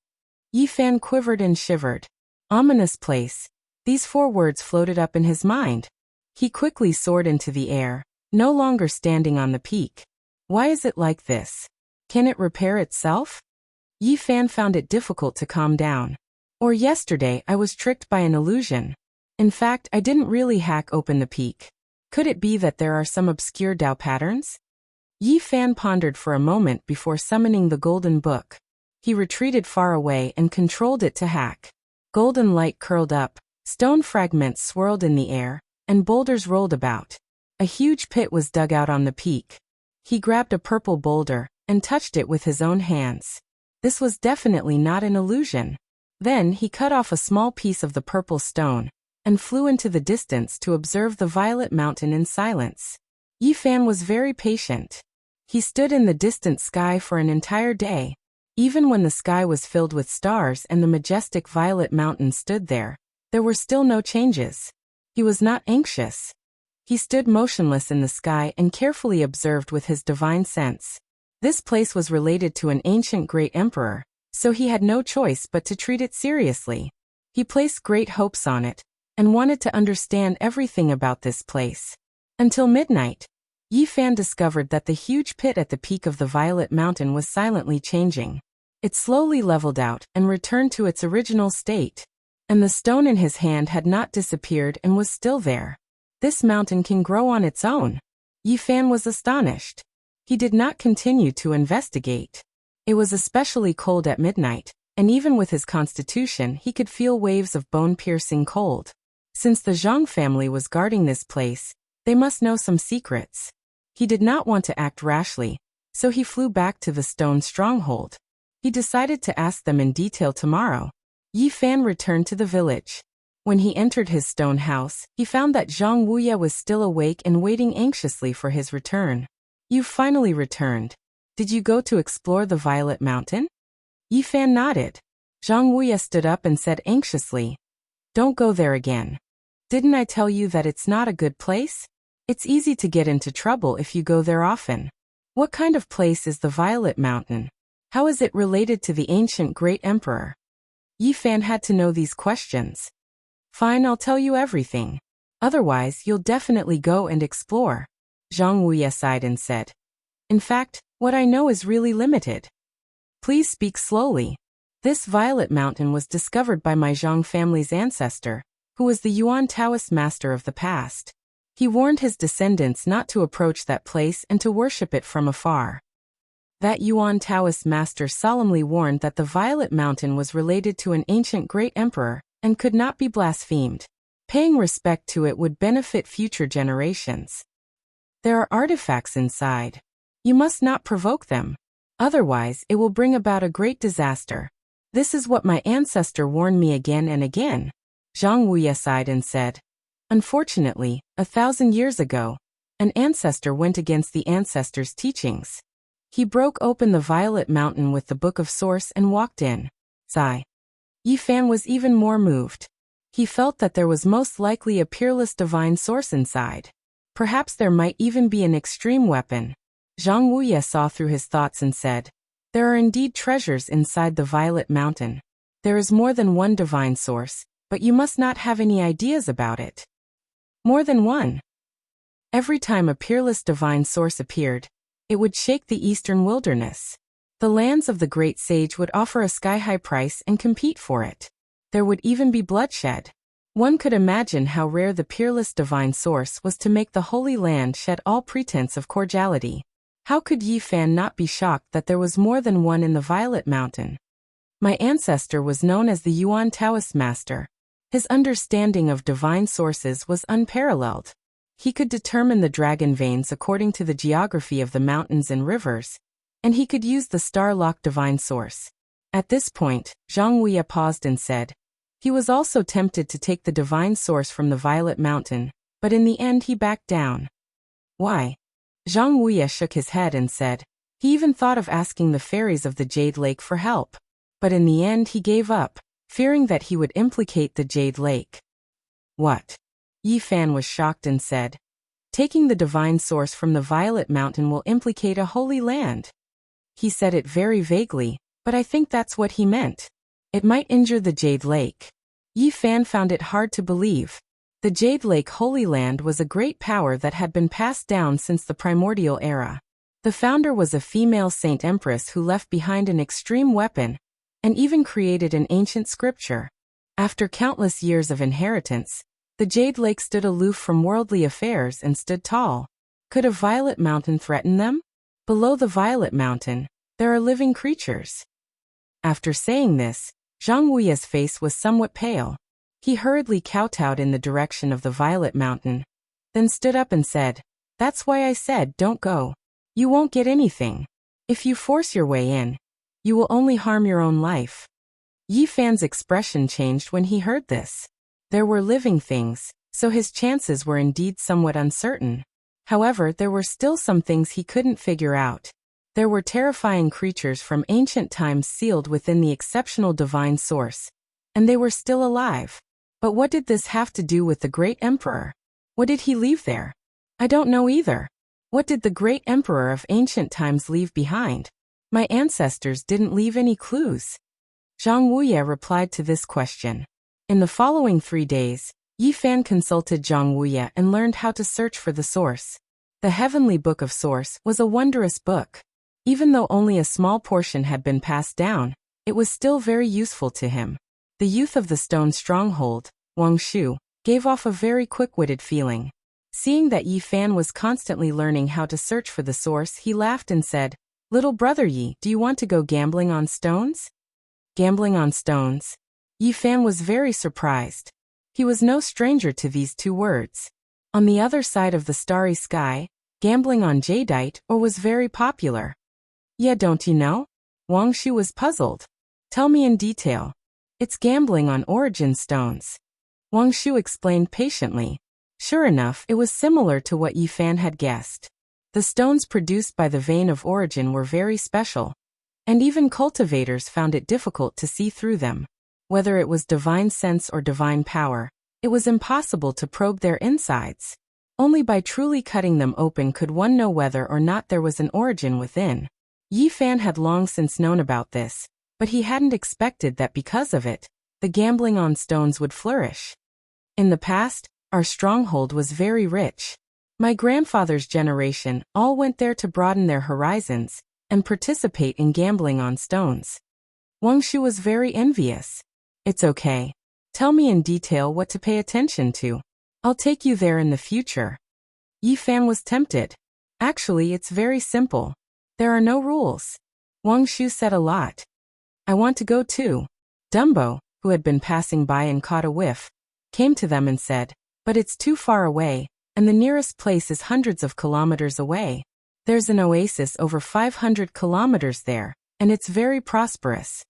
Yi Fan quivered and shivered. Ominous place. These 4 words floated up in his mind. He quickly soared into the air, no longer standing on the peak. Why is it like this? Can it repair itself? Yi Fan found it difficult to calm down. Or yesterday I was tricked by an illusion. In fact, I didn't really hack open the peak. Could it be that there are some obscure Tao patterns? Yi Fan pondered for a moment before summoning the golden book. He retreated far away and controlled it to hack. Golden light curled up, stone fragments swirled in the air, and boulders rolled about. A huge pit was dug out on the peak. He grabbed a purple boulder and touched it with his own hands. This was definitely not an illusion. Then he cut off a small piece of the purple stone and flew into the distance to observe the violet mountain in silence. Yi Fan was very patient. He stood in the distant sky for an entire day. Even when the sky was filled with stars and the majestic violet mountain stood there were still no changes. He was not anxious. He stood motionless in the sky and carefully observed with his divine sense. This place was related to an ancient great emperor, so he had no choice but to treat it seriously. He placed great hopes on it and wanted to understand everything about this place. Until midnight, Yi Fan discovered that the huge pit at the peak of the violet mountain was silently changing. It slowly leveled out and returned to its original state. And the stone in his hand had not disappeared and was still there. This mountain can grow on its own. Yi Fan was astonished. He did not continue to investigate. It was especially cold at midnight, and even with his constitution he could feel waves of bone-piercing cold. Since the Zhang family was guarding this place, they must know some secrets. He did not want to act rashly, so he flew back to the stone stronghold. He decided to ask them in detail tomorrow. Yi Fan returned to the village. When he entered his stone house, he found that Zhang Wuya was still awake and waiting anxiously for his return. "You've finally returned. Did you go to explore the Violet Mountain?" Yi Fan nodded. Zhang Wuya stood up and said anxiously, "Don't go there again. Didn't I tell you that it's not a good place? It's easy to get into trouble if you go there often. What kind of place is the Violet Mountain? How is it related to the ancient great emperor?" Yi Fan had to know these questions. "Fine, I'll tell you everything. Otherwise, you'll definitely go and explore." Zhang Wuya sighed and said, "In fact, what I know is really limited. Please speak slowly. This Violet Mountain was discovered by my Zhang family's ancestor, who was the Yuan Taoist master of the past. He warned his descendants not to approach that place and to worship it from afar. That Yuan Taoist master solemnly warned that the Violet Mountain was related to an ancient great emperor and could not be blasphemed. Paying respect to it would benefit future generations. There are artifacts inside. You must not provoke them. Otherwise, it will bring about a great disaster. This is what my ancestor warned me again and again." Zhang Wuya sighed and said, "Unfortunately, 1,000 years ago, an ancestor went against the ancestor's teachings. He broke open the Violet Mountain with the Book of Source and walked in. Sigh. Yi Fan was even more moved. He felt that there was most likely a peerless divine source inside. Perhaps there might even be an extreme weapon. Zhang Wuye saw through his thoughts and said, "There are indeed treasures inside the Violet Mountain. There is more than one divine source, but you must not have any ideas about it." More than one. Every time a peerless divine source appeared, it would shake the eastern wilderness. The lands of the great sage would offer a sky-high price and compete for it. There would even be bloodshed. One could imagine how rare the peerless divine source was to make the Holy Land shed all pretense of cordiality. How could Yi Fan not be shocked that there was more than one in the Violet Mountain? My ancestor was known as the Yuan Taoist master. His understanding of divine sources was unparalleled. He could determine the dragon veins according to the geography of the mountains and rivers, and he could use the star-locked divine source. At this point, Zhang Wuye paused and said, he was also tempted to take the divine source from the Violet Mountain, but in the end he backed down. Why? Zhang Wuye shook his head and said, he even thought of asking the fairies of the Jade Lake for help. But in the end he gave up, fearing that he would implicate the Jade Lake. What? Yi Fan was shocked and said, taking the divine source from the Violet Mountain will implicate a holy land. He said it very vaguely, but I think that's what he meant. It might injure the Jade Lake. Yi Fan found it hard to believe. The Jade Lake Holy Land was a great power that had been passed down since the primordial era. The founder was a female saint empress who left behind an extreme weapon, and even created an ancient scripture. After countless years of inheritance, the Jade Lake stood aloof from worldly affairs and stood tall. Could a Violet Mountain threaten them? Below the Violet Mountain, there are living creatures. After saying this, Zhang Wuye's face was somewhat pale. He hurriedly kowtowed in the direction of the Violet Mountain, then stood up and said, that's why I said don't go. You won't get anything. If you force your way in, you will only harm your own life. Yi Fan's expression changed when he heard this. There were living things, so his chances were indeed somewhat uncertain. However, there were still some things he couldn't figure out. There were terrifying creatures from ancient times sealed within the exceptional divine source, and they were still alive. But what did this have to do with the great emperor? What did he leave there? I don't know either. What did the great emperor of ancient times leave behind? My ancestors didn't leave any clues. Zhang Wuye replied to this question. In the following 3 days, Yi Fan consulted Zhang Wuye and learned how to search for the source. The Heavenly Book of Source was a wondrous book. Even though only a small portion had been passed down, it was still very useful to him. The youth of the stone stronghold, Wang Shu, gave off a very quick-witted feeling. Seeing that Yi Fan was constantly learning how to search for the source, he laughed and said, little brother Yi, do you want to go gambling on stones? Gambling on stones? Yi Fan was very surprised. He was no stranger to these two words. On the other side of the starry sky, gambling on jadeite ore was very popular. Yeah, don't you know? Wang Shu was puzzled. Tell me in detail. It's gambling on origin stones. Wang Shu explained patiently. Sure enough, it was similar to what Yi Fan had guessed. The stones produced by the vein of origin were very special, and even cultivators found it difficult to see through them. Whether it was divine sense or divine power, it was impossible to probe their insides. Only by truly cutting them open could one know whether or not there was an origin within. Yi Fan had long since known about this, but he hadn't expected that because of it, the gambling on stones would flourish. In the past, our stronghold was very rich. My grandfather's generation all went there to broaden their horizons and participate in gambling on stones. Wang Shu was very envious. It's okay. Tell me in detail what to pay attention to. I'll take you there in the future. Yi Fan was tempted. Actually, it's very simple. There are no rules. Wang Shu said a lot. I want to go too. Dumbo, who had been passing by and caught a whiff, came to them and said, but it's too far away, and the nearest place is hundreds of kilometers away. There's an oasis over 500 kilometers there, and it's very prosperous.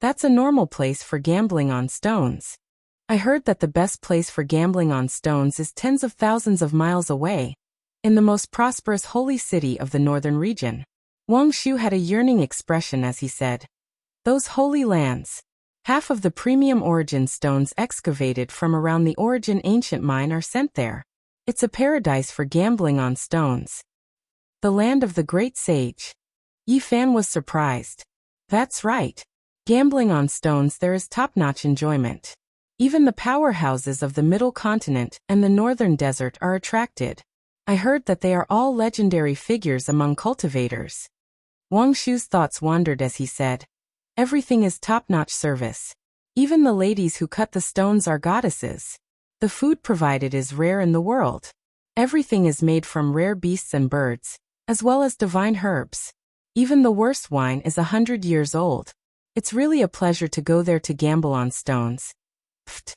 That's a normal place for gambling on stones. I heard that the best place for gambling on stones is tens of thousands of miles away, in the most prosperous holy city of the northern region. Wang Shu had a yearning expression as he said, "Those holy lands. Half of the premium origin stones excavated from around the origin ancient mine are sent there. It's a paradise for gambling on stones. The land of the great sage." Yi Fan was surprised. That's right. Gambling on stones, there is top-notch enjoyment. Even the powerhouses of the Middle Continent and the Northern Desert are attracted. I heard that they are all legendary figures among cultivators. Wang Shu's thoughts wandered as he said, "Everything is top-notch service. Even the ladies who cut the stones are goddesses. The food provided is rare in the world. Everything is made from rare beasts and birds, as well as divine herbs. Even the worst wine is 100 years old. It's really a pleasure to go there to gamble on stones." Pfft.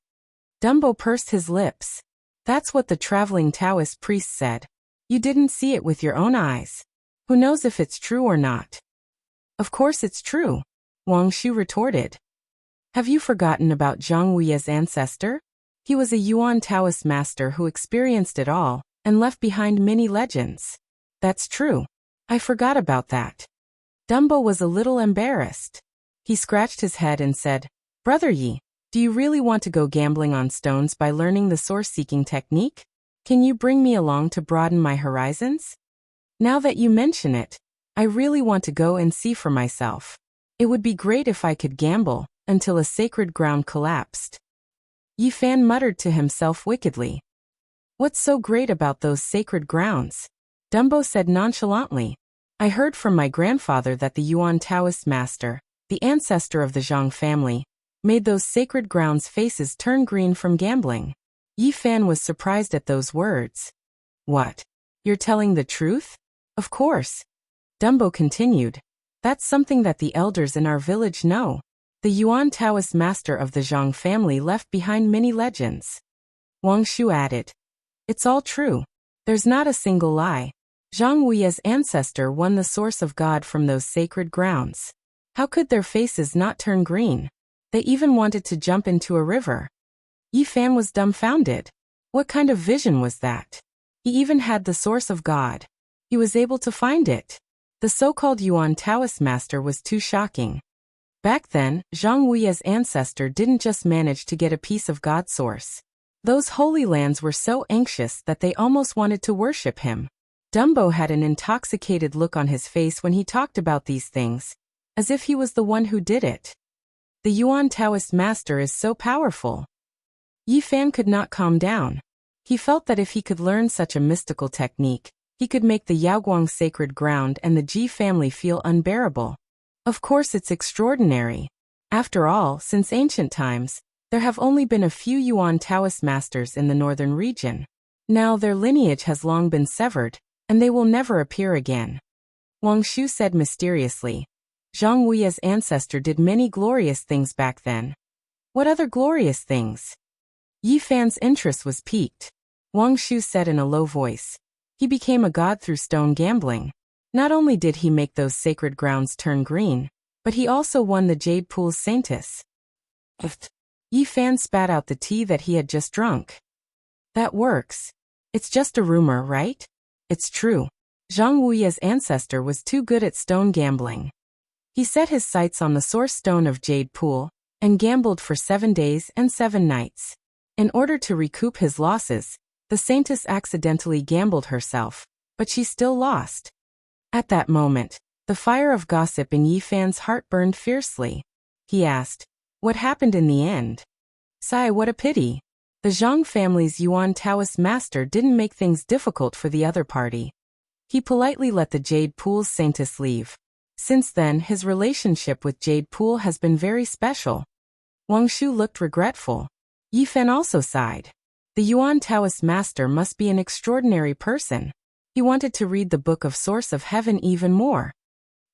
Dumbo pursed his lips. That's what the traveling Taoist priest said. You didn't see it with your own eyes. Who knows if it's true or not? Of course it's true, Wang Shu retorted. Have you forgotten about Zhang Wuye's ancestor? He was a Yuan Taoist master who experienced it all and left behind many legends. That's true. I forgot about that. Dumbo was a little embarrassed. He scratched his head and said, Brother Yi, do you really want to go gambling on stones by learning the source-seeking technique? Can you bring me along to broaden my horizons? Now that you mention it, I really want to go and see for myself. It would be great if I could gamble until a sacred ground collapsed. Yi Fan muttered to himself wickedly. What's so great about those sacred grounds? Dumbo said nonchalantly. I heard from my grandfather that the Yuan Taoist master, the ancestor of the Zhang family, made those sacred grounds' faces turn green from gambling. Yi Fan was surprised at those words. What? You're telling the truth? Of course. Dumbo continued. That's something that the elders in our village know. The Yuan Taoist master of the Zhang family left behind many legends. Wang Shu added. It's all true. There's not a single lie. Zhang Wuye's ancestor won the source of God from those sacred grounds. How could their faces not turn green? They even wanted to jump into a river. Yi Fan was dumbfounded. What kind of vision was that? He even had the source of God. He was able to find it. The so-called Yuan Taoist master was too shocking. Back then, Zhang Wuye's ancestor didn't just manage to get a piece of God's source. Those holy lands were so anxious that they almost wanted to worship him. Dumbo had an intoxicated look on his face when he talked about these things, as if he was the one who did it. The Yuan Taoist master is so powerful. Yi Fan could not calm down. He felt that if he could learn such a mystical technique, he could make the Yaoguang sacred ground and the Ji family feel unbearable. Of course it's extraordinary. After all, since ancient times, there have only been a few Yuan Taoist masters in the northern region. Now their lineage has long been severed, and they will never appear again. Wang Shu said mysteriously. Zhang Wuye's ancestor did many glorious things back then. What other glorious things? Yi Fan's interest was piqued. Wang Shu said in a low voice. He became a god through stone gambling. Not only did he make those sacred grounds turn green, but he also won the Jade Pool's Saintess. Yi Fan spat out the tea that he had just drunk. That works. It's just a rumor, right? It's true. Zhang Wuye's ancestor was too good at stone gambling. He set his sights on the source stone of Jade Pool and gambled for 7 days and 7 nights. In order to recoup his losses, the Saintess accidentally gambled herself, but she still lost. At that moment, the fire of gossip in Yi Fan's heart burned fiercely. He asked, What happened in the end? Sigh, what a pity. The Zhang family's Yuan Taoist master didn't make things difficult for the other party. He politely let the Jade Pool's Saintess leave. Since then, his relationship with Jade Pool has been very special. Wang Shu looked regretful. Yi Fan also sighed. The Yuan Taoist master must be an extraordinary person. He wanted to read the Book of Source of Heaven even more.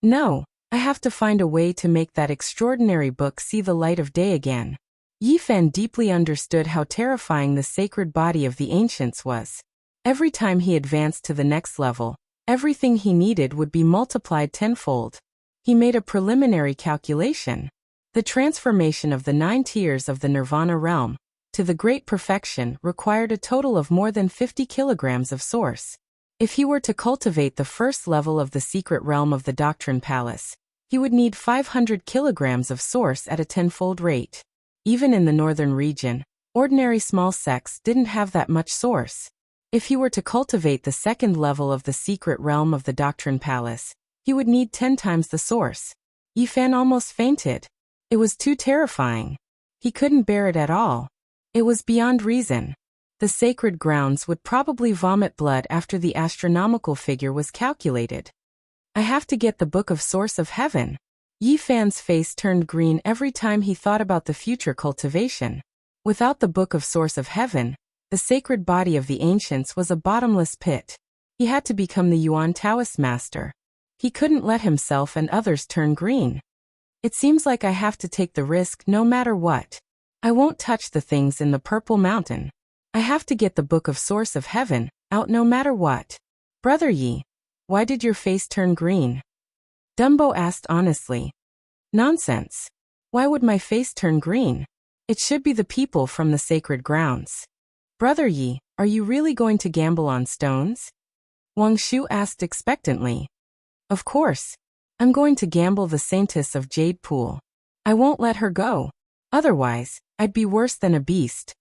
No, I have to find a way to make that extraordinary book see the light of day again. Yi Fan deeply understood how terrifying the sacred body of the ancients was. Every time he advanced to the next level, everything he needed would be multiplied tenfold. He made a preliminary calculation. The transformation of the 9 tiers of the Nirvana realm to the Great Perfection required a total of more than 50 kilograms of source. If he were to cultivate the first level of the secret realm of the Doctrine Palace, he would need 500 kilograms of source at a tenfold rate. Even in the northern region, ordinary small sects didn't have that much source. If he were to cultivate the second level of the secret realm of the Doctrine Palace, he would need 10 times the source. Yifan almost fainted. It was too terrifying. He couldn't bear it at all. It was beyond reason. The sacred grounds would probably vomit blood after the astronomical figure was calculated. I have to get the Book of Source of Heaven. Yifan's face turned green every time he thought about the future cultivation. Without the Book of Source of Heaven, the sacred body of the ancients was a bottomless pit. He had to become the Yuan Taoist master. He couldn't let himself and others turn green. It seems like I have to take the risk no matter what. I won't touch the things in the Purple Mountain. I have to get the Book of Source of Heaven out no matter what. Brother Yi, why did your face turn green? Dumbo asked honestly. Nonsense. Why would my face turn green? It should be the people from the sacred grounds. Brother Yi, are you really going to gamble on stones? Wang Shu asked expectantly. Of course. I'm going to gamble the Saintess of Jade Pool. I won't let her go. Otherwise, I'd be worse than a beast.